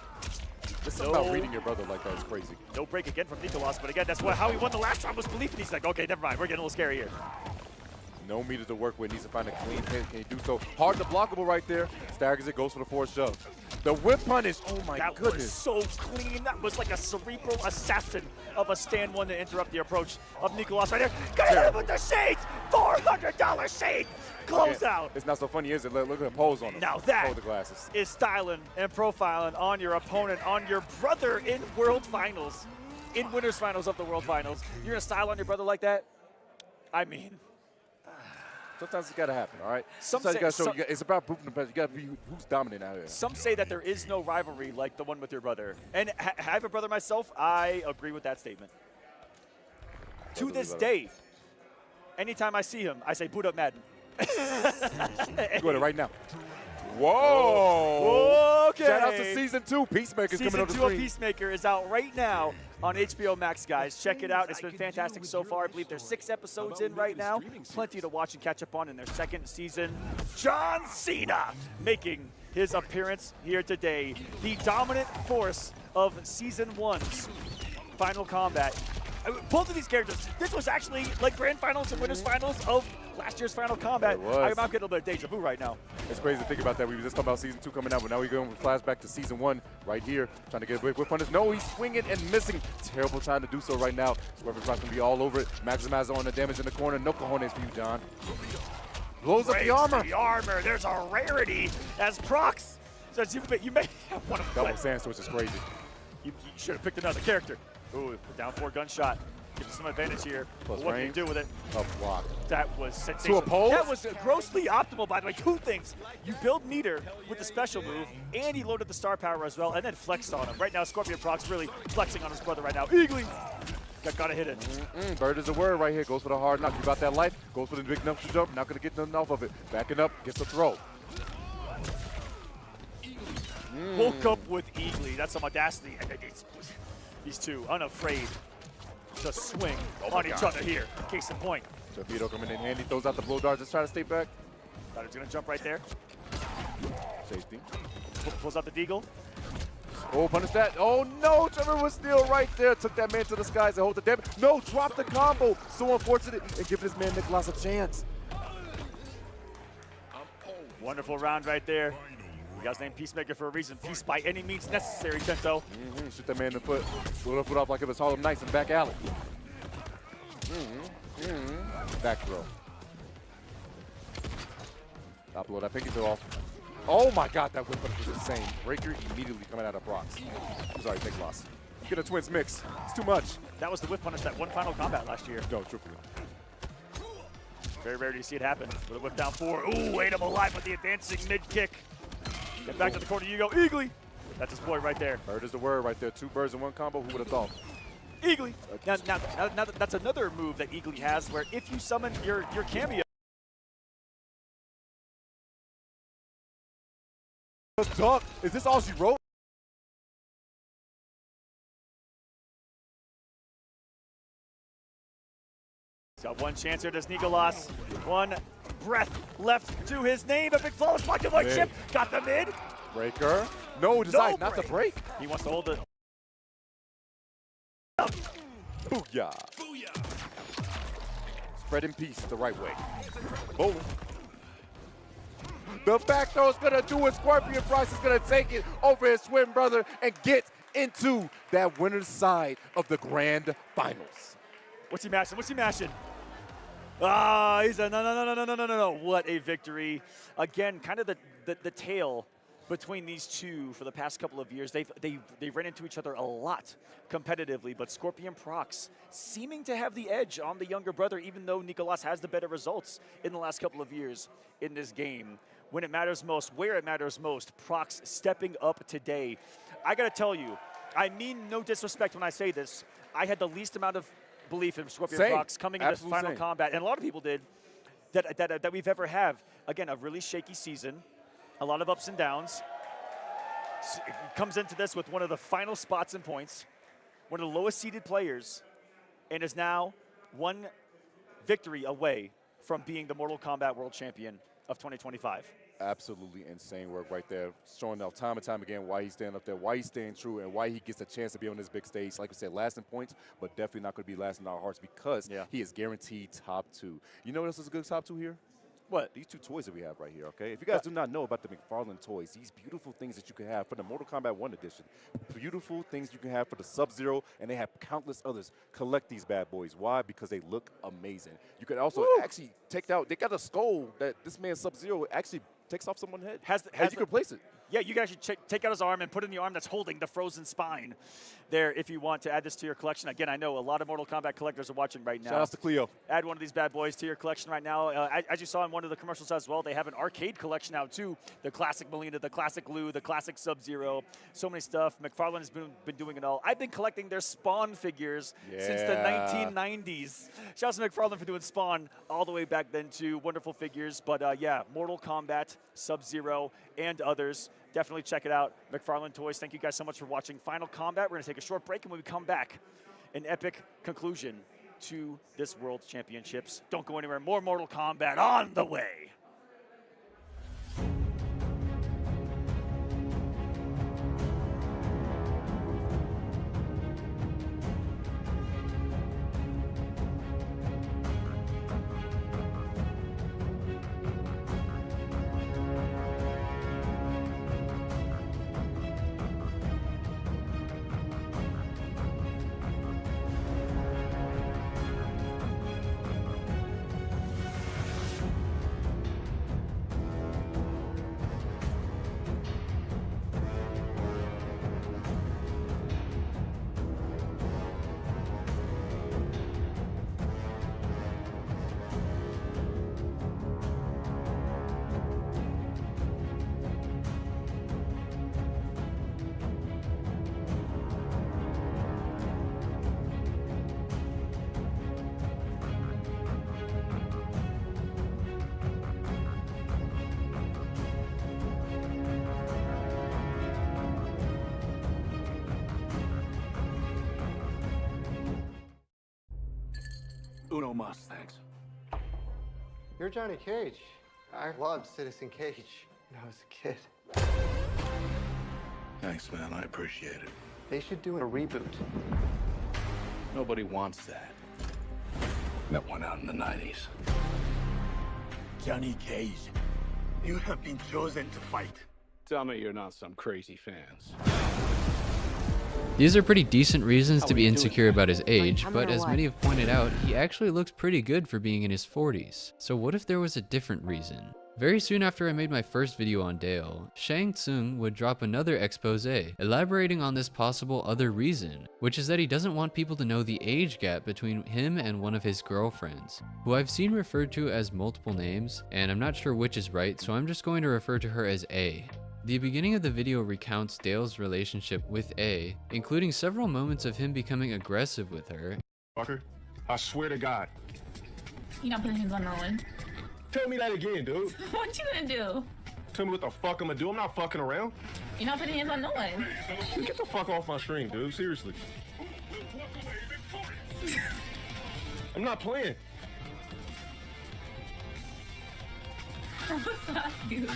This is about reading your brother like that is crazy. No break again from Nicolas, but again, that's how he won the last round was belief, and he's like, okay, never mind, we're getting a little scary here. No meter to work with, needs to find a clean hit. Can he do so? Hard to blockable right there. Staggers it, goes for the forward shove. The whip punish, oh my goodness. That was so clean. That was like a cerebral assassin of a stand one to interrupt the approach of Nicolas right there. Got him with the shades! $400 shade! Close out. It's not so funny, is it? Look at the pose on him. Now that the glasses. is styling and profiling on your opponent, on your brother in World Finals, in Winners Finals of the World Finals. You're gonna style on your brother like that? I mean, sometimes it's got to happen, all right? Sometimes you got to show, it's about proving the best. You got to be who's dominant out here. Some say that there is no rivalry like the one with your brother. And I have a brother myself, I agree with that statement. To this day, anytime I see him, I say, boot up Madden. Go ahead right now. Whoa! Okay. Shout out to Season 2. Peacemaker's coming on the Season 2 of screen. Peacemaker is out right now on HBO Max, guys. Check it out. It's been fantastic so far. I believe there's 6 episodes in right now. Plenty to watch and catch up on in their second season. John Cena making his appearance here today. The dominant force of Season 1's Final Kombat. Both of these characters, this was actually like grand finals and winners finals of last year's Final Kombat. I'm getting a little bit of deja vu right now. It's crazy to think about that. We were just talking about Season 2 coming out, but now we're going with flashback to Season 1 right here, trying to get a big whip on this. No, he's swinging and missing. Terrible trying to do so right now. Scorpion Proc's going to be all over it. Maximizer on the damage in the corner. No cojones for you, John. Blows up the armor. The armor. There's a rarity as Prox says you may have one of double sand switch is crazy. You should have picked another character. Ooh, down 4 gunshot. Gives you some advantage here. Plus what can you do with it? A block. That was sensational. To a pole? That was grossly optimal, by the way. 2 things. You build meter with the special move, and he loaded the star power as well, and then flexed on him. Right now, Scorpion Proc's really flexing on his brother right now. Eagly! Gotta hit it. Bird is a word right here. Goes for the hard knock. You got that life. Goes for the big enough to jump. Not going to get nothing off of it. Backing up. Gets the throw. Woke up with Eagly. That's some audacity. These two unafraid to swing on each other here. Case in point. Torpedo coming in handy. Throws out the blow dart. Just trying to stay back. Thought he was going to jump right there. Safety. Pulls out the deagle. Oh, punish that. Oh, no. Trevor was still right there. Took that man to the skies and hold the damage. No, drop the combo. So unfortunate. And give this man Nicolas a chance. Wonderful round right there. You guys named Peacemaker for a reason. Peace by any means necessary, Tento. Shoot that man in the foot. Blow the foot off like it was Harlem Nights in back alley. Back throw. Top blow that pinky toe off. Oh my God, that whip was insane. Breaker immediately coming out of Brox. I'm sorry, big loss. Get a twins mix. It's too much. That was the whip punish that won Final Kombat last year. No, truthfully. Very rare to see it happen. With a whip down 4. Ooh, ate him alive with the advancing mid kick. Get back to the corner, you go, Eagly. That's his boy right there. Bird is the word right there. 2 birds in 1 combo. Who would have thought? Eagly. Now that's another move that Eagly has, where if you summon your cameo. Dunk. Is this all she wrote? He's got 1 chance here to Nicolas. 1 breath left to his name. A big flawless block to White Chip. Got the mid. Breaker. No, decide not to break. He wants to hold it. Booyah. Spread in peace the right way. Boom. The back throw is going to do it. Scorpion Prox is going to take it over his twin brother and get into that winner's side of the grand finals. What's he mashing? What's he mashing? Ah, he's a no. What a victory. Again, kind of the tale between these two for the past couple of years. They've ran into each other a lot competitively, but Scorpion Prox seeming to have the edge on the younger brother, even though Nicolas has the better results in the last couple of years in this game. when it matters most, where it matters most. Prox stepping up today. I got to tell you, I mean no disrespect when I say this. I had the least amount of belief in Scorpion Prox coming into Final Kombat, and a lot of people did, that we've ever have. Again, a really shaky season, a lot of ups and downs. He comes into this with one of the final spots and points, one of the lowest seeded players, and is now one victory away from being the Mortal Kombat World Champion of 2025. Absolutely insane work right there, showing off time and time again why he's staying up there, why he's staying true, and why he gets a chance to be on this big stage. Like we said, last in points, but definitely not going to be last in our hearts because he is guaranteed top 2. You know what else is a good top 2 here? What? These 2 toys that we have right here, okay? If you guys do not know about the McFarlane toys, these beautiful things that you can have for the Mortal Kombat 1 edition, beautiful things you can have for the Sub-Zero, and they have countless others. Collect these bad boys. Why? Because they look amazing. You can also actually take out, they got a skull that this man Sub-Zero actually takes off someone's head. You can place it. Yeah, you can actually take out his arm and put in the arm that's holding the frozen spine there if you want to add this to your collection. Again, I know a lot of Mortal Kombat collectors are watching right now. Shout out to Cleo. Add one of these bad boys to your collection right now. As you saw in one of the commercials as well, they have an arcade collection now too. The classic Melina, the classic Liu, the classic Sub-Zero, so many stuff. McFarlane has been doing it all. I've been collecting their Spawn figures since the 1990s. Shout out to McFarlane for doing Spawn all the way back then too. Wonderful figures. But yeah, Mortal Kombat, Sub-Zero, and others. Definitely check it out. McFarlane Toys, thank you guys so much for watching Final Kombat. We're going to take a short break, and when we come back, an epic conclusion to this World Championships. Don't go anywhere. More Mortal Kombat on the way. Uno mas, thanks. You're Johnny Cage. I loved Citizen Cage when I was a kid. Thanks, man. I appreciate it. They should do a reboot. Nobody wants that. That went out in the 90s. Johnny Cage, you have been chosen to fight. Tell me you're not some crazy fans. These are pretty decent reasons to be insecure about his age, but as many have pointed out, he actually looks pretty good for being in his 40s. So what if there was a different reason? Very soon after I made my first video on Dale, Shang Tsung would drop another expose, elaborating on this possible other reason, which is that he doesn't want people to know the age gap between him and one of his girlfriends, who I've seen referred to as multiple names, and I'm not sure which is right, so I'm just going to refer to her as A. The beginning of the video recounts Dale's relationship with A, including several moments of him becoming aggressive with her. Fucker, I swear to God. You're not putting hands on no one. Tell me that again, dude. What you gonna do? Tell me what the fuck I'm gonna do. I'm not fucking around. You're not putting hands on no one. Dude, get the fuck off my stream, dude. Seriously. I'm not playing. What's that, dude?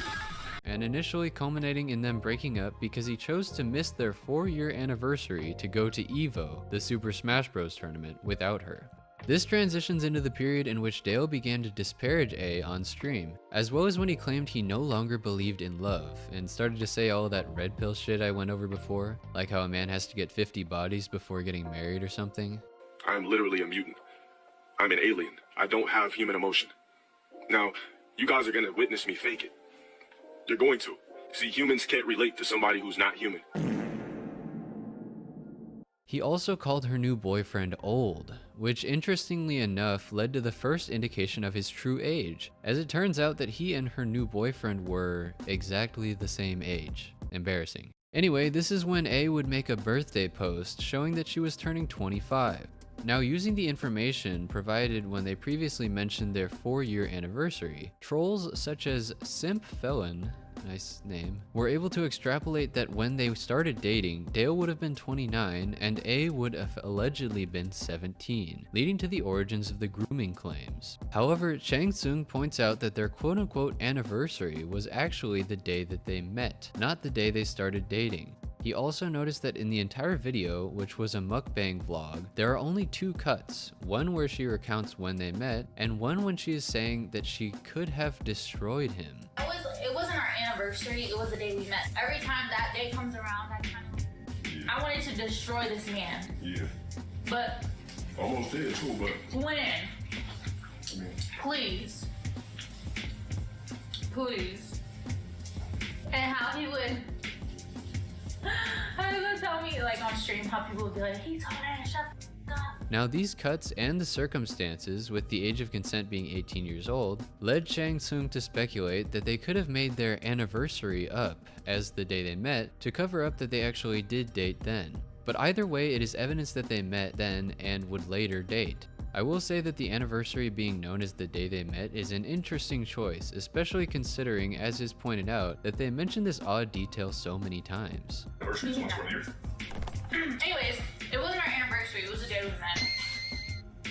And initially culminating in them breaking up because he chose to miss their 4-year anniversary to go to EVO, the Super Smash Bros. Tournament, without her. This transitions into the period in which Dale began to disparage A on stream, as well as when he claimed he no longer believed in love, and started to say all that red pill shit I went over before, like how a man has to get 50 bodies before getting married or something. I'm literally a mutant. I'm an alien. I don't have human emotion. Now, you guys are gonna witness me fake it. You're going to. See, humans can't relate to somebody who's not human. He also called her new boyfriend old, which interestingly enough led to the first indication of his true age, as it turns out that he and her new boyfriend were exactly the same age. Embarrassing. Anyway, this is when A would make a birthday post showing that she was turning 25. Now, using the information provided when they previously mentioned their 4-year anniversary, trolls such as Simp Felon, nice name, were able to extrapolate that when they started dating, Dale would have been 29 and A would have allegedly been 17, leading to the origins of the grooming claims. However, Chang Tsung points out that their quote-unquote anniversary was actually the day that they met, not the day they started dating. He also noticed that in the entire video, which was a mukbang vlog, there are only 2 cuts, one where she recounts when they met, and one when she is saying that she could have destroyed him. It wasn't our anniversary, it was the day we met. Every time that day comes around, I wanted to destroy this man. Yeah. But Almost did too, but when? Please. Please. And how he would tell me like on stream how people would be like, he told her to shut the fuck up. Now these cuts and the circumstances, with the age of consent being 18 years old, led Chang Tsung to speculate that they could have made their anniversary up as the day they met to cover up that they actually did date then. But either way, it is evidence that they met then and would later date. I will say that the anniversary being known as the day they met is an interesting choice, especially considering, as is pointed out, that they mentioned this odd detail so many times. Anyways, it wasn't our anniversary, it was the day we met.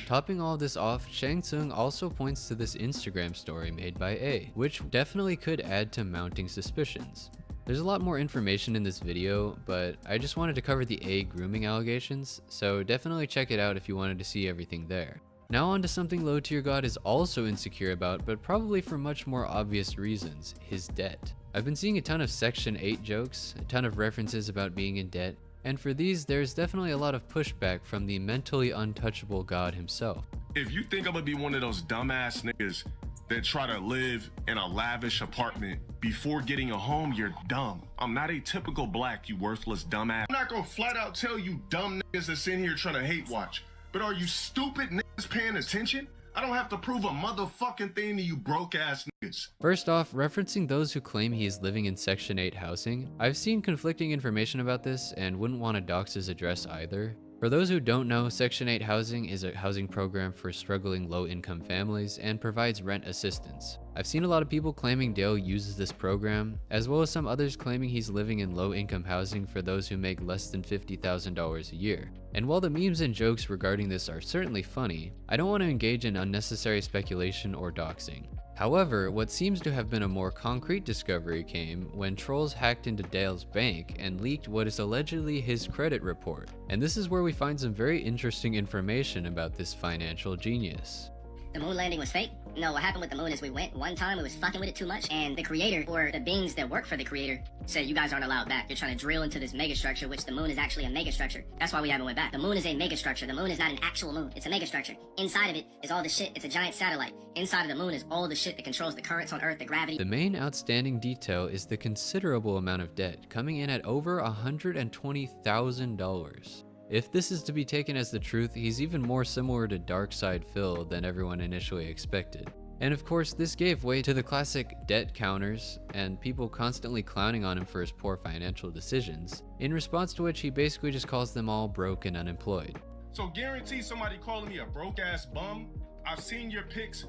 Topping all this off, Chang Tsung also points to this Instagram story made by A, which definitely could add to mounting suspicions. There's a lot more information in this video, but I just wanted to cover the A grooming allegations, so definitely check it out if you wanted to see everything there. Now on to something Low Tier God is also insecure about, but probably for much more obvious reasons, his debt. I've been seeing a ton of Section 8 jokes, a ton of references about being in debt, and for these there's definitely a lot of pushback from the mentally untouchable God himself. if you think I'm gonna be one of those dumbass niggas that try to live in a lavish apartment before getting a home, you're dumb. I'm not a typical black, you worthless dumbass. I'm not gonna flat out tell you dumb niggas that's in here trying to hate watch, but are you stupid niggas paying attention? I don't have to prove a motherfucking thing to you broke ass niggas. First off, referencing those who claim he is living in Section 8 housing, I've seen conflicting information about this and wouldn't want to dox his address either. For those who don't know, Section 8 housing is a housing program for struggling low-income families and provides rent assistance. I've seen a lot of people claiming Dale uses this program, as well as some others claiming he's living in low-income housing for those who make less than $50,000 a year. And while the memes and jokes regarding this are certainly funny, I don't want to engage in unnecessary speculation or doxing. However, what seems to have been a more concrete discovery came when trolls hacked into Dale's bank and leaked what is allegedly his credit report. And this is where we find some very interesting information about this financial genius. The moon landing was fake? No, what happened with the moon is we went one time, we was fucking with it too much, and the creator, or the beings that work for the creator, said you guys aren't allowed back. You're trying to drill into this megastructure, which the moon is actually a megastructure. That's why we haven't went back. The moon is a megastructure. The moon is not an actual moon. It's a megastructure. Inside of it is all the shit. It's a giant satellite. Inside of the moon is all the shit that controls the currents on Earth, the gravity. The main outstanding detail is the considerable amount of debt, coming in at over $120,000. If this is to be taken as the truth, he's even more similar to Darkside Phil than everyone initially expected. And of course, this gave way to the classic debt counters and people constantly clowning on him for his poor financial decisions, in response to which he basically just calls them all broke and unemployed. So guarantee somebody calling me a broke ass bum? I've seen your pics.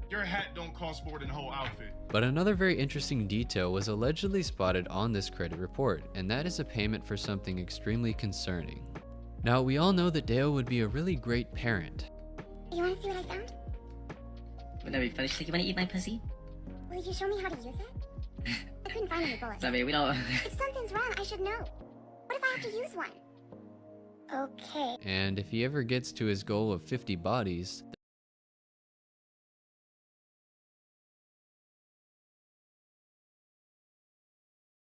Your hat don't cost more than the whole outfit. But another very interesting detail was allegedly spotted on this credit report, and that is a payment for something extremely concerning. Now, we all know that Dale would be a really great parent. You want to see what I found? Wouldn't that be funny? She's like, you want to eat my pussy? Will you show me how to use it? I couldn't find any bullets. Sorry, we don't... If something's wrong, I should know. What if I have to use one? Okay. And if he ever gets to his goal of 50 bodies,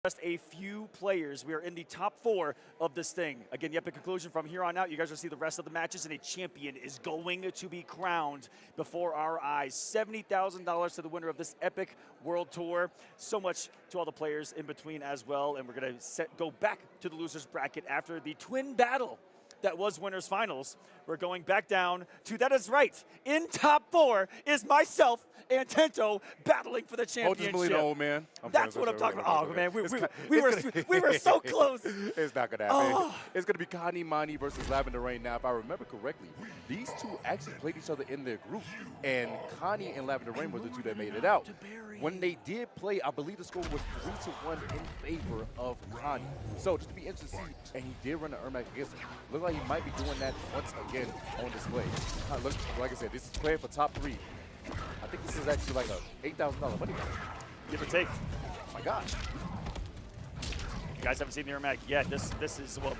Just a few players. We are in the top 4 of this thing. Again, the epic conclusion from here on out. You guys will see the rest of the matches, and a champion is going to be crowned before our eyes. $70,000 to the winner of this epic world tour. So much to all the players in between as well. And we're going to go back to the losers bracket after the twin battle that was winners finals. We're going back down to, that is right, in top 4 is myself and Tento battling for the championship. Hold this old man. That's what I'm talking about. Oh, man, we were so close. It's not going to happen. It's going to be Connie Mani versus Lavender Rain. Now, if I remember correctly, these two actually played each other in their group, and Connie and Lavender Rain were the two that made it out. When they did play, I believe the score was 3-1 in favor of Connie. So just to be interesting to see, and he did run the Ermac against him. Look like he might be doing that once again on display. Look, like I said, this is playing for top 3. I think this is actually like a $8,000 money match. Give or take. Oh my God. You guys haven't seen the Ermac yet. This is, well,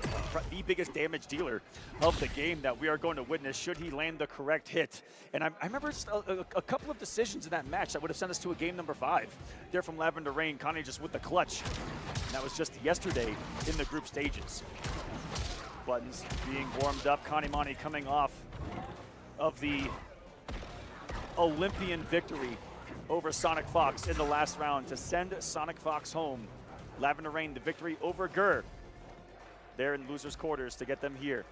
the biggest damage dealer of the game that we are going to witness should he land the correct hit. And I remember just a couple of decisions in that match that would have sent us to a game number 5. There from Lavender Rain, Connie just with the clutch. And that was just yesterday in the group stages. Buttons being warmed up. Connie Mani coming off of the Olympian victory over Sonic Fox in the last round to send Sonic Fox home. Lavender Rain, the victory over Gur. They're in losers' quarters to get them here.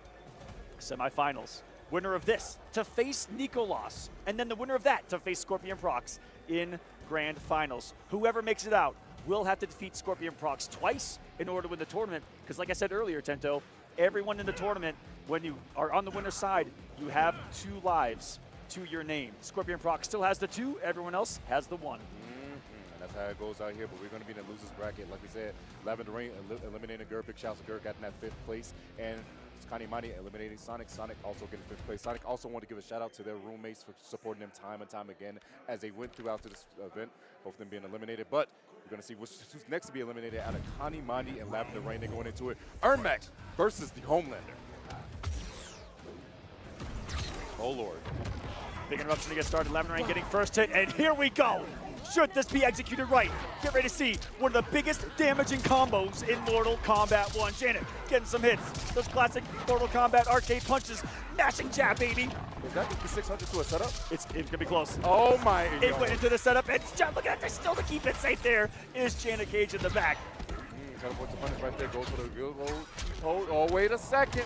Semifinals. Winner of this to face Nicolas, and then the winner of that to face Scorpion Prox in grand finals. Whoever makes it out will have to defeat Scorpion Prox twice in order to win the tournament, because like I said earlier, Tento, everyone in the tournament, when you are on the winner's side, you have 2 lives to your name. Scorpion Prox still has the 2, everyone else has the 1. And that's how it goes out here, but we're going to be in the losers bracket. Like we said, Lavender Rain eliminating Gur. Big shouts to Gur, got in that 5th place. And Connie Mani eliminating Sonic. Sonic also getting 5th place. Sonic also wanted to give a shout out to their roommates for supporting them time and time again as they went throughout this event, both of them being eliminated. But we're going to see who's next to be eliminated out of Connie Mani and Lavender Rain. They're going into it. Ermac versus the Homelander. Oh, Lord. Big interruption to get started. Lavender Rain getting first hit, and here we go. Should this be executed right? Get ready to see one of the biggest damaging combos in Mortal Kombat 1. Janet getting some hits. Those classic Mortal Kombat arcade punches. Mashing jab, baby. Is that the 600 to a setup? It's going to be close. Oh, my. It went into the setup, and look at that. Still to keep it safe there is Janet Cage in the back. Teleport to punish right there. Goes for the good hold. Oh, wait a second.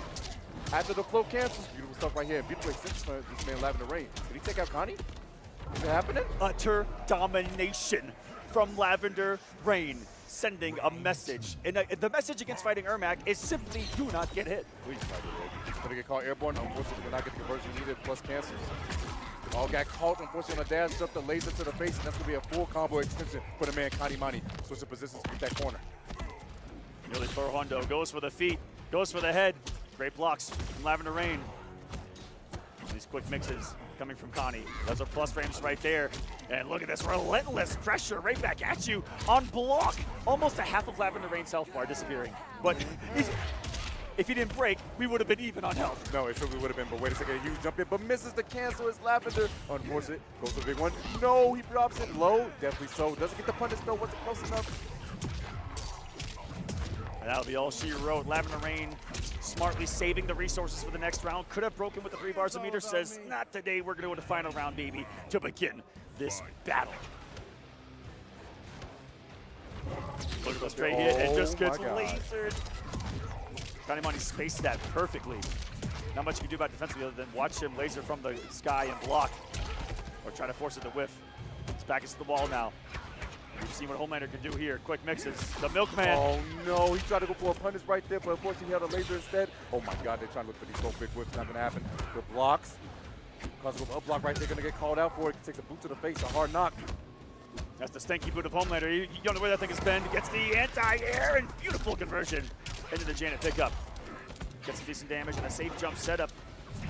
After the flow cancels, beautiful stuff right here. Beautiful assist for this man Lavender Rain. Did he take out Connie? Is it happening? Utter domination from Lavender Rain, sending a message. And the message against fighting Ermac is simply do not get hit. Please not get hit. He's going to get caught airborne. Unfortunately, did not get the conversion needed, plus cancels. All got caught, unfortunately, on the dash, jumped the laser to the face, and that's going to be a full combo extension for the man Connie Mani. Switching positions to get that corner. Nearly Thor Hondo goes for the feet, goes for the head. Great blocks from Lavender Rain. These quick mixes coming from Connie. Those are plus frames right there. And look at this relentless pressure right back at you on block. Almost a half of Lavender Rain's health bar disappearing. But if he didn't break, we would have been even on health. No, it certainly would have been. But wait a second, a huge jump in, but misses the cancel. It's Lavender. Unfortunate. Goes to the big one. No, he drops it low. Definitely so. Doesn't get the punish though. Wasn't close enough. And that'll be all she wrote. Lavender Rain smartly saving the resources for the next round. Could have broken with the 3 bars a meter. Says, not today. We're going to go to the final round, baby, to begin this battle. Look at the straight hit. It just gets lasered. Connie Mani spaced that perfectly. Not much you can do about defensively other than watch him laser from the sky and block. Or try to force it to whiff. It's back into the wall now. We've seen what Homelander can do here. Quick mixes. The Milkman. Oh, no. He tried to go for a punish right there, but unfortunately he held a laser instead. Oh, my God. They're trying to look for these so big whips. Not going to happen. The blocks. Cause of up block right there. Going to get called out for it. Takes a boot to the face. A hard knock. That's the stanky boot of Homelander. You don't know where that thing has been. Gets the anti-air and beautiful conversion into the Janet pickup. Gets some decent damage and a safe jump setup.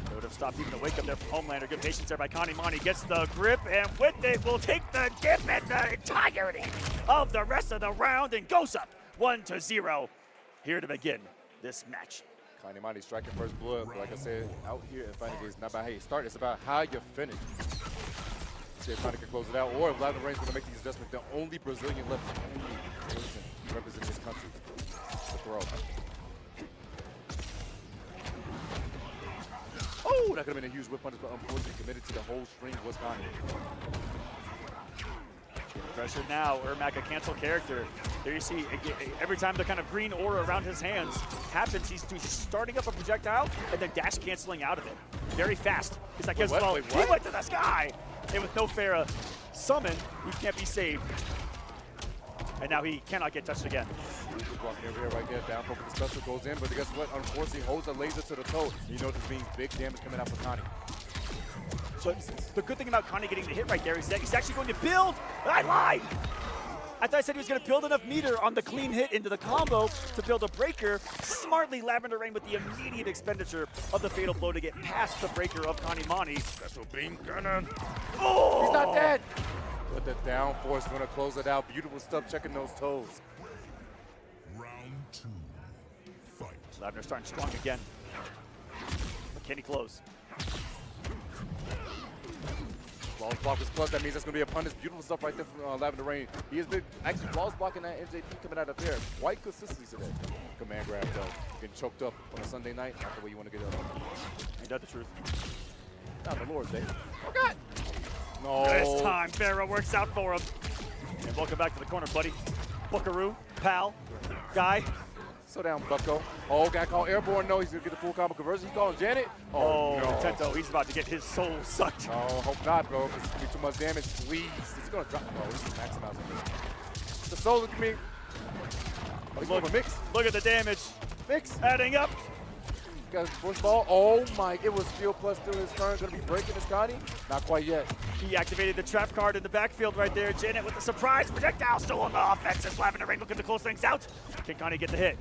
It would have stopped even the wake up there from Homelander. Good patience there by Connie Mani. Gets the grip, and with it will take the dip and the entirety of the rest of the round and goes up 1-0 here to begin this match. Connie Mani striking first blood, but like I said, out here in fighting games, not about how you start, it's about how you finish. See if Connie can close it out, or if Lavender Rain's going to make these adjustments. The only Brazilian left, the only person representing this country to throw. Oh, that could have been a huge whip punish, but unfortunately committed to the whole string was Connie. Pressure now, Ermac, a cancel character. There you see, every time the kind of green aura around his hands happens, he's starting up a projectile and then dash canceling out of it. Very fast. He's like, guess what? He went to the sky! And with no Farah summon, he can't be saved. And now he cannot get touched again. Blocking over here right there, down for the special goes in, but guess what? Unfortunately, holds a laser to the toe. You know this means big damage coming out for Connie. But the good thing about Connie getting the hit right there is that he's actually going to build. I lied! I thought I said he was going to build enough meter on the clean hit into the combo to build a breaker. Smartly, Lavender Rain with the immediate expenditure of the fatal blow to get past the breaker of Connie Mani. Special beam cannon. Oh! He's not dead! But the down force going to close it out. Beautiful stuff checking those toes. Round 2, fight. Lavender starting strong again. But can he close? Flawless block was plus. That means that's going to be a punish. Beautiful stuff right there from Lavender Rain. He has been actually flawless blocking that NJP coming out of there. Quite consistency today. Command grab though. Getting choked up on a Sunday night. Not the way you want to get up. Ain't that the truth? Not the Lord's Day. Oh God! No. This time, Farah works out for him. And welcome back to the corner, buddy. Buckaroo, pal, guy. Slow down, Bucko. Oh, got called airborne. No, he's going to get the full combo conversion. He's calling Janet. Oh, no. Tento, he's about to get his soul sucked. Oh, hope not, bro. It's going to be too much damage. Please. It's going to drop. Oh, he's maximizing this. The soul, look at me. Oh, he's going for mix. Look at the damage. Mix. Adding up. Got his push ball. Oh, my. It was still plus still his turn. Going to be breaking his Connie. Not quite yet. He activated the trap card in the backfield right there. Janet with the surprise projectile still on the offense as Lavender Rain looking to close things out. Can Connie get the hit?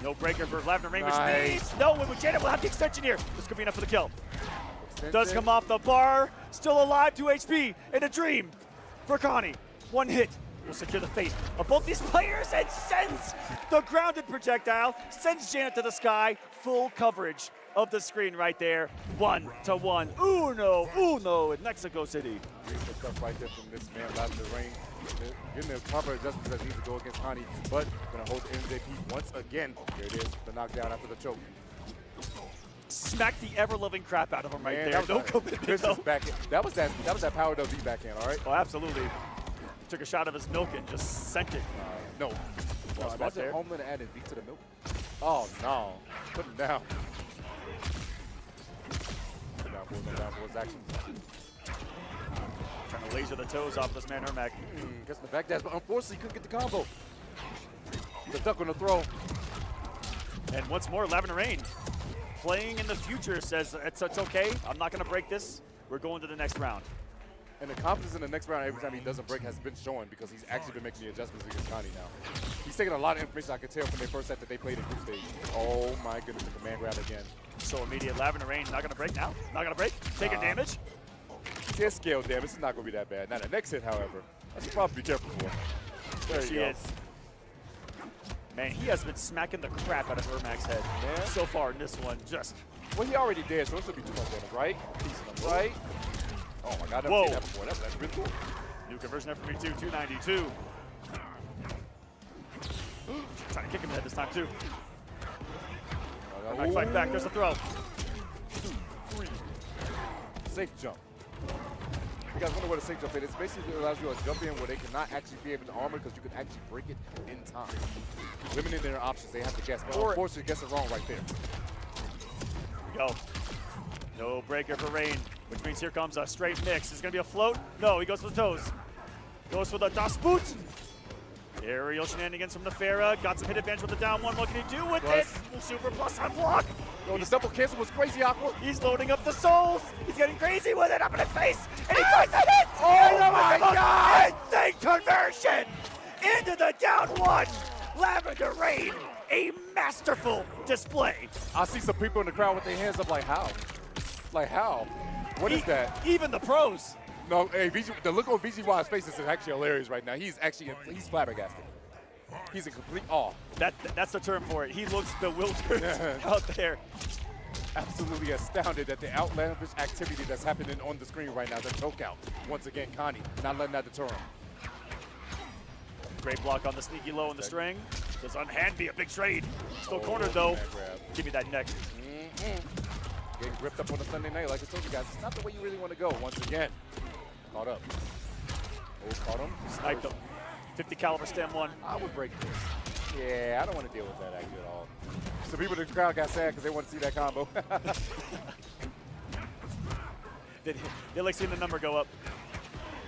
No breaker for Lavender Rain, which means no, with Janet will have the extension here. This could be enough for the kill. Does come off the bar. Still alive, 2 HP. And a dream for Connie. One hit will secure the fate of both these players and sends the grounded projectile, sends Janet to the sky. Full coverage of the screen right there. 1-1. Uno in Mexico City. Beautiful stuff right there from this man, Lavender Rain. Getting the cover just because he needs to go against Connie, but going to hold the MJP once again. Here it is, the knockdown after the choke. Smack the ever-loving crap out of him right there. That was No commitment, though. That was that power W backhand, all right? Oh, absolutely. Took a shot of his milk and just sent it. No. Imagine Homeland added V to the milk. Oh, no. Put him down. Down for his action. Trying to laser the toes off this man, Ermac. Gets the back dash, but unfortunately he couldn't get the combo. The duck on the throw. And once more, Lavender Rain playing in the future says, it's okay, I'm not going to break this. We're going to the next round. And the confidence in the next round every time he doesn't break has been showing because he's actually been making the adjustments against Connie now. He's taking a lot of information I could tell from their first set that they played in group stage. Oh my goodness, the command grab again. So immediate, Lavender Rain not going to break now. Not going to break. Taking damage. His scale damage is not going to be that bad. Now the next hit, however, I should probably be careful for. There she is. Man, he has been smacking the crap out of Ermac's head. Man. So far in this one, just. Well, he already did, so it should be too much damage, right? Right? Oh my God, I've Whoa. seen that before. That's really cool. New conversion FP2, 292. Trying to kick him in the head this time, too. Ermac fight back. There's a throw. 2, 3. Safe jump. You guys wonder what a safe jump is? It basically allows you to jump in where they cannot actually be able to armor because you can actually break it in time. Limiting their options, they have to guess. But unfortunately, guess it wrong right there. Go. No breaker for Rain, which means here comes a straight mix. Is it going to be a float? No, he goes for the toes. Goes for the Das Boot. Aerial shenanigans from the Farah. Got some hit advantage with the down one. What can he do with it? Super plus unblock. Oh, the double cancel was crazy, Aqua. He's loading up the souls. He's getting crazy with it up in his face. And he finds a hit. Oh my God! Insane conversion into the down one. Lavender Rain, a masterful display. I see some people in the crowd with their hands up like, how? Like, how? What is that? Even the pros. No, hey, the look on VGY's face is actually hilarious right now. He's flabbergasted. He's in complete awe. That's the term for it. He looks bewildered out there. Absolutely astounded at the outlandish activity that's happening on the screen right now. The choke out. Once again, Connie not letting that deter him. Great block on the sneaky low in the string. Does unhand be a big trade? Still cornered though. Give me that next. Getting gripped up on a Sunday night, like I told you guys, it's not the way you really want to go. Once again, caught up. Caught him. Sniped him. 50 caliber stem one. I would break this. Yeah, I don't want to deal with that actually at all. Some people in the crowd got sad because they want to see that combo. They like seeing the number go up.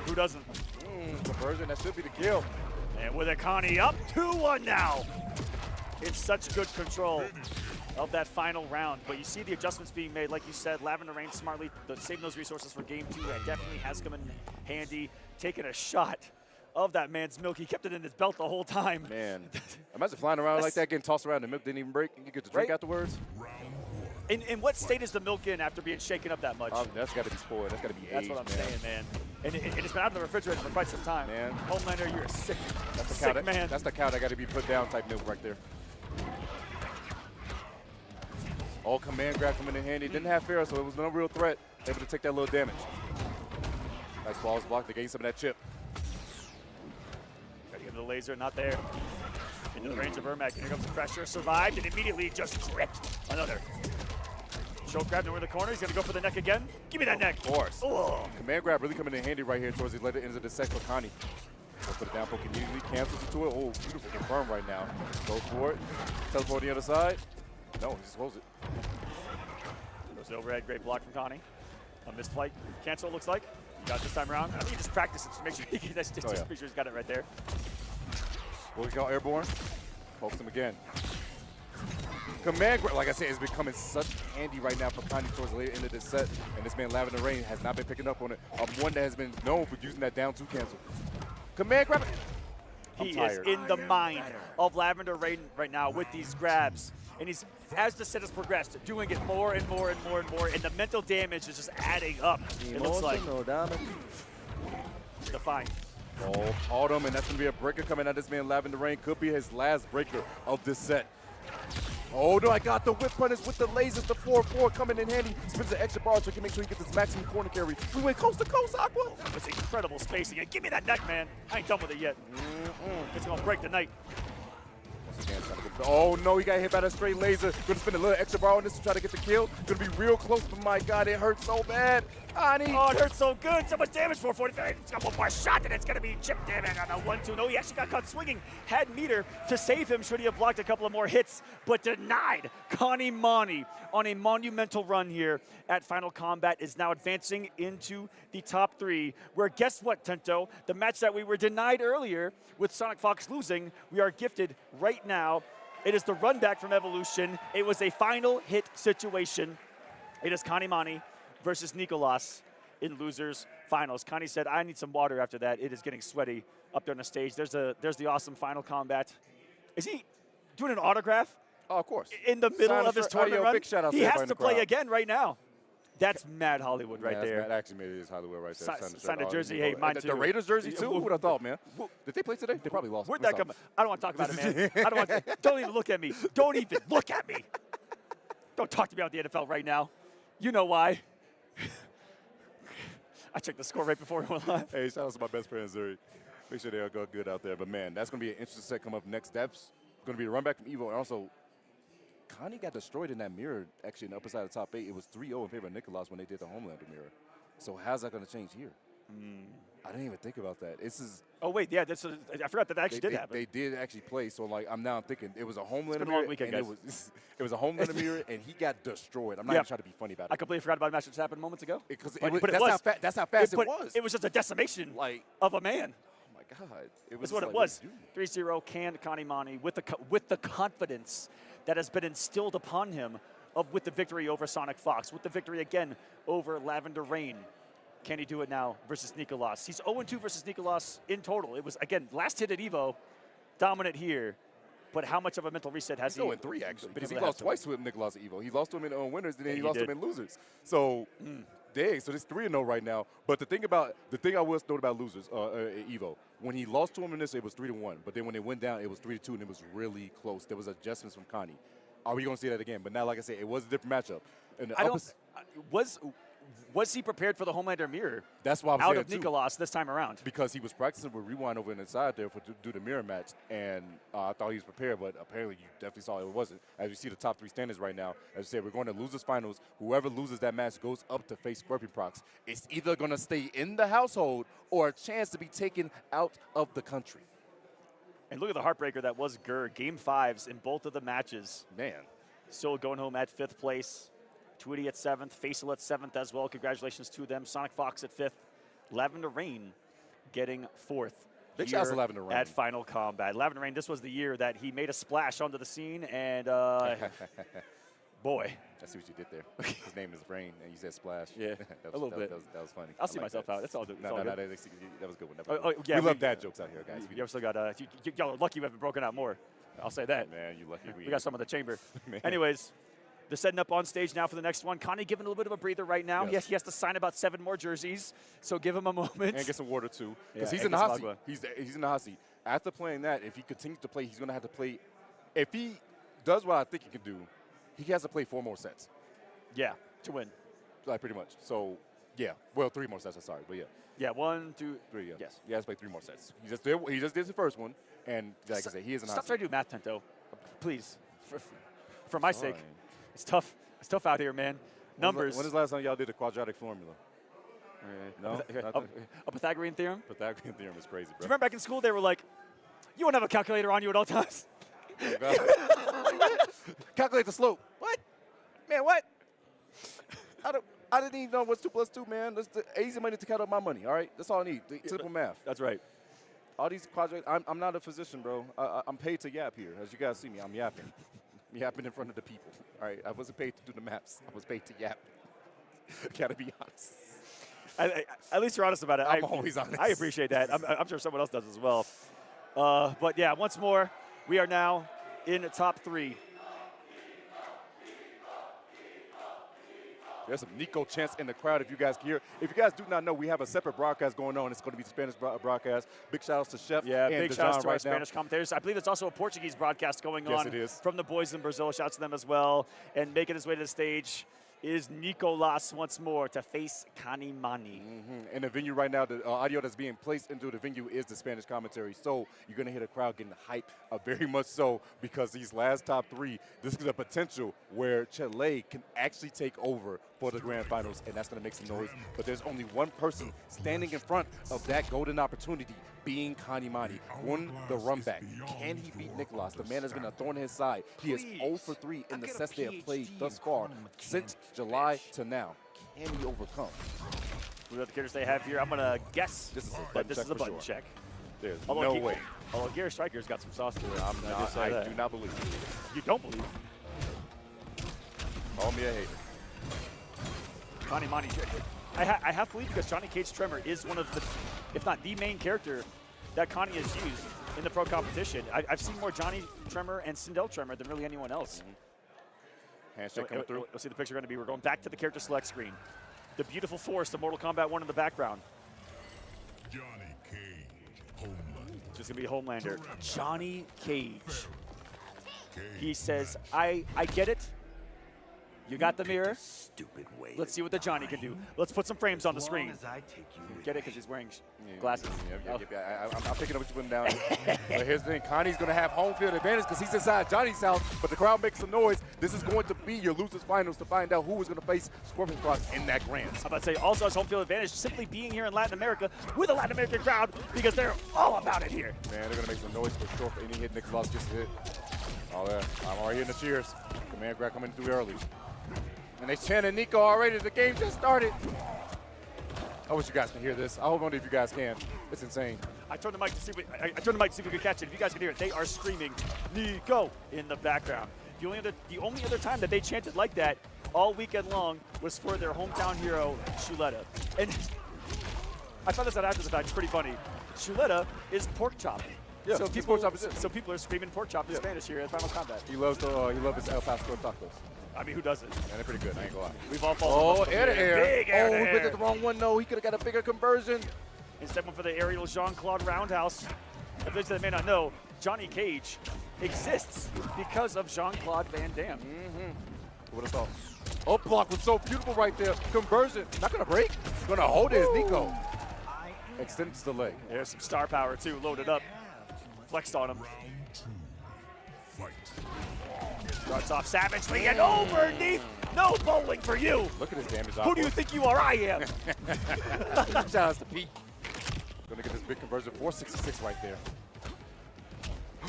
Who doesn't? Conversion, that should be the kill. And with a Connie up 2-1 now. It's such good control of that final round. But you see the adjustments being made. Like you said, Lavender Rain smartly saving those resources for game 2. That definitely has come in handy. Taking a shot of that man's milk. He kept it in his belt the whole time. Man, imagine flying around like that, getting tossed around, the milk didn't even break, and you get to drink afterwards. In what state is the milk in after being shaken up that much? That's got to be spoiled. That's got to be aged, That's what I'm saying, man. And it's been out of the refrigerator for quite some time. Man. Homelander, you're a sick, cow man. That's the cow that got to be put down type milk right there. All command grab coming in handy. Didn't have Pharaoh, so it was no real threat. Able to take that little damage. Nice balls blocked to gain some of that chip. Got to get the laser, not there. Into the range of Ermac. Here comes the pressure. Survived and immediately just gripped another. Choke grab over the corner. He's going to go for the neck again. Give me that neck. Of course. Oh. Command grab really coming in handy right here towards the later ends of the set for Connie. Go for the down poke immediately. Cancels into it. Oh, beautiful confirm right now. Go for it. Teleport the other side. No, he just holds it. Goes the overhead. Great block from Connie. A missed flight. Cancel, looks like. You got this time around. I think he just practiced it to make sure he make sure he's got it right there. What we call airborne. Pokes him again. Command grab, like I said, is becoming such handy right now for Connie towards the later end of this set. And this man, Lavender Rain, has not been picking up on it. One that has been known for using that down 2 cancel. Command grab. He is in the mind of Lavender Rain right now with these grabs. And he's, as the set has progressed, doing it more and more and more and more. And the mental damage is just adding up. It looks like. Define. Oh, caught him, and that's going to be a breaker coming out. This man, Lavender Rain, could be his last breaker of this set. Oh no, I got the whip punish with the lasers, the 4-4 coming in handy. Spins the extra bar so he can make sure he gets this maximum corner carry. We went coast to coast, Aqua. That's incredible spacing. And give me that neck, man. I ain't done with it yet. It's going to break the night. Oh no, he got hit by that straight laser. Gonna spend a little extra bar on this to try to get the kill. Gonna be real close, but my God, it hurts so bad. Connie. Oh, it hurts so good. So much damage for 45. It's got one more shot, and it's gonna be chip damage on the 1-2. No, he actually got caught swinging. Had meter to save him should he have blocked a couple of more hits, but denied. Connie Mani on a monumental run here at Final Kombat is now advancing into the top 3. Where guess what, Tento? The match that we were denied earlier with Sonic Fox losing, we are gifted right now. It is the run back from Evolution. It was a final hit situation. It is Connie Mani versus Nicolas in losers finals. Connie said, I need some water after that. It is getting sweaty up there on the stage. There's the awesome Final Kombat. Is he doing an autograph? Oh, of course. In the middle of his tournament run? Big shout out he has to play crowd. again right now. That's mad Hollywood right there. That actually made it Hollywood right there. Signed a jersey. Hey, mine too. The Raiders jersey too? Who would have thought, man? Did they play today? They probably lost. Where'd that come? I don't want to talk about it, man. I don't want to. Don't even look at me. Don't even look at me. Don't talk to me about the NFL right now. You know why. I checked the score right before we went live. Hey, shout out to my best friend, Zuri. Make sure they all go good out there. But, man, that's going to be an interesting set come up next. That's going to be a run back from Evo. And also, Connie got destroyed in that mirror, actually, in the upper side of the top 8. It was 3-0 in favor of Nicolas when they did the Homelander mirror. So how's that going to change here? I didn't even think about that. This is. Oh wait, yeah, I forgot that actually did happen. They did actually play. So like, I'm thinking it was a Homelander mirror. Weekend, and it was a Homelander mirror, and he got destroyed. I'm not even trying to be funny about it. I completely forgot about a match that just happened moments ago. That's how fast it was. It was just a decimation of a man. Oh my God, it was what it was. 3-0 canned Connie Mani with the confidence that has been instilled upon him with the victory over Sonic Fox, with the victory again over Lavender Rain. Can he do it now versus Nicolas? He's 0-2 versus Nicolas in total. It was, again, last hit at Evo, dominant here. But how much of a mental reset has he? He's 0-3, actually, because he lost twice with Nicolas at Evo. He lost to him in winners, and then he lost to him in losers. So, dang, so it's 3-0 right now. But the thing I was note about losers at Evo, when he lost to him in this, it was 3-1. But then when it went down, it was 3-2, and it was really close. There was adjustments from Connie. Are we going to see that again? But now, like I said, it was a different matchup. And was he prepared for the Homelander mirror? That's why I was out saying of Nicolas this time around. Because he was practicing with Rewind over inside there to do the mirror match, and I thought he was prepared, but apparently you definitely saw it wasn't. As you see the top 3 standings right now, as I said, we're going to losers finals. Whoever loses that match goes up to face Scorpion Prox. It's either going to stay in the household or a chance to be taken out of the country. And look at the heartbreaker that was Gur. Game 5s in both of the matches. Man. Still going home at 5th place. Tweety at 7th, Faisal at 7th as well. Congratulations to them. Sonic Fox at 5th. Lavender Rain getting 4th. Big shout out to Lavender Rain. At Final Kombat. Lavender Rain, this was the year that he made a splash onto the scene, and boy. I see what you did there. His name is Rain, and you said Splash. Yeah, that was, a little bit. That was funny. I'll see myself out. That's all. No, that was good one. Yeah, we love dad jokes out here, guys. You ever still got, y'all are lucky you haven't broken out more. I'll say that. Man, you lucky. We got some in the chamber. Anyways. They're setting up on stage now for the next one. Connie giving a little bit of a breather right now. Yes, he has to sign about 7 more jerseys, so give him a moment. And get some water, too. Because Yeah, he's in the hot seat. He's in the hot seat. After playing that, if he continues to play, he's going to have to play. If he does what I think he can do, he has to play 4 more sets. Yeah, to win. Like, pretty much. So, yeah. Well, 3 more sets, I'm sorry. But, yeah. Yeah, 1, 2, 3, yeah. Yes. He has to play 3 more sets. He just did the first one. And, like I said, he is in the hot Stop seat. trying to do math, Tento. Please. For my sake. It's tough. It's tough out here, man. Numbers. When is the last time y'all did the quadratic formula? No? A Pythagorean theorem? Pythagorean theorem is crazy, bro. Do you remember back in school they were like, you won't have a calculator on you at all times? Calculate the slope. What? Man, what? I didn't even know what's 2 plus 2, man. That's the easy money to count up my money, all right? That's all I need. Simple math. That's right. All these quadratic, I'm not a physician, bro. I'm paid to yap here. As you guys see me, I'm yapping. I'm yapping in front of the people. All right, I wasn't paid to do the maps. I was paid to yap. Gotta be honest. At least you're honest about it. I'm always honest. I appreciate that. I'm sure someone else does as well. But yeah, once more, we are now in the top 3. There's some Nico chants in the crowd if you guys can hear. If you guys do not know, we have a separate broadcast going on. It's going to be the Spanish broadcast. Big shout outs to Chef. Yeah, and big shout outs to our right Spanish commentators. I believe there's also a Portuguese broadcast going on. Yes, it is. From the boys in Brazil. Shouts to them as well. And making his way to the stage is Nicolas once more to face Kanimani. In the venue right now, the audio that's being placed into the venue is the Spanish commentary. So you're going to hear the crowd getting hyped very much so, because these last top 3, this is a potential where Chile can actually take over for the grand finals, and that's going to make some noise. But there's only one person standing in front of that golden opportunity, being Kanimani. Won the run back. Can he beat Nicolas? The man has been a thorn in his side. He is 0 for 3 in the sets they have played thus far since July to now. Can he overcome? We got the characters they have here. I'm going to guess this is a button check. There's although no way. Although Gary Striker's got some sauce to it. I do not believe. You don't believe? Call me a hater. Kanimani. I have to believe, because Johnny Cage Tremor is one of the, if not the main character that Connie has used in the pro competition. I've seen more Johnny Tremor and Sindel Tremor than really anyone else. Handshake coming through. Let's see the picture going to be. We're going back to the character select screen. The beautiful forest of Mortal Kombat 1 in the background. Johnny Cage, Homelander. Just going to be Homelander. Johnny Cage. He says, I get it. You got the mirror. Stupid way. Let's see what the Johnny can do. Let's put some frames on the screen. Get it? Because he's wearing glasses. I'm picking up what you're putting down. But here's the thing. Connie's going to have home field advantage because he's inside Johnny's house, but the crowd makes some noise. This is going to be your losers finals to find out who is going to face Scorpion Prox in that grand. I'm about to say, also has home field advantage simply being here in Latin America with a Latin American crowd, because they're all about it here. Man, they're going to make some noise for sure for any hit Nicolas gets hit. Oh, yeah. I'm already hearing the cheers. Command grab coming through early. And they chanted Nico already. The game just started. I wish you guys can hear this. I hope only if you guys can. It's insane. I turned the mic to see if we could catch it. If you guys can hear it, they are screaming Nico in the background. The only other time that they chanted like that all weekend long was for their hometown hero, Chuleta. And I found this out after the fact. It's pretty funny. Chuleta is pork chop. Yeah, so people are screaming pork chop in Spanish here at Final Kombat. He loves his El Pastor tacos. I mean, who doesn't? Man, they're pretty good. I ain't gonna lie. We've all fallen. Oh, air to air. Big air to he air. picked the wrong one. No, he could have got a bigger conversion. Instead, went for the aerial Jean-Claude Roundhouse. For those that may not know, Johnny Cage exists because of Jean-Claude Van Damme. What a thought. Up block was so beautiful right there. Conversion, not gonna break. Gonna hold it as Nico. Extends the leg. There's some star power too, loaded up. Flexed on him. Starts off savagely and overneath. No bowling for you. Look at his damage. Who do you think you are? I am. Shout out to Pete. Gonna get this big conversion. 466 right there.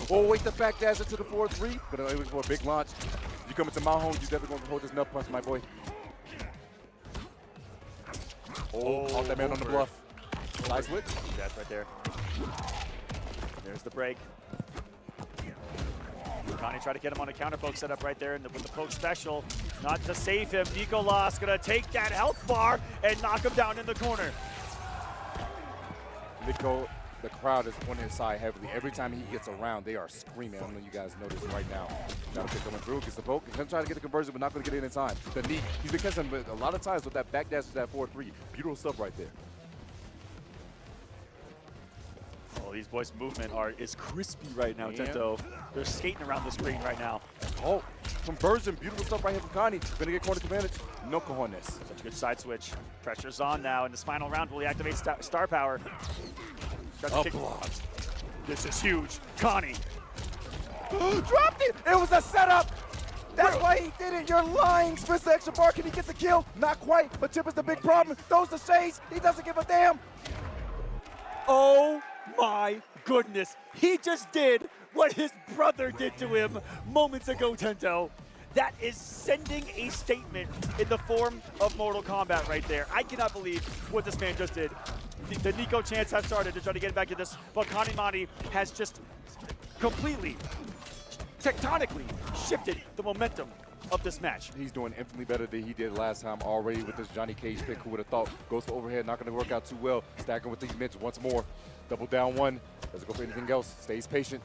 Oh, wait, the back dash into the 4-3. But it was for a big launch. You come into my home, you definitely gonna hold this nut punch, my boy. Oh, caught that man on the bluff. Side switch. That's right there. There's the break. Connie tried to get him on a counter poke setup right there with the poke special. Not to save him. Nicolas gonna take that health bar and knock him down in the corner. Nico, the crowd is on his side heavily. Every time he gets around, they are screaming. I don't know if you guys notice right now. Got to coming through, gets the poke. He's gonna try to get the conversion, but not gonna get it in time. The knee, he's been catching him a lot of times with that back dash to that 4-3. Beautiful stuff right there. Well, these boys' movement is crispy right now, Tento. They're skating around the screen right now. Oh, conversion, beautiful stuff right here from Connie. Gonna get corner advantage. No cojones. Such a good side switch. Pressure's on now in this final round. Will he activate star power? This is huge. Connie. Dropped it! It was a setup! That's why he did it. You're lying. Spits the extra bar. Can he get the kill? Not quite, but Chip is the big problem. Throws the shades. He doesn't give a damn. Oh my goodness. He just did what his brother did to him moments ago, Tento. That is sending a statement in the form of Mortal Kombat right there. I cannot believe what this man just did. The Nico chants have started to try to get back to this, but Connie Mani has just completely, tectonically shifted the momentum of this match. He's doing infinitely better than he did last time already with this Johnny Cage pick. Who would have thought? Goes for overhead, not going to work out too well. Stacking with these mids once more. Double down one. Doesn't go for anything else. Stays patient.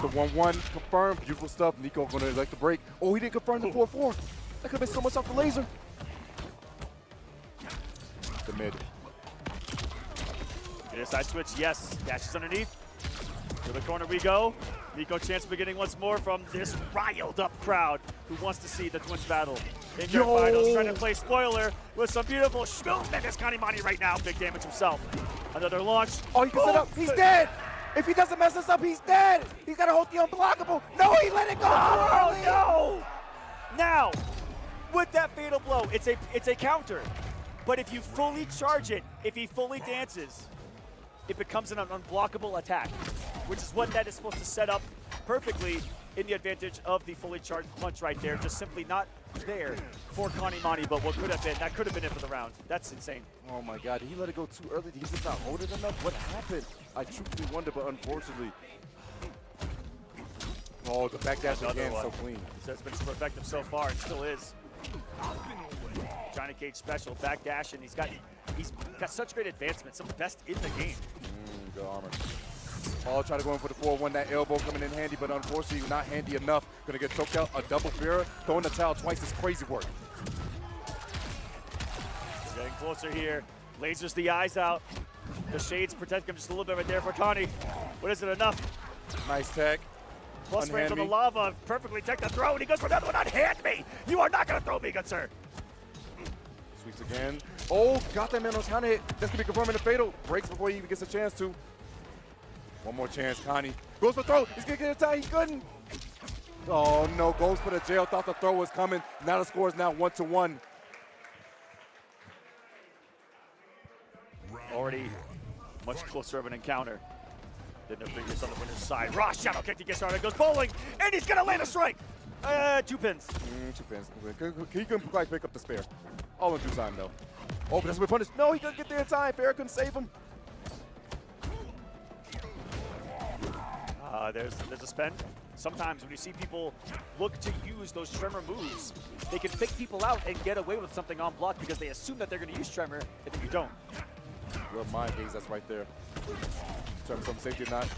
The 1-1 confirmed. Beautiful stuff. Nico going to elect the break. Oh, he didn't confirm the 4-4. That could have been so much off the laser. The mid. Get a side switch, yes. Dashes underneath. To the corner we go. Nico chance beginning once more from this riled up crowd who wants to see the twins battle in their finals. Trying to play spoiler with some beautiful movement. It's Connie Mani right now. Big damage himself. Another launch. Oh, he can set up. He's dead. If he doesn't mess this up, he's dead. He's got to hold the unblockable. No, he let it go too early. No! Now, with that fatal blow, it's a counter. But if you fully charge it, if he fully dances, it becomes an unblockable attack, which is what that is supposed to set up perfectly in the advantage of the fully charged punch right there. Just simply not there for Connie Mani, but what could have been, that could have been it for the round. That's insane. Oh my God, he let it go too early. He's just not holding enough. What happened? I truly wonder, but unfortunately. Oh, the back dash again, so clean. That's been super effective so far, and still is. Johnny Cage special, back dash, and he's got such great advancement, some of the best in the game. Good armor. Paul trying to go in for the 4-1, that elbow coming in handy, but unfortunately not handy enough. Gonna get choked out, a double fear, throwing the towel twice is crazy work. Getting closer here, lasers the eyes out. The shades protect him just a little bit right there for Connie. What is it, enough? Nice tech. Plus frames on the lava, perfectly tech the throw, and he goes for another one. Unhand me! You are not gonna throw me, good sir. Sweeps again. Oh, got that man on counter hit. That's gonna be confirming the fatal. Breaks before he even gets a chance to. One more chance, Connie. Goes for throw. He's gonna get a tie. He couldn't. Oh no, goes for the jail. Thought the throw was coming. Now the score is now 1-1. Already much closer of an encounter than the previous on the winner's side. Ross shadow kick to get started. Goes bowling, and he's gonna land a strike. 2 pins. 2 pins. He couldn't quite pick up the spare. All in due time, though. Oh, but that's been punished. No, he couldn't get there in time. Fair couldn't save him. There's a spend. Sometimes when you see people look to use those tremor moves, they can fake people out and get away with something on block because they assume that they're going to use tremor, and then you don't. Real mind gaze, that's right there. Tremor some safety or not.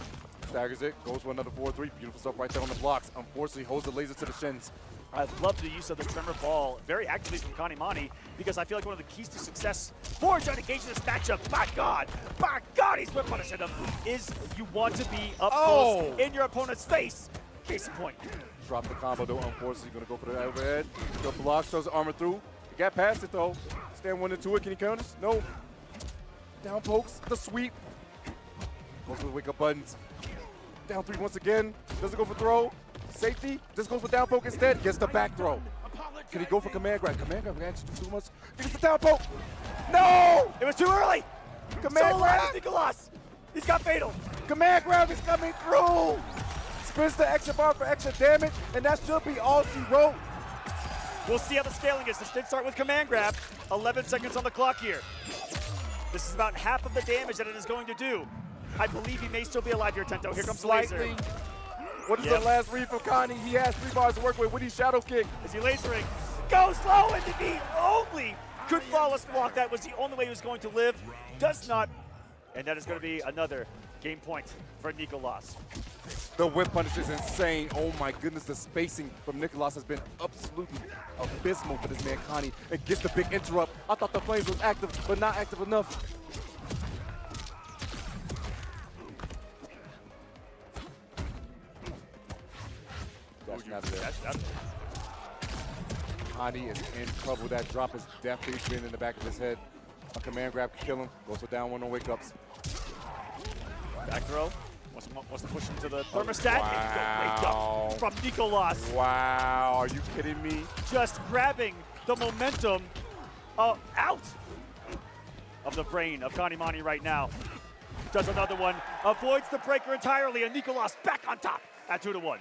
Staggers it, goes for another 4-3. Beautiful stuff right there on the blocks. Unfortunately, holds the laser to the shins. I love the use of the tremor ball very actively from Connie Mani because I feel like one of the keys to success for Johnny Cage in this matchup, my God, he's whip punishing him, is you want to be up close in your opponent's face Case in point. Drop the combo though, unfortunately, gonna go for the overhead. The block, throws the armor through. He got past it though. Stand 1 and 2 it, can he count us? No. Down pokes, the sweep. Goes for the wake up buttons. Down 3 once again. Doesn't go for throw. Safety, just goes for down poke instead. Gets the back throw. Can he go for command grab? Command grab actually do too much. He gets the down poke. No! It was too early. Command grab. Nicolas. He's got fatal. Command grab is coming through. Spins the extra bar for extra damage, and that should be all she wrote. We'll see how the scaling is. This did start with command grab. 11 seconds on the clock here. This is about half of the damage that it is going to do. I believe he may still be alive here, Tento. Here comes the laser. What is the last read from Connie? He has 3 bars to work with. Would he shadow kick? Is he lasering? Goes low, and if he only could flawless block, that was the only way he was going to live. Does not. And that is going to be another game point for Nicolas. The whip punish is insane. Oh my goodness, the spacing from Nicolas has been absolutely abysmal for this man, Connie. And gets the big interrupt. I thought the flames was active, but not active enough. Connie is in trouble. That drop is definitely been in the back of his head. A command grab can kill him. Goes for down 1 on wake ups. Back throw. Wants to push him to the thermostat. Wow. Wake up from Nicolas. Wow, are you kidding me? Just grabbing the momentum out of the brain of Kanimani right now. Does another one. Avoids the breaker entirely, and Nicolas back on top at 2-1.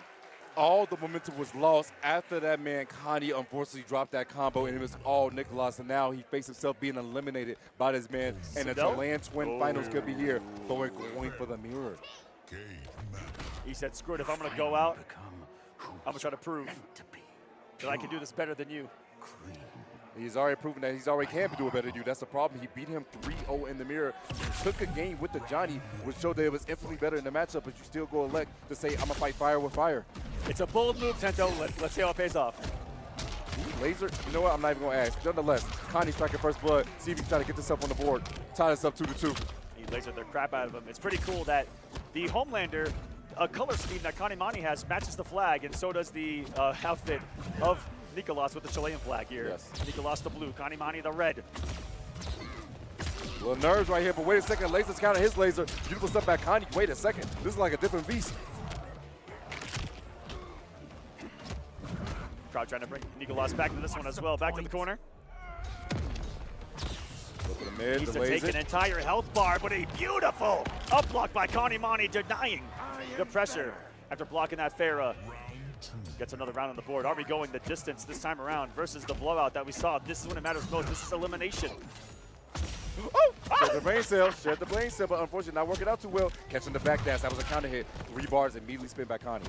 All the momentum was lost after that man, Connie, unfortunately dropped that combo, and it was all Nicolas, and now he faced himself being eliminated by this man, and the Chilean Twin Finals could be here, but we're going for the mirror. He said, screw it, if I'm going to go out, I'm going to try to prove that I can do this better than you. He's already proven that he's already can do it better than you. That's the problem. He beat him 3-0 in the mirror. Took a game with the Johnny, which showed that it was infinitely better in the matchup, but you still go elect to say, I'm going to fight fire with fire. It's a bold move, Tento. Let's see how it pays off. Laser, you know what? I'm not even going to ask. Nonetheless, Connie striking first blood. See if he can try to get this up on the board. Tie this up 2-2. He lasered the crap out of him. It's pretty cool that the Homelander color scheme that Kanimani has matches the flag, and so does the outfit of Nicolas with the Chilean flag here. Yes. Nicolas the blue, Kanimani the red. Little nerves right here, but wait a second. Laser's counter his laser. Beautiful stuff back, Connie. Wait a second. This is like a different beast. Crowd trying to bring Nicolas back to this one as well. Back to the corner. Go for the mid, Needs the to take laser. an entire health bar, but a beautiful up block by Kanimani, denying the pressure after blocking that Farah. Gets another round on the board. Are we going the distance this time around versus the blowout that we saw? This is when it matters most. This is elimination. Oh! Shared the brain cell, shared the brain cell, but unfortunately not working out too well. Catching the back dash, that was a counter hit. 3 bars immediately spin by Connie.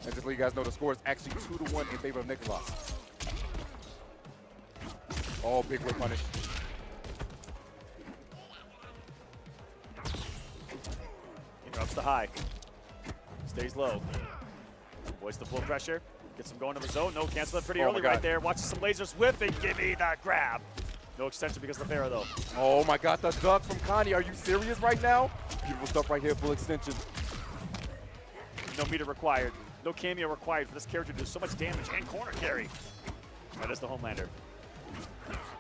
And just to let you guys know, the score is actually 2-1 in favor of Nicolas. Oh, big whip punish. Interrupts the high. Stays low. Avoids the full pressure. Gets him going to the zone. No, cancel it pretty early right there. Watches some lasers whip and give me that grab. No extension because of the Farah though. Oh my God, the duck from Connie. Are you serious right now? Beautiful stuff right here, full extension. No meter required. No cameo required for this character to do so much damage and corner carry. That is the Homelander.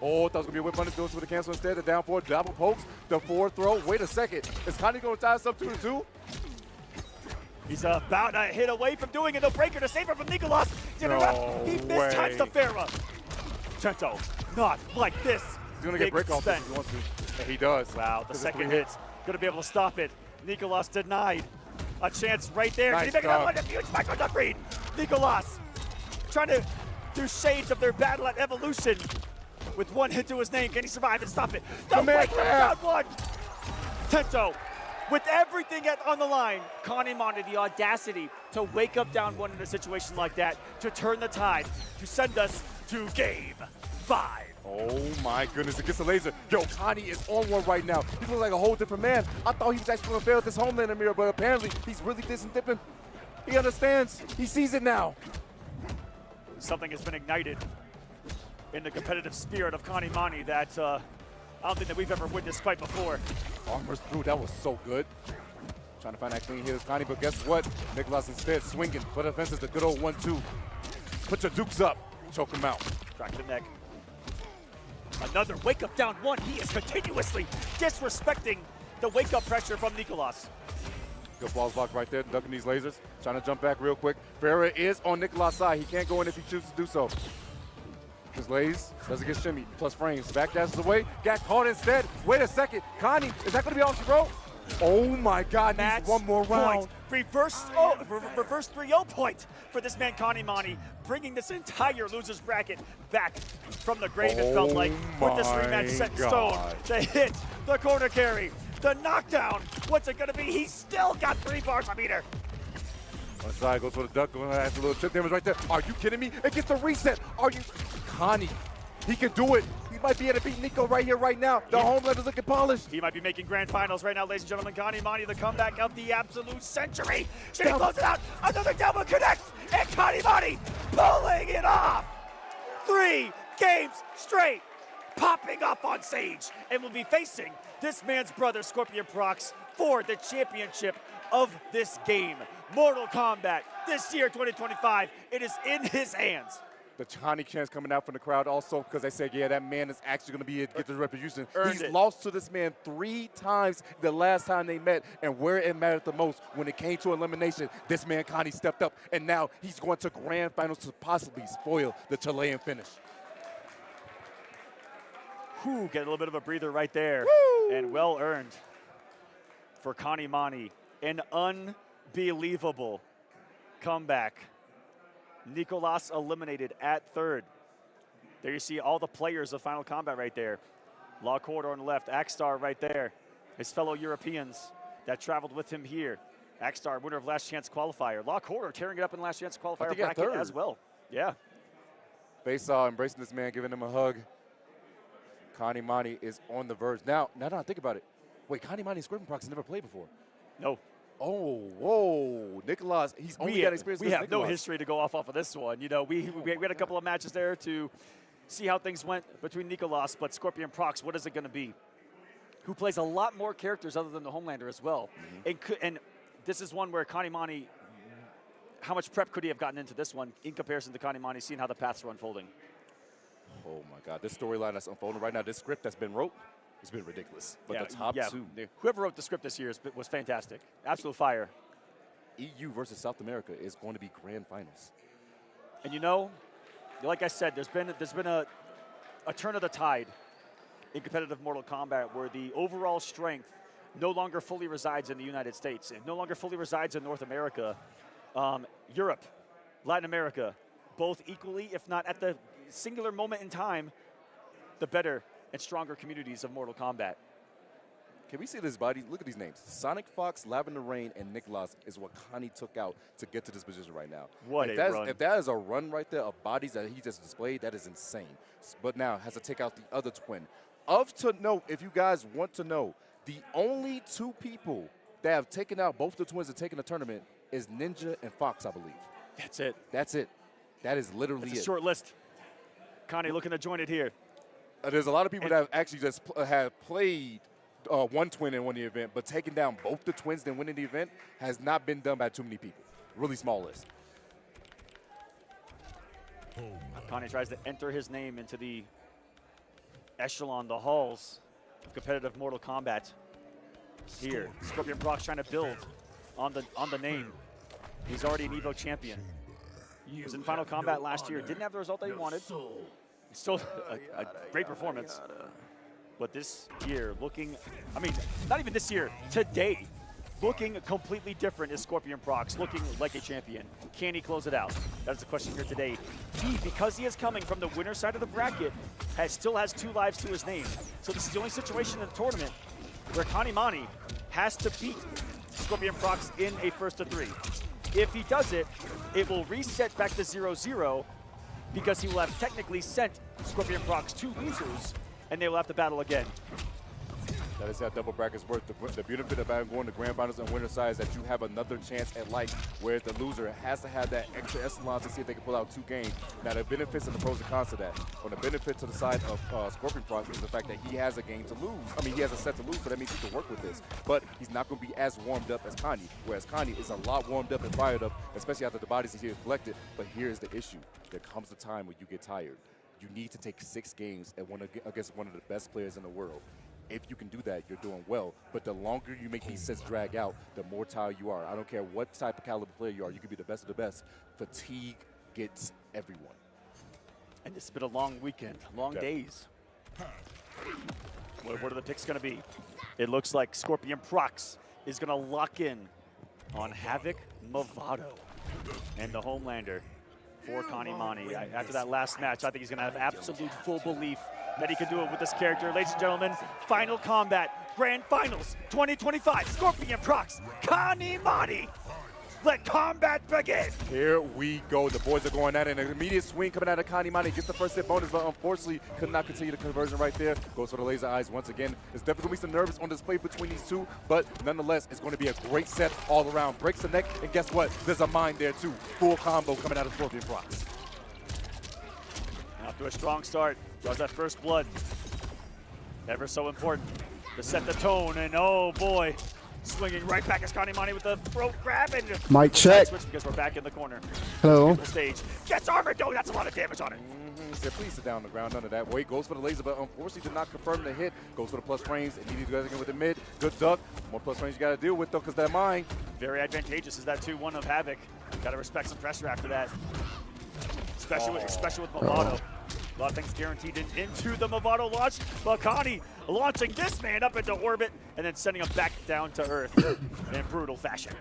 Oh, that was gonna be a whip punish, goes for the cancel instead. The down 4 double pokes, the 4 throw. Wait a second. Is Connie gonna tie us up 2-2? He's about a hit away from doing it. No breaker to save her from Nicolas. He mistimes the Farah. Tento, not like this. He's gonna get break off if he wants to. And he does. Wow, the second hit's gonna be able to stop it. Nicolas denied a chance right there. Nice Can he make another one? A huge micro nut read. Nicolas trying to do shades of their battle at Evolution with 1 hit to his name. Can he survive and stop it? The breaker, round 1. Tento, with everything on the line, Kanimani the audacity to wake up down 1 in a situation like that, to turn the tide, to send us to game 5. Oh my goodness, it gets the laser. Yo, Connie is on one right now. He looks like a whole different man. I thought he was actually gonna fail at this Homelander mirror, but apparently he's really dipping. He understands, he sees it now. Something has been ignited in the competitive spirit of Kanimani that I don't think that we've ever witnessed quite before. Armor's through, that was so good. Trying to find that clean hit Connie, but guess what? Nicholas instead swinging for the fences, the good old 1-2. Put your dukes up, choke him out. Crack the neck. Another wake up down one. He is continuously disrespecting the wake up pressure from Nicholas. Good balls blocked right there, ducking these lasers. Trying to jump back real quick. Ferreira is on Nicholas' side. He can't go in if he chooses to do so. His lays doesn't get shimmy, plus frames. Back dashes away, got caught instead. Wait a second, Connie, is that gonna be all she wrote? Oh my God, needs one more round. Reverse 3-0 point for this man, Connie Mani, bringing this entire loser's bracket back from the grave, it felt like, with this rematch set in stone. The hit, the corner carry, the knockdown. What's it gonna be? He's still got 3 bars on meter. One side goes for the duck, going to have a little chip damage right there. Are you kidding me? It gets the reset. Are you? Connie, he can do it. He might be able to beat Nico right here, right now. The homeland is looking polished. He might be making grand finals right now, ladies and gentlemen. Connie Mani, the comeback of the absolute century. Should he close it out? Another down connects, and Connie Mani pulling it off. 3 games straight, popping up on stage, and will be facing this man's brother, Scorpion Prox, for the championship of this game. Mortal Kombat, this year, 2025, it is in his hands. The Connie chants coming out from the crowd also because they said, yeah, that man is actually going to be get the retribution. He's lost to this man 3 times the last time they met, and where it mattered the most, when it came to elimination, this man Connie stepped up, and now he's going to grand finals to possibly spoil the Chilean finish. Whew, get a little bit of a breather right there. Woo! And well earned for Connie Mani. An unbelievable comeback. Nicolas eliminated at 3rd. There you see all the players of Final Kombat right there. Law Corridor on the left, Axstar right there. His fellow Europeans that traveled with him here. Axstar, winner of Last Chance qualifier. Law Corridor tearing it up in Last Chance qualifier bracket as well. Yeah. Face-off, embracing this man, giving him a hug. Connie Mani is on the verge. Now I think about it. Wait, Connie Mani and Scorpion Prox never played before. No. Oh, whoa. Nicholas, he's only got experience with We have Nicholas. no history to go off of this one. You know, we had a couple of matches there to see how things went between Nicholas, but Scorpion Prox, what is it going to be? Who plays a lot more characters other than the Homelander as well. And this is one where Connie Mani, how much prep could he have gotten into this one in comparison to Connie Mani, seeing how the paths are unfolding? Oh, my God. This storyline that's unfolding right now, this script that's been wrote, it's been ridiculous. But the top 2. Whoever wrote the script this year was fantastic. Absolute fire. EU versus South America is going to be grand finals. And you know, like I said, there's been a turn of the tide in competitive Mortal Kombat where the overall strength no longer fully resides in the United States. It no longer fully resides in North America. Europe, Latin America, both equally, if not at the singular moment in time, the better and stronger communities of Mortal Kombat. Can we see this body? Look at these names. Sonic Fox, Lavender Rain, and Nicholas is what Connie took out to get to this position right now. What a run. If that is a run right there of bodies that he just displayed, that is insane. But now has to take out the other twin. To note, if you guys want to know, the only 2 people that have taken out both the twins and taken the tournament is Ninja and Fox, I believe. That's it. That's it. That is literally It's a short list. Connie looking to join it here. There's a lot of people that have actually just have played one twin in one event, but taking down both the twins then winning the event has not been done by too many people. Really small list. Connie tries to enter his name into the echelon, the halls of competitive Mortal Kombat. Here, Scorpion Prox trying to build on the name. He's already an EVO champion. He was in Final Kombat last year. Didn't have the result that he wanted. Still a great performance. But this year looking, I mean, not even this year, today, looking completely different is Scorpion Prox, looking like a champion. Can he close it out? That's the question here today. Because he is coming from the winner's side of the bracket, still has 2 lives to his name. So this is the only situation in the tournament where Connie Mani has to beat Scorpion Prox in a 1st-to-3. If he does it, it will reset back to 0-0 because he will have technically sent Scorpion Prox 2 losers, and they will have to battle again. That is how double brackets work. The benefit about going to grand finals and winner side is that you have another chance at life, whereas the loser has to have that extra echelon to see if they can pull out 2 games. Now, the benefits and the pros and cons to that. On the benefit to the side of Scorpion Prox is the fact that he has a game to lose. I mean, he has a set to lose, so that means he can work with this. But he's not going to be as warmed up as Connie, whereas Connie is a lot warmed up and fired up, especially after the bodies he has collected. But here's the issue. There comes a time when you get tired. You need to take 6 games against one of the best players in the world. If you can do that, you're doing well. But the longer you make these sets drag out, the more tired you are. I don't care what type of caliber player you are. You can be the best of the best. Fatigue gets everyone. And this has been a long weekend, long days. What are the picks going to be? It looks like Scorpion Prox is going to lock in on Havoc Movado and the Homelander for Connie Mani. After that last match, I think he's going to have absolute full belief that he can do it with this character. Ladies and gentlemen, Final Combat Grand Finals 2025, Scorpion Prox, Connie Mani. Let combat begin. Here we go. The boys are going at it. An immediate swing coming out of Connie Mani. Gets the first hit bonus, but unfortunately could not continue the conversion right there. Goes for the laser eyes once again. There's definitely going to be some nerves on display between these two, but nonetheless, it's going to be a great set all around. Breaks the neck, and guess what? There's a mine there too. Full combo coming out of Scorpion Prox. Off to a strong start. Draws that first blood. Ever so important to set the tone, and oh boy. Swinging right back as Connie Mani with the throat grab and mic check. Switch because we're back in the corner. Hello. Stage. Gets armored. Oh, that's a lot of damage on it. Said, please sit down on the ground. None of that. Wait, goes for the laser, but unfortunately did not confirm the hit. Goes for the plus frames. Immediately goes again with the mid. Good duck. More plus frames you got to deal with though, because that mine. Very advantageous is that 2-1 of Havoc. Got to respect some pressure after that. Especially with Movado. A lot of things guaranteed into the Movado launch, but Connie launching this man up into orbit and then sending him back down to Earth in brutal fashion.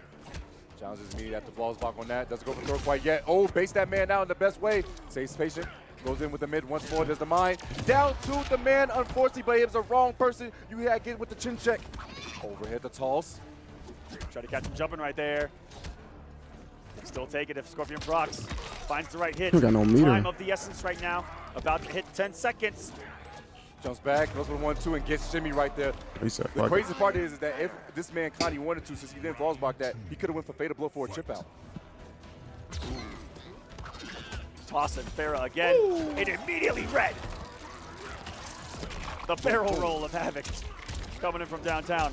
Challenges immediately after Flawless block on that. Doesn't go for throw quite yet. Oh, base that man out in the best way. Stays patient. Goes in with the mid once more. There's the mine. Down to the man, unfortunately, but it was the wrong person. You had to get with the chin check. Overhead the toss. Try to catch him jumping right there. Still take it if Scorpion Prox finds the right hit. We got no meter. Time of the essence right now. About to hit 10 seconds. Jumps back, goes for the 1-2 and gets shimmy right there. The crazy part is that if this man Connie wanted to, since he didn't Flawless block that, he could have went for Fatal Blow for a chip out. Tossing Farah again. And immediately red. The barrel roll of Havoc coming in from downtown.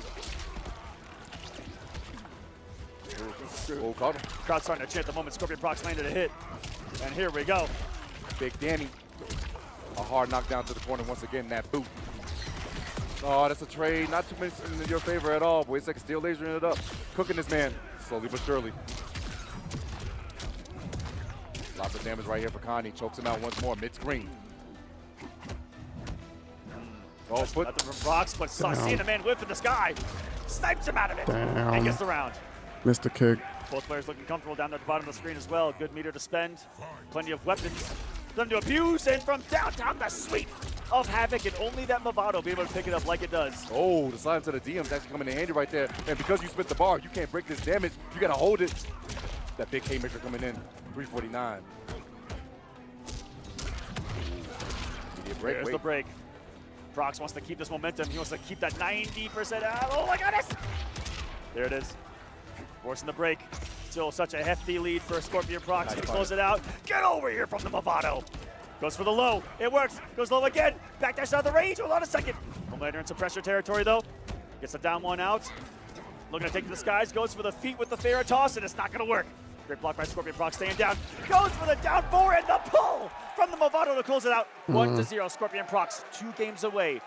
Oh, caught him. Crowd starting to chant the moment Scorpion Prox landed a hit. And here we go. Big Danny. A hard knockdown to the corner once again, that boot. Oh, that's a trade. Not too much in your favor at all. Boy, it's like steel lasering it up. Cooking this man, slowly but surely. Lots of damage right here for Connie. Chokes him out once more, mid-screen. Oh, nothing from Prox, but seeing the man whiff in the sky. Snipes him out of it. And gets the round. Missed the kick. Both players looking comfortable down there at the bottom of the screen as well. Good meter to spend. Plenty of weapons. Them to abuse, and from downtown the sweep of Havoc, and only that Movado be able to pick it up like it does. Oh, the silence of the DM's actually coming in handy right there. And because you split the bar, you can't break this damage. You got to hold it. That big haymaker coming in, 349. There's the break. Prox wants to keep this momentum. He wants to keep that 90% out. Oh my goodness! There it is. Forcing the break. Still such a hefty lead for Scorpion Prox. Nice to close it out. Get over here from the Movado. Goes for the low. It works. Goes low again. Backdash out of the range. Hold on a second. Homelander in some pressure territory though. Gets the down one out. Looking to take to the skies. Goes for the feet with the Farah toss, and it's not going to work. Great block by Scorpion Prox staying down. Goes for the down 4 and the pull from the Movado to close it out. 1-0. Scorpion Prox 2 games away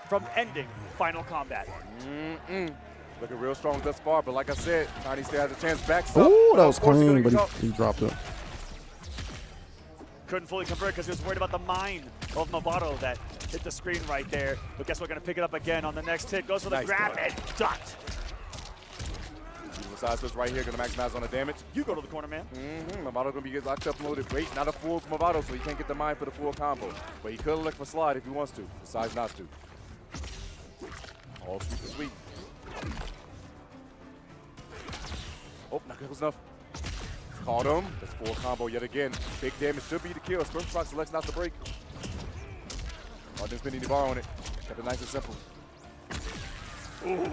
from ending Final Combat. Looking real strong thus far, but like I said, Connie still has a chance back. Oh, that was clean, but he dropped it. Couldn't fully convert because he was worried about the mine of Movado that hit the screen right there. But guess we're going to pick it up again on the next hit. Goes for the grab and ducked. Side switch right here, going to maximize on the damage. You go to the corner, man. Movado going to be locked up, loaded. Wait, not a full Movado, so he can't get the mine for the full combo. But he could elect for slide if he wants to. Decides not to. All sweep to sweep. Oh, not close enough. Caught him. That's full combo yet again. Big damage should be the kill. Scorpion Prox selects not to break. Oh, didn't spend any bar on it. Kept it nice and simple. Ooh,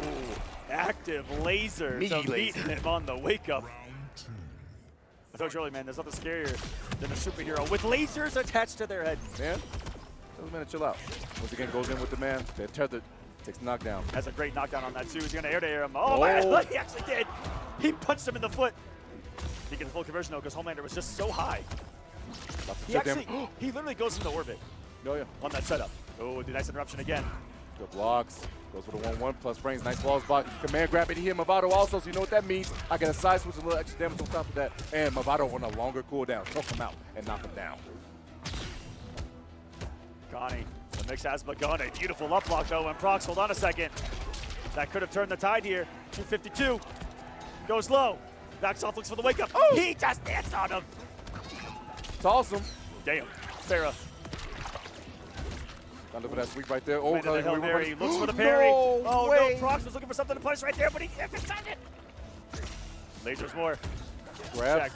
active laser to meet him on the wake up. I told you earlier, man, there's nothing scarier than a superhero with lasers attached to their head. Man, tell the man to chill out. Once again, goes in with the man. They're tethered. Takes the knockdown. Has a great knockdown on that, too. He's going to air him. Oh, man, he actually did. He punched him in the foot. He gets full conversion, though, because Homelander was just so high. He actually, he literally goes into orbit on that setup. Oh, nice interruption again. Good blocks. Goes for the 1-1 plus frames. Nice walls by command grab it. He hit Movado also, so you know what that means. I get a side switch, a little extra damage on top of that. And Movado on a longer cooldown. Choke him out and knock him down. Connie, the mix has begun. A beautiful up block, though. And Prox, hold on a second. That could have turned the tide here. 252. Goes low. Backs off, looks for the wake up. Oh! He just danced on him. Toss him. Damn. Farah. Look at that sweep right there. Oh, the Hail Mary. Looks for the parry. No oh, way. no. Prox was looking for something to punish right there, but he timed it. Lasers more. Grab.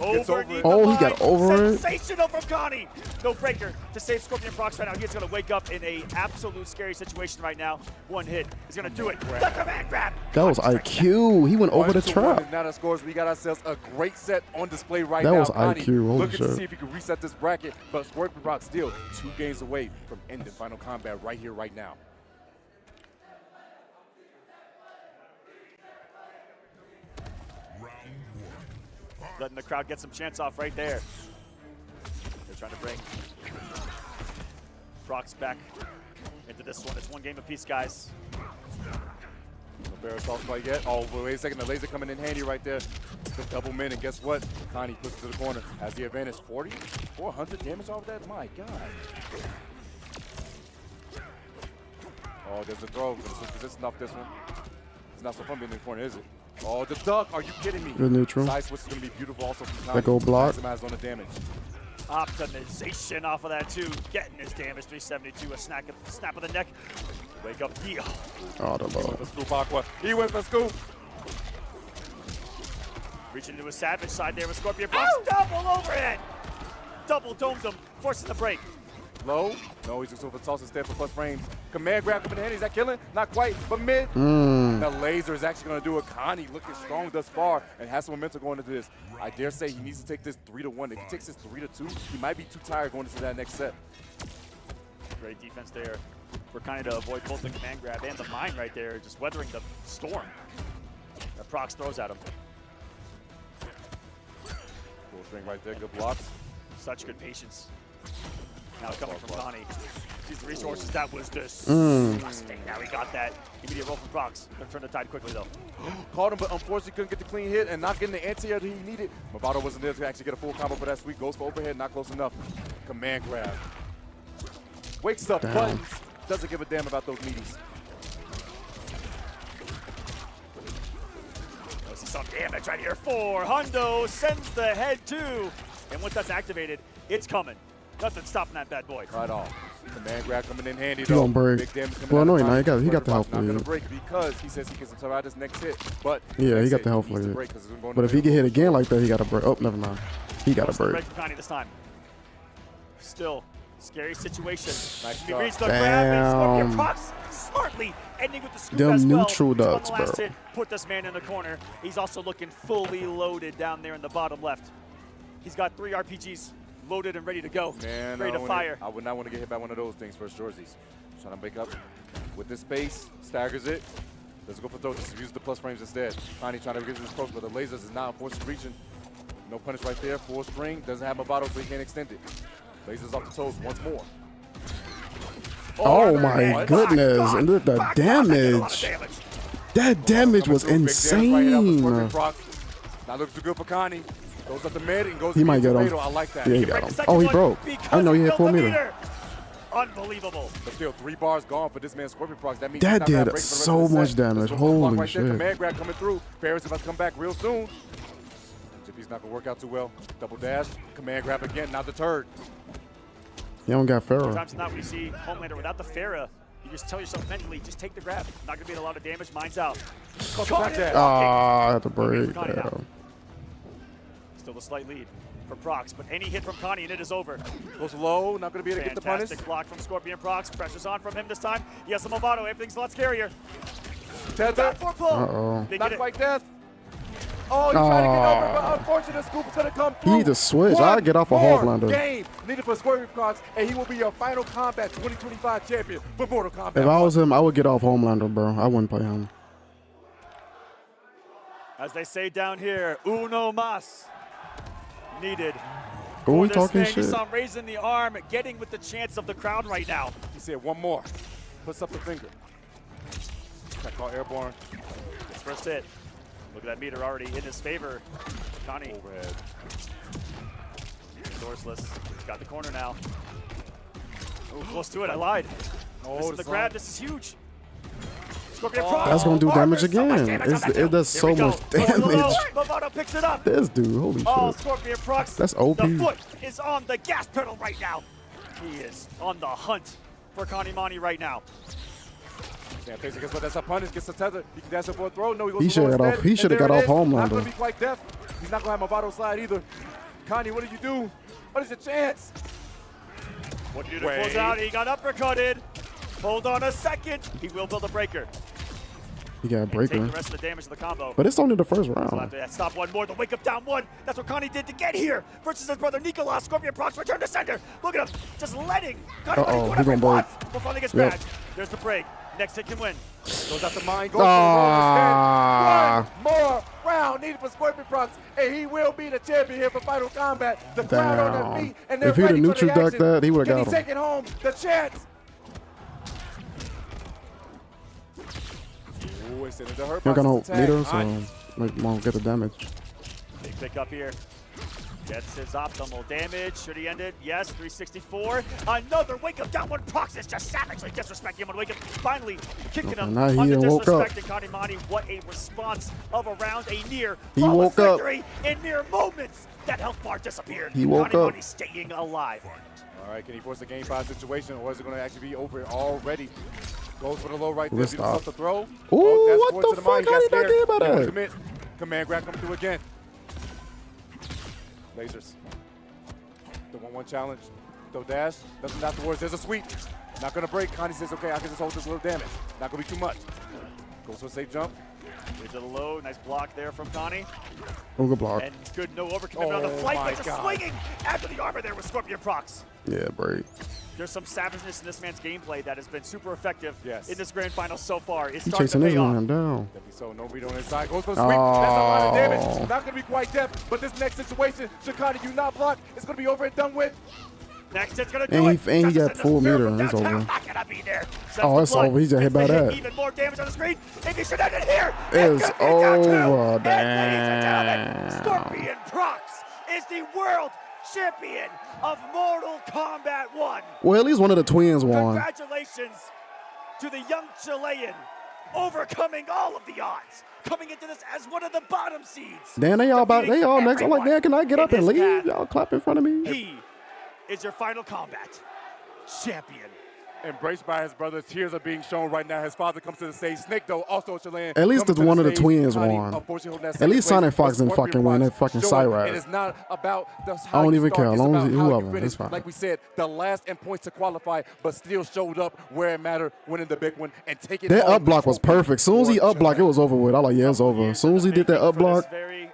Over he got over it. Sensational from Connie. No breaker to save Scorpion Prox right now. He's going to wake up in a absolute scary situation right now. One hit is going to do it. The command grab. That was IQ. He went over the trap. Now that scores, we got ourselves a great set on display right now. That was Connie IQ. Holy looking shit. to see if he can reset this bracket, but Scorpion Prox still 2 games away from ending Final Combat right here, right now. Letting the crowd get some chance off right there. They're trying to bring Prox back into this one. It's 1 game apiece, guys. No barrel assault quite yet. Oh, wait a second. The laser coming in handy right there. The double min, and guess what? Connie puts it to the corner. Has the advantage. 40? 400 damage off of that? My God. Oh, there's a throw. This is not this one. It's not so fun being in the corner, is it? Oh, the duck. Are you kidding me? Good neutral. Side switch is going to be beautiful also from Connie. That go block. Maximize on the damage. Optimization off of that, too. Getting his damage. 372. A snap of the neck. Wake up. Yeah. Oh, the He went for scoop, Aqua. He went for scoop. Reaching into a savage side there with Scorpion Prox. Double overhead. Double domed him. Forcing the break. Low. No, he's just over toss instead for plus frames. Command grab coming in handy. Is that killing? Not quite, but mid. The laser is actually going to do it. Connie looking strong thus far and has some momentum going into this. I dare say he needs to take this 3-1. If he takes this 3-2, he might be too tired going into that next set. Great defense there for kind of avoid both the command grab and the mine right there, just weathering the storm that Prox throws at him. Full string right there. Good blocks. Such good patience. Now coming from Connie. Sees the resources. That was disgusting. Now he got that. Immediate roll from Prox. Gonna turn the tide quickly though. Caught him, but unfortunately couldn't get the clean hit and not getting the anti-air that he needed. Movado wasn't there to actually get a full combo for that sweep. Goes for overhead, not close enough. Command grab. Wakes up buttons. Doesn't give a damn about those meaties. Let's see some damage right here for Hundo. Sends the head too. And once that's activated, it's coming. Nothing stopping that bad boy. Right off. Command grab coming in handy He though. gonna break. Big damage coming Well, out no, of he got the health Not lead. gonna break because he says he can survive this next hit. But Yeah, he got the health lead. But if he get hit again like that, he got to break. Oh, never mind. He got to break. Break from Connie this time. Still, scary situation. Nice He shot. reads the grab and Scorpion Prox smartly ending with the scoop Them as well. neutral On the ducks, last bro. hit, put this man in the corner. He's also looking fully loaded down there in the bottom left. He's got 3 RPGs loaded and ready to go. Man, ready to fire. I would not want to get hit by one of those things first jerseys. Trying to make up with this space, staggers it. Let's go for throw. Just use the plus frames instead. Connie trying to get this approach, but the lasers is now unfortunately reaching. No punish right there. Full string. Doesn't have Movado, so he can't extend it. Lasers off the toes once more. Oh my goodness. And look at the damage. That damage was insane. Now looks too good for Connie. Goes up the mid and goes He might get him. I like that. Yeah, he got him. Oh, he broke. I know he hit 4 meter. Unbelievable. But still, 3 bars gone for this man, Scorpion Prox. That means That did so much damage. Holy right shit. there. Command grab coming through. Ferris about to come back real soon. Jippy's not going to work out too well. Double dash. Command grab again. Not deterred. He don't got Pharaoh. Sometimes not we see Homelander without the Farah. You just tell yourself mentally, just take the grab. Not going to be a lot of damage. Mine's out. I had to break. Damn. Still a slight lead for Prox, but any hit from Connie and it is over. Goes low, not going to be able to get the punish. Fantastic block from Scorpion Prox. Pressure's on from him this time. He has some Movado. Everything's a lot scarier. tether. Uh-oh. Not quite death. Oh, he's trying to get over, but unfortunate scoop is going to come through. He need to switch. I'll get off a Homelander. Game needed for Scorpion Prox, and he will be your Final Kombat 2025 champion for Mortal Kombat. If I was him, I would get off Homelander, bro. I wouldn't play him. As they say down here, uno mas needed. Who we this talking man, shit? you saw him raising the arm, getting with the chance of the crowd right now. He said one more. Puts up the finger. That call airborne. His first hit. Look at that meter already in his favor. Connie. Overhead. Doorsless. He's got the corner now. Oh, close to it. I lied. Oh, this is the grab. This is huge. Scorpion Prox. That's gonna do damage again. It does Here so we go. much damage. Movado picks it up. This dude, holy Oh, shit. Scorpion Prox. That's OP. The foot is on the gas pedal right now. He is on the hunt for Kanimani right now. Yeah, face against, but that's a punish. Gets the tether. He can dash it for a throw. No, he goes He for should have got off. He should have got off Not going Homelander. to be quite deaf. He's not going to have Movado slide either. Connie, what did you do? What is your chance? What did you close out? He got uppercutted. Hold on a second. He will build a breaker. He got a Take breaker. the rest of the damage of the combo. But it's only the first So round. after that, stop one more. The wake up down one. That's what Connie did to get here. Versus his brother Nicolas. Scorpion Prox return to sender. Look at him. Just letting Connie Uh-oh, do he whatever gonna he break. wants. Before he gets Yep. back. There's the break. Next hit can win. Goes out the mind. Goes for the roll. One more round needed for Scorpion Prox, and he will be the champion here for Final Kombat. The crowd on their feet, and they're If he'd have ready for neutral the ducked action. that, he would Can have he got him. take it home? The chance. Ooh, it's into her He don't got no attack. meter, so like, won't get the damage. Big pick up here. Gets his optimal damage. Should he end it? Yes, 364. Another wake up down one. Prox is just savagely disrespecting him on wake up. Finally kicking him now he on the woke up. disrespecting Kanimani. What a response of a round. A near He flawless woke up. victory in mere moments. That health bar disappeared. He woke up. Kanimani staying alive. All right, can he force a game 5 situation, or is it going to actually be over already? Goes for the low right there. Let's Leaves himself stop. to throw. Ooh, Oh, what forward the to fuck? mind. How He got did I scared. get about He won't that? commit. Command grab coming through again. Lasers. The 1-1 challenge. Throw dash. Nothing afterwards. There's a sweep. Not going to break. Connie says, okay, I can just hold this little damage. Not going to be too much. Goes for a safe jump. Into the low. Nice block there from Connie. Oh, good block. And good no overcommitment on the Oh flight, my but just God. swinging after the armor there with Scorpion Prox. Yeah, break. There's some savageness in this man's gameplay that has been super effective Yes. in this grand final so far. It's He's starting to chasing his pay off. man down. So no read on his side. Goes for the sweep. That's a lot of Oh. damage. Not going to be quite depth, but this next situation, should Connie you not block, it's going to be over and done with. Next hit's gonna do And it. he got Just full send the meter, spear and it's from downtown. over. Not gonna be there. Sends Oh, the it's blood. over. He just hit by Gets the that. Even more damage on the screen. If he should end it here, It's it could be down two. over. And ladies and gentlemen, Damn. Scorpion Prox is the world champion of Mortal Kombat 1. Well, at least one of the twins won. Congratulations to the young Chilean overcoming all of the odds, coming into this as one of the bottom seeds. Damn, they all next. I'm like, damn, can I get up and in his leave? path. Y'all clap in front of me. He is your Final Kombat champion. Embraced by his brother, tears are being shown right now. His father comes to the stage. Snake, though, also Chilean. At least comes to one of the stage. twins Connie, won. unfortunately, holding that At second least place, Sonic Fox but didn't Scorpion fucking win. Prox That fucking showing Cyrax. It is not about the I don't even care. As long as it's about how whoever, you finish. it's fine. Like we said, the last in points to qualify, but still showed up where it mattered, winning the big one and taking That home up block the was trophy perfect. As soon as he for up blocked, it Chilean. was over with. I like, yeah, it's over. As soon as he did that up block,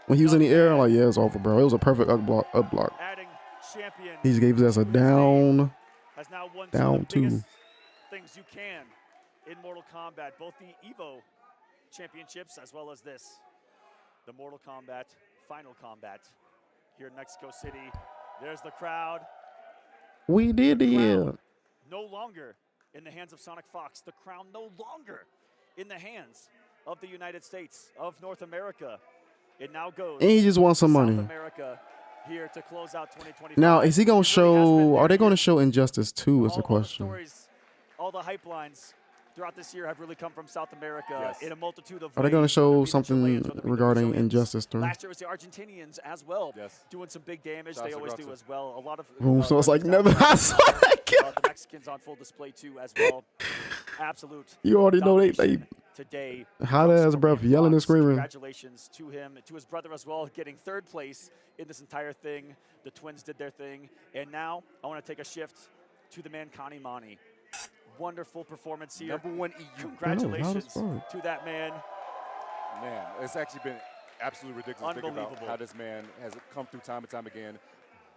when he was in the air, I'm like, yeah, it's over, bro. It was a perfect up block. Adding champion He gave his ass a down. has now won Down two of the two. biggest things you can in Mortal Kombat, both the EVO championships as well as this, the Mortal Kombat Final Kombat here in Mexico City. There's the crowd. We did The it. crown no longer in the hands of Sonic Fox. The crown no longer in the hands of the United States of North America. It now goes And he just won some to money. South America here to close out 2025. Now, is he going to It really has been show, their are they going to year. show Injustice 2 is the All the question. stories, all the hype lines throughout this year have really come from South America Yes. in a multitude of Are they going to ways, show whether it be the something Chileans, whether it be the regarding Brazilians. Injustice 3? Last year was the Argentinians as well, Yes. doing some big damage. Shout out They to always do Grunson. as well. A lot of Boom, so it's like countries out never. there. I saw that guy. The Mexicans on full display too as well. Absolute. You already know they domination today. hot from ass Scorpion breath yelling and Prox. screaming. Congratulations to him, to his brother as well, getting third place in this entire thing. The twins did their thing, and now I want to take a shift to the man Kanimani. wonderful performance here. #1 EU. Congratulations to that man. Man, it's actually been absolutely ridiculous thinking about Unbelievable. how this man has come through time and time again.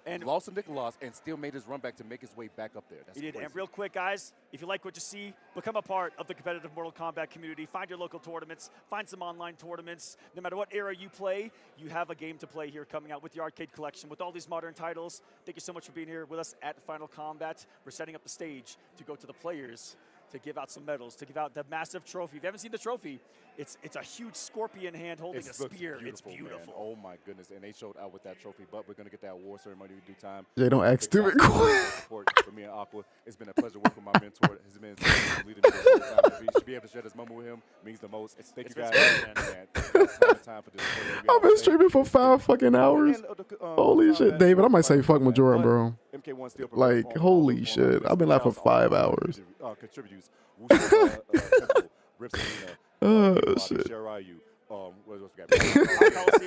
And lost to Nicholas and still made his run back to make his way back up there. That's he did. crazy. And real quick, guys, if you like what you see, become a part of the competitive Mortal Kombat community. Find your local tournaments. Find some online tournaments. No matter what era you play, you have a game to play here coming out with the arcade collection with all these modern titles. Thank you so much for being here with us at Final Kombat. We're setting up the stage to go to the players, to give out some medals, to give out the massive trophy. If you haven't seen the trophy, it's a huge scorpion hand holding a spear. It's beautiful. Man. Oh my goodness, and they showed out with that trophy, but we're going to get that award ceremony in due time. Jay, don't ask stupid support for me and Aqua. It's been a pleasure working with my mentor. He's been leading me the whole time. To be able to share this moment with him means the most. Thank you guys. Time for this. I've been streaming for 5 fucking hours. Holy shit, David, I might say fuck Majoran, bro. Mk1 still Like, holy shit. I've been live for 5 hours. Contributes. Oh, shit.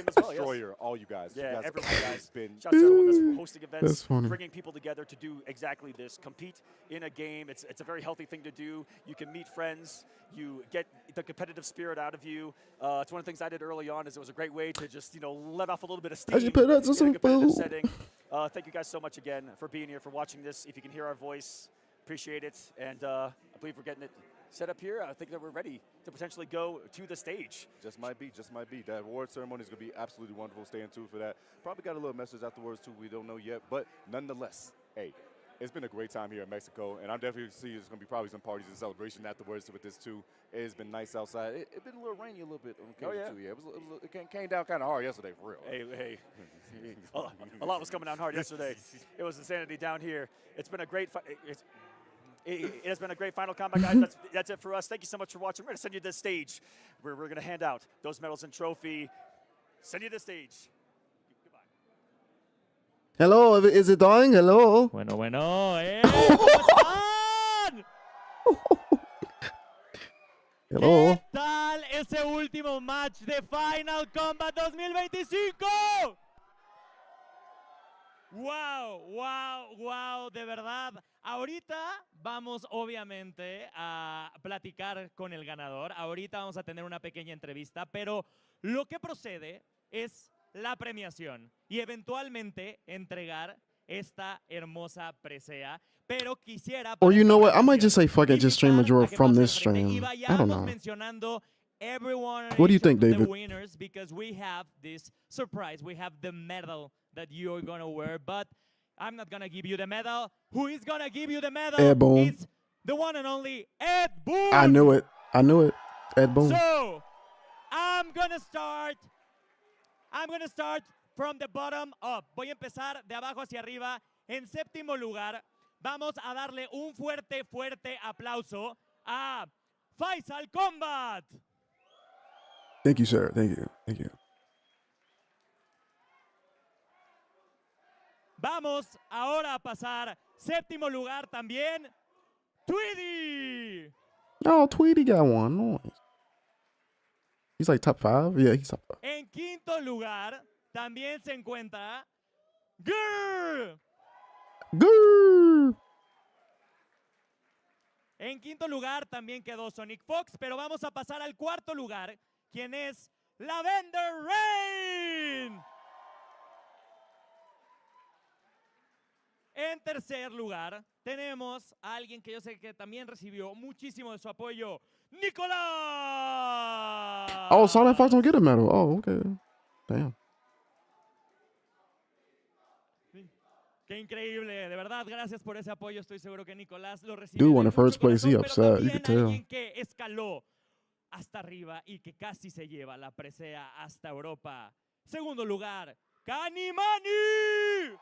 Destroyer, all you guys. Yeah, you guys everyone, guys. Been Shout out to everyone that's hosting events, That's funny. bringing people together to do exactly this. Compete in a game. It's a very healthy thing to do. You can meet friends. You get the competitive spirit out of you. It's one of the things I did early on. Is it was a great way to just let off a little bit of steam I should put out in a some competitive food. setting. Thank you guys so much again for being here, for watching this. If you can hear our voice, appreciate it. And I believe we're getting it set up here. I think that we're ready to potentially go to the stage. Just might be. That award ceremony is going to be absolutely wonderful. Staying tuned for that. Probably got a little message afterwards, too. We don't know yet. But nonetheless, hey, it's been a great time here in Mexico. And I'm definitely see there's going to be probably some parties and celebration afterwards with this, too. It's been nice outside. It's been a little rainy a little bit on occasion, too. Yeah, it came down kind of hard yesterday, for real. Hey. A lot was coming down hard yesterday. It was insanity down here. It's been a great It has been a great Final Kombat, guys. That's it for us. Thank you so much for watching. We're going to send you to this stage where we're going to hand out those medals and trophy. Send you to the stage. Goodbye. Hello, is it dying? Hello? Bueno, ¿cómo están? Hello? ¿Qué tal ese último match de Final Kombat 2025? Wow, de verdad. Ahorita vamos obviamente a platicar con el ganador. Ahorita vamos a tener una pequeña entrevista, pero lo que procede es la premiación y eventualmente entregar esta hermosa presea. Pero quisiera... Or you know what? I might just say fuck it, just stream Majora from this stream. I don't know. Mencionando everyone. What do you think, the David? Winners, because we have this surprise. We have the medal that you're going to wear, but I'm not going to give you the medal. Who is going to give you the medal? Ed Boon. It's the one and only Ed Boon. I knew it. Ed Boon. So, I'm going to start from the bottom up. Voy a empezar de abajo hacia arriba. En séptimo lugar, vamos a darle un fuerte aplauso a Final Kombat. Thank you, sir. Thank you. Vamos ahora a pasar séptimo lugar también, Tweedy. Oh, Tweety got one. Nice. He's like top 5? Yeah, he's top 5. En quinto lugar también se encuentra Grrr. En quinto lugar también quedó Sonic Fox, pero vamos a pasar al cuarto lugar, quien es Lavender Rain. En tercer lugar, tenemos a alguien que yo sé que también recibió muchísimo de su apoyo, Nicolás. Oh, Sonic Fox don't get a medal. Oh, okay. Damn. Qué increíble, de verdad, gracias por ese apoyo. Estoy seguro que Nicolás lo recibió. Dude, in the de mucho first place, he corazón, pero upset. You también could tell. alguien que escaló hasta arriba y que casi se lleva la presea hasta Europa. Segundo lugar, Kanimani.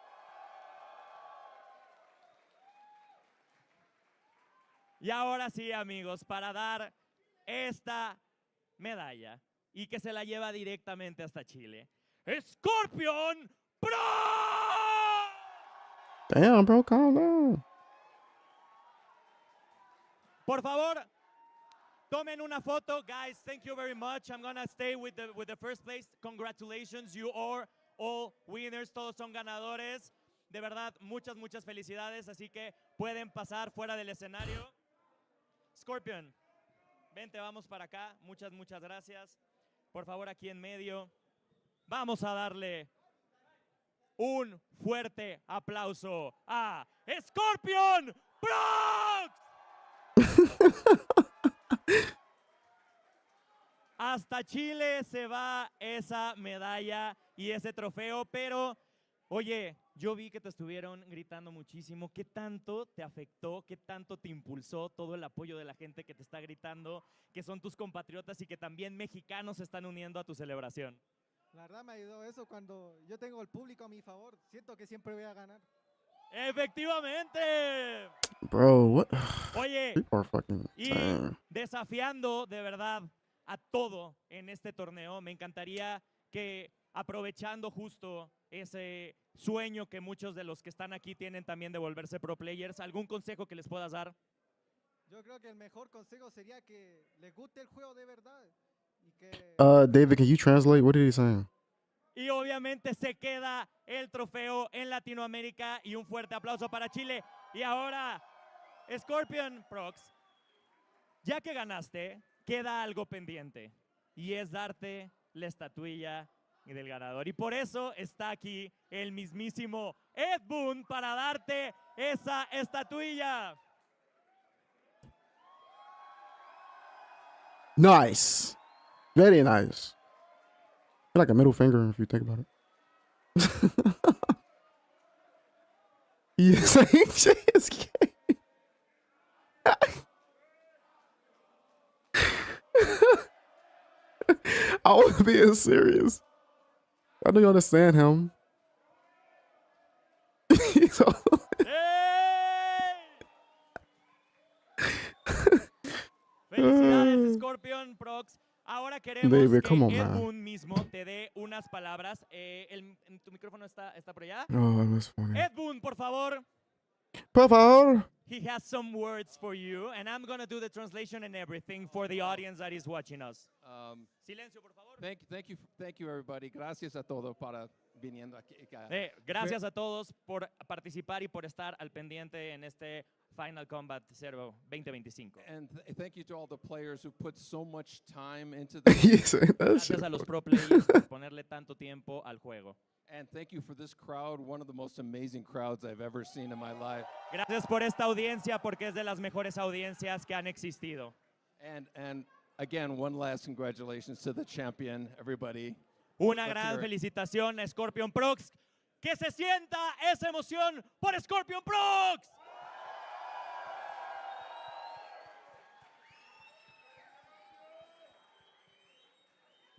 Y ahora sí, amigos, para dar esta medalla y que se la lleva directamente hasta Chile, Scorpion Pro. Damn, bro, calm down. Por favor, tomen una foto, guys. Thank you very much. I'm gonna stay with the first place. Congratulations, you are all winners. Todos son ganadores. De verdad, muchas felicidades. Así que pueden pasar fuera del escenario. Scorpion, vente, vamos para acá. Muchas gracias. Por favor, aquí en medio. Vamos a darle un fuerte aplauso a Scorpion Prox. Hasta Chile se va esa medalla y ese trofeo, pero oye, yo vi que te estuvieron gritando muchísimo. ¿Qué tanto te afectó? ¿Qué tanto te impulsó todo el apoyo de la gente que te está gritando, que son tus compatriotas y que también mexicanos se están uniendo a tu celebración? La verdad me ayudó eso cuando yo tengo el público a mi favor. Siento que siempre voy a ganar. ¡Efectivamente! Bro, what? Oye, People are fucking y insane. desafiando de verdad a todo en este torneo, me encantaría que, aprovechando justo ese sueño que muchos de los que están aquí tienen también de volverse pro players, ¿algún consejo que les puedas dar? Yo creo que el mejor consejo sería que les guste el juego de verdad. Y que... David, can you translate? What did he say? Y obviamente se queda el trofeo en Latinoamérica y un fuerte aplauso para Chile. Y ahora, Scorpion Prox, ya que ganaste, queda algo pendiente y es darte la estatuilla del ganador. Y por eso está aquí el mismísimo Ed Boon para darte esa estatuilla. Nice. Very nice. I feel like a middle finger if you think about it. He's saying JSK. I was being serious. I know you understand him. He's all Felicidades, Scorpion Prox. Ahora queremos David, que come on, Ed man. Boon mismo te dé unas palabras. ¿Tu micrófono está por allá? Oh, that's funny. Ed Boon, por favor. Por favor. He has some words for you, and I'm going to do the translation and everything for the audience that is watching us. Silencio, por favor. Thank you, everybody. Gracias a todos para viniendo aquí. Gracias a todos por participar y por estar al pendiente en este Final Kombat 0 2025. And thank you to all the players who put so much time into this. Gracias a los pro players por ponerle tanto tiempo al juego. And thank you for this crowd, one of the most amazing crowds I've ever seen in my life. Gracias por esta audiencia porque es de las mejores audiencias que han existido. And again, one last congratulations to the champion, everybody. Una gran felicitación a Scorpion Prox. Que se sienta esa emoción por Scorpion Prox.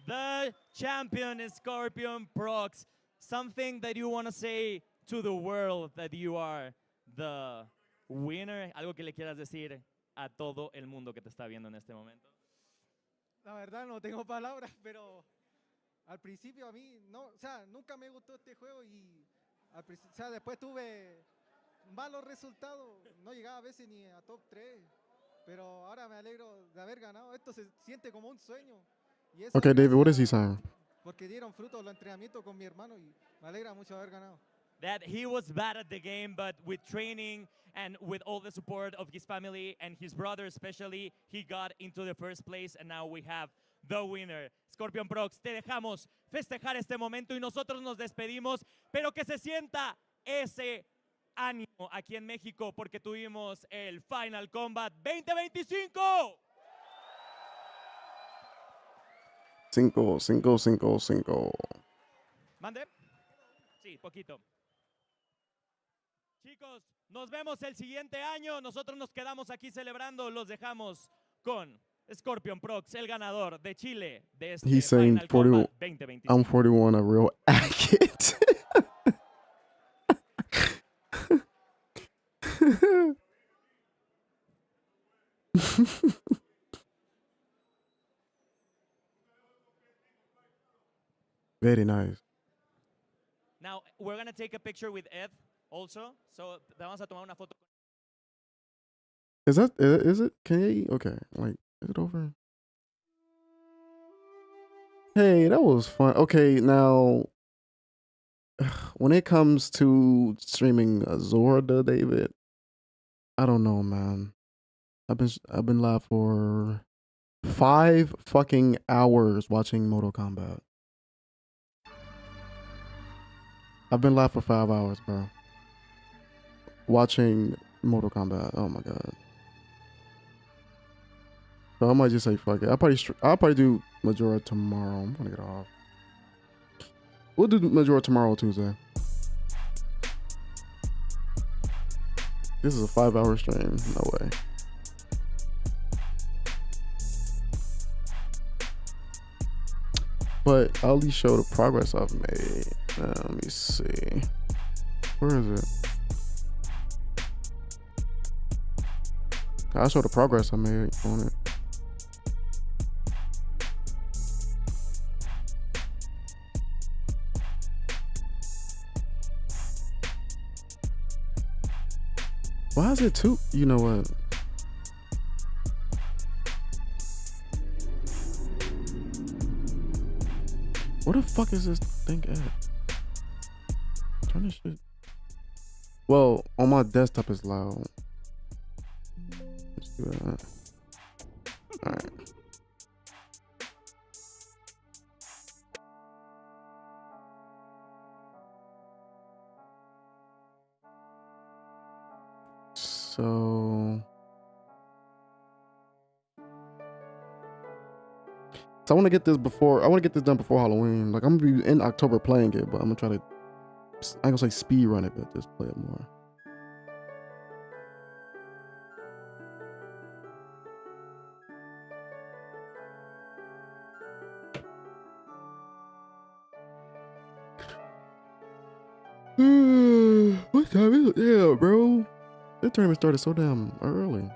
The champion is Scorpion Prox. Something that you want to say to the world that you are the winner. Algo que le quieras decir a todo el mundo que te está viendo en este momento. La verdad no tengo palabras, pero al principio a mí no, o sea, nunca me gustó este juego y o sea, después tuve malos resultados, no llegaba a veces ni a top 3, pero ahora me alegro de haber ganado. Esto se siente como un sueño. Y eso Okay, David, what is he saying? Porque dieron fruto los entrenamientos con mi hermano y me alegra mucho haber ganado. That he was bad at the game, but with training and with all the support of his family and his brother especially, he got into the first place and now we have the winner. Scorpion Prox, te dejamos festejar este momento y nosotros nos despedimos, pero que se sienta ese ánimo aquí en México porque tuvimos el Final Kombat 2025. 5. ¿Mande? Sí, poquito. Chicos, nos vemos el siguiente año. Nosotros nos quedamos aquí celebrando. Los dejamos con Scorpion Prox, el ganador de Chile de este He's saying Final 40. Kombat 2025. I'm 41, a real agate. Very nice. Now, we're going to take a picture with Ed also. So, vamos a tomar una foto. Is it? Okay, like, is it over? Hey, that was fun. Okay, now, when it comes to streaming Zorda, David, I don't know, man. I've been live for 5 fucking hours watching Mortal Kombat. I've been live for 5 hours, bro. Watching Mortal Kombat. Oh my god. So I might just say fuck it. I'll probably do Majora tomorrow. I'm gonna get off. We'll do Majora tomorrow, Tuesday. This is a 5-hour stream. No way. But I'll at least show the progress I've made. Let me see. Where is it? I'll show the progress I made on it. Why is it too? You know what? Where the fuck is this thing at? Turn this shit. Well, on my desktop it's loud. Let's do that. Alright. So I want to get this done before Halloween. Like I'm gonna be in October playing it, but I'm gonna try to, I ain't gonna say speed run it, but just play it more. What time is it? Yeah, bro. That tournament started so damn early.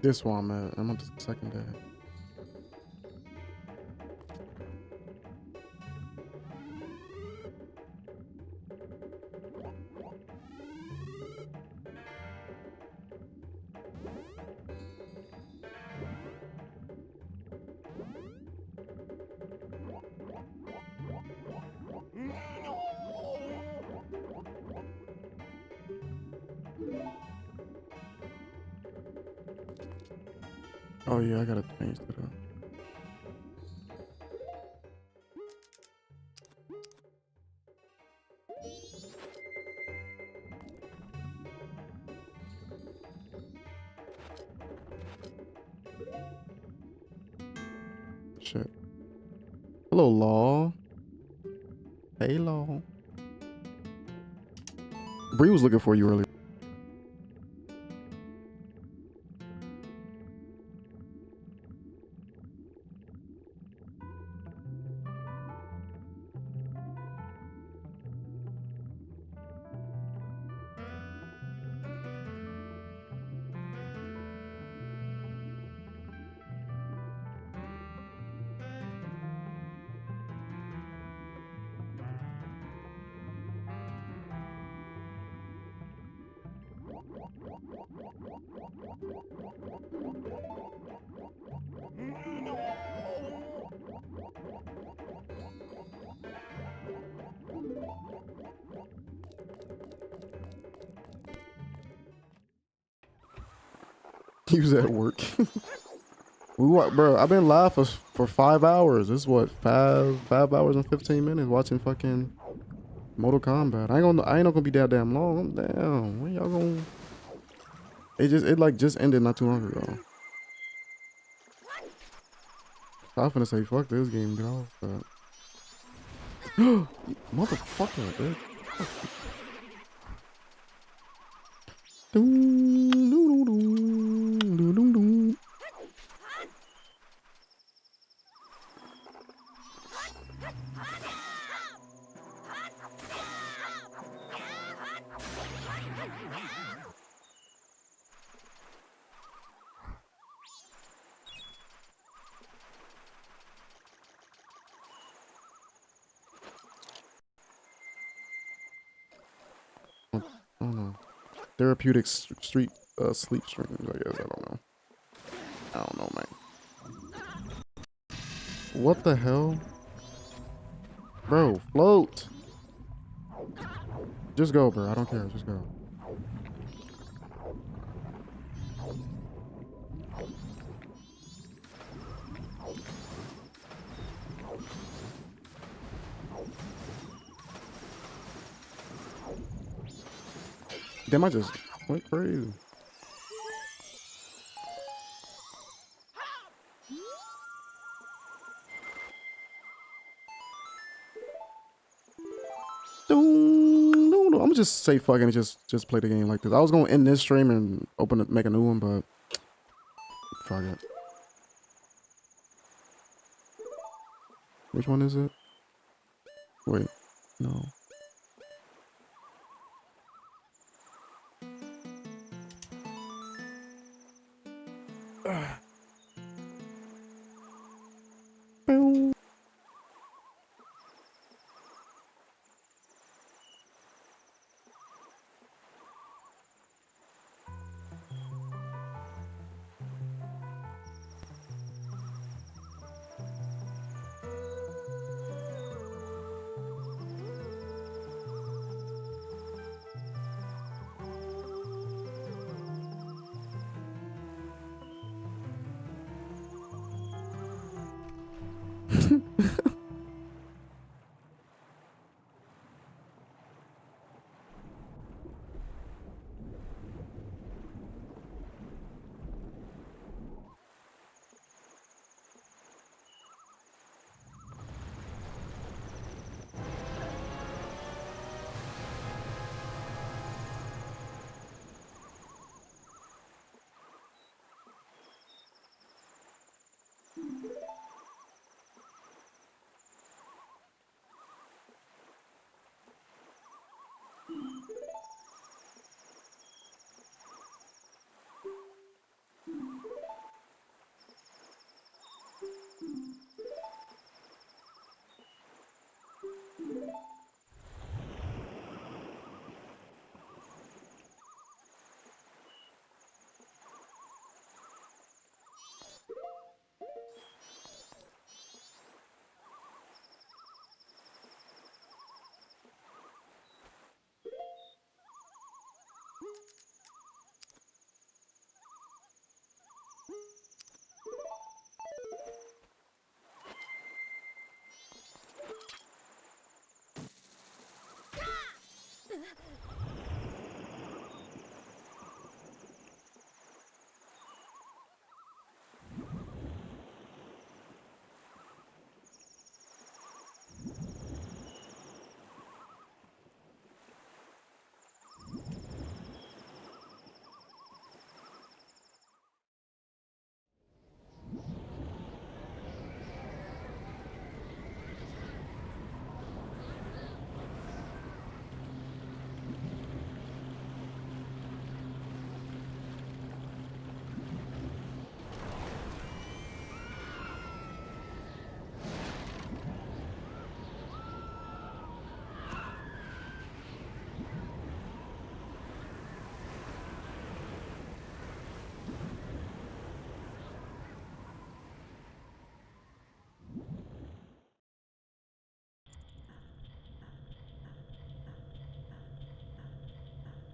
This one, man. I'm on the second day. Oh yeah, I gotta change it up. Shit. Hello, Law. Hey, Law. Bree was looking for you earlier. He was at work. Bro, I've been live for 5 hours. This is what, 5 hours and 15 minutes watching fucking Mortal Kombat. I ain't not gonna be that damn long. Damn, when y'all gonna? It like just ended not too long ago. I was finna say fuck this game, get off. But motherfucker, bitch. I don't know. Therapeutic street sleep streams, I guess. I don't know. I don't know, man. What the hell? Bro, float. Just go, bro. I don't care. Just go. Damn, I just went crazy. I'm just say fucking and just play the game like this. I was gonna end this stream and make a new one, but fuck it. Which one is it? Wait, no.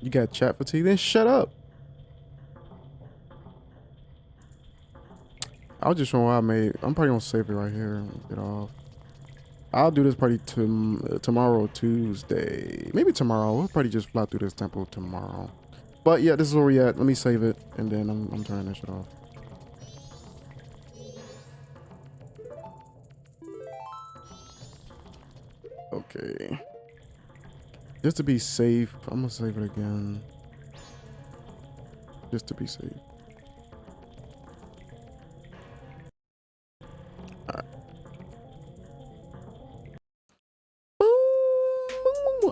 You got chat fatigue? Then shut up. I was just showing what I made. I'm probably gonna save it right here and get off. I'll do this party tomorrow, Tuesday. Maybe tomorrow. We'll probably just fly through this temple tomorrow. But yeah, this is where we at. Let me save it, and then I'm turning that shit off. Okay. Just to be safe, I'm gonna save it again. Just to be safe. Alright.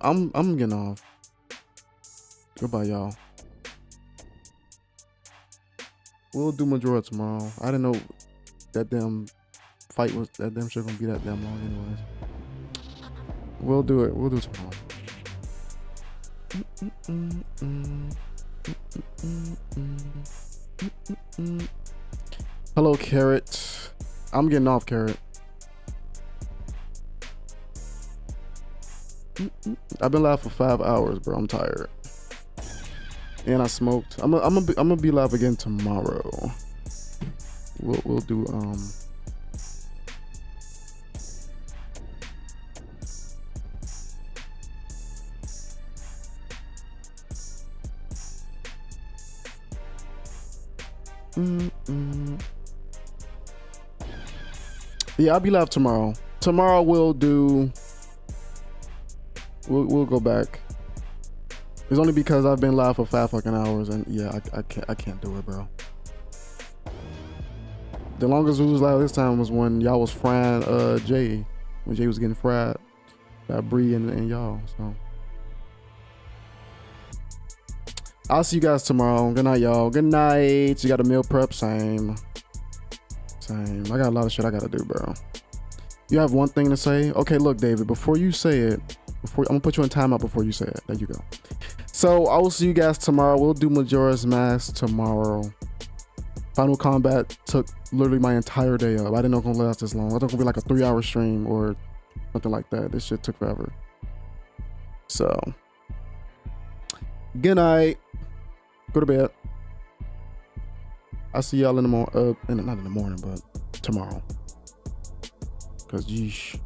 I'm getting off. Goodbye, y'all. We'll do Majora tomorrow. I didn't know that damn fight was that damn shit gonna be that damn long anyways. We'll do it. We'll do it tomorrow. Hello, Carrot. I'm getting off, Carrot. I've been live for 5 hours, bro. I'm tired. And I smoked. I'm gonna be live again tomorrow. We'll do yeah, I'll be live tomorrow. Tomorrow we'll go back. It's only because I've been live for 5 fucking hours, and yeah, I can't do it, bro. The longest we was live this time was when y'all was frying Jay, when Jay was getting fried by Bree and y'all. So I'll see you guys tomorrow. Good night, y'all. Good night. You got a meal prep? Same. I got a lot of shit I gotta do, bro. You have one thing to say? Okay, look, David, before you say it, I'm gonna put you in timeout before you say it. There you go. So I will see you guys tomorrow. We'll do Majora's Mask tomorrow. Final Kombat took literally my entire day up. I didn't know it was gonna last this long. I thought it was gonna be like a 3-hour stream or something like that. This shit took forever. So good night. Go to bed. I'll see y'all in the morning. Not in the morning, but tomorrow. Cause yeesh.